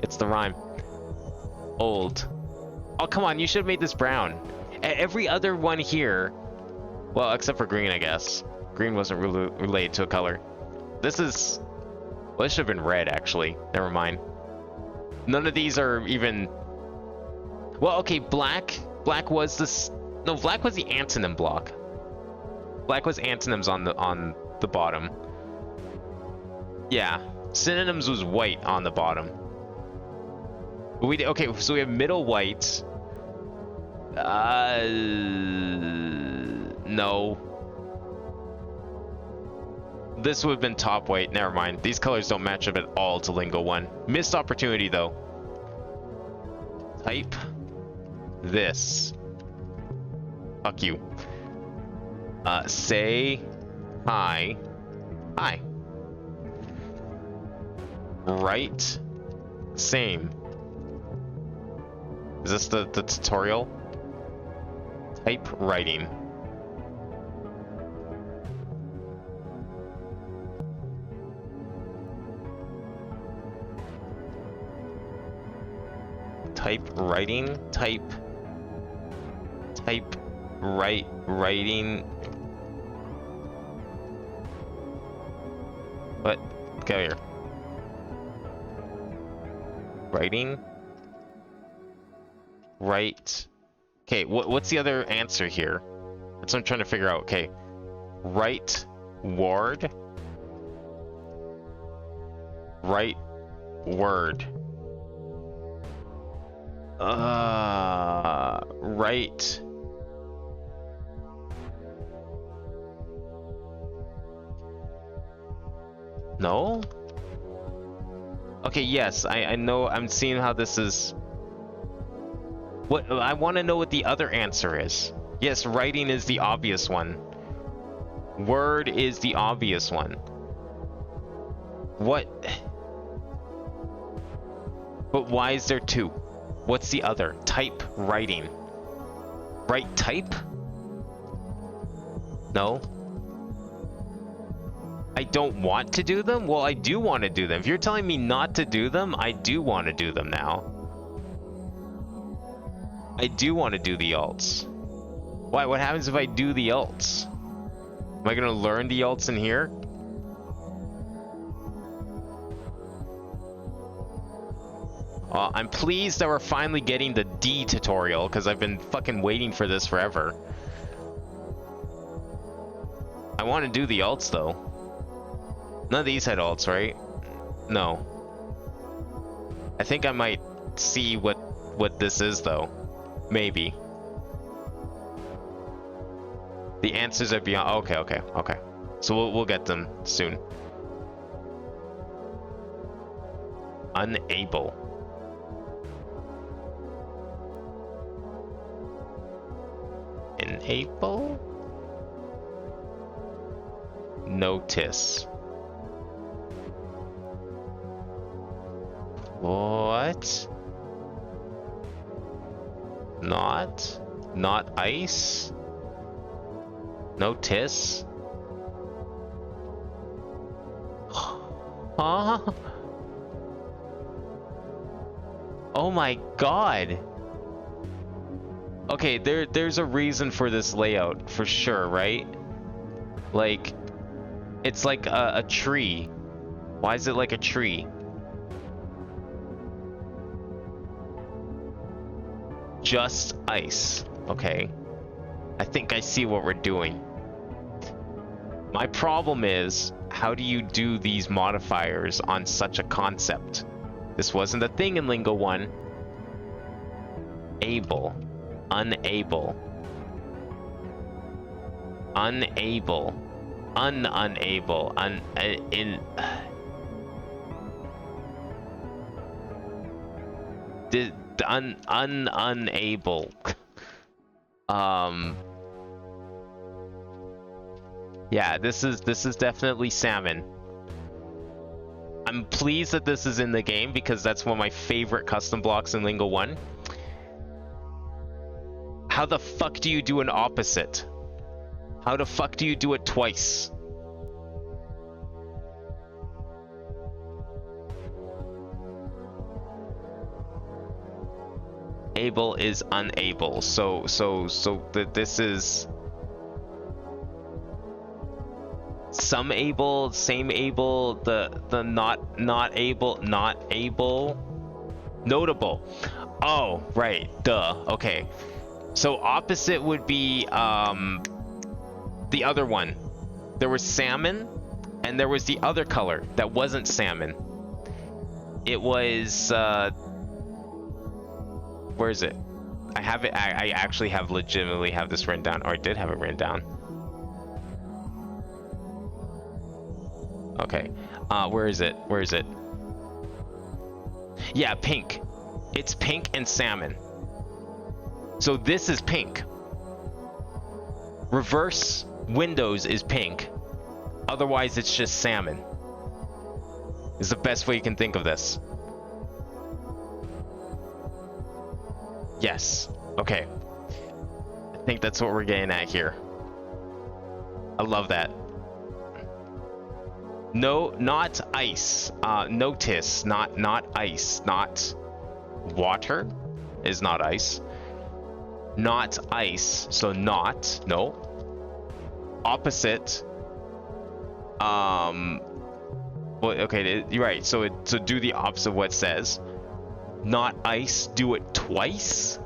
It's the rhyme. Old. Oh, come on, you should have made this brown. Every other one here... Well, except for green, I guess. Green wasn't related to a color. This is... Well, this should have been red, actually. Never mind. None of these are even... Well, okay, black. Black was this... No, black was the antonym block. Black was antonyms on the bottom. Yeah. Synonyms was white on the bottom. Okay, so we have middle white. No. This would have been top white. Never mind. These colors don't match up at all to Lingo 1. Missed opportunity, though. Type this. Fuck you. Say hi. Hi. Write. Same. Is this the tutorial? Type writing. Type writing. Type writing. What? Go here. Writing. Right. Okay, what's the other answer here? That's what I'm trying to figure out. Okay. Right ward. Right word. Right. No? Okay, yes, I know, I'm seeing how this is... What, I want to know what the other answer is. Yes, writing is the obvious one. Word is the obvious one. What? But why is there two? What's the other? Type, writing. Write type? No. I don't want to do them? Well, I do want to do them. If you're telling me not to do them, I do want to do them now. I do want to do the alts. Why? What happens if I do the alts? Am I going to learn the alts in here? I'm pleased that we're finally getting the D tutorial, because I've been fucking waiting for this forever. I want to do the alts, though. None of these had alts, right? No. I think I might see what this is, though. Maybe. The answers are beyond... Okay. So we'll get them soon. Unable. Enable? Notice. What? Not ice? Notice? Huh? Oh my god. Okay, there's a reason for this layout, for sure, right? Like, it's like a tree. Why is it like a tree? Just ice. Okay. I think I see what we're doing. My problem is, how do you do these modifiers on such a concept? This wasn't a thing in Lingo 1. Able. Unable. Unable. Unable. Unable. Yeah, this is definitely salmon. I'm pleased that this is in the game because that's one of my favorite custom blocks in Lingo 1. How the fuck do you do an opposite? How the fuck do you do it twice? Able is unable. So this is some able, same able, the not able, notable. Oh, right, duh. Okay. So opposite would be the other one. There was salmon and there was the other color that wasn't salmon. It was where is it? I have it. I actually have legitimately have this written down, or I did have it written down. Okay. Where is it? Where is it? Yeah, pink. It's pink and salmon. So this is pink. Reverse Windows is pink. Otherwise, it's just salmon. Is the best way you can think of this. Yes. Okay. I think that's what we're getting at here. I love that. No, not ice. Notice, not ice. Not water is not ice. Not ice. So not. No. Opposite. Well, okay, you're right. So do the opposite of what it says. Not ice, do it twice.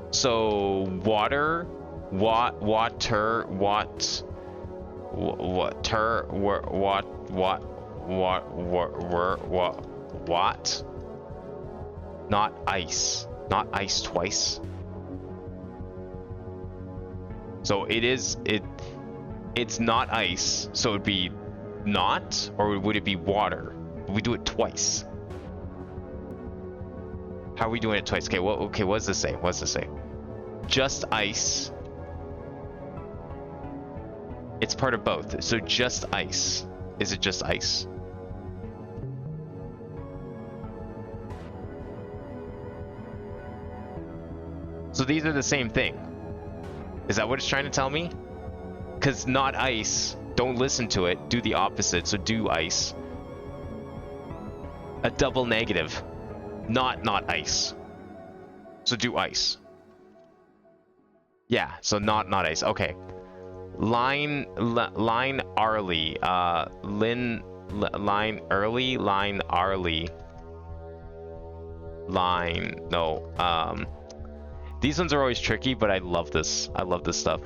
So water, water, what, not ice, not ice twice. So it's not ice, so it'd be not, or would it be water? We do it twice. How are we doing it twice? Okay, what does this say? What does this say? Just ice. It's part of both. So just ice. Is it just ice? So these are the same thing. Is that what it's trying to tell me? Because not ice, don't listen to it. Do the opposite, so do ice. A double negative. Not ice. So do ice. Yeah, so not ice. Okay. Line Arlie. Line early. Line Arlie. Line. No. These ones are always tricky, but I love this. I love this stuff.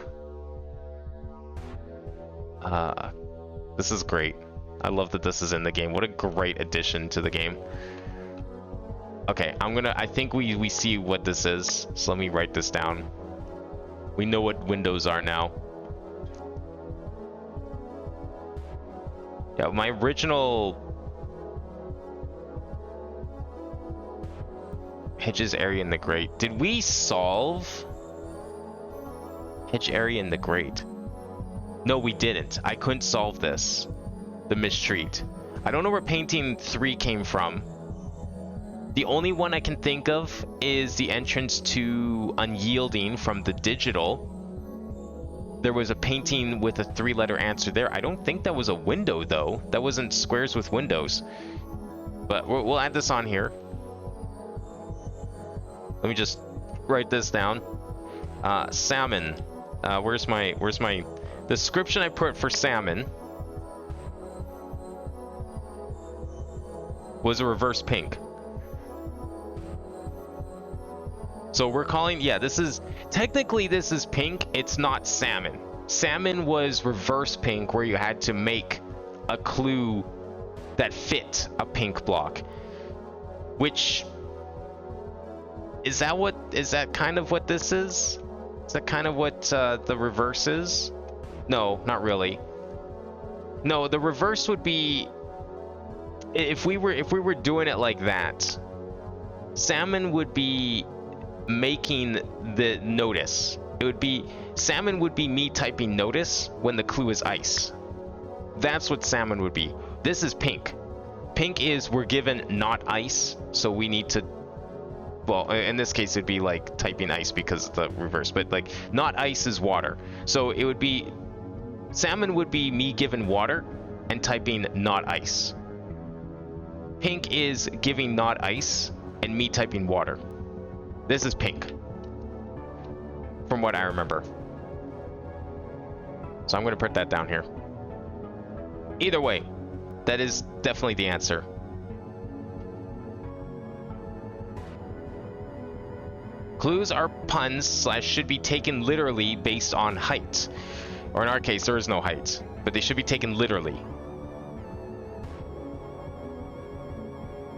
This is great. I love that this is in the game. What a great addition to the game. Okay, I think we see what this is. So let me write this down. We know what windows are now. Yeah, my original Hedges area in the grate. Did we solve hedge area in the grate? No, we didn't. I couldn't solve this. The mistreat. I don't know where painting 3 came from. The only one I can think of is the entrance to Unyielding from the digital. There was a painting with a 3-letter answer there. I don't think that was a window, though. That wasn't squares with windows. But we'll add this on here. Let me just write this down. Salmon. Where's my the description I put for salmon was a reverse pink. So we're calling, yeah, this is technically this is pink. It's not salmon. Salmon was reverse pink, where you had to make a clue that fit a pink block. Which is that kind of what this is? Is that kind of what the reverse is? No, not really. No, the reverse would be if we were doing it like that. Salmon would be making the notice. It would be salmon would be me typing notice when the clue is ice. That's what salmon would be. This is pink. Pink is we're given not ice, so we need to, well, in this case it'd be like typing ice because of the reverse, but like not ice is water. So it would be salmon would be me given water and typing not ice. Pink is giving not ice and me typing water. This is pink, from what I remember. So I'm going to put that down here. Either way, that is definitely the answer. Clues are puns / should be taken literally based on height. Or in our case, there is no height, but they should be taken literally.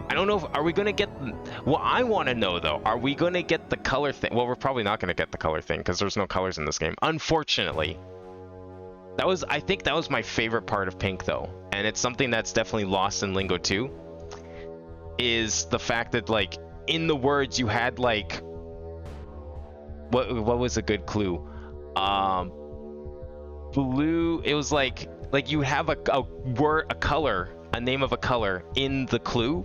I don't know if, are we going to get, well, I want to know though, are we going to get the color thing? Well, we're probably not going to get the color thing because there's no colors in this game, unfortunately. I think that was my favorite part of pink though. And it's something that's definitely lost in Lingo 2, is the fact that like in the words you had like, what was a good clue? Blue, it was like you have a word, a color, a name of a color in the clue.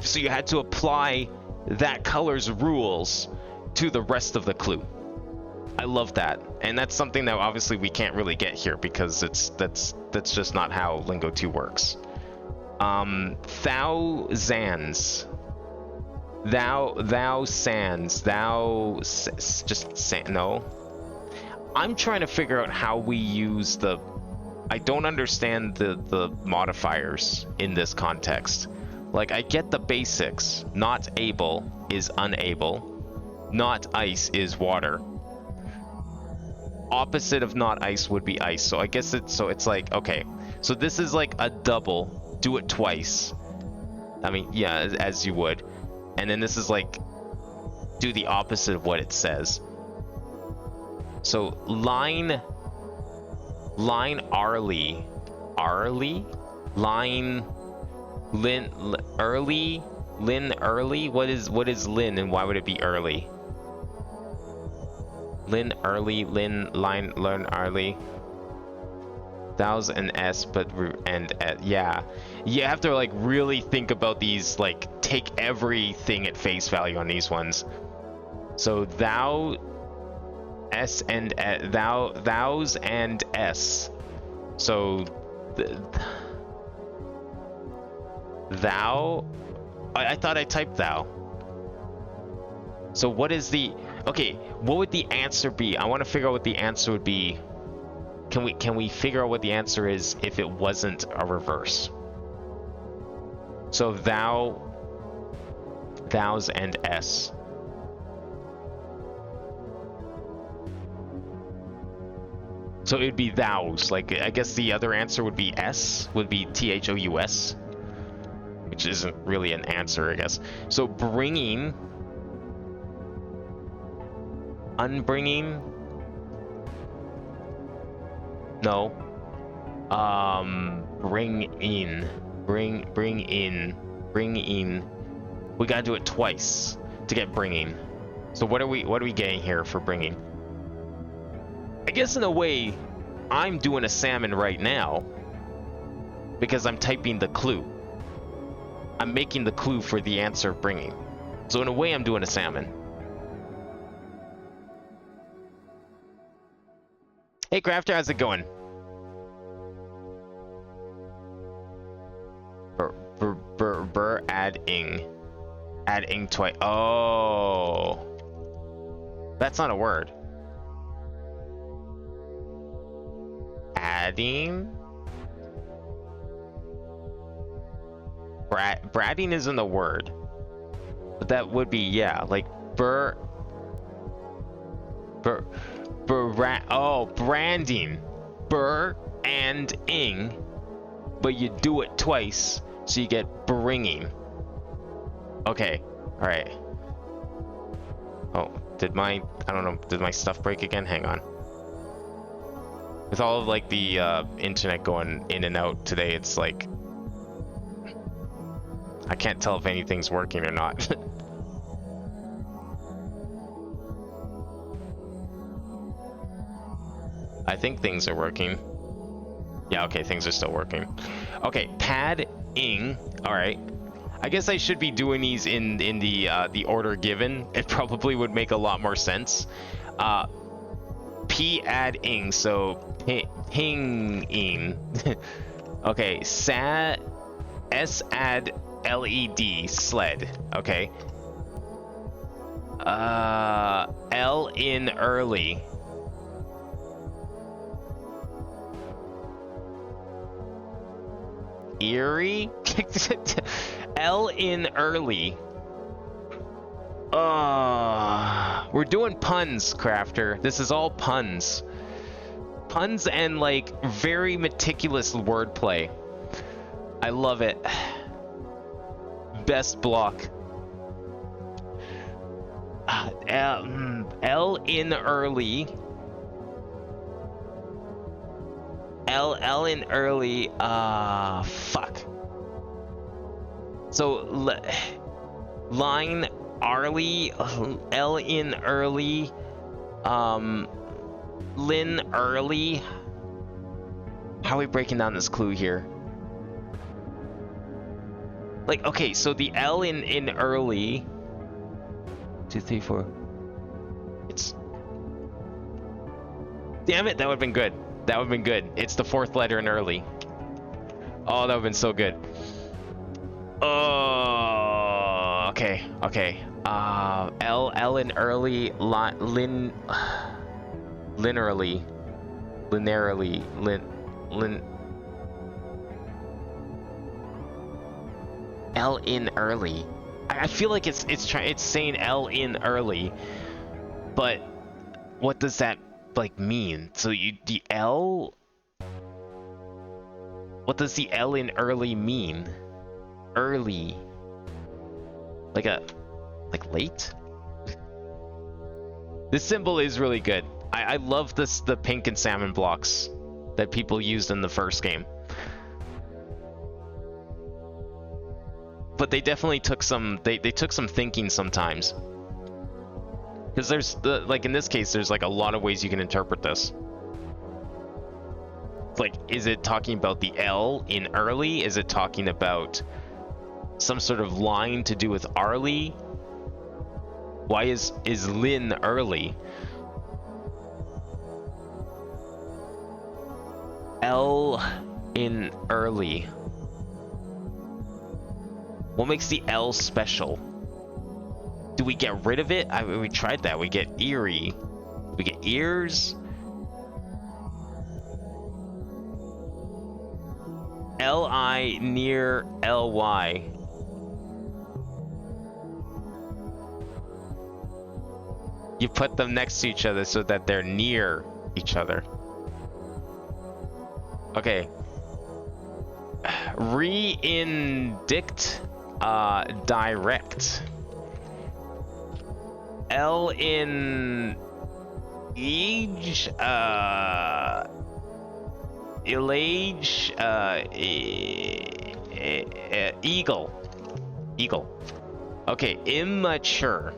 So you had to apply that color's rules to the rest of the clue. I love that. And that's something that obviously we can't really get here because that's just not how Lingo 2 works. Thousands. Thou sans. No. I'm trying to figure out how we use the, I don't understand the modifiers in this context. Like, I get the basics. Not able is unable. Not ice is water. Opposite of not ice would be ice. So I guess it's like, okay. So this is like a double. Do it twice. I mean, yeah, as you would. And then this is like, do the opposite of what it says. So line Arlie. Line Lin early. What is Lin and why would it be early? Lin early, Lin line learn early. Thous and s, but yeah, you have to like really think about these, like take everything at face value on these ones. So thou, s and thous and s. So thou, I thought I typed thou. So what is the, okay, what would the answer be? I want to figure out what the answer would be. Can we figure out what the answer is if it wasn't a reverse? So thou, thous and s. So it'd be thous. Like, I guess the other answer would be s, would be thous, which isn't really an answer, I guess. So bringing, unbringing, no, bring in. We gotta do it twice to get bringing. So what are we getting here for bringing? I guess in a way, I'm doing a salmon right now because I'm typing the clue. I'm making the clue for the answer of bringing. So in a way, I'm doing a salmon. Hey Crafter, how's it going? Adding twice. Oh, that's not a word. Adding. Bradding isn't a word, but that would be, yeah, like branding. Bur and ing, but you do it twice, so you get bringing. Okay, all right. Oh, did my stuff break again? Hang on. With all of like the internet going in and out today, it's like I can't tell if anything's working or not. I think things are working. Yeah, okay, things are still working. Okay, padding. All right. I guess I should be doing these in the order given. It probably would make a lot more sense. P add ing, so ping-ing. Okay, S add LED, sled. Okay. L in early. Eerie? L in early. We're doing puns, Crafter. This is all puns. Puns and like very meticulous wordplay. I love it. Best block. L in early. L in early. Fuck. So line Arlie, L in early, Lin early. How are we breaking down this clue here? Like, okay, so the L in early. 2, 3, 4. It's. Damn it, that would have been good. That would have been good. It's the 4th letter in early. Oh, that would have been so good. Oh, okay, okay. L in early, linearly, L in early. I feel like it's saying L in early, but what does that like mean? So the L. What does the L in early mean? Early. Like late? This symbol is really good. I love the pink and salmon blocks that people used in the first game. But they definitely took some they took some thinking sometimes. Because there's like in this case there's like a lot of ways you can interpret this. like, is it talking about the L in early? Is it talking about some sort of line to do with Arlie? Why is Lynn early? L in early. What makes the L special? Do we get rid of it? We tried that. We get eerie. We get ears. Li near Ly. You put them next to each other so that they're near each other. Okay. Reindict, direct. L in age, Illage, Eagle. Okay, immature.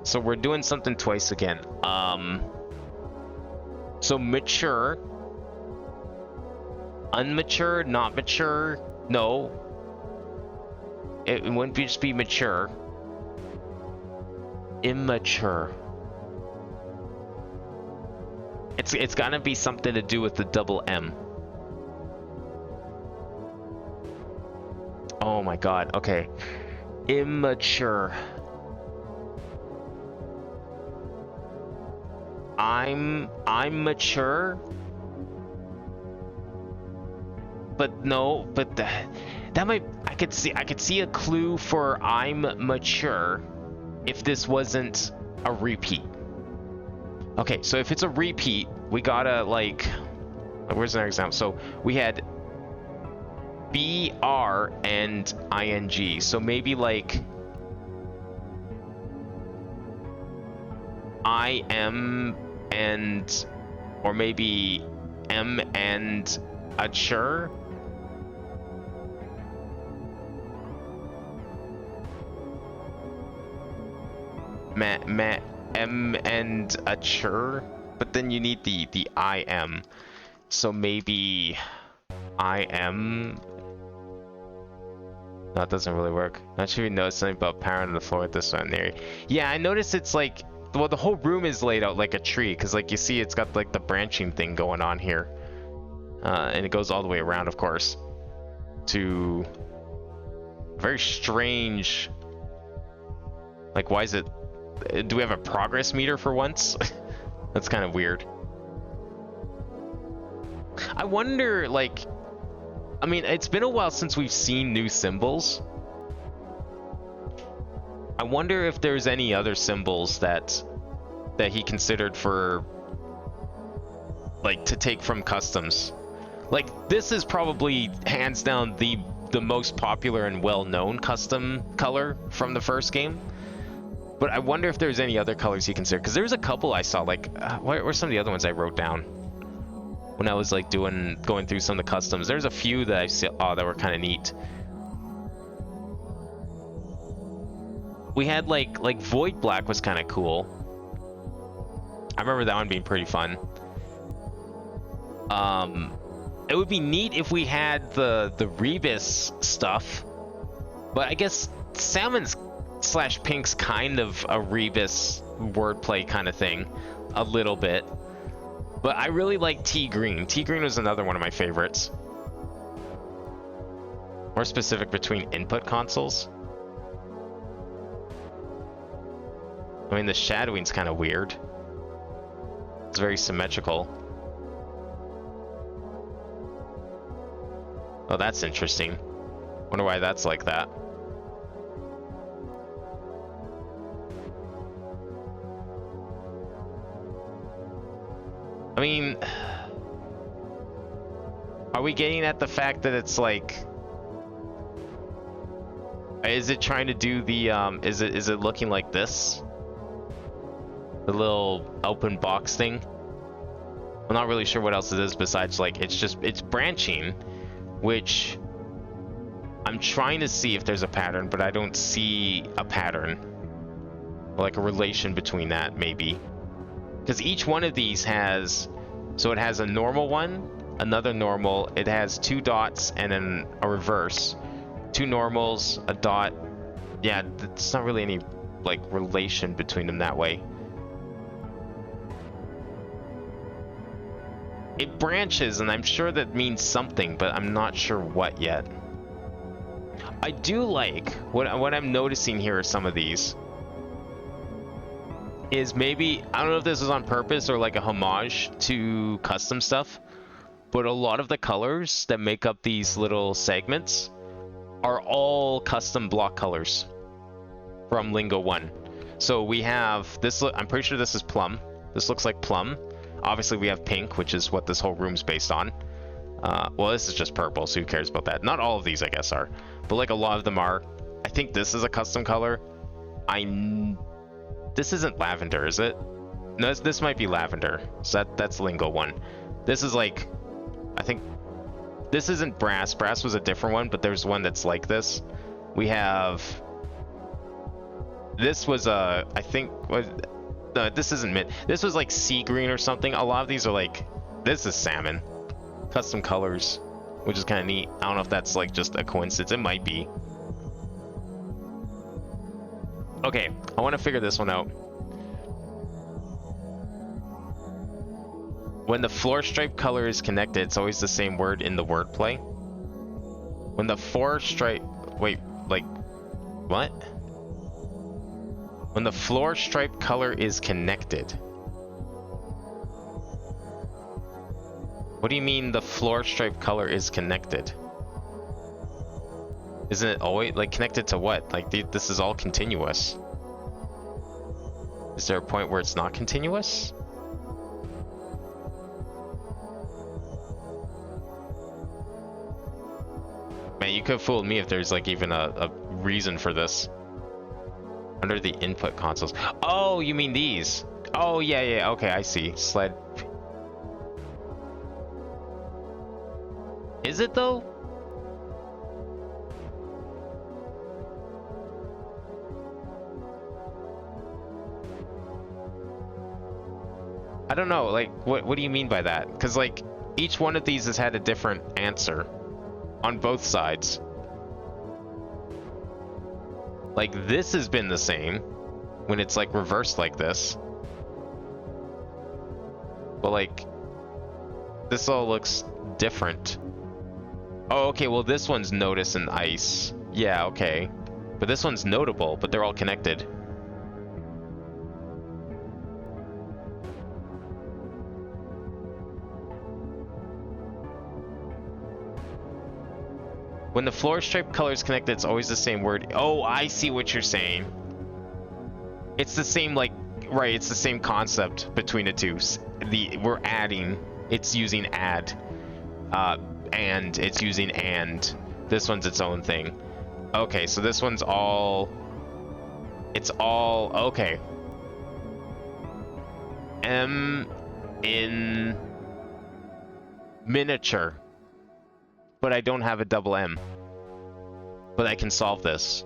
So we're doing something twice again. So mature, unmature, not mature. No, it wouldn't just be mature. Immature. It's gotta be something to do with the double M. Oh my god. Okay. Immature. I'm mature. But no, but that might I could see a clue for I'm mature if this wasn't a repeat. Okay, so if it's a repeat, we gotta like where's another example? So we had BR and ING. So maybe like I am and or maybe M and mature. M and mature, but then you need the IM. So maybe I am. No, it doesn't really work. Not sure if you noticed something about parent on the floor with this one there. Yeah, I noticed it's like, well, the whole room is laid out like a tree, because like you see it's got like the branching thing going on here. And it goes all the way around, of course, to a very strange, like, why is it, do we have a progress meter for once? That's kind of weird. I wonder, like, I mean, it's been a while since we've seen new symbols. I wonder if there's any other symbols that he considered for, like, to take from customs. Like, this is probably hands down the most popular and well-known custom color from the first game. But I wonder if there's any other colors he considered, because there's a couple I saw, like, what were some of the other ones I wrote down when I was like going through some of the customs? There's a few that I saw that were kind of neat. We had like Void Black was kind of cool. I remember that one being pretty fun. It would be neat if we had the Rebus stuff, but I guess Salmon's / Pink's kind of a Rebus wordplay kind of thing, a little bit. But I really like T-Green. T-Green was another one of my favorites. More specific between input consoles. I mean, the shadowing's kind of weird. It's very symmetrical. Oh, that's interesting. Wonder why that's like that. I mean, are we getting at the fact that it's like, is it trying to do the is it looking like this, the little open box thing? I'm not really sure what else it is besides like it's branching, which I'm trying to see if there's a pattern, but I don't see a pattern, like a relation between that maybe. Because each one of these has, so it has a normal one, another normal. It has 2 dots and then a reverse. 2 normals, a dot. Yeah, it's not really any like relation between them that way. It branches, and I'm sure that means something, but I'm not sure what yet. I do like what I'm noticing here are some of these is maybe, I don't know if this was on purpose or like a homage to custom stuff, but a lot of the colors that make up these little segments are all custom block colors from Lingo 1. So we have this, I'm pretty sure this is plum. This looks like plum. Obviously we have pink, which is what this whole room's based on. Well, this is just purple, so who cares about that? Not all of these, I guess, are. But like a lot of them are. I think this is a custom color. This isn't lavender, is it? No, this might be lavender. So that's Lingo 1. This is like, I think, this isn't brass. Brass was a different one, but there's one that's like this. We have, this was I think, no, this isn't mint. This was like sea green or something. A lot of these are like, this is salmon. Custom colors, which is kind of neat. I don't know if that's like just a coincidence. It might be. Okay, I want to figure this one out. When the floor stripe color is connected, it's always the same word in the wordplay. When the floor stripe... Wait, like... What? When the floor stripe color is connected. What do you mean the floor stripe color is connected? Isn't it always, like, connected to what? Like, this is all continuous. Is there a point where it's not continuous? Man, you could have fooled me if there's, like, even a reason for this. Under the input consoles. Oh, you mean these? Oh, yeah, okay, I see. Sled... Is it though? I don't know, like, what do you mean by that? Because, like, each one of these has had a different answer on both sides. Like, this has been the same when it's, like, reversed like this. But, like, this all looks different. Oh, okay, well, this one's notice and ice. Yeah, okay. But this one's notable, but they're all connected. When the floor stripe color is connected, it's always the same word. Oh, I see what you're saying. It's the same, like, right, it's the same concept between the two. We're adding, it's using add. And it's using and. This one's its own thing. Okay, so this one's all... It's all... Okay. M in miniature. But I don't have a double M. But I can solve this.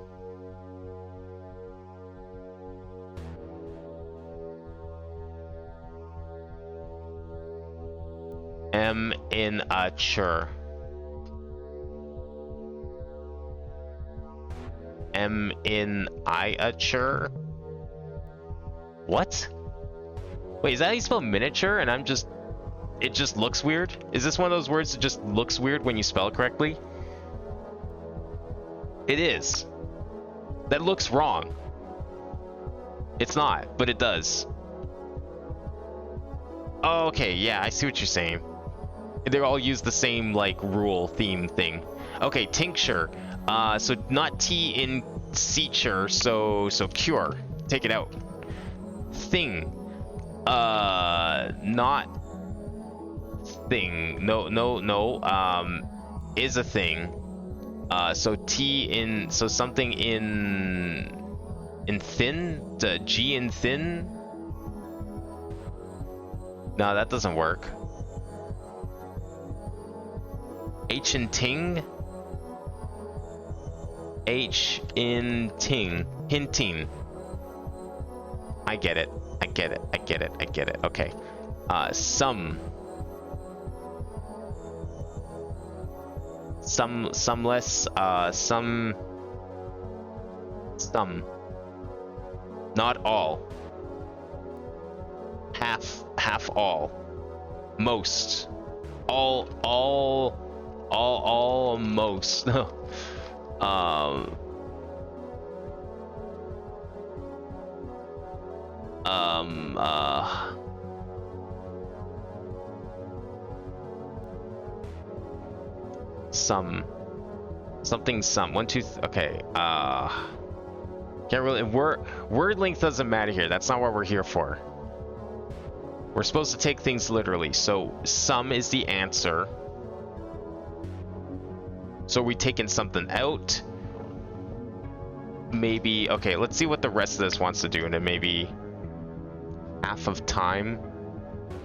M in a chur. M in I-a-chur? What? Wait, is that how you spell miniature? And I'm just... It just looks weird? Is this one of those words that just looks weird when you spell it correctly? It is. That looks wrong. It's not, but it does. Oh, okay, yeah, I see what you're saying. They all use the same, like, rule theme thing. Okay, tincture. So not T in seature, so cure. Take it out. Thing. Not thing. No. Is a thing. So T in, so something in thin? G in thin? No, that doesn't work. H in ting? H in ting. Hinting. I get it. Okay. Some. some less, some, not all, half all, most, all, most. um, um, uh, some, something, some, one, two, okay, can't really, word length doesn't matter here, that's not what we're here for. We're supposed to take things literally, so some is the answer. So are we taking something out? Maybe, okay, let's see what the rest of this wants to do, and then maybe half of time,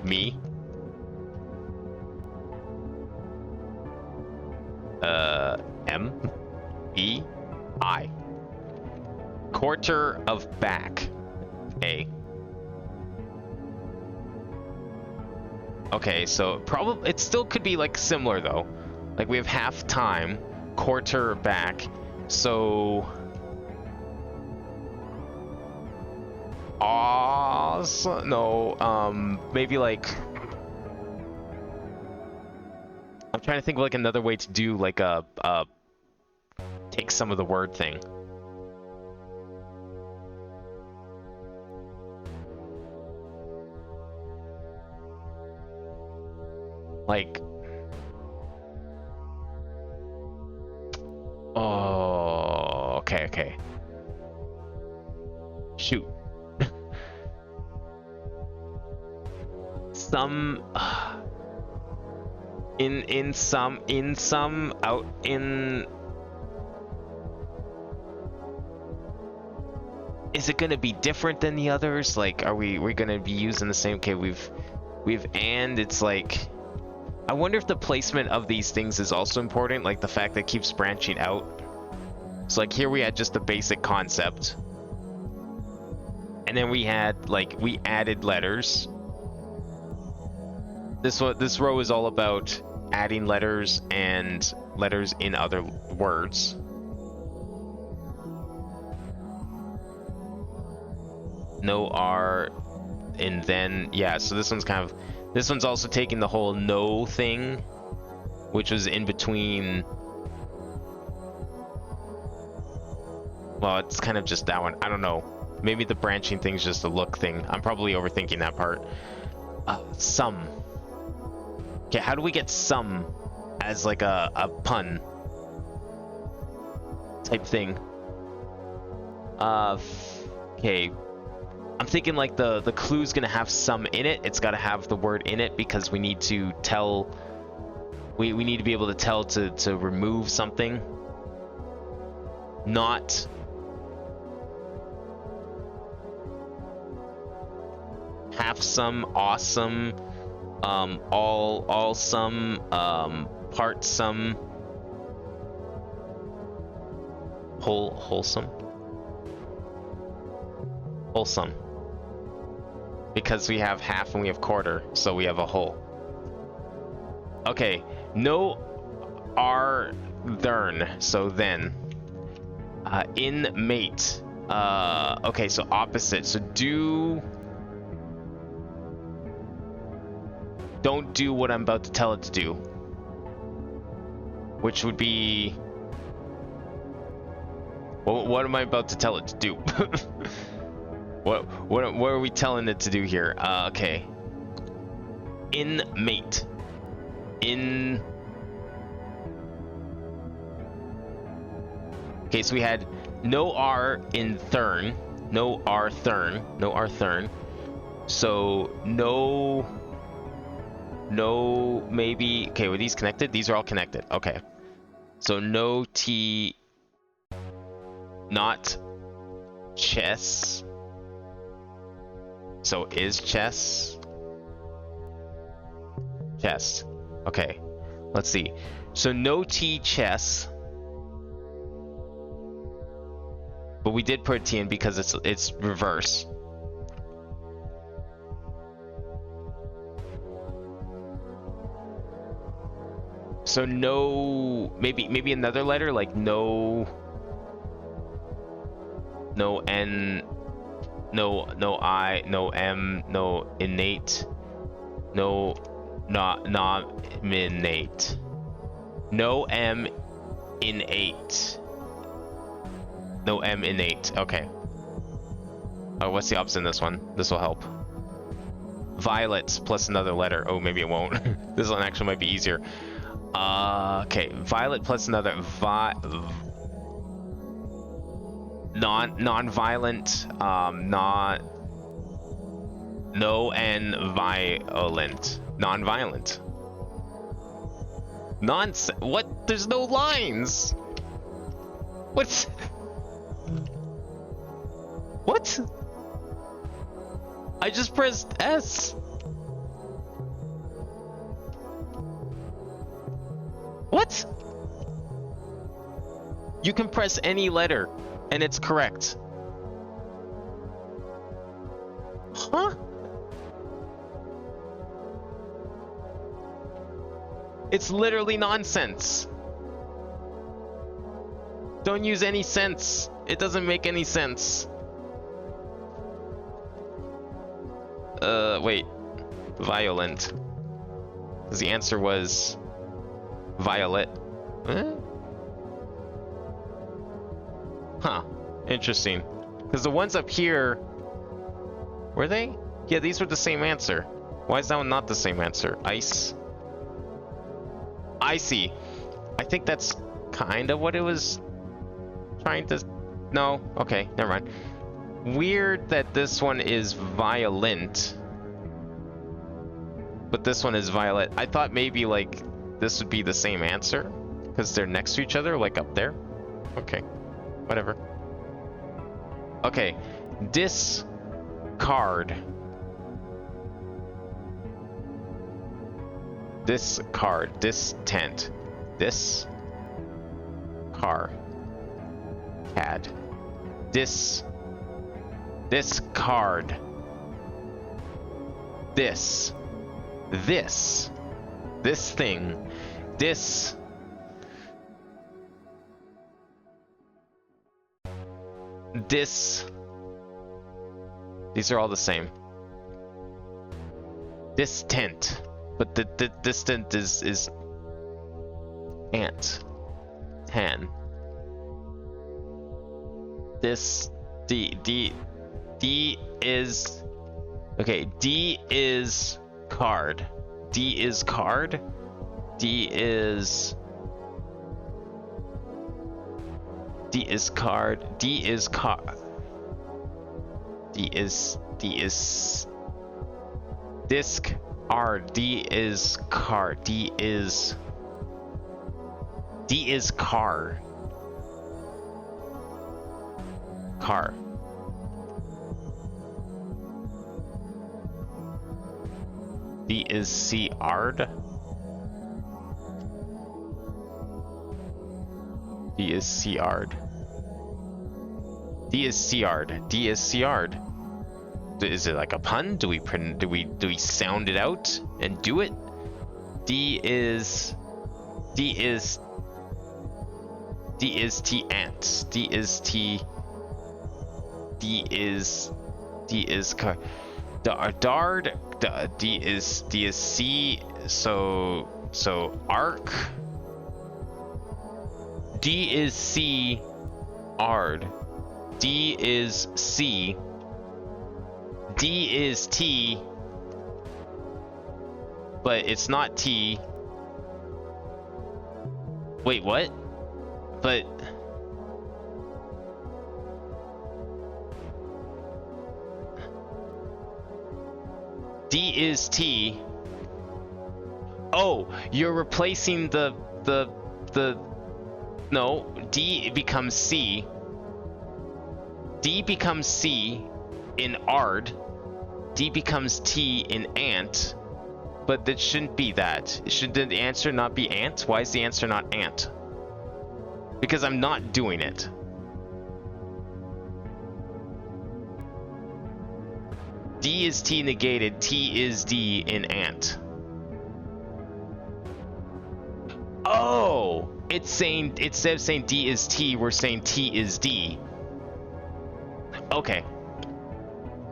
me. M, B, I. Quarter of back, A. Okay, so probably it still could be like similar though. Like we have half time, quarter back, so no, maybe like I'm trying to think of like another way to do like a take some of the word thing. Like, oh, okay. Shoot. Some, in some, out in. Is it gonna be different than the others? Like, are we gonna be using the same? Okay, we've, and it's like. I wonder if the placement of these things is also important, like the fact that it keeps branching out. So like here we had just the basic concept. And then we had, like, we added letters. This row is all about adding letters and letters in other words. No R, and then, yeah, so this one's kind of, this one's also taking the whole no thing, which was in between. Well, it's kind of just that one. I don't know. Maybe the branching thing's just a look thing. I'm probably overthinking that part. Some. Okay, how do we get some as like a pun type thing? Okay. I'm thinking like the clue's gonna have some in it. It's gotta have the word in it because we need to tell. We need to be able to tell to remove something. Not. Have some, awesome, all some, part some, wholesome. Because we have half and we have quarter, so we have a whole. Okay, no are thern, so then. In mate. Okay, so opposite. So don't do what I'm about to tell it to do. Which would be. What am I about to tell it to do? What are we telling it to do here? Okay. In mate. In. Okay, so we had no R in thern. No R thern. No R thern. So no, maybe. Okay, were these connected? These are all connected. Okay. So no T. Not chess. So is chess. Chess. Okay. Let's see. So no T chess. But we did put T in because it's reverse. So no, maybe another letter like no, no N, no I, no M, no innate, no nominate, no M innate, no M innate. Okay. Oh, what's the opposite in this one? This will help. Violet plus another letter. Oh, maybe it won't. This one actually might be easier. Okay, violet plus another non-violent, not no and violent, non-violent. Nonsense. What? There's no lines. What? What? I just pressed S. What? You can press any letter and it's correct. Huh? It's literally nonsense. Don't use any sense. It doesn't make any sense. Wait. Violent. Because the answer was violet. Huh. Interesting. Because the ones up here... Were they? Yeah, these were the same answer. Why is that one not the same answer? Ice. Icy. I think that's kind of what it was trying to... No? Okay, never mind. Weird that this one is violent. But this one is violet. I thought maybe, like, this would be the same answer. Because they're next to each other, like up there. Okay. Whatever. Okay. Discard. Discard. Distent. This. Car. Cad. Discard. This thing, these are all the same. Distant, but the distant is ant, tan. This D is okay. D is card. D is card. D is card. D is car. D is disc. R. D is car. D is car. Car. D is C-ard. D is C-ard. D is C-ard. D is C-ard. Is it like a pun? Do we sound it out and do it? D is T ant. D is car. Dard. D is C. So arc. D is C. Ard. D is C. D is T. But it's not T. Wait, what? But D is T. Oh, you're replacing the no, D becomes C. D becomes C in ard. D becomes T in ant. But that shouldn't be that. Should the answer not be ant? Why is the answer not ant? Because I'm not doing it. D is T negated. T is D in ant. it's saying, instead of saying D is T, we're saying T is D. Okay.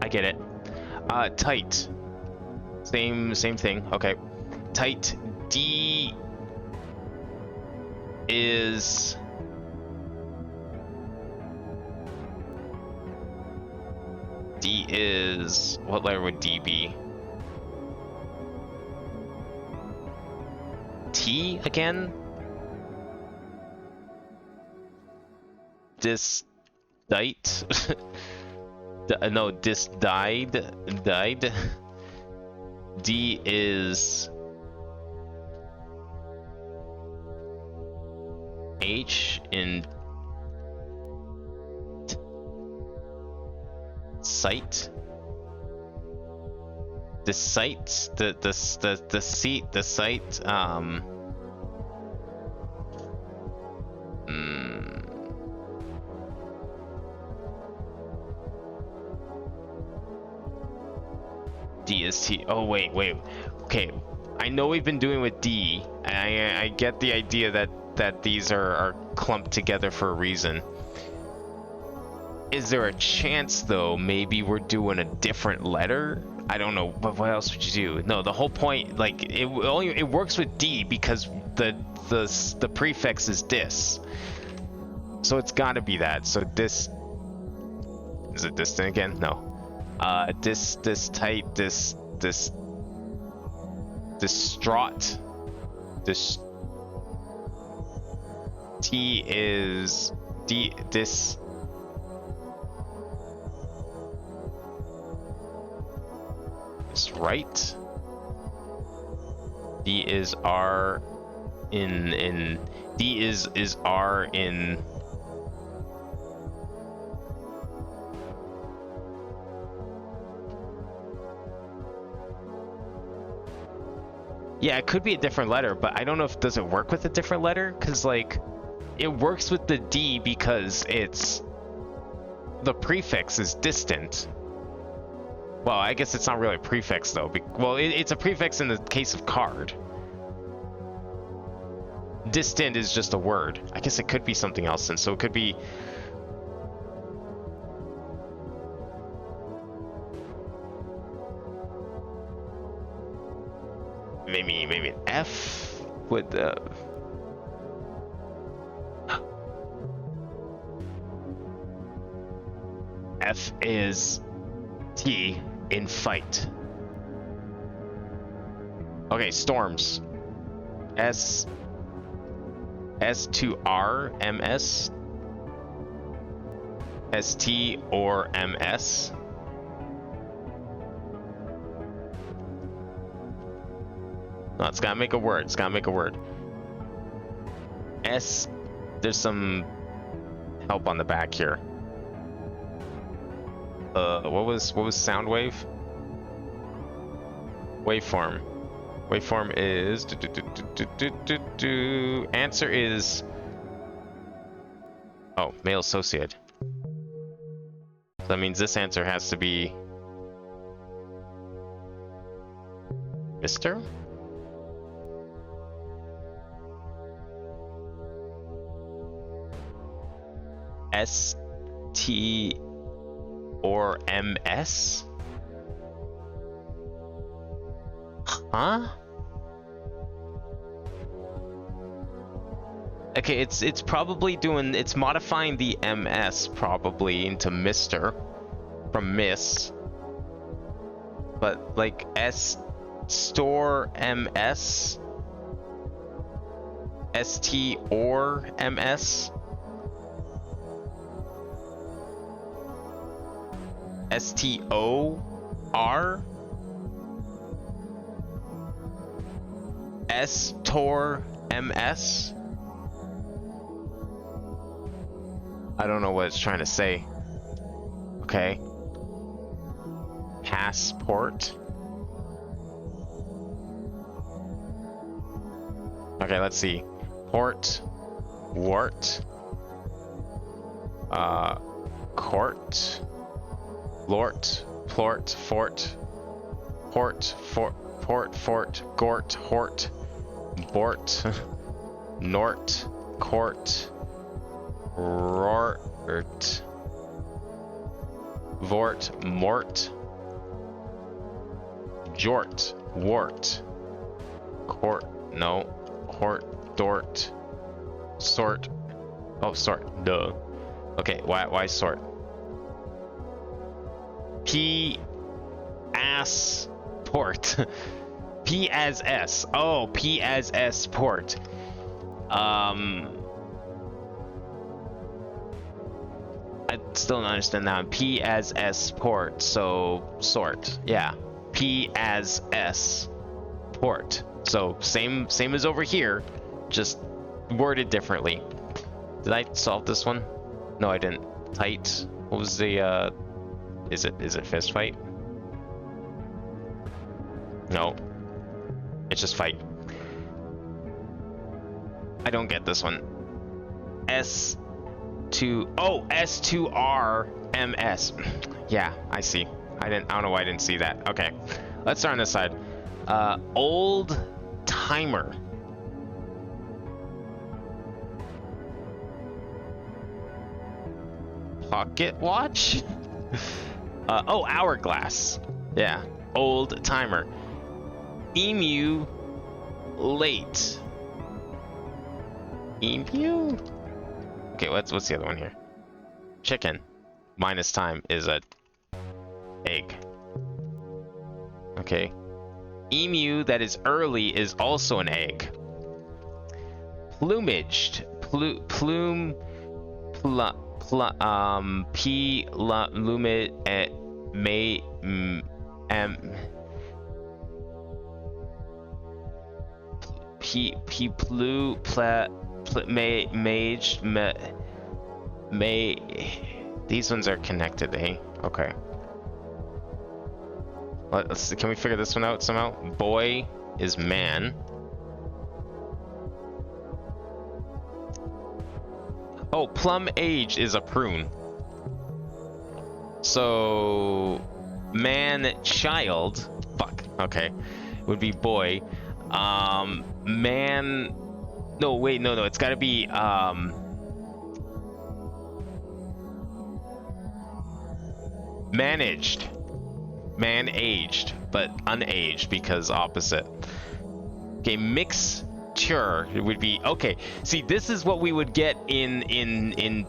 I get it. Tight. Same thing. Okay. Tight. D is... D is... What letter would D be? T again? Died? No, died. D is H in sight. The site, the seat, the site. D is T. Oh wait. Okay, I know we've been doing with D, and I get the idea that these are clumped together for a reason. Is there a chance though? Maybe we're doing a different letter. I don't know. But what else would you do? No, the whole point, like it works with D because the prefix is dis. So it's got to be that. So this is it. Distant again? No. This tight, this distraught, this T is D, this right. D is R in D is R in yeah, it could be a different letter, but I don't know if does it work with a different letter, because like it works with the D because it's the prefix is distant. Well, I guess it's not really a prefix though. Well, it's a prefix in the case of card. Distant is just a word. I guess it could be something else, and so it could be maybe an F with F is T in fight. Okay, storms. S to R MS. ST or MS. No, it's gotta make a word. It's gotta make a word. S. There's some help on the back here. What was sound wave? Waveform. Waveform is answer is male associate. So that means this answer has to be Mr. ST or MS? Huh? Okay, it's probably it's modifying the MS probably into Mr. from Miss. But like S store MS ST or MS STOR STOR MS. I don't know what it's trying to say. Okay. Passport. Okay, let's see. Port. Wart. Court. Lort. Plort. Fort. Port. Fort. Gort. Hort. Bort. Nort. court, rort, vort, mort, jort, wart, court, no, hort, dort, sort. Oh, sort, duh. Okay, why sort? P ass port. P as S. Oh, P as S port. I still don't understand that. P as S port. So sort. Yeah. P as S port. So same as over here, just worded differently. Did I solve this one? No, I didn't. Tight. What was the is it fist fight? No. It's just fight. I don't get this one. S2R MS. Yeah, I see. I don't know why I didn't see that. Okay. Let's start on this side. Old timer. Pocket watch? Oh, hourglass. Yeah. Old timer. Emu late. Emu? Okay, what's the other one here? Chicken minus time is a egg. Okay. Emu that is early is also an egg. Plumaged. Plume. Lumit at may may these ones are connected, eh? Okay. Let's see, can we figure this one out somehow? Boy is man. Oh, plum age is a prune. So man child, fuck, okay, would be boy. Man, no, wait, no, it's gotta be managed, man-aged, but unaged because opposite. Okay, mixture would be, okay, see, this is what we would get in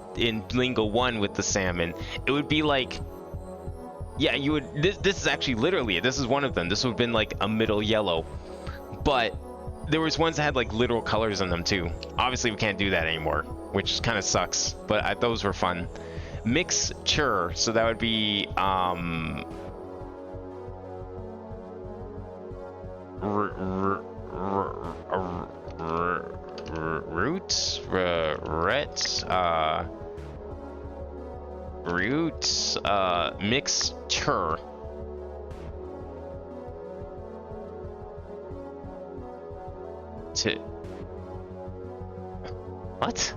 Lingo 1 with the salmon. It would be like, yeah, you would, this is actually literally it. This is one of them. This would have been like a middle yellow, but there was ones that had like literal colors in them too. Obviously we can't do that anymore, which kind of sucks, but those were fun. Mixture, so that would be root, mixture. What?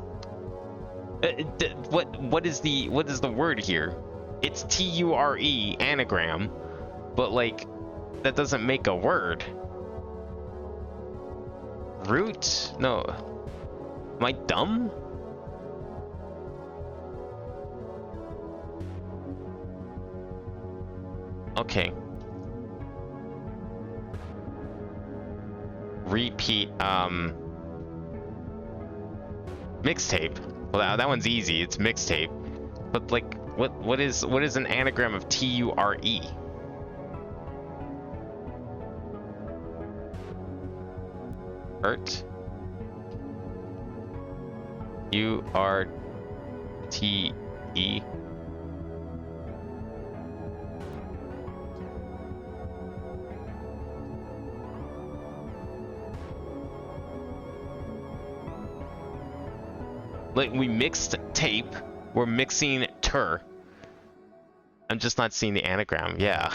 What is the word here? It's T-U-R-E anagram, but like that doesn't make a word. Root? No. Am I dumb? Okay. Repeat, mixtape. Well, that one's easy. It's mixtape. But like, what is an anagram of T-U-R-E? Urt. U-R-T-E. Like, we mixed tape, we're mixing tur. I'm just not seeing the anagram, yeah.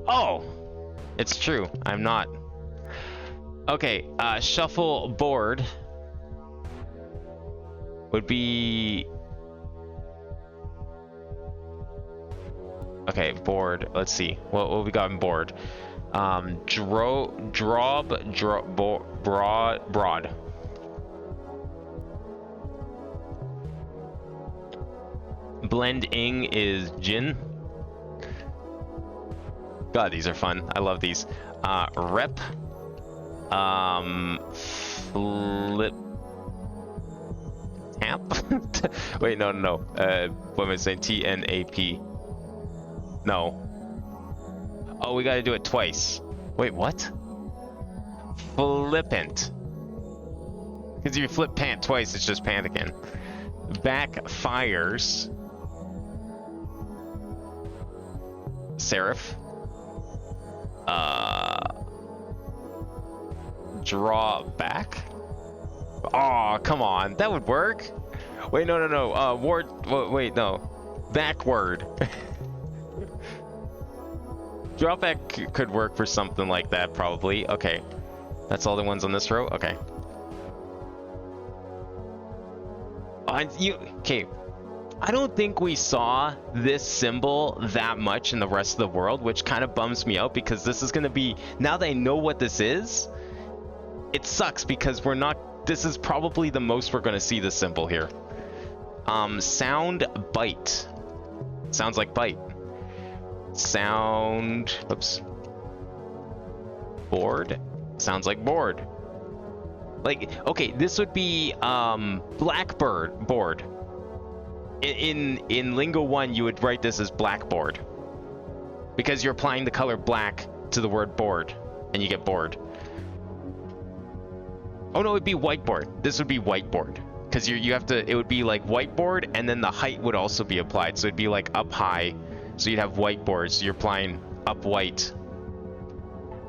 Oh! It's true, I'm not. Okay, shuffle board would be Okay, board. Let's see. What we got in board? Broad. Blending is Jin. God, these are fun. I love these. Rep. Flip. Amp? Wait, no. What am I saying? TNAP. No. Oh, we gotta do it twice. Wait, what? Flippant. Because if you flip pant twice, it's just pant again. Backfires. Serif. Draw back. Oh, come on, that would work. Wait, no. Ward. Wait, no. Backward. Draw back could work for something like that, probably. Okay, that's all the ones on this row. Okay. Okay. I don't think we saw this symbol that much in the rest of the world, which kind of bums me out because this is going to be, now that I know what this is, it sucks because we're not, this is probably the most we're going to see this symbol here. Sound bite. Sounds like bite. Sound, oops. Board. Sounds like board. Like, okay, this would be blackbird board. In Lingo 1, you would write this as blackboard because you're applying the color black to the word board, and you get bored. Oh no, it'd be whiteboard. This would be whiteboard because you have to. It would be like whiteboard, and then the height would also be applied. So it'd be like up high. So you'd have whiteboard. So you're applying up white,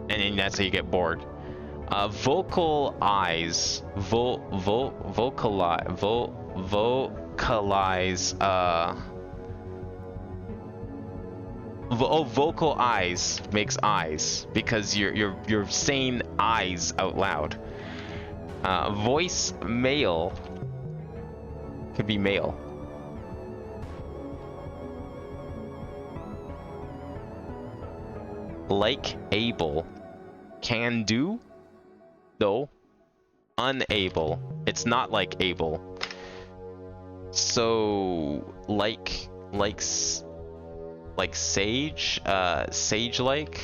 and then that's how you get bored. Vocalize. Vocal eyes makes eyes because you're saying eyes out loud. Voice mail could be male. Like able. Can do. No. Unable. It's not like able. So like sage, sage-like.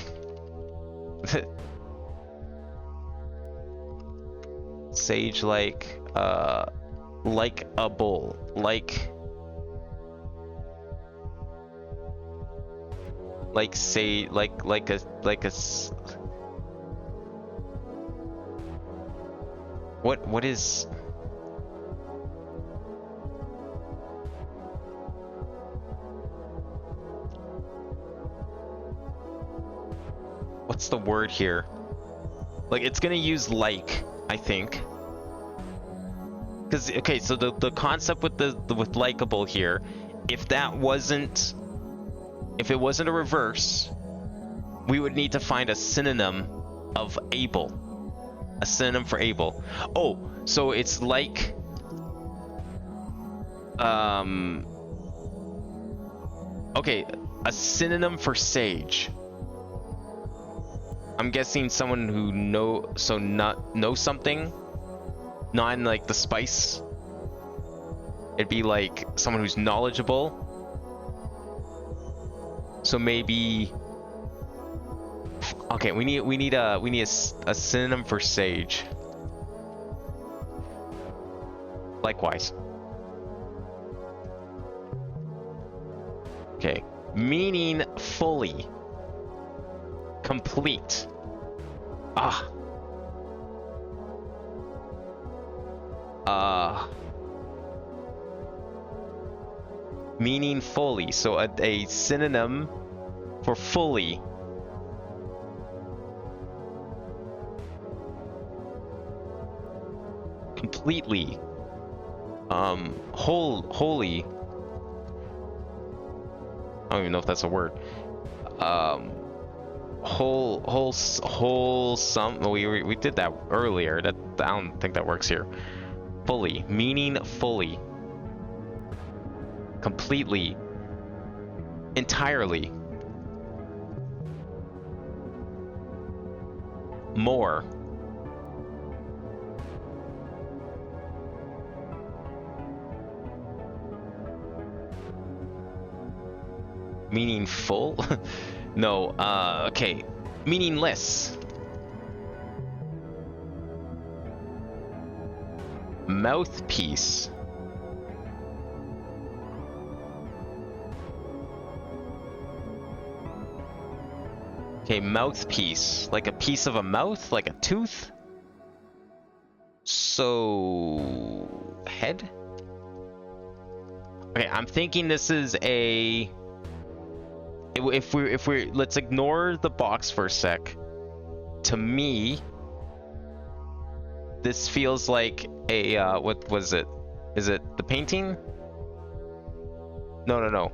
Sage-like, like a bull, say, like a what is? What's the word here? Like, it's gonna use like, I think. Because, okay, so the concept with with likable here, if it wasn't a reverse, we would need to find a synonym of able. A synonym for able. Oh, so it's like, okay, a synonym for sage. I'm guessing someone who knows something, not in like the spice. It'd be like someone who's knowledgeable. So maybe, okay, we need a synonym for sage. Likewise. Okay, meaning fully. Complete. Meaning fully. So a synonym for fully. Completely. Wholly. I don't even know if that's a word. Wholesome. We did that earlier. I don't think that works here. Fully, meaning fully, completely, entirely. More. Meaningful? No, okay. Meaningless. Mouthpiece. Okay, mouthpiece. Like a piece of a mouth? Like a tooth? So... head? Okay, I'm thinking this is a... If we're... Let's ignore the box for a sec. To me... This feels like a, what was it? Is it the painting? No.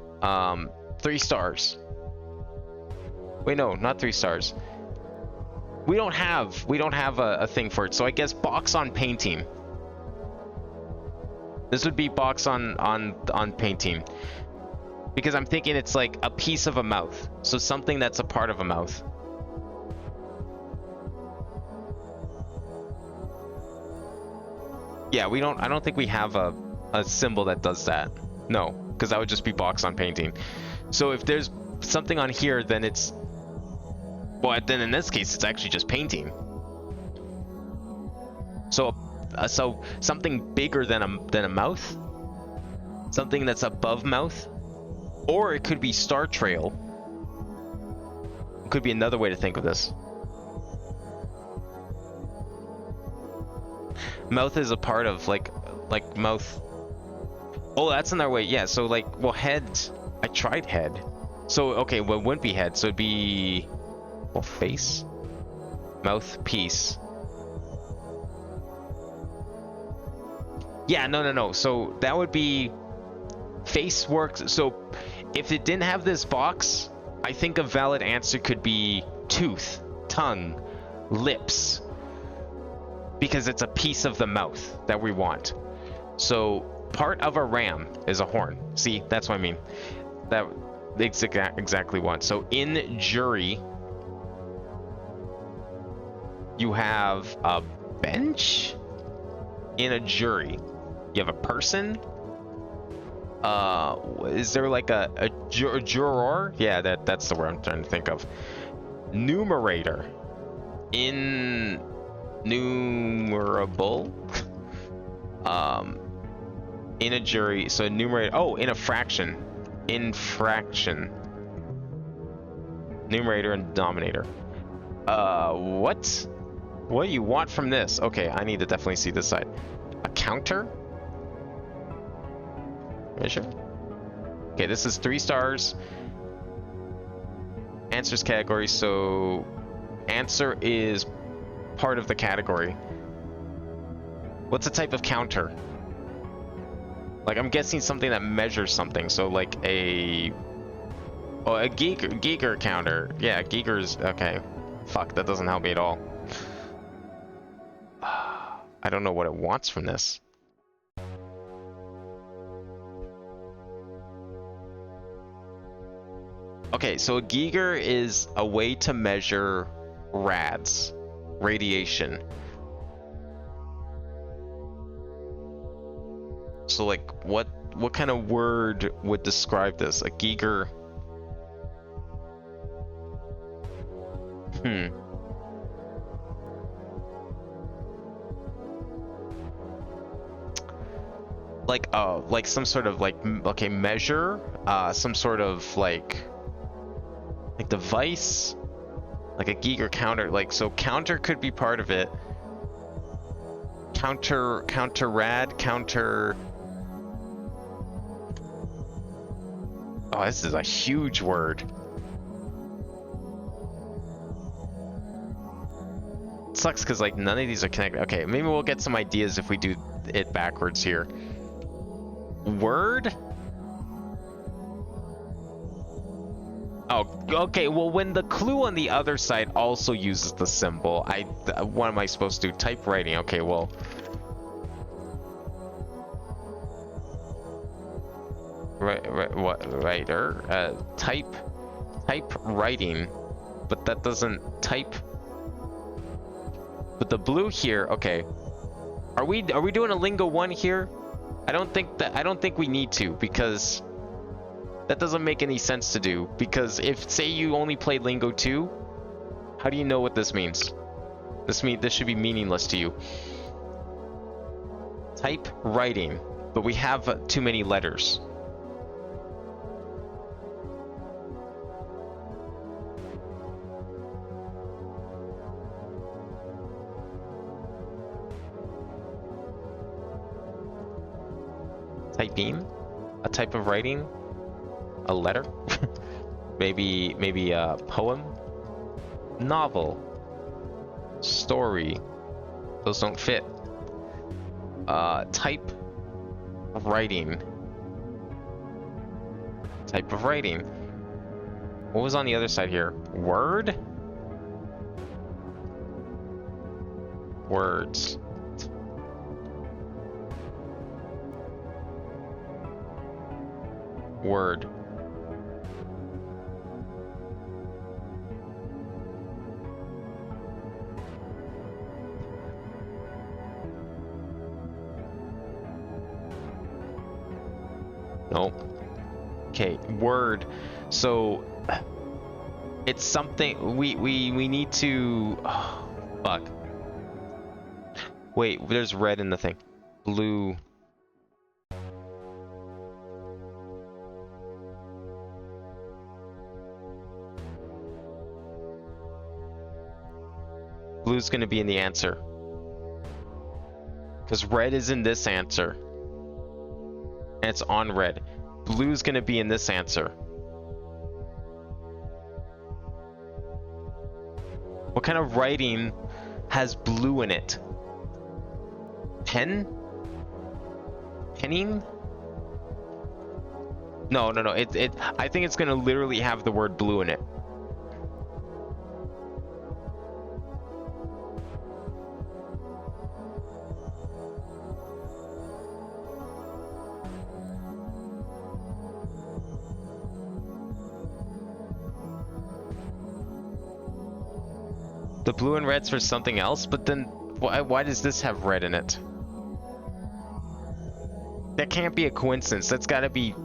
3 stars. Wait, no, not 3 stars. We don't have a thing for it, so I guess box on painting. This would be box on painting. Because I'm thinking it's like a piece of a mouth. So something that's a part of a mouth. Yeah, I don't think we have a symbol that does that. No, because that would just be box on painting. So if there's something on here, then it's... Well, then in this case, it's actually just painting. So something bigger than a mouth? Something that's above mouth? Or it could be Star Trail. It could be another way to think of this. Mouth is a part of like mouth. Oh, that's another way. Yeah, so like, well, head. I tried head. So okay, well, it wouldn't be head. So it'd be, well, face, mouthpiece. Yeah, no. So that would be face works. So if it didn't have this box, I think a valid answer could be tooth, tongue, lips. Because it's a piece of the mouth that we want. So part of a ram is a horn. See, that's what I mean. That makes exactly one. So in jury, you have a bench. In a jury, you have a person. Is there like a juror? Yeah, that's the word I'm trying to think of. Numerator. Innumerable. In a jury, so numerator. Oh, in a fraction. Infraction. Numerator and denominator. What? What do you want from this? Okay, I need to definitely see this side. A counter? Measure? Okay, this is 3 stars. Answers category, so answer is part of the category. What's a type of counter? Like, I'm guessing something that measures something, so like a Geiger counter. Yeah, Geiger's okay. Fuck, that doesn't help me at all. I don't know what it wants from this. Okay, so a Geiger is a way to measure rads, radiation. So like, what kind of word would describe this? A Geiger. Like some sort of like, okay, measure, some sort of like device, like a Geiger counter. Like, so counter could be part of it. Counter rad, counter. Oh, this is a huge word. It sucks because like none of these are connected. Okay, maybe we'll get some ideas if we do it backwards here. Word? Oh, okay. Well, when the clue on the other side also uses the symbol, what am I supposed to do? Typewriting. Okay, well. What? Writer? Type writing, but that doesn't type. But the blue here, okay. Are we doing a Lingo 1 here? I don't think we need to, because that doesn't make any sense to do. Because if, say, you only played Lingo 2, how do you know what this means? This should be meaningless to you. Type writing, but we have too many letters. Typing, a type of writing, a letter, maybe a poem, novel, story. Those don't fit. Type of writing. Type of writing. What was on the other side here? Word? Words. Word. Nope. Okay, word. So it's something we need to. Oh, fuck. Wait, there's red in the thing. Blue. Blue's gonna be in the answer. Because red is in this answer. And it's on red. Blue's gonna be in this answer. What kind of writing has blue in it? Pen? Penning? No. I think it's gonna literally have the word blue in it. The blue and red's for something else, but then why does this have red in it? That can't be a coincidence. That's gotta be...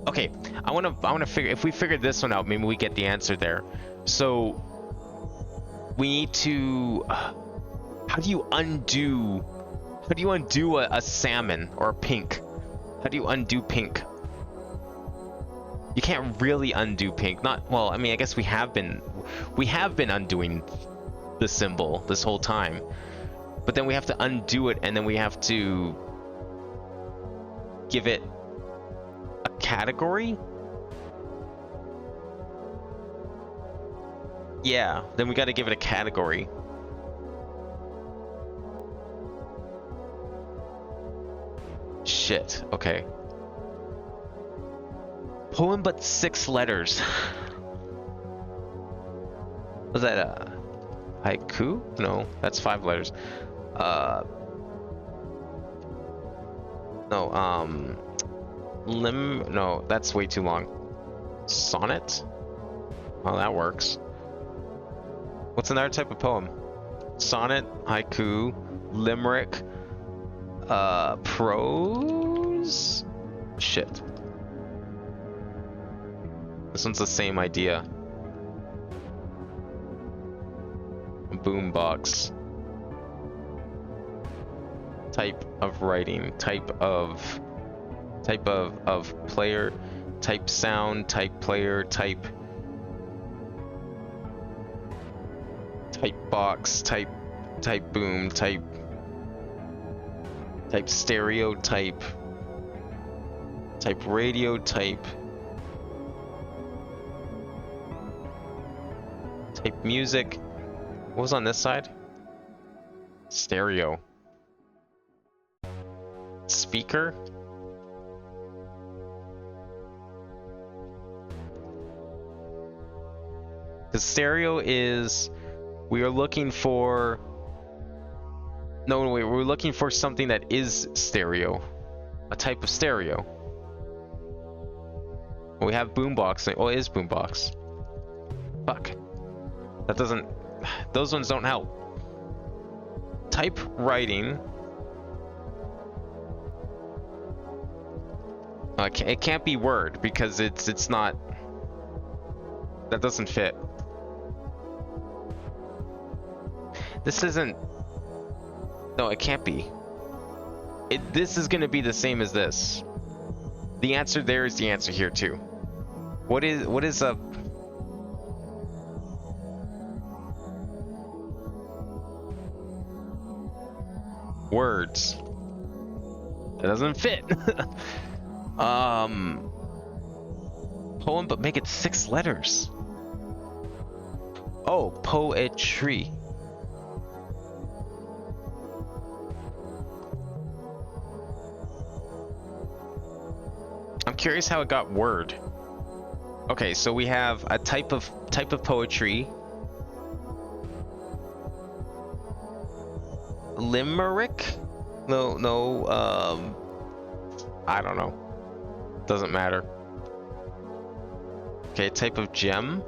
Okay, I wanna figure, if we figure this one out, maybe we get the answer there. So we need to... How do you undo a salmon or a pink? How do you undo pink? You can't really undo pink. Not, well, I mean, I guess we have been undoing the symbol this whole time. But then we have to undo it, and then we have to give it a category? Yeah, then we got to give it a category. Shit, okay. Poem, but 6 letters. Was that a haiku? No, that's 5 letters. No, that's way too long. Sonnet? Oh, that works. What's another type of poem? Sonnet, haiku, limerick, prose? Shit. This one's the same idea. Boombox. Type of writing, type of player, type sound, type player, type box, type boom, type stereo, type radio, type music. What was on this side? Stereo. Speaker? Because stereo is... We are looking for... No, wait, we're looking for something that is stereo. A type of stereo. We have boombox. Oh, it is boombox. Fuck. That doesn't... Those ones don't help. Typewriting. It can't be word because it's not... That doesn't fit. This isn't... No, it can't be. This is gonna be the same as this. The answer there is the answer here too. What is a... Words. It doesn't fit. Poem, but make it 6 letters. Oh, poetry. I'm curious how it got word. Okay, so we have a type of poetry. Limerick? No, I don't know. Doesn't matter. Okay, type of gem.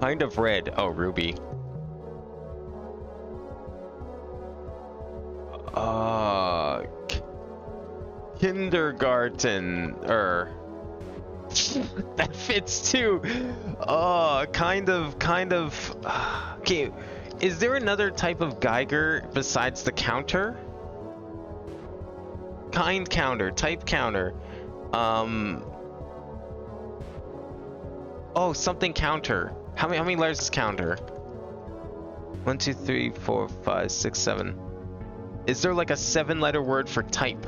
Kind of red. Oh, ruby. Kindergarten. That fits too. Kind of. Okay, is there another type of Geiger besides the counter? Kind counter, type counter. Oh, something counter. How many letters is counter? 1, 2, 3, 4, 5, 6, 7. Is there like a 7-letter word for type?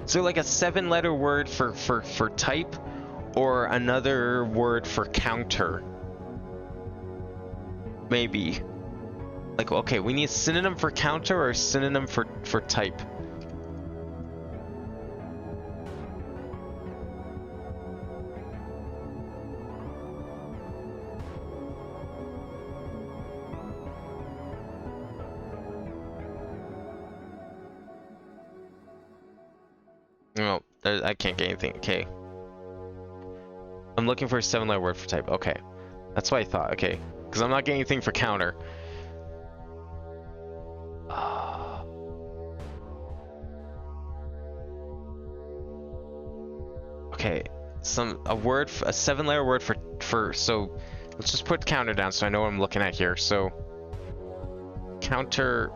Is there like a 7-letter word for type, or another word for counter? Maybe. Like, okay, we need a synonym for counter or a synonym for type. No, I can't get anything. Okay. I'm looking for a 7-letter word for type. Okay. That's what I thought. Okay. Because I'm not getting anything for counter. Okay. A 7-letter word for so let's just put counter down so I know what I'm looking at here. So counter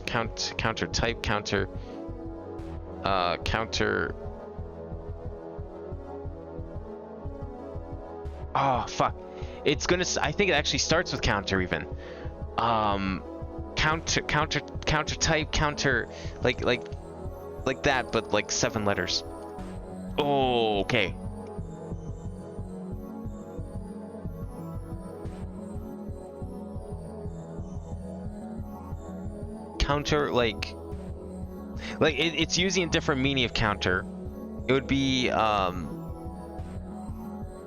type counter counter. Oh fuck. It's gonna, I think it actually starts with counter even. Counter type counter, like that, but like 7 letters. Oh, okay. Counter, like it's using a different meaning of counter. It would be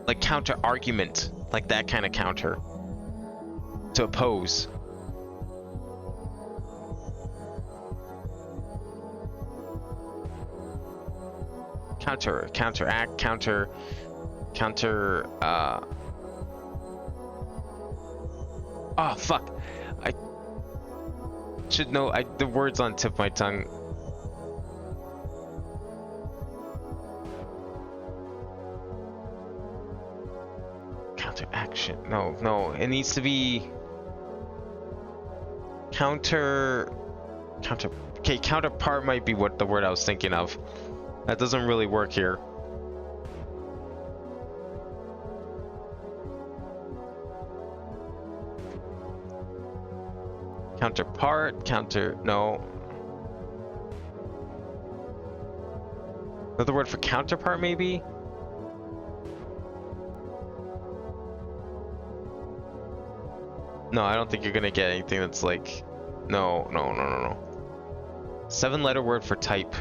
like counter argument, like that kind of counter. To oppose. Counteract, counter, oh fuck. I should know, the word's on the tip of my tongue. Counteraction. No, it needs to be counter. Okay, counterpart might be what the word I was thinking of. That doesn't really work here. Counterpart, no. Another word for counterpart, maybe? No, I don't think you're gonna get anything that's like... No. 7-letter word for type.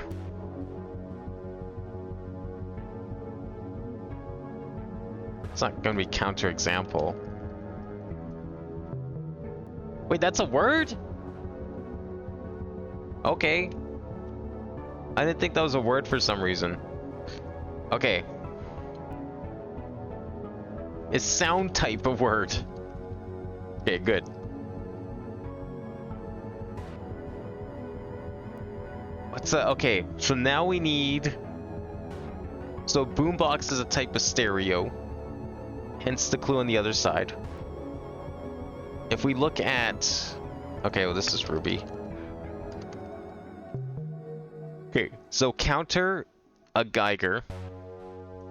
It's not gonna be counter example. Wait, that's a word? Okay. I didn't think that was a word for some reason. Okay. It's sound type of word. Okay, good. What's okay, so now we need... So boombox is a type of stereo. Hence the clue on the other side. If we look at... Okay, well this is Ruby. Okay, so counter, a Geiger.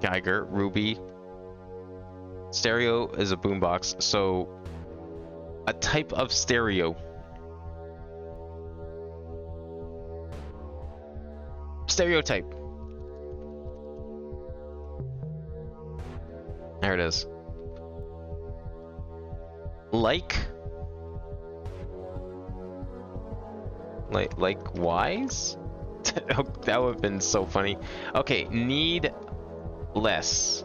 Geiger, Ruby. Stereo is a boombox, so a type of stereo. Stereotype. There it is. Likewise? That would have been so funny. Okay, need less.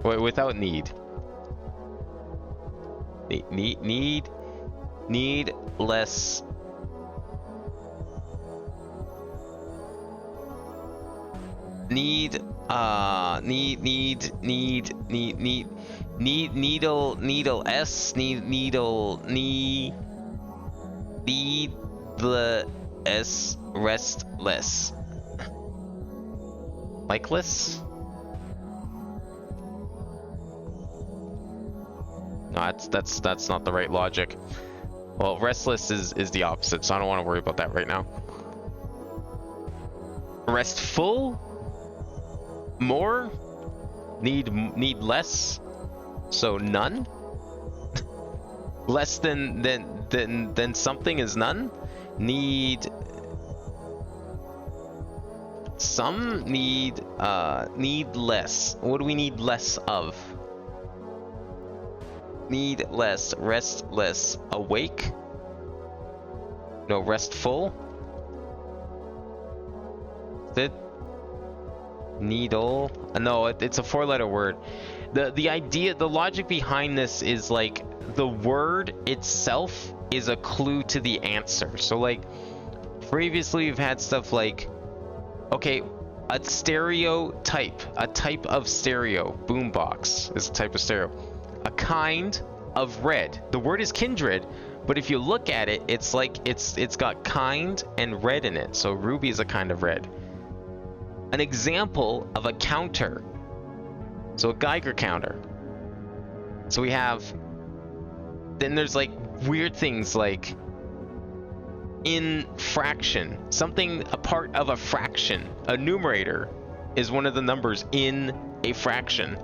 Wait, without need. Need less. Needle s needless restless. Likeless? No, that's not the right logic. Well, restless is the opposite, so I don't want to worry about that right now. Restful? More? Need less? So none? Less than something is none? Need some? Need less. What do we need less of? Need less. Restless. Awake? No, restful? Is it? Needle? No, it's a 4-letter word. The idea, the logic behind this is like the word itself is a clue to the answer. So like previously we've had stuff like, okay, a stereotype, a type of stereo, boombox is a type of stereo. A kind of red. The word is kindred, but if you look at it, it's like it's got kind and red in it. So Ruby is a kind of red. An example of a counter. So a Geiger counter. So we have, then there's like weird things like in fraction, something a part of a fraction. A numerator is one of the numbers in a fraction.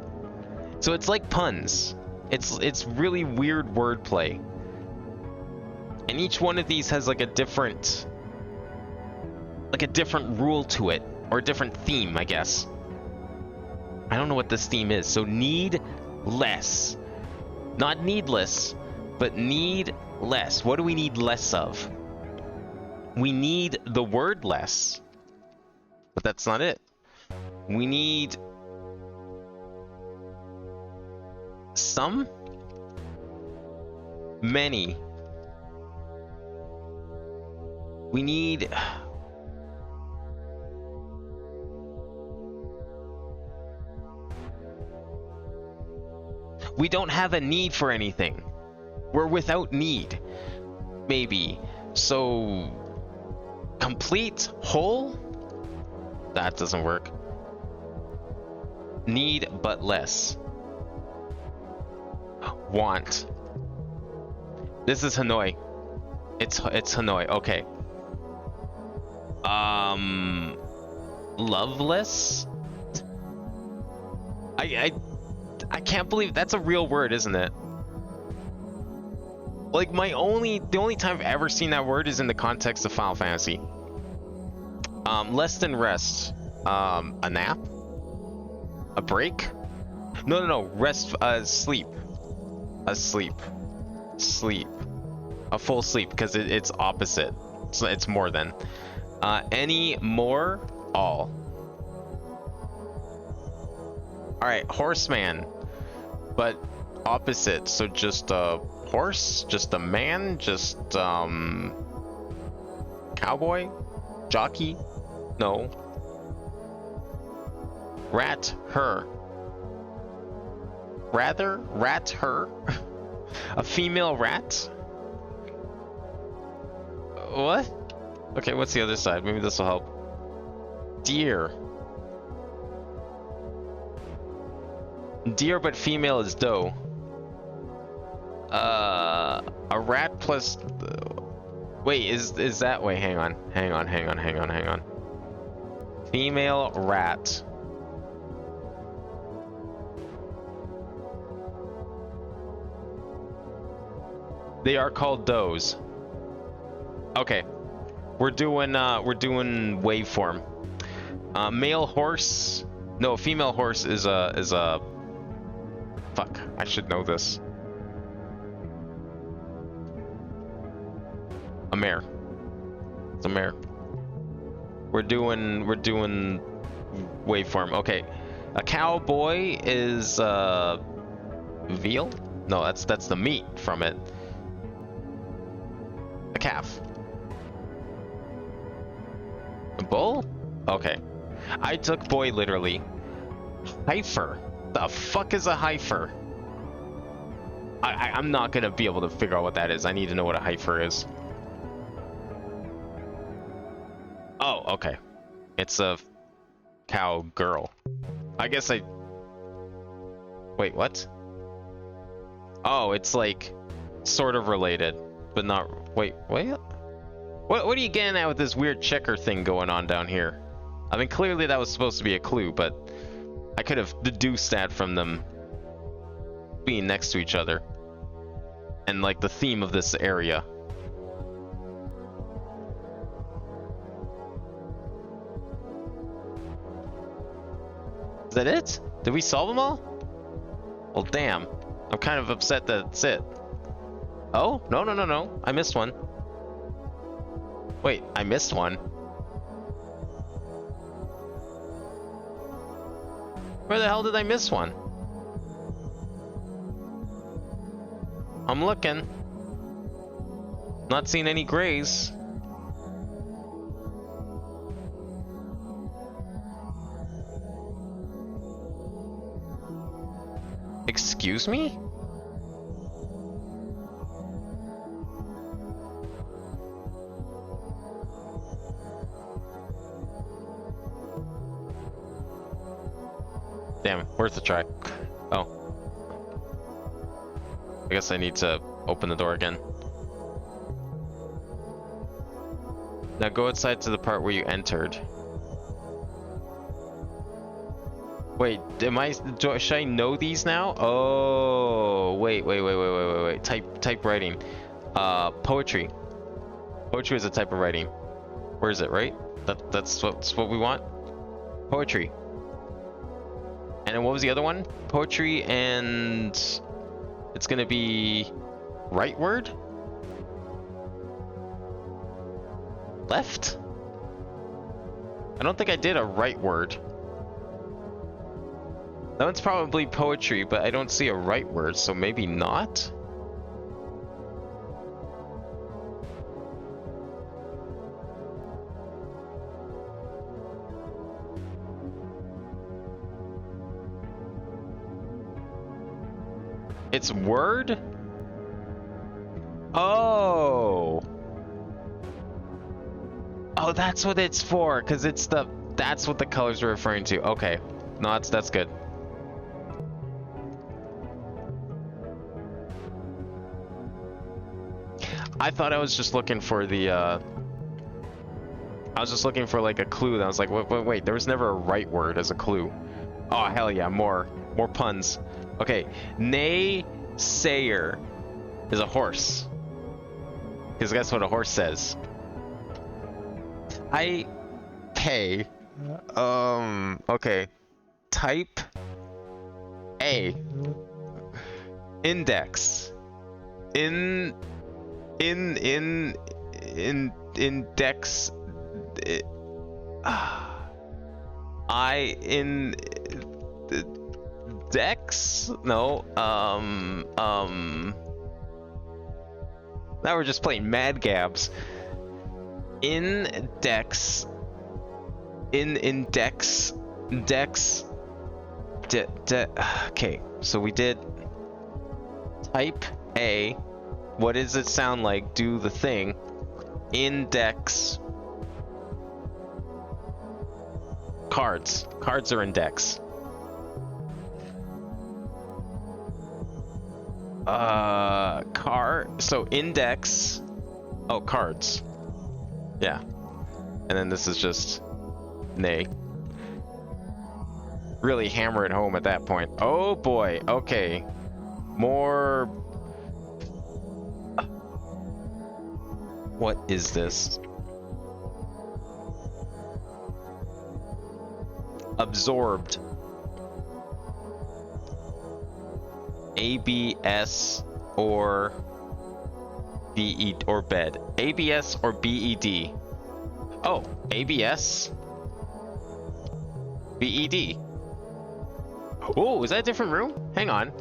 So it's like puns. It's really weird wordplay. And each one of these has like a different rule to it. Or a different theme, I guess. I don't know what this theme is. So need less. Not needless, but need less. What do we need less of? We need the word less. But that's not it. We need some? Many. We need... We don't have a need for anything. We're without need. Maybe. So... complete? Whole? That doesn't work. Need, but less. Want. This is Hanoi. It's Hanoi. Okay. Loveless? I can't believe that's a real word, isn't it? Like the only time I've ever seen that word is in the context of Final Fantasy. Less than rest. A nap? A break? No. Rest. Sleep. Asleep. Sleep. A full sleep, because it's opposite. So it's more than. Any more? All. Alright, horseman. But Opposite, so just a horse, just a man, just cowboy, jockey, no. Rat, her. Rather, rat, her. A female rat? What? Okay, what's the other side? Maybe this will help. Deer. Deer, but female is doe. A rat plus... Wait, is that... Wait, hang on. Female rat. They are called does. Okay. We're doing waveform. Male horse... No, female horse is a... Fuck, I should know this. A mare. It's a mare. We're doing waveform. Okay. A cowboy is veal? No, that's the meat from it. A calf. A bull? Okay. I took boy literally. Heifer. The fuck is a heifer? I'm not gonna be able to figure out what that is. I need to know what a heifer is. Oh, okay. It's a cow girl. I guess I... Wait, what? Oh, it's like sort of related, but not... Wait. What are you getting at with this weird checker thing going on down here? I mean, clearly that was supposed to be a clue, but I could have deduced that from them being next to each other. And like the theme of this area. Is that it? Did we solve them all? Well, damn. I'm kind of upset that it's it. Oh? No. I missed one. Wait, I missed one? Where the hell did I miss one? I'm looking. Not seeing any grays. Excuse me? Damn, worth a try. Oh. I guess I need to open the door again. Now go outside to the part where you entered. Wait, should I know these now? Oh, wait. Type writing. Poetry. Poetry is a type of writing. Where is it, right? That's what we want? Poetry. And then what was the other one? Poetry, and it's gonna be right word? Left? I don't think I did a right word. That one's probably poetry, but I don't see a right word, so maybe not? It's word? Oh. Oh, that's what it's for, because it's that's what the colors are referring to. Okay. No, that's good. I thought I was just looking for the, I was just looking for like a clue, and I was like, wait, there was never a right word as a clue. Oh, hell yeah, more puns. Okay, naysayer is a horse. Because guess what a horse says? I pay. Okay. Type A. Index. Index. Dex? No. Now we're just playing Mad Gabs. Index. Index. Dex. Okay, so we did type A. What does it sound like? Do the thing. Index. Cards. Cards are index. So index. Oh, cards. Yeah. And then this is just nay. Really hammer it home at that point. Oh boy. Okay. More. What is this? Absorbed. ABS or BE or bed. ABS or BED. Oh, ABS. BED. Oh, is that a different room? Hang on.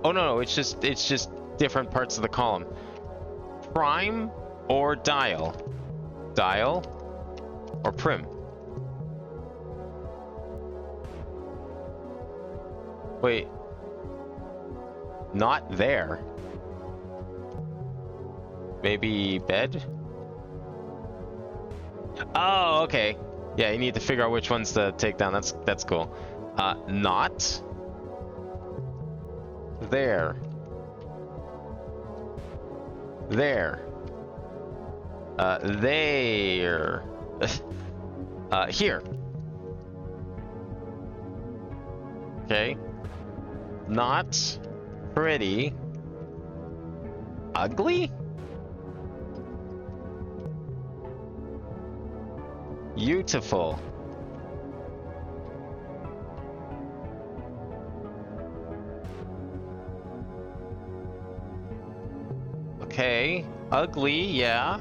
Oh no, it's just different parts of the column. Prime or dial. Dial or prim. Wait. Not there. Maybe bed? Oh, okay. Yeah, you need to figure out which ones to take down. That's cool. Not there. There. There. Here. Okay. Not pretty. Ugly? Beautiful. Okay. Ugly, yeah.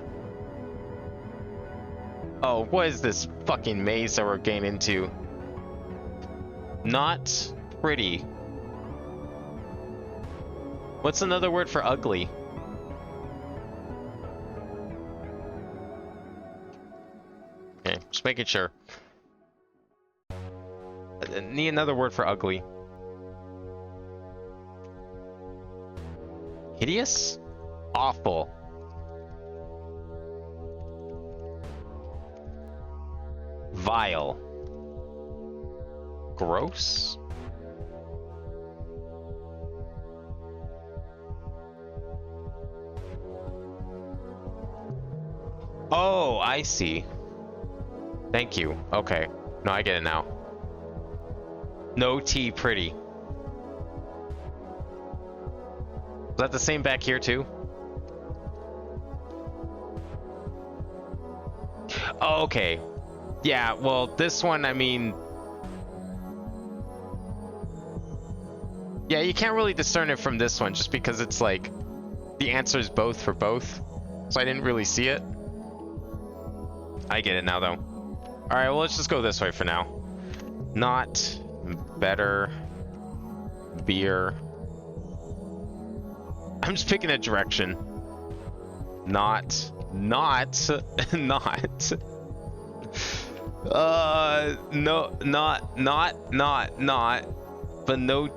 Oh, what is this fucking maze that we're getting into? Not pretty. What's another word for ugly? Okay, just making sure. I need another word for ugly. Hideous? Awful. Vile. Gross? Oh, I see. Thank you. Okay. No, I get it now. No T pretty. Is that the same back here too? Oh, okay. Yeah, well, this one, I mean... Yeah, you can't really discern it from this one just because it's like... The answer is both for both. So I didn't really see it. I get it now, though. Alright, well, let's just go this way for now. Not better beer. I'm just picking a direction. Not. No, not. But no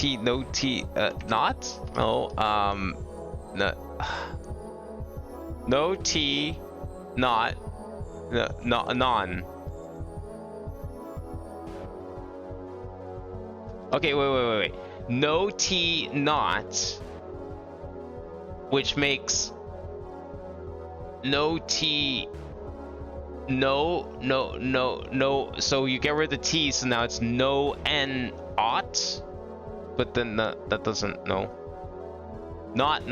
T, not? No, no T, not. No, non. Okay, wait. No T, not. Which makes no T. No. So you get rid of the T, so now it's no N ought. But then that doesn't, no. Not.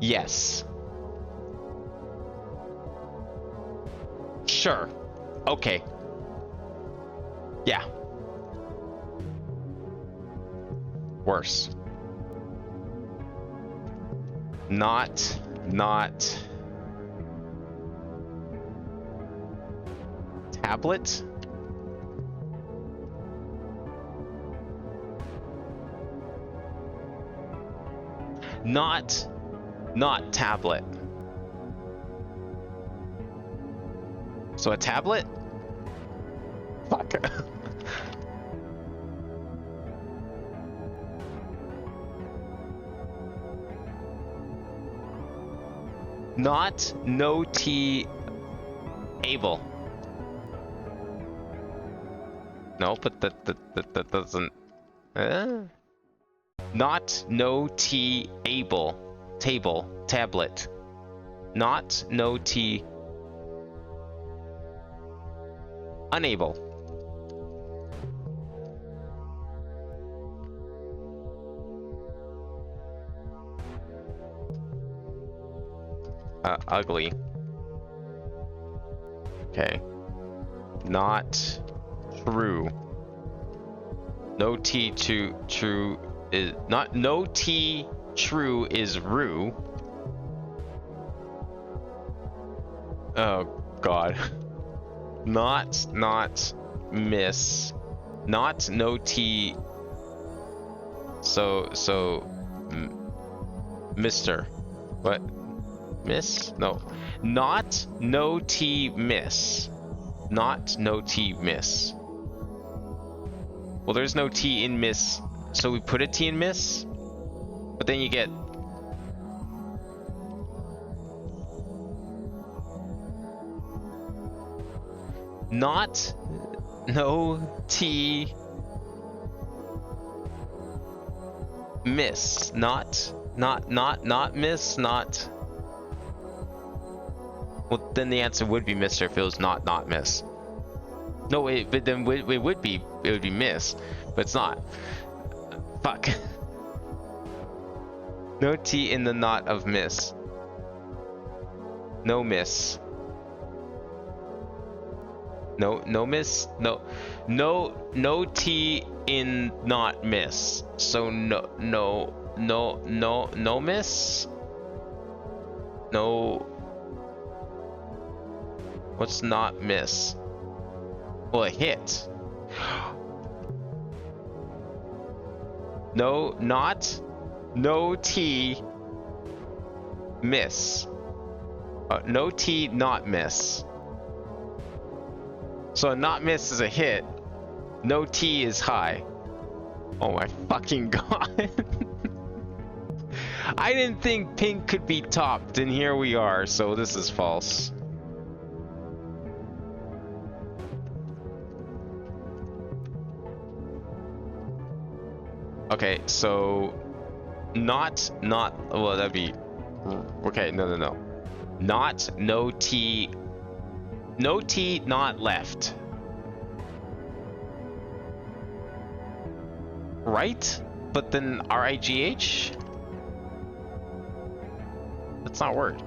Yes. Sure. Okay. Yeah. Worse. Not tablet. Not tablet. So a tablet? Fuck. Not no T able. No, but that doesn't. Not no T able. Table. Tablet. Not no T unable. Ugly. Okay. Not true. No T to true is not. No T true is rue. Oh God. Not miss. Not no T. So Mr. What? Miss? No. Not no T miss. Not no T miss. Well, there's no T in miss, so we put a T in miss, but then you get not no T miss. Not miss. Not. Well, then the answer would be Mr. if it was not miss. No, but then it would be miss, but it's not. Fuck. No T in the not of miss. No miss. No miss. No T in not miss. So no miss. No. What's not miss? Well, a hit. No T miss. No T not miss. So a not miss is a hit. No T is high. Oh my fucking God. I didn't think pink could be topped, and here we are, so this is false. Okay, so not well, that'd be okay. No. Not no T not left. Right? But then RIGH? That's not a word.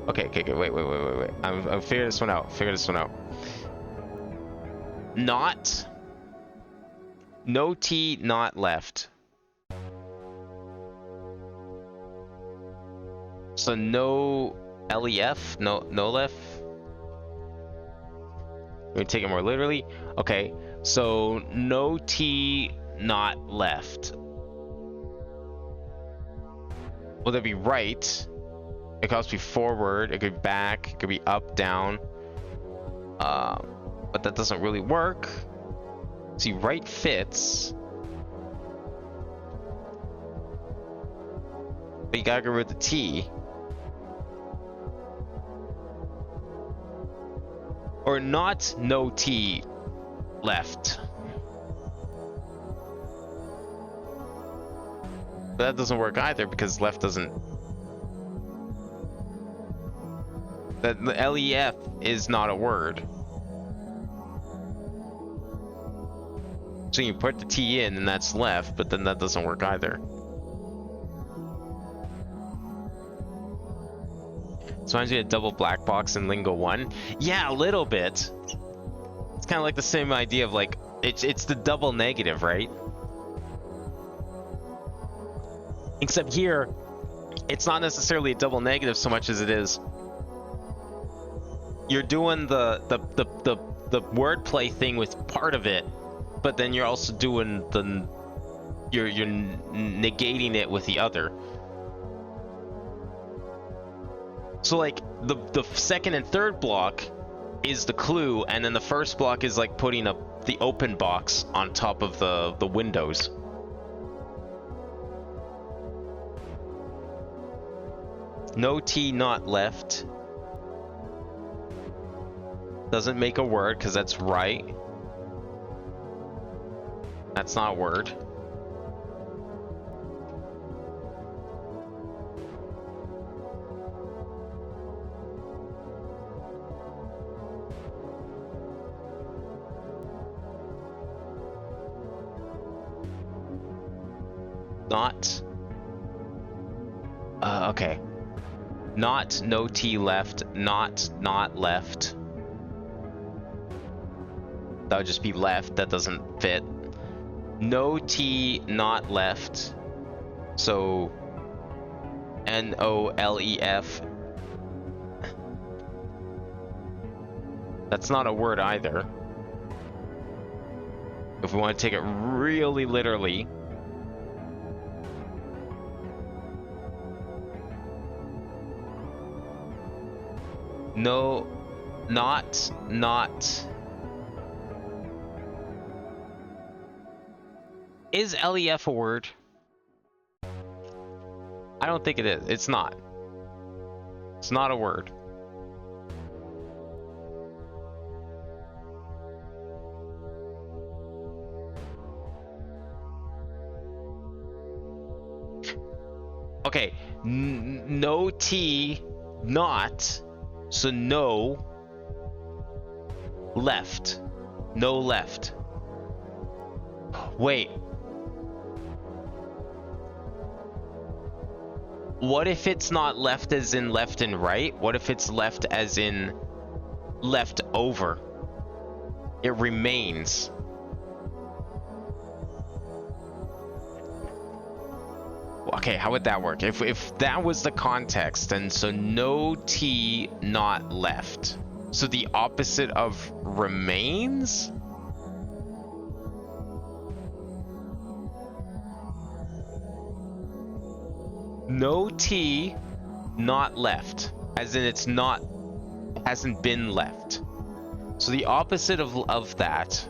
Okay, wait. I'll figure this one out. Not. No T not left. So no LEF? No left? We take it more literally. Okay, so no T not left. Will that be right? It could also be forward, it could be back, it could be up, down. But that doesn't really work. See, right fits. But you gotta get rid of the T. Or not no T left. But that doesn't work either because left doesn't. The LEF is not a word. So you put the T in and that's left, but then that doesn't work either. So reminds me of double black box in Lingo 1. Yeah, a little bit. It's kind of like the same idea of like, it's the double negative, right? Except here, it's not necessarily a double negative so much as it is you're doing the wordplay thing with part of it, but then you're also doing you're negating it with the other. So like the second and third block is the clue, and then the first block is like putting up the open box on top of the windows. No T not left doesn't make a word because that's right. That's not a word. Not. Okay. Not no T left. Not left. That would just be left. That doesn't fit. No T not left. So NOLEF. That's not a word either. If we want to take it really literally. No, not. Is LEF a word? I don't think it is. It's not. It's not a word. Okay, no T, not. So no left. No left. Wait. What if it's not left as in left and right? What if it's left as in left over? It remains. Okay, how would that work? If that was the context, then so no T not left. So the opposite of remains? No T not left. As in it's not, hasn't been left. So the opposite of that.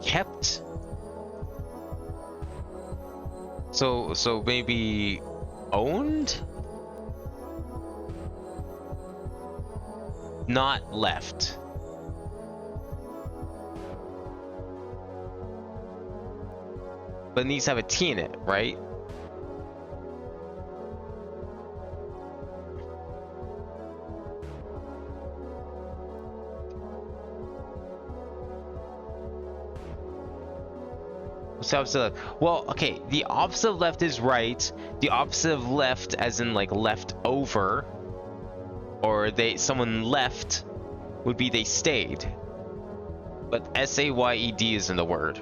Kept. So maybe owned? Not left. But it needs to have a T in it, right? What's the opposite of left? Well, okay, the opposite of left is right. The opposite of left as in like left over, or someone left would be they stayed. But SAYED is in the word.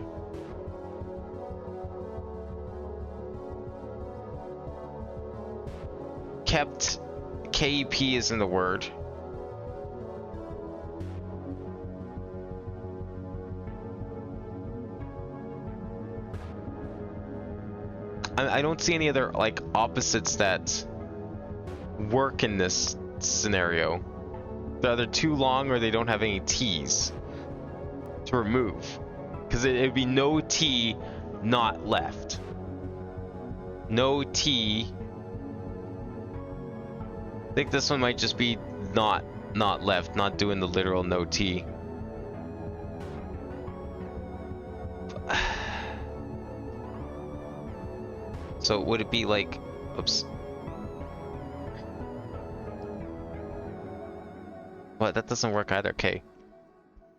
Kept, KEP is in the word. I don't see any other like opposites that work in this scenario. They're either too long or they don't have any T's to remove. Because it'd be no T not left. No T. I think this one might just be not left, not doing the literal no T. So would it be like, oops. What? That doesn't work either. Okay.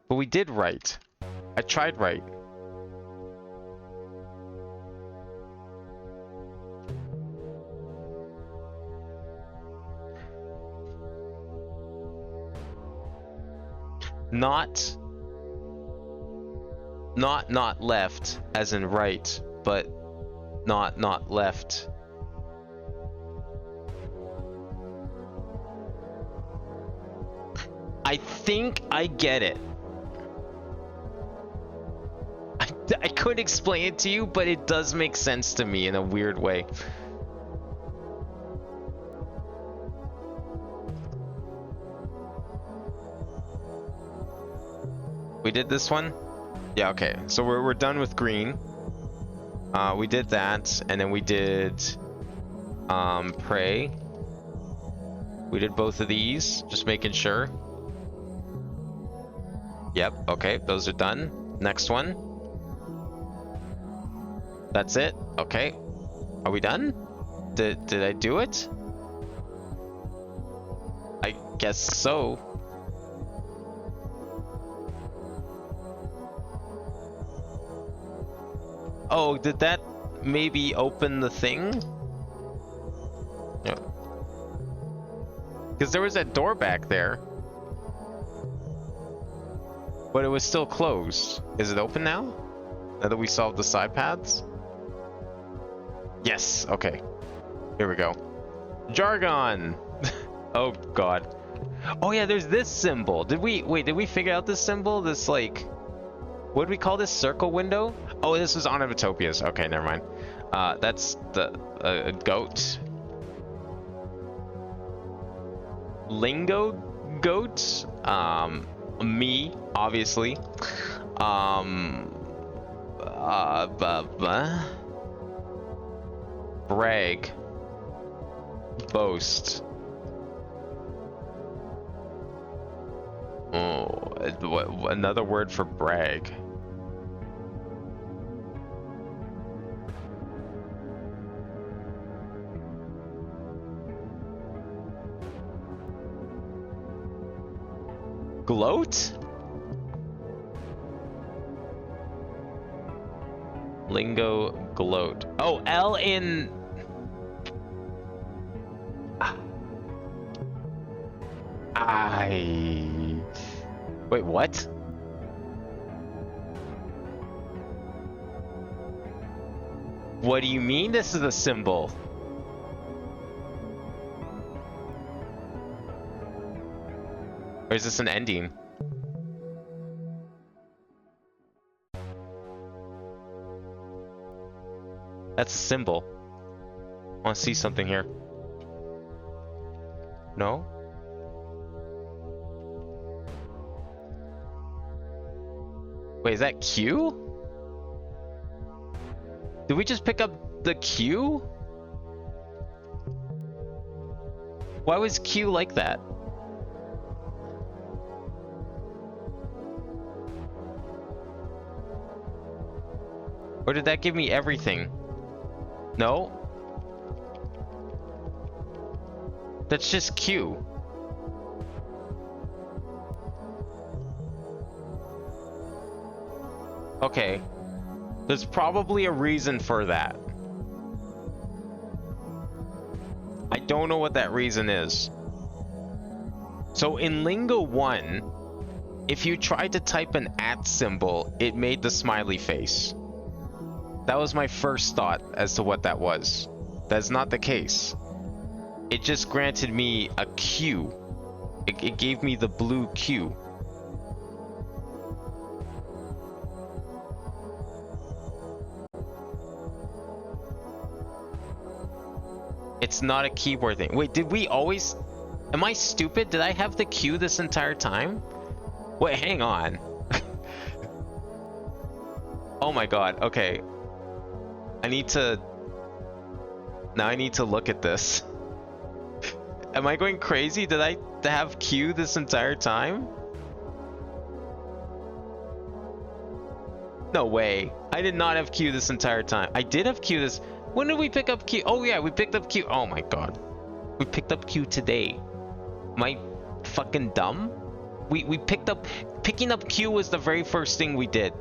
But we did right. I tried right. Not Not left, as in right, but not left. I think I get it. I couldn't explain it to you, but it does make sense to me in a weird way. We did this one? Yeah, okay. So we're done with green. We did that, and then we did pray. We did both of these, just making sure. Yep, okay, those are done. Next one. That's it. Okay. Are we done? Did I do it? I guess so. Oh, did that maybe open the thing? No. Because there was that door back there. But it was still closed. Is it open now? Now that we solved the side paths? Yes, okay. Here we go. Jargon! Oh god. Oh yeah, there's this symbol. Did we figure out this symbol? This like, what do we call this? Circle window? Oh, this was onomatopoeias. Okay, never mind. That's the goat. Lingo goat. Me, obviously. Brag. Boast. Oh, another word for brag. Gloat? Lingo gloat. Oh, L in... Wait, what? What do you mean this is a symbol? Or is this an ending? That's a symbol. I want to see something here. No? Wait, is that Q? Did we just pick up the Q? Why was Q like that? Or did that give me everything? No? That's just Q. Okay. There's probably a reason for that. I don't know what that reason is. So in Lingo 1, if you tried to type an @ symbol, it made the smiley face. That was my first thought as to what that was. That's not the case. It just granted me a Q. It gave me the blue Q. It's not a keyboard thing. Wait, did we always... Am I stupid? Did I have the Q this entire time? Wait, hang on. Oh my god, okay. I need to... Now I need to look at this. Am I going crazy? Did I have Q this entire time? No way. I did not have Q this entire time. I did have Q this... When did we pick up Q? Oh yeah, we picked up Q. Oh my god. We picked up Q today. Am I fucking dumb? We picked up... Picking up Q was the very first thing we did.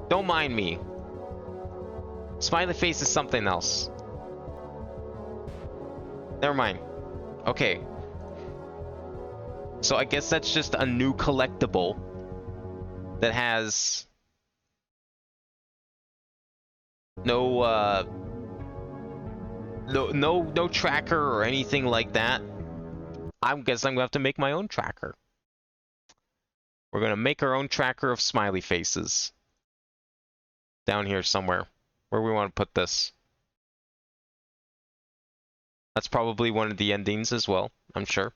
Don't mind me. Smiley face is something else. Never mind. Okay. So I guess that's just a new collectible. that has no no tracker or anything like that, I guess I'm gonna have to make my own tracker. We're gonna make our own tracker of smiley faces. Down here somewhere. Where we want to put this. That's probably one of the endings as well, I'm sure.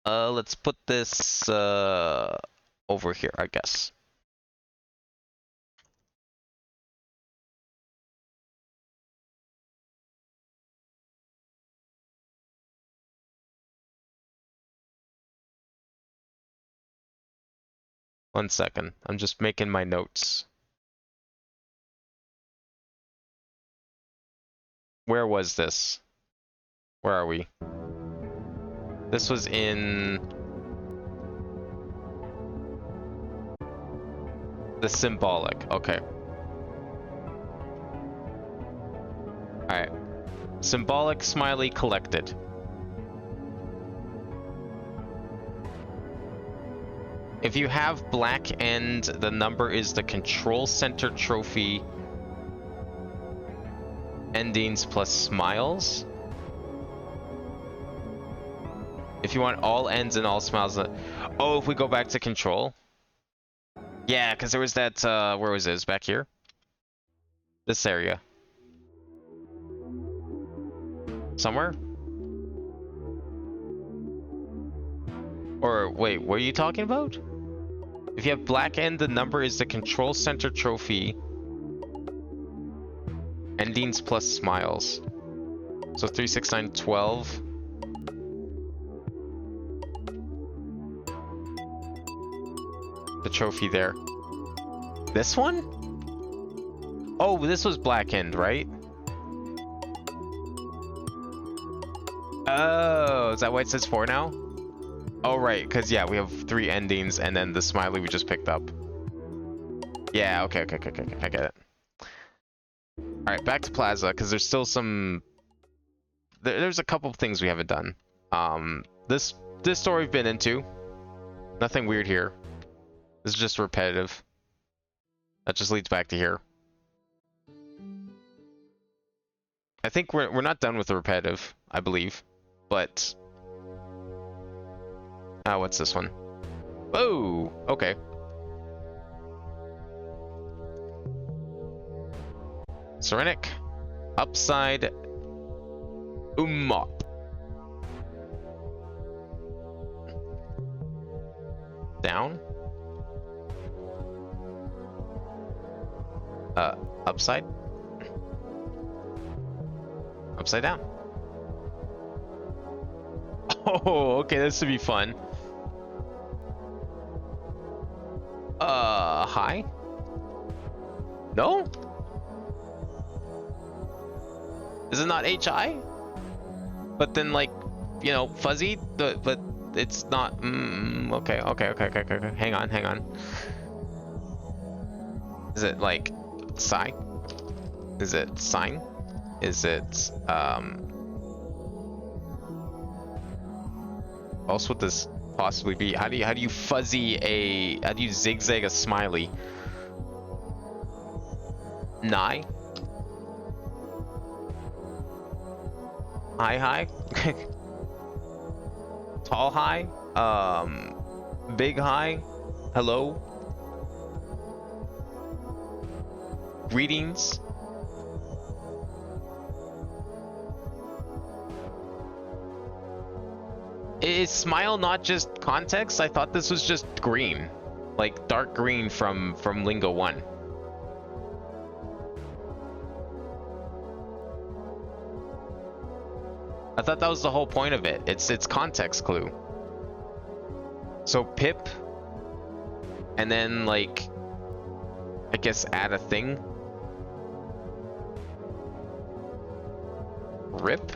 Let's put this over here, I guess. One second. I'm just making my notes. Where was this? Where are we? This was in the symbolic. Okay. Alright. Symbolic smiley collected. If you have black end, the number is the control center trophy endings plus smiles. If you want all ends and all smiles. Oh, if we go back to control. Yeah, because there was that, where was it? It was back here? This area. Somewhere? Or, wait, what are you talking about? If you have black end, the number is the control center trophy. Endings plus smiles. So 3, 6, 9, 12. The trophy there. This one? Oh, this was black end, right? Oh, is that why it says 4 now? Oh, right, because, yeah, we have 3 endings, and then the smiley we just picked up. Yeah, okay, I get it. Alright, back to Plaza, because there's still some... There's a couple of things we haven't done. This story we've been into. Nothing weird here. This is just repetitive. That just leads back to here. I think we're not done with the repetitive, I believe. But... what's this one? Oh, okay. Serenic. Upside. Mop. Down. Upside. Upside down. Oh, okay, this would be fun. High? No? Is it not HI? But then, like, you know, fuzzy, but it's not. Okay. Hang on. Is it like psi? Is it sine? Is it What else would this possibly be? How do you fuzzy a? How do you zigzag a smiley? Nigh? High? Tall high? Big high? Hello? Greetings? Is smile not just context? I thought this was just green. Like dark green from Lingo 1. I thought that was the whole point of it. It's context clue. So pip, and then like, I guess add a thing. Rip?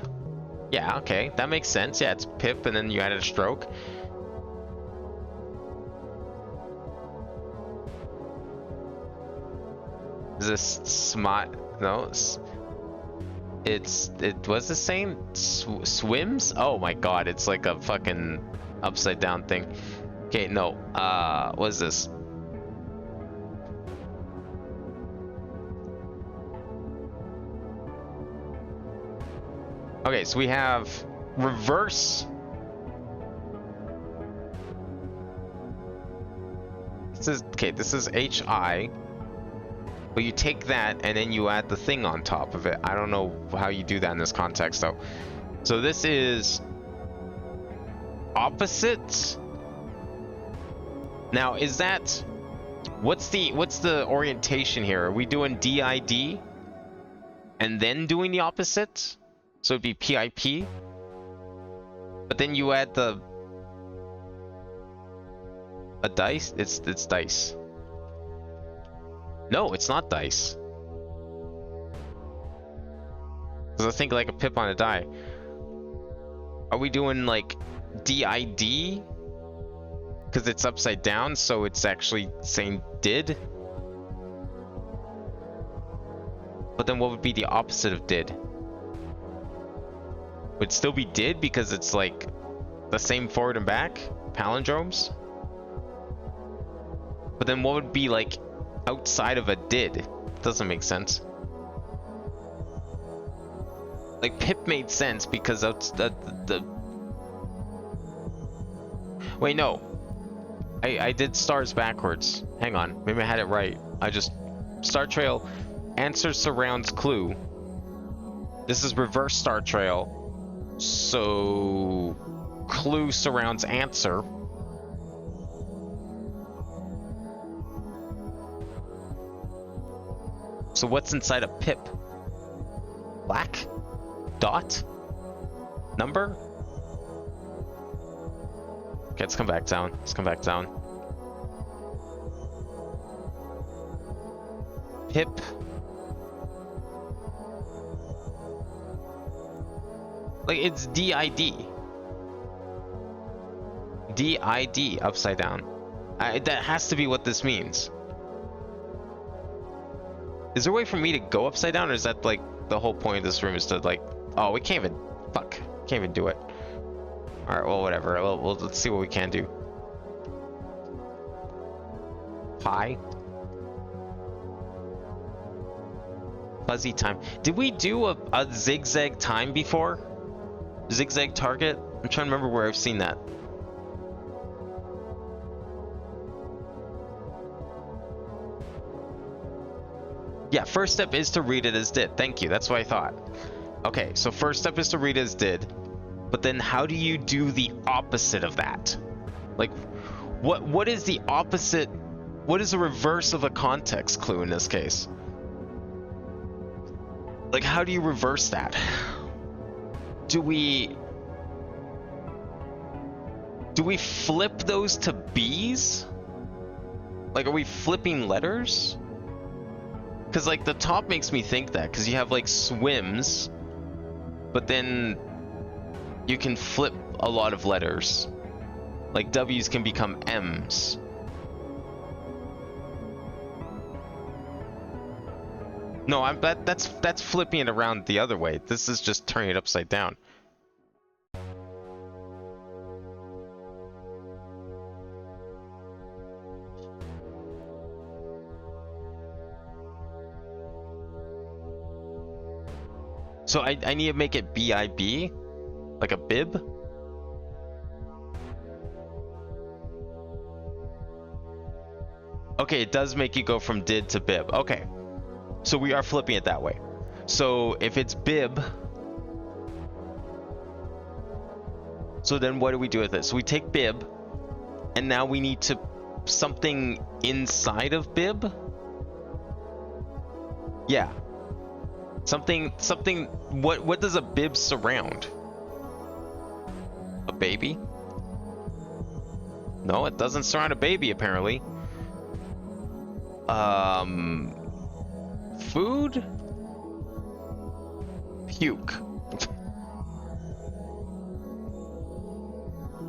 Yeah, okay, that makes sense. Yeah, it's pip, and then you added a stroke. Is this smart? No. It was the same. Swims? Oh my god, it's like a fucking upside down thing. Okay, no. What is this? Okay, so we have reverse. This is HI. But you take that and then you add the thing on top of it. I don't know how you do that in this context though. So this is opposites. Now is that what's the orientation here? Are we doing DID and then doing the opposites? So it'd be PIP. But then you add a dice. It's dice. No, it's not dice. Because I think like a pip on a die. Are we doing like DID? Because it's upside down, so it's actually saying did. But then what would be the opposite of did? Would it still be did because it's like the same forward and back? Palindromes? But then what would be like outside of a did? Doesn't make sense. Like pip made sense because the wait, no, I did stars backwards. Hang on, maybe I had it right. I just star trail answer surrounds clue. This is reverse star trail, so clue surrounds answer. So what's inside a pip? Black? Dot? Number? Okay, let's come back down. Let's come back down. Pip. Like, it's DID. DID, upside down. That has to be what this means. Is there a way for me to go upside down, or is that like the whole point of this room is to like, oh, we can't even, fuck, can't even do it. All right, well, whatever. Let's see what we can do. Pi. Fuzzy time. Did we do a zigzag time before? Zigzag target? I'm trying to remember where I've seen that. Yeah, first step is to read it as did. Thank you. That's what I thought. Okay, so first step is to read it as did. But then how do you do the opposite of that? Like, what is the opposite? What is the reverse of a context clue in this case? Like, how do you reverse that? Do we flip those to B's? Like, are we flipping letters? Because like the top makes me think that, because you have like swims, but then you can flip a lot of letters. Like W's can become M's. No, that's flipping it around the other way. This is just turning it upside down. So I need to make it BIB? Like a bib? Okay, it does make you go from did to bib. Okay. So we are flipping it that way. So if it's bib, so then what do we do with it? So we take bib, and now we need to something inside of bib? Yeah. Something, what does a bib surround? A baby? No, it doesn't surround a baby, apparently. Food? Puke.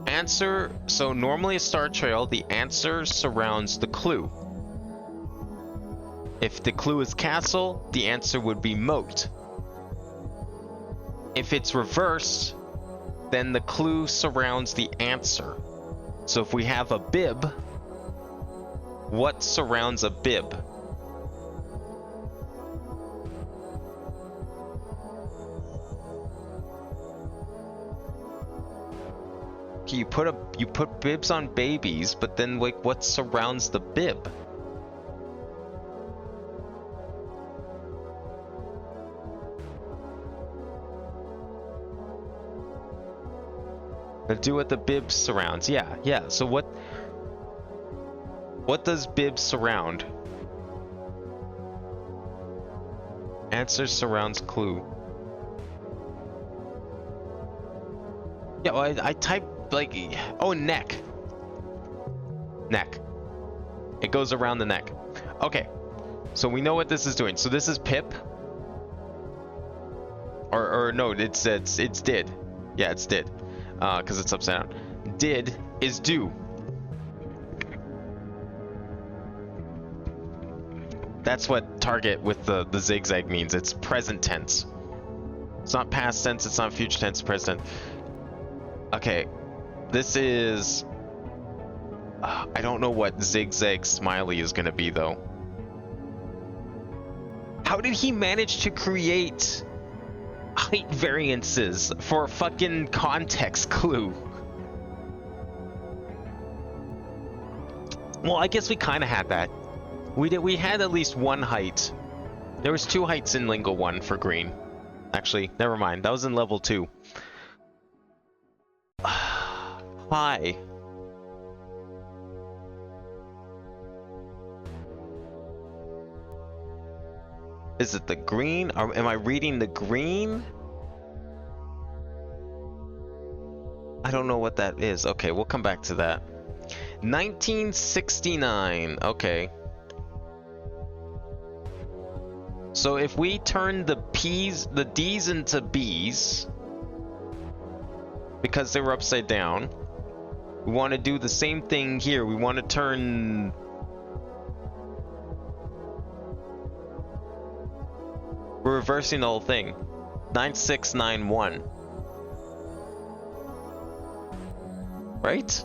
Answer, so normally a star trail, the answer surrounds the clue. If the clue is castle, the answer would be moat. If it's reversed, then the clue surrounds the answer. So if we have a bib, what surrounds a bib? Okay, you put bibs on babies, but then like what surrounds the bib? Do what the bib surrounds. Yeah. So what does bib surround? Answer surrounds clue. Yeah, well, I typed like, oh, neck. Neck. It goes around the neck. Okay. So we know what this is doing. So this is pip. Or no, it's did. Yeah, it's did. Because it's upside down. Did is do. That's what target with the zigzag means. It's present tense. It's not past tense, it's not future tense, it's present tense. Okay, this is... I don't know what zigzag smiley is gonna be, though. How did he manage to create height variances for a fucking context clue? Well, I guess we kind of had that. We had at least one height. There was 2 heights in Lingo 1 for green. Actually, never mind. That was in level 2. Why? Is it the green? Or am I reading the green? I don't know what that is. Okay, we'll come back to that. 1969. Okay. So if we turn the D's into B's, because they were upside down, we want to do the same thing here. We want to turn... We're reversing the whole thing. 9691. Right?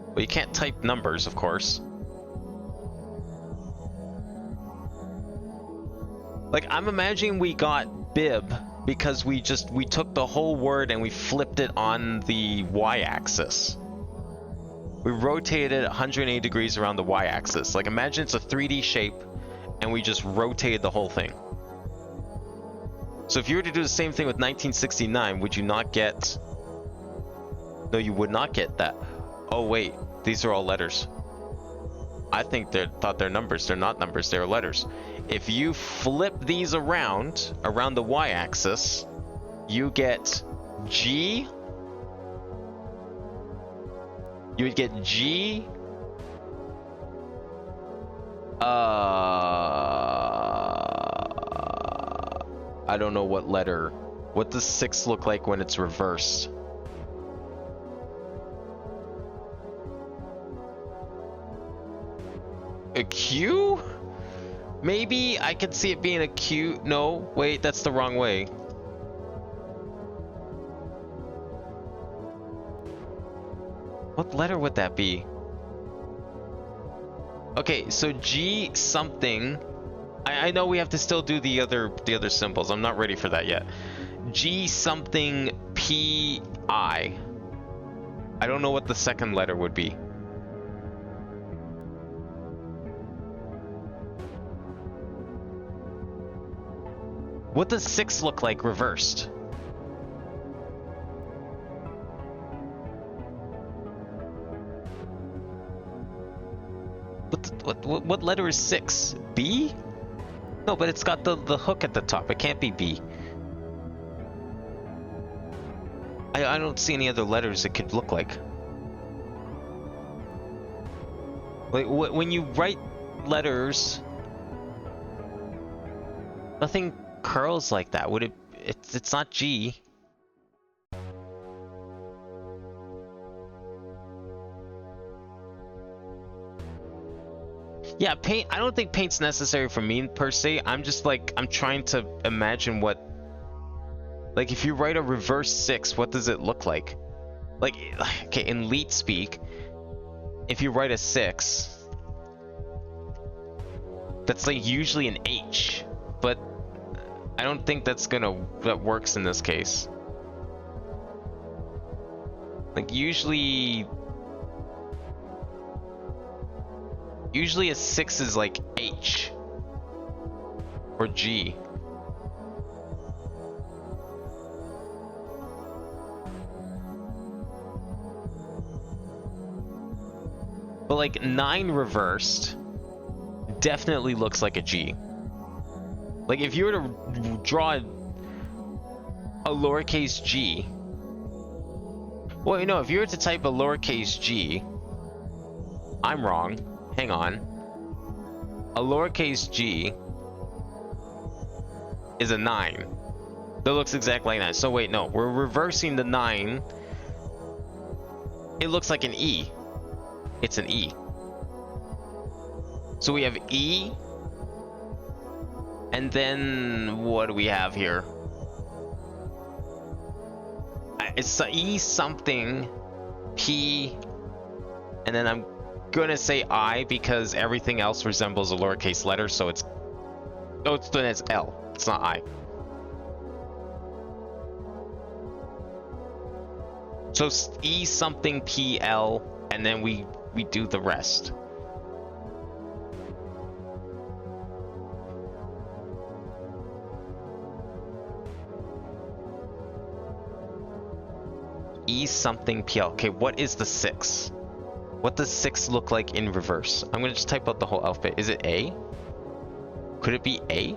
Well, you can't type numbers, of course. Like, I'm imagining we got bib because we took the whole word and we flipped it on the y-axis. We rotated it 180 degrees around the y-axis. Like, imagine it's a 3D shape and we just rotated the whole thing. So if you were to do the same thing with 1969, would you not get... No, you would not get that. Oh wait, these are all letters. I think thought they're numbers. They're not numbers, they're letters. If you flip these around the y-axis, you get G. You would get G. I don't know what letter. What does 6 look like when it's reversed? A Q? Maybe I could see it being a Q. No, wait, that's the wrong way. What letter would that be? Okay, so G something. I know we have to still do the other symbols. I'm not ready for that yet. G something P I. I don't know what the second letter would be. What does 6 look like reversed? What letter is 6? B? No, but it's got the hook at the top. It can't be B. I don't see any other letters it could look like. Like when you write letters, nothing curls like that. Would it? It's not G. Yeah, paint. I don't think paint's necessary for me per se. I'm just like, I'm trying to imagine what, like if you write a reverse 6, what does it look like? Like, okay, in leet speak, if you write a 6, that's like usually an H, but I don't think that works in this case. Like usually a 6 is like H or G. But like 9 reversed definitely looks like a G. Like if you were to draw a lowercase g, well, you know, if you were to type a lowercase g, I'm wrong. Hang on. A lowercase g is a 9. That looks exactly like that. So wait, no, we're reversing the 9. It looks like an E. It's an E. So we have E, and then what do we have here? It's E something, P, and then I'm gonna say I because everything else resembles a lowercase letter, so it's then it's L. It's not I. So E something P L, and then we do the rest. E something PL. Okay, what is the 6? What does 6 look like in reverse? I'm gonna just type out the whole alphabet. Is it A? Could it be A?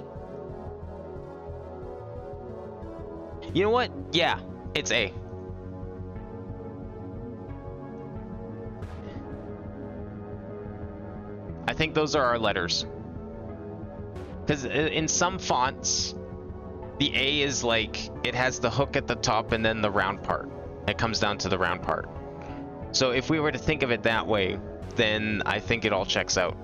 You know what? Yeah, it's A. I think those are our letters. Because in some fonts, the A is like, it has the hook at the top and then the round part. It comes down to the round part. So if we were to think of it that way, then I think it all checks out.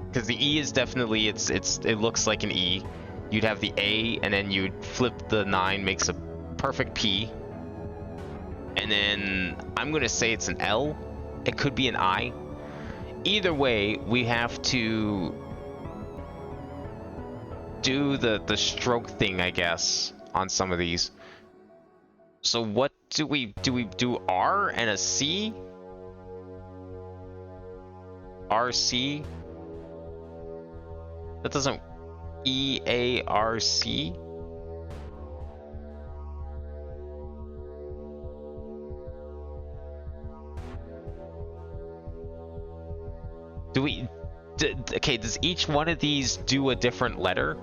Because the E is definitely, it looks like an E. You'd have the A, and then you'd flip the 9, makes a perfect P. And then I'm gonna say it's an L. It could be an I. Either way, we have to do the stroke thing, I guess, on some of these. So what do we do R and a C? RC? That doesn't... EARC? Do we... okay, does each one of these do a different letter?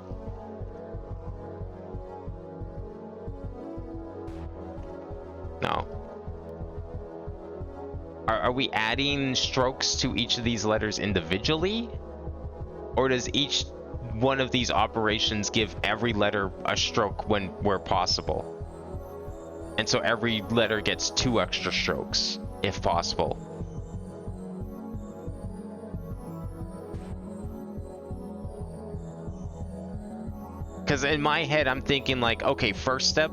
No. Are we adding strokes to each of these letters individually? Or does each one of these operations give every letter a stroke where possible? And so every letter gets 2 extra strokes, if possible. Because in my head, I'm thinking like, okay, first step,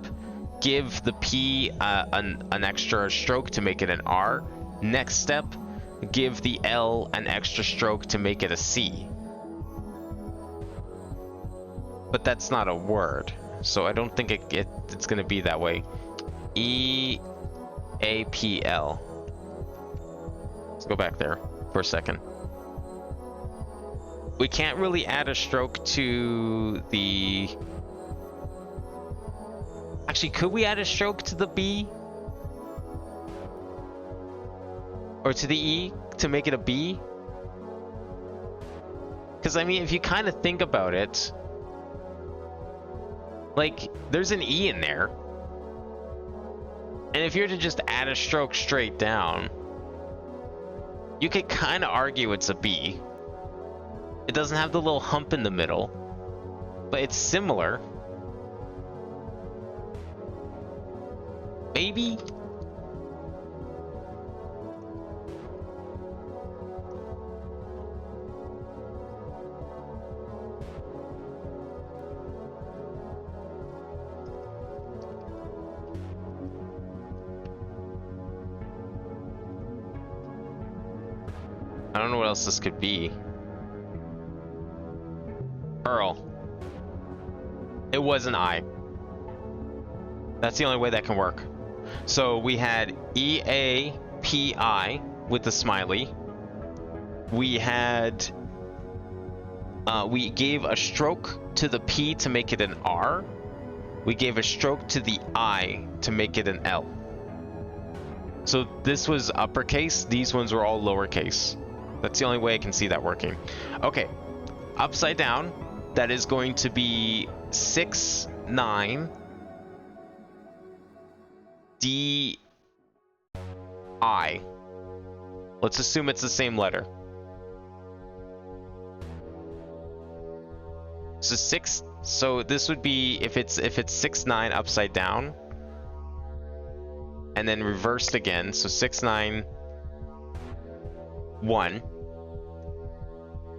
give the P an extra stroke to make it an R. Next step, give the L an extra stroke to make it a C. But that's not a word, so I don't think it's gonna be that way. EAPL. Let's go back there for a second. We can't really add a stroke to the... Actually, could we add a stroke to the B? Or to the E to make it a B? Because, I mean, if you kind of think about it, like, there's an E in there. And if you were to just add a stroke straight down, you could kind of argue it's a B. It doesn't have the little hump in the middle, but it's similar. Maybe? I don't know what else this could be. Earl. It was an I. That's the only way that can work. So we had EAPI with the smiley. We had... we gave a stroke to the P to make it an R. We gave a stroke to the I to make it an L. So this was uppercase. These ones were all lowercase. That's the only way I can see that working. Okay. Upside down, that is going to be 6, 9, D, I. Let's assume it's the same letter. So 6. So this would be if it's 6, 9 upside down, and then reversed again. So 6, 9, 1.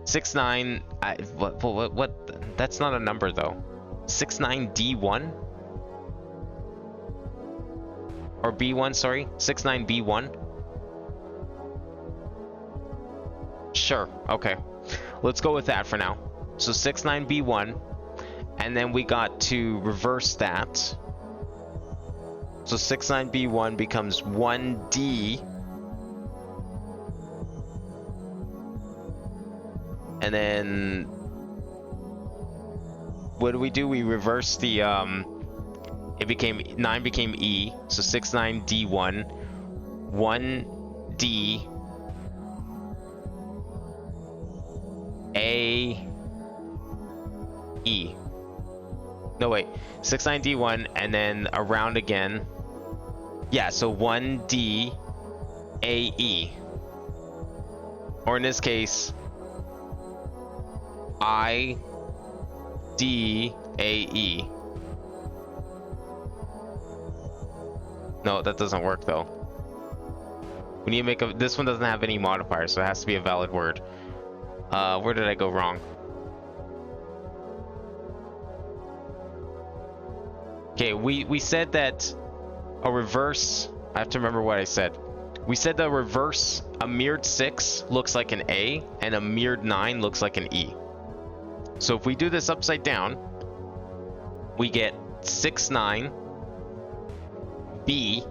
6, 9. What? That's not a number though. 6, 9, D1 or B1. Sorry, 6, 9, B1. Sure. Okay. Let's go with that for now. So 6, 9, B1, and then we got to reverse that. So 6, 9, B1 becomes 1D, and then what do? We reverse the it became 9 became E, so 6, 9, D1, 1D, A, E. No, wait. 6, 9, D1, and then around again. Yeah, so 1D, A, E. Or in this case, I, D, A, E. No, that doesn't work though. We need to make a... This one doesn't have any modifiers, so it has to be a valid word. Where did I go wrong? Okay, we said that a reverse... I have to remember what I said. We said the reverse, a mirrored 6 looks like an A, and a mirrored 9 looks like an E. So if we do this upside down, we get 6, 9, B,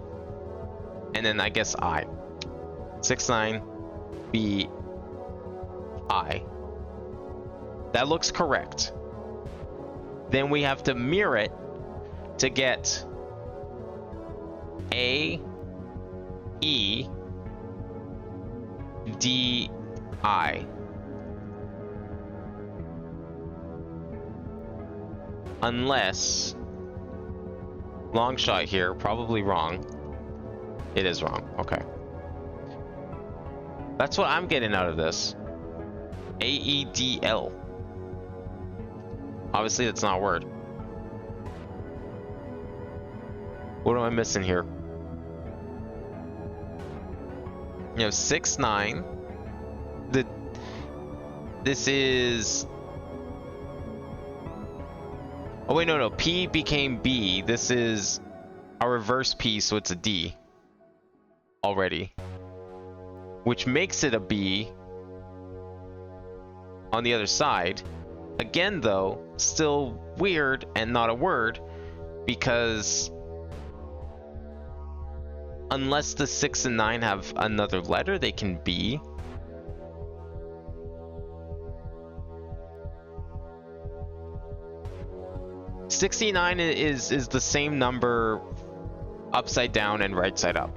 and then I guess I. 6, 9, B, I. That looks correct. Then we have to mirror it to get A, E, D, I. Unless, long shot here, probably wrong. It is wrong, okay. That's what I'm getting out of this. AEDL. Obviously, that's not a word. What am I missing here? You know, 6, 9. This is... Oh wait, no. P became B. This is a reverse P, so it's a D already. Which makes it a B on the other side. Again, though, still weird and not a word, because unless the 6 and 9 have another letter, they can be. $69 is the same number upside down and right side up.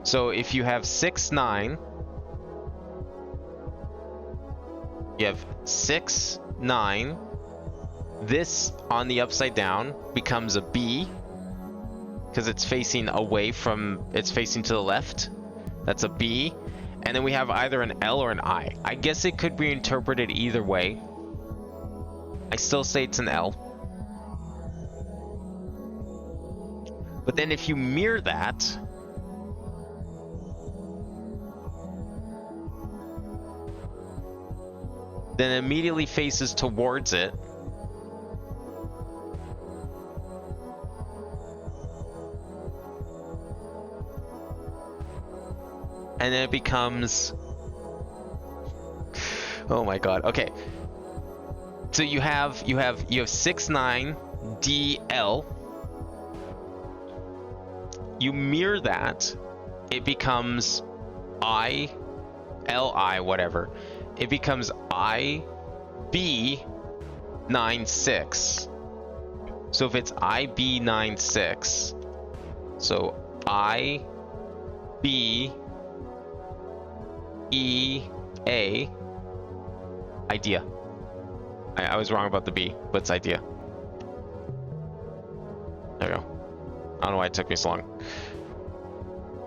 So if you have 6, 9, you have 6, 9. This on the upside down becomes a B because it's facing away from, it's facing to the left. That's a B. And then we have either an L or an I. I guess it could be interpreted either way. I still say it's an L. But then if you mirror that, then it immediately faces towards it. and then it becomes... Oh my god. Okay. So you have 69DL. You mirror that, it becomes ILI whatever. It becomes IB96. So if it's IB96, so IBEA idea. I was wrong about the B, but it's idea. There we go. I don't know why it took me so long.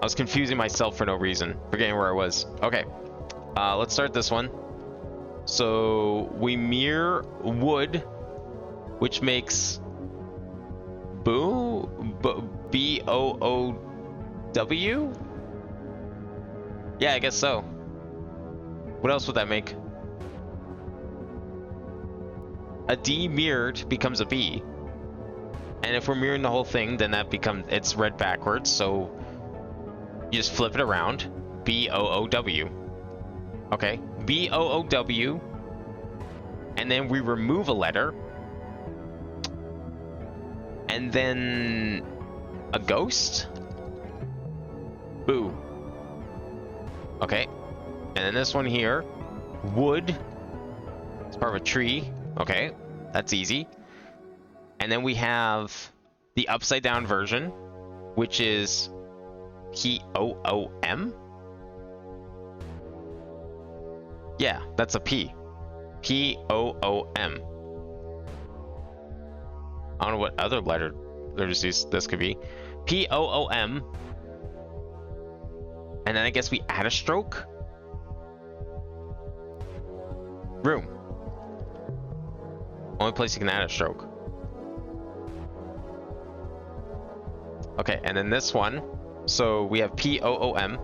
I was confusing myself for no reason, forgetting where I was. Okay, let's start this one. So we mirror wood, which makes B-O-O-W? Yeah, I guess so. What else would that make? A D mirrored becomes a B. And if we're mirroring the whole thing, then that becomes, it's read backwards, so you just flip it around. B-O-O-W. Okay, B-O-O-W. And then we remove a letter. And then a ghost? Boo. Okay. And then this one here, wood. It's part of a tree. Okay, that's easy. And then we have the upside down version, which is P-O-O-M. Yeah, that's a P. P-O-O-M. I don't know what other letters this could be. P-O-O-M. And then I guess we add a stroke. Room. Only place you can add a stroke. Okay, and then this one. So we have P-O-O-M.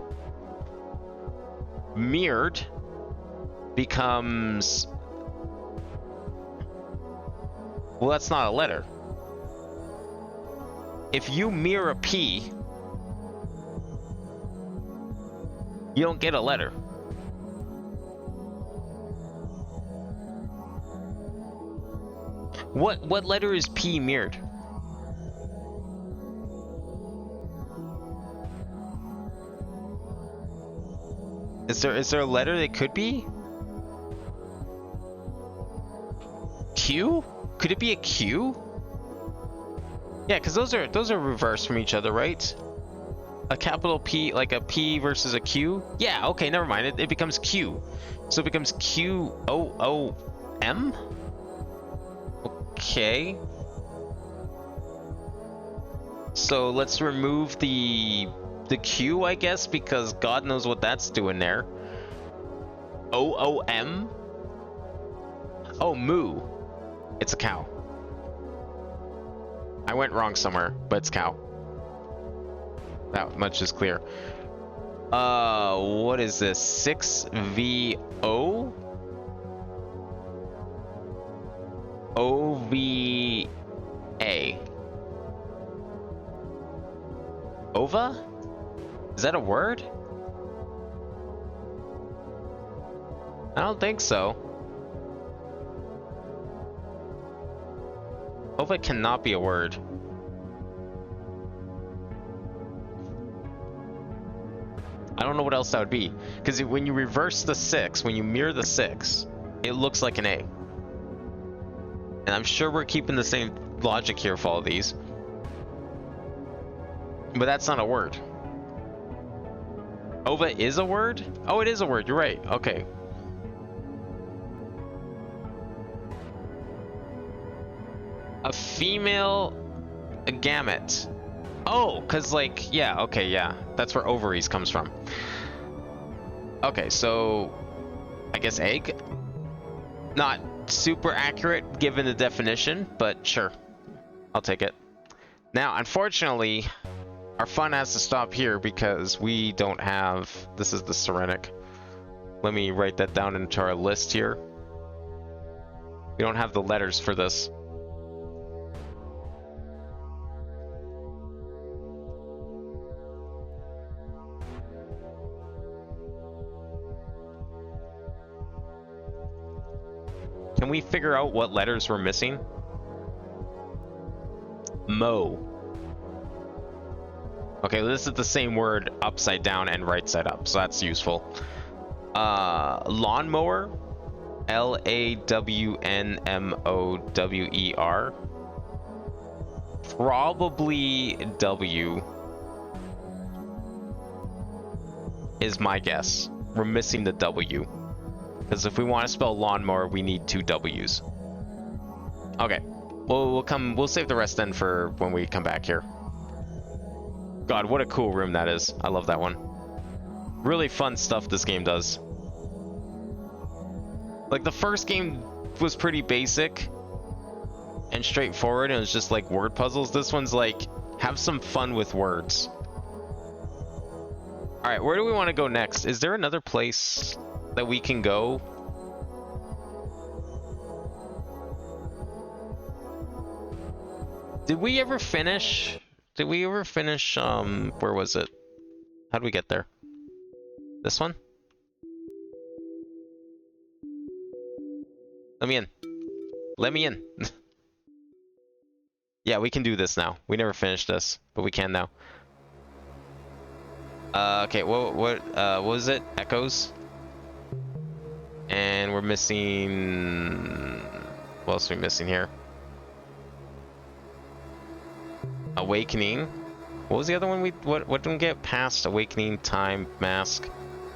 Mirrored becomes... Well, that's not a letter. If you mirror a P, you don't get a letter. What letter is P mirrored? Is there a letter that could be? Q? Could it be a Q? Yeah, because those are reversed from each other, right? A capital P, like a P versus a Q? Yeah, okay, never mind. It becomes Q. So it becomes Q-O-O-M? Okay. So let's remove the Q, I guess, because God knows what that's doing there. O-O-M? Oh, moo. It's a cow. I went wrong somewhere, but it's cow. That much is clear. What is this? 6VO? OVA. Ova? Is that a word? I don't think so. Ova cannot be a word. I don't know what else that would be. Because when you reverse the 6, when you mirror the 6, it looks like an A. And I'm sure we're keeping the same logic here for all of these. But that's not a word. Ova is a word? Oh, it is a word. You're right. Okay. A female gamete. Oh, because, like, yeah, okay, yeah. That's where ovaries comes from. Okay, so I guess egg? Not super accurate given the definition, but sure. I'll take it. Now, unfortunately, our fun has to stop here because we don't have... This is the Serenic. Let me write that down into our list here. We don't have the letters for this. Can we figure out what letters we're missing? Mo. Okay, this is the same word upside down and right side up, so that's useful. Lawnmower. Lawnmower. Probably W is my guess. We're missing the W. Because if we want to spell lawnmower, we need 2 W's. Okay. We'll save the rest then for when we come back here. God, what a cool room that is. I love that one. Really fun stuff this game does. Like, the first game was pretty basic and straightforward, and it was just like word puzzles. This one's like, have some fun with words. Alright, where do we want to go next? Is there another place that we can go? Did we ever finish? Where was it? How'd we get there? This one? Let me in. Let me in. Yeah, we can do this now. We never finished this, but we can now. Okay, what was it? Echoes? And we're missing... What else are we missing here? Awakening. What was the other one what didn't we get past? Awakening, Time, Mask,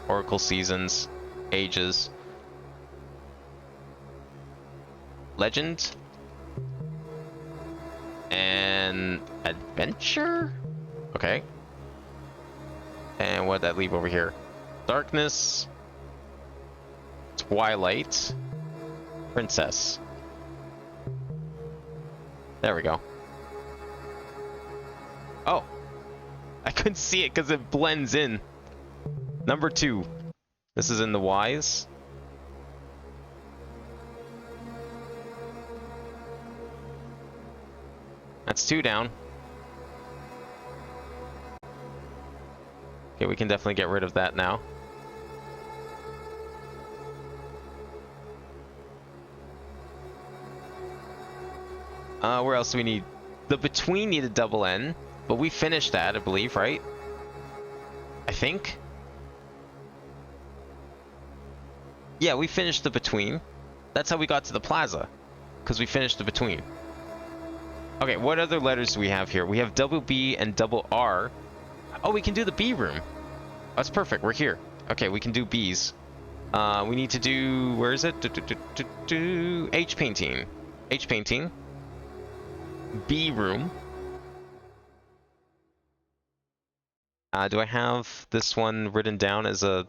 Oracle Seasons, Ages. Legend? And Adventure? Okay. And what'd that leave over here? Darkness, Twilight, Princess. There we go. Oh, I couldn't see it because it blends in. Number 2. This is in the Y's. That's 2 down. Okay, we can definitely get rid of that now. Where else do we need? The between needed double N, but we finished that, I believe, right? I think. Yeah, we finished the between. That's how we got to the plaza, because we finished the between. Okay, what other letters do we have here? We have double B and double R. Oh, we can do the B room. That's perfect. We're here. Okay, we can do B's. We need to do... Where is it? H painting. H painting. B room. Do I have this one written down as a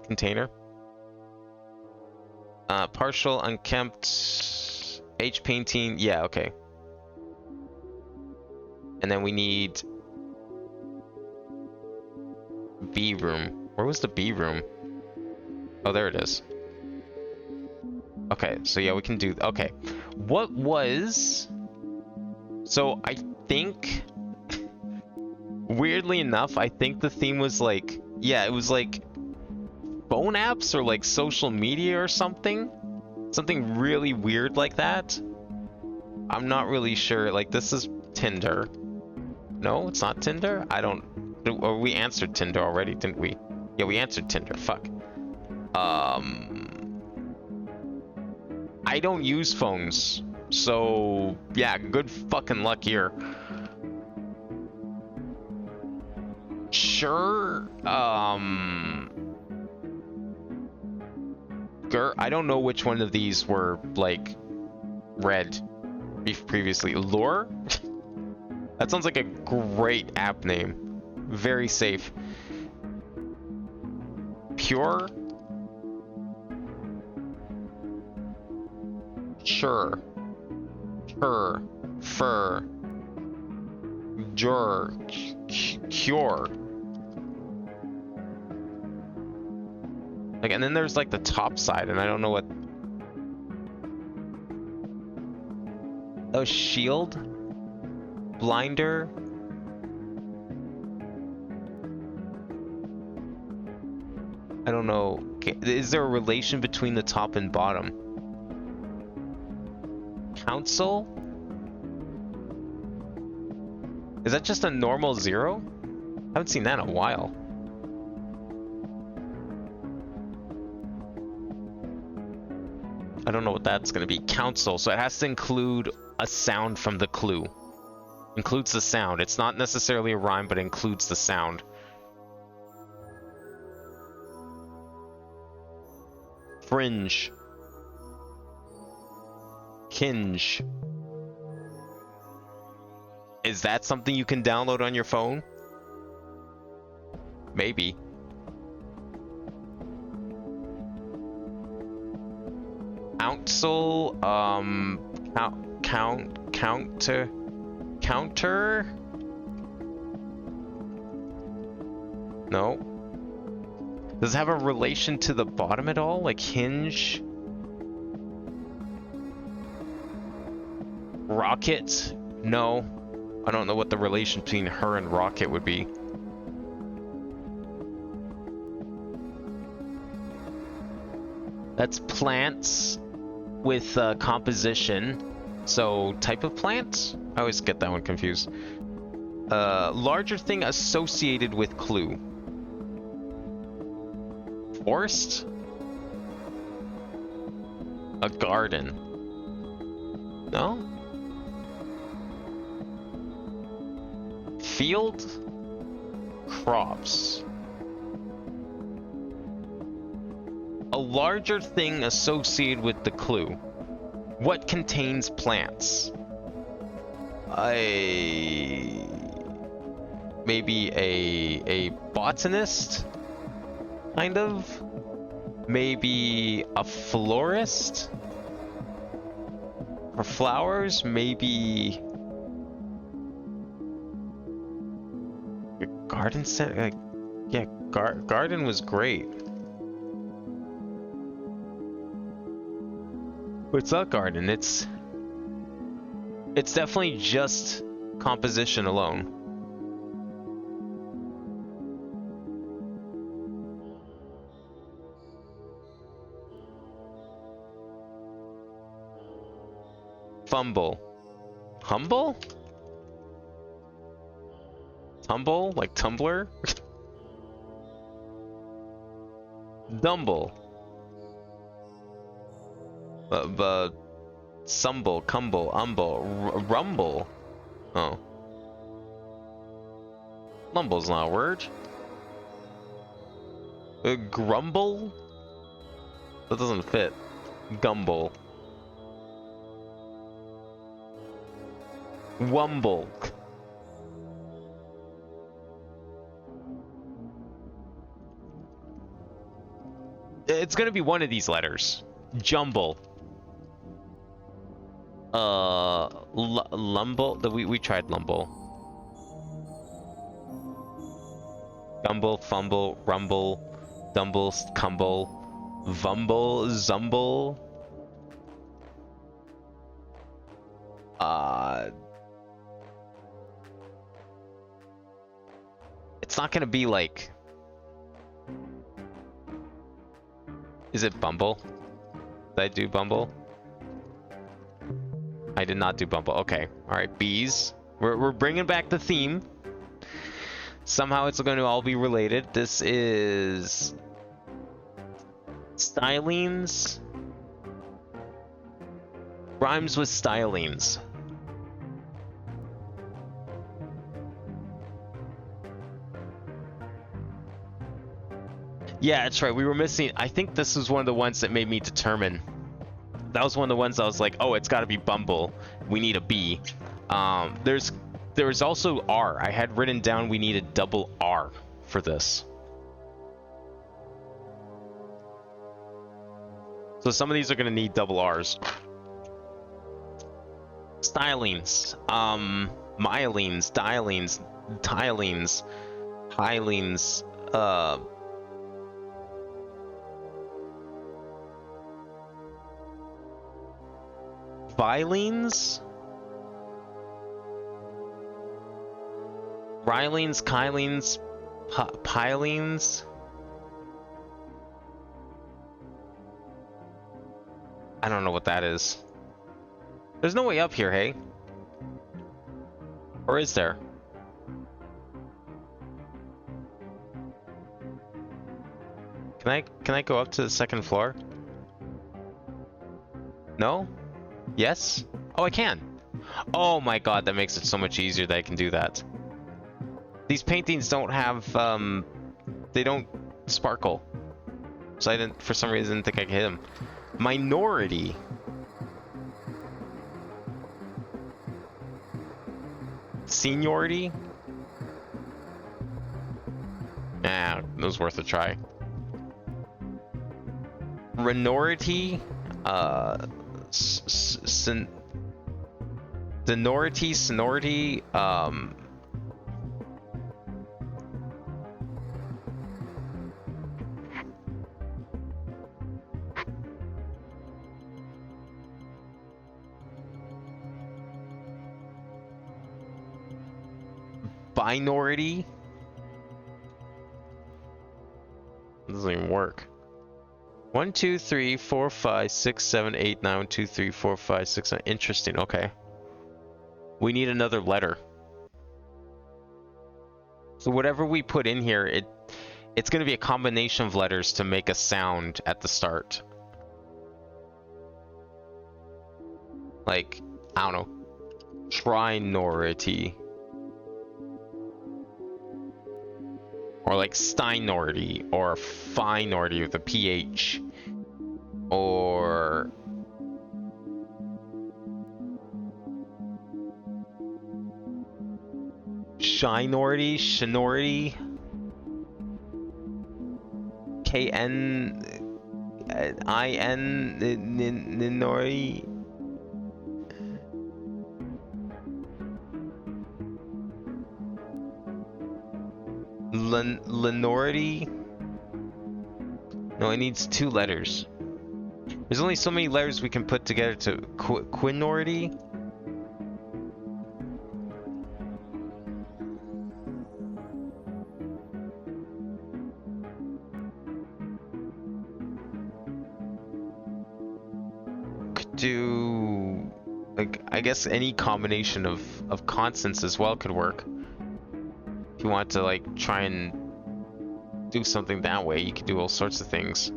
container? Partial, unkempt, H painting. Yeah, okay. And then we need B room. Where was the B room? Oh, there it is. Okay, so yeah, we can do... Okay. What was... So, I think... Weirdly enough, I think the theme was like... Yeah, it was like... phone apps or like social media or something? Something really weird like that? I'm not really sure. Like, this is Tinder. No, it's not Tinder? I don't... Or we answered Tinder already, didn't we? Yeah, we answered Tinder. Fuck. I don't use phones. So, yeah, good fucking luck here. Sure. I don't know which one of these were, like, read previously. Lure? That sounds like a great app name. Very safe. Pure? Sure. Fur. Fur. Jur. Cure. Like, and then there's like the top side, and I don't know what. Oh, shield? Blinder? I don't know. Is there a relation between the top and bottom? Council? Is that just a normal 0? I haven't seen that in a while. I don't know what that's going to be. Council. So it has to include a sound from the clue. Includes the sound. It's not necessarily a rhyme, but includes the sound. Fringe. Kinge. Is that something you can download on your phone? Maybe. Council, counter? No. Does it have a relation to the bottom at all? Like hinge? Rocket? No. I don't know what the relation between her and rocket would be. That's plants with composition. So type of plant? I always get that one confused. Larger thing associated with clue. Forest? A garden. No? Field? Crops. A larger thing associated with the clue. What contains plants? Maybe a botanist? Kind of? Maybe a florist? For flowers? Maybe a garden center? Yeah, garden was great. But it's not garden, it's definitely just composition alone. Fumble. Humble? Tumble? Like Tumblr? Dumble. Sumble, cumble, umble, rumble. Oh. Lumble's not a word. Grumble? That doesn't fit. Gumble. Wumble. It's gonna be one of these letters. Jumble. Lumble. We tried lumble. Gumble, fumble, rumble, dumble, cumble, vumble, zumble. It's not gonna be like. Is it Bumble? Did I do Bumble? I did not do Bumble. Okay. Alright, bees. We're bringing back the theme. Somehow it's going to all be related. This is... Stylings? Rhymes with stylings. Yeah, that's right. We were missing... I think this was one of the ones that made me determine. That was one of the ones I was like, oh, it's got to be Bumble. We need a B. There's also R. I had written down we need a double R for this. So some of these are going to need double R's. Stylings. Myelines. Dialines. Tylines. Hylines. Vilines? Rylines, Kylines, Pylines? I don't know what that is. There's no way up here, hey? Or is there? Can I go up to the second floor? No? Yes? Oh, I can. Oh my god, that makes it so much easier that I can do that. These paintings don't have, they don't sparkle. So I didn't, for some reason, think I could hit them. Minority. Seniority? Ah, it was worth a try. Minority? Sonority, Binority? Doesn't even work. 1, 2, 3, 4, 5, 6, 7, 8, 9, 1, 2, 3, 4, 5, 6, 7. Interesting, okay. We need another letter. So whatever we put in here, it's going to be a combination of letters to make a sound at the start. Like, I don't know. Trinority. Or like Steinority, or Finority with a PH. Or... Shinority, Shinority. KN... IN... Ninority. Linority? No, it needs 2 letters. There's only so many letters we can put together to quinority. Could do, like, I guess any combination of consonants as well could work. If you want to like try and do something that way, you could do all sorts of things.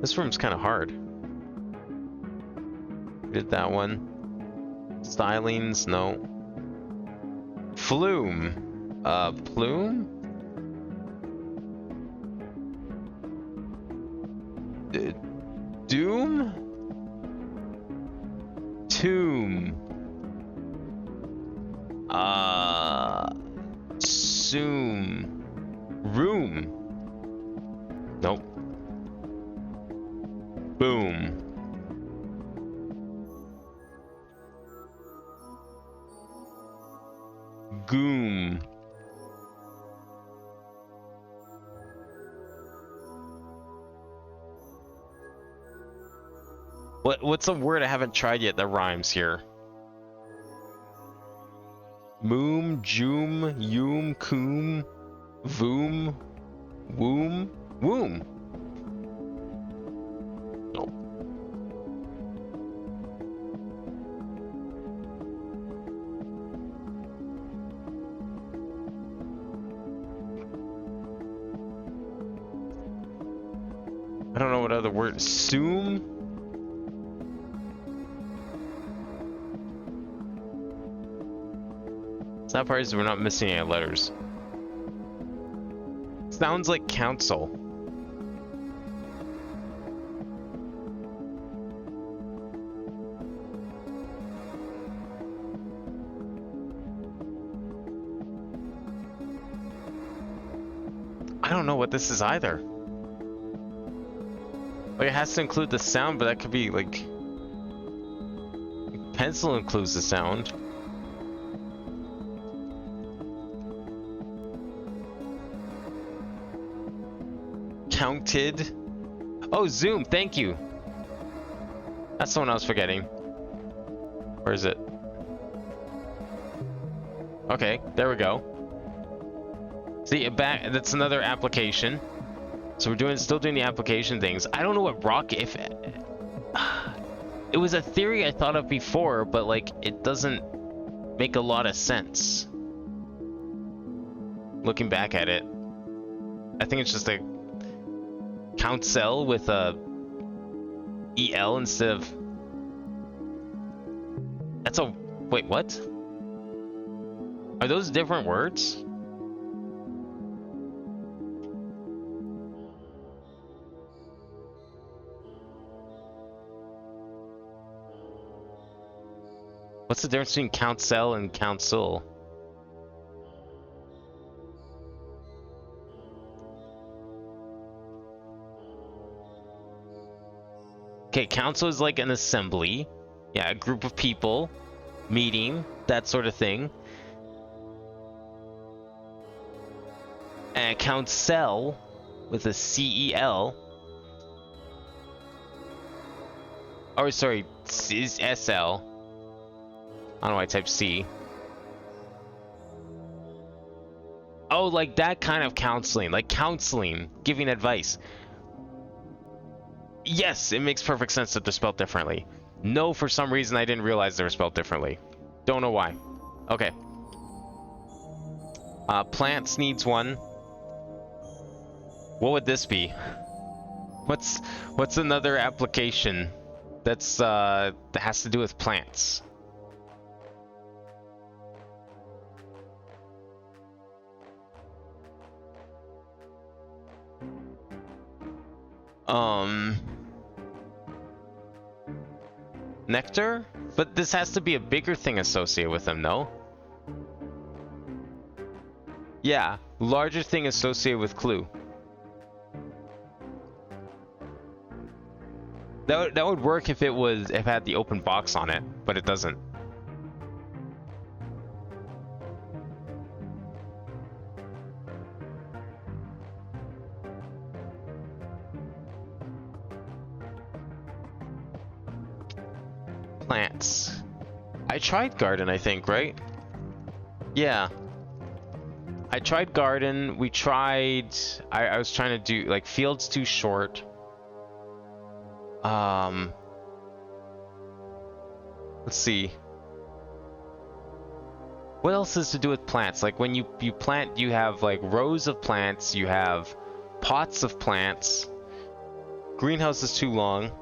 This room's kind of hard. Did that one. Stylings, no. Flume. Plume? Doom? Tomb. Soom. Room. Nope. Boom. Goom. What's a word I haven't tried yet that rhymes here? Moom, joom, yoom, coom, voom, woom, woom. Nope. I don't know what other word. Soom? That part is we're not missing any letters. Sounds like council. I don't know what this is either. Like, it has to include the sound, but that could be like... Pencil includes the sound. Counted. Oh, zoom, thank you. That's the one I was forgetting. Where is it? Okay, there we go. See, back. That's another application. So we're still doing the application things. I don't know what rocket. If it was a theory I thought of before, but like it doesn't make a lot of sense. Looking back at it, I think it's just a count cell with a EL instead of. That's a. Wait, what? Are those different words? What's the difference between council and council? Okay, council is like an assembly. Yeah, a group of people meeting, that sort of thing. And council with a CEL. Oh, sorry, is SL. I don't know why I typed C. Oh, like that kind of counseling, like counseling, giving advice. Yes, it makes perfect sense that they're spelled differently. No, for some reason I didn't realize they were spelled differently. Don't know why. Okay. Plants needs one. What would this be? What's another application that's that has to do with plants? Nectar? But this has to be a bigger thing associated with them, no? Yeah, larger thing associated with clue. That would work if it had the open box on it, but it doesn't. Plants. I tried garden, I think, right? Yeah. I tried garden. We tried. I was trying to do like fields too short. Let's see. What else is to do with plants? Like when you plant, you have like rows of plants. You have pots of plants. Greenhouse is too long.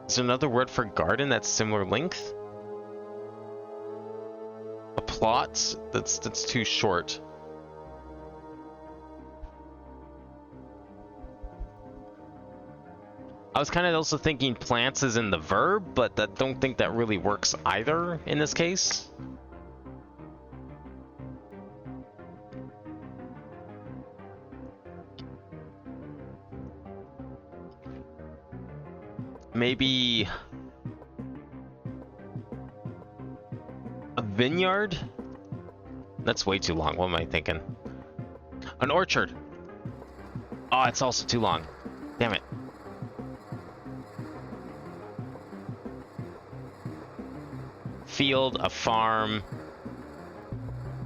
Is there another word for garden that's similar length? A plot? That's too short. I was kind of also thinking plants is in the verb, but I don't think that really works either in this case. Maybe a vineyard? That's way too long. What am I thinking? An orchard. Oh, it's also too long. Damn it. Field, a farm,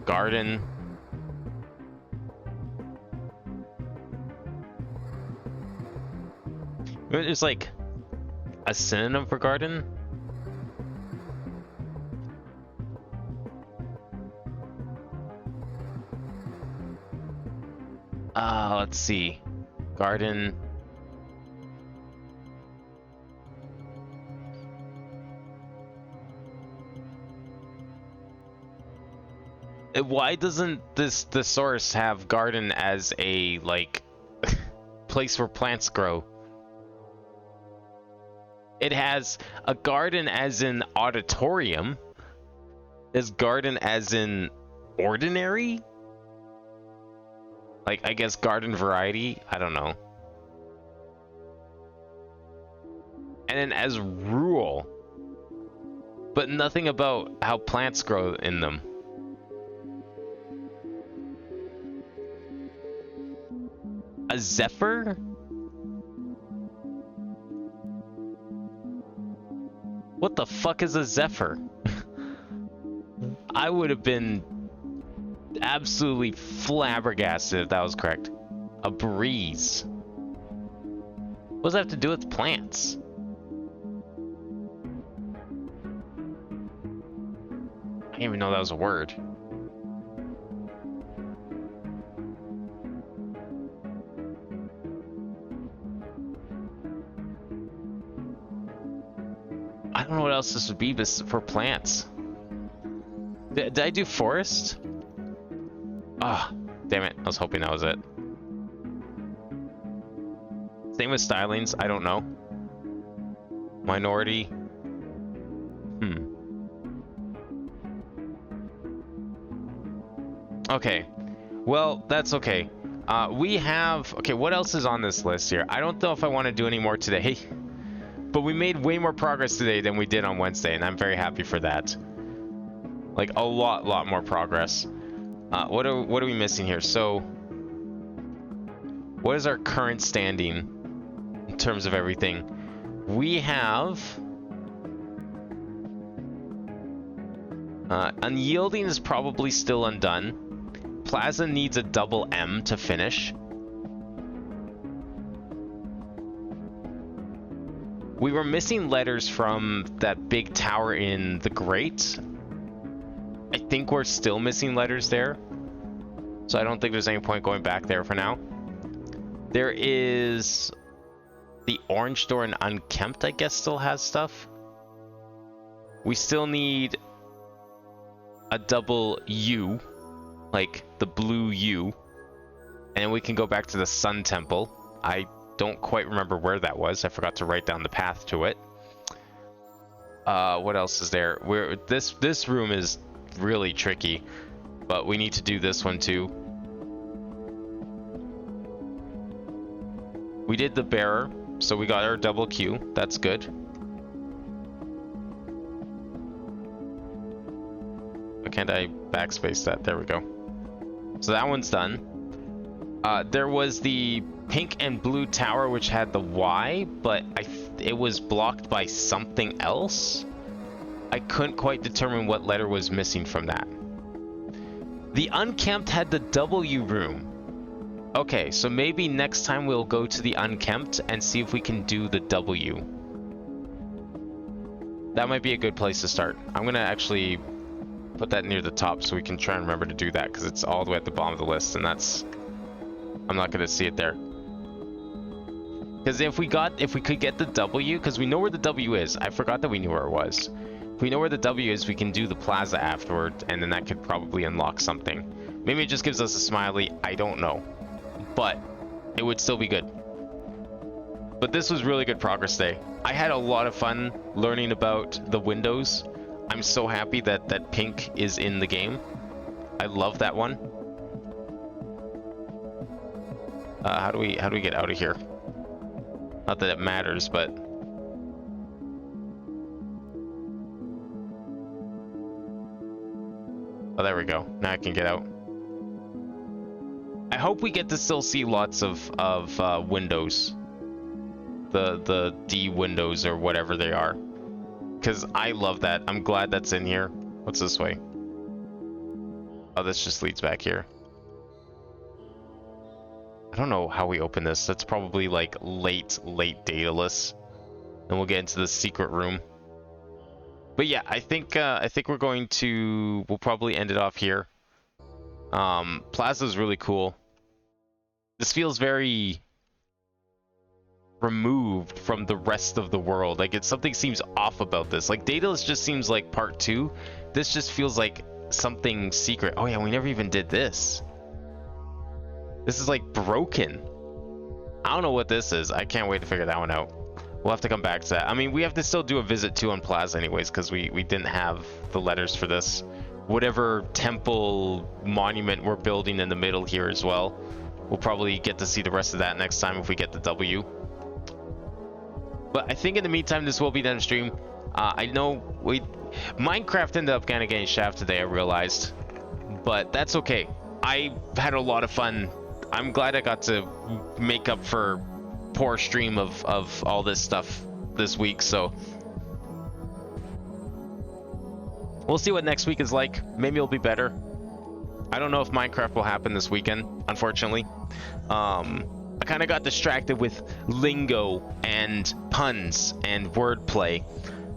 garden. It's like a synonym for garden. Let's see. Garden. Why doesn't the source have garden as a like place where plants grow? It has a garden as in auditorium. Is garden as in ordinary? Like, I guess garden variety? I don't know. And then as rural. But nothing about how plants grow in them. A zephyr? What the fuck is a zephyr? I would have been absolutely flabbergasted if that was correct. A breeze. What does that have to do with plants? I didn't even know that was a word. I don't know what else this would be but for plants. Did I do forest? Ah, oh, damn it. I was hoping that was it. Same with stylings. I don't know. Minority. Okay. Well, that's okay. We have... Okay, what else is on this list here? I don't know if I want to do any more today. But we made way more progress today than we did on Wednesday, and I'm very happy for that. Like, a lot more progress. What are we missing here? So, what is our current standing in terms of everything? We have... Unyielding is probably still undone. Plaza needs a double M to finish. We were missing letters from that big tower in the Great. I think we're still missing letters there. So I don't think there's any point going back there for now. There is... The orange door in Unkempt, I guess, still has stuff. We still need a double U. Like the blue U. And then we can go back to the Sun Temple. I don't quite remember where that was. I forgot to write down the path to it. What else is there? This room is really tricky, but we need to do this one too. We did the bearer, so we got our double Q. That's good. Why can't I backspace that? There we go. So that one's done. There was the pink and blue tower which had the Y, but it was blocked by something else. I couldn't quite determine what letter was missing from that. The Unkempt had the W room. Okay, so maybe next time we'll go to the Unkempt and see if we can do the W. That might be a good place to start. I'm gonna actually put that near the top so we can try and remember to do that, because it's all the way at the bottom of the list, and that's... I'm not gonna see it there. Because if we could get the W, because we know where the W is. I forgot that we knew where it was. If we know where the W is, we can do the plaza afterward, and then that could probably unlock something. Maybe it just gives us a smiley. I don't know. But it would still be good. But this was really good progress day. I had a lot of fun learning about the windows. I'm so happy that pink is in the game. I love that one. How do we get out of here? Not that it matters, but... Oh, there we go. Now I can get out. I hope we get to still see lots of windows. The D windows or whatever they are. Because I love that. I'm glad that's in here. What's this way? Oh, this just leads back here. I don't know how we open this. That's probably like late dataless. Then we'll get into the secret room. But yeah, I think we're going to... We'll probably end it off here. Plaza's really cool. This feels very removed from the rest of the world. Like, something seems off about this. Like, Daedalus just seems like part 2. This just feels like something secret. Oh yeah, we never even did this. This is like broken. I don't know what this is. I can't wait to figure that one out. We'll have to come back to that. I mean, we have to still do a visit too on Plaza anyways, because we didn't have the letters for this. Whatever temple monument we're building in the middle here as well. We'll probably get to see the rest of that next time if we get the W. But I think in the meantime, this will be done stream. I know Minecraft ended up kind of getting shafted today, I realized. But that's okay. I had a lot of fun. I'm glad I got to make up for poor stream of all this stuff this week, so we'll see what next week is like. Maybe it'll be better. I don't know if Minecraft will happen this weekend, unfortunately. I kind of got distracted with lingo and puns and wordplay,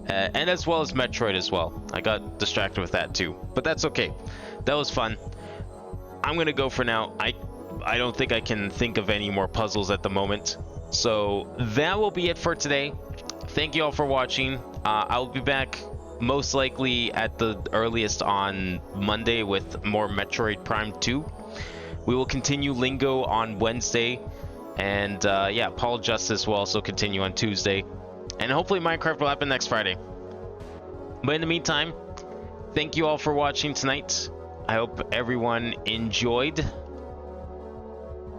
and as well as Metroid as well. I got distracted with that too, but that's okay. That was fun. I'm gonna go for now. I don't think I can think of any more puzzles at the moment. So that will be it for today. Thank you all for watching. I'll be back most likely at the earliest on Monday with more Metroid Prime 2. We will continue Lingo on Wednesday. And yeah, Paul Justice will also continue on Tuesday. And hopefully Minecraft will happen next Friday. But in the meantime, thank you all for watching tonight. I hope everyone enjoyed.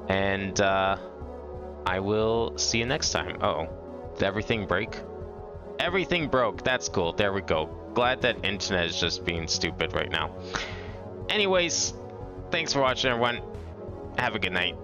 And I will see you next time. Uh-oh. Did everything break? Everything broke. That's cool. There we go. Glad that internet is just being stupid right now. Anyways, thanks for watching, everyone. Have a good night.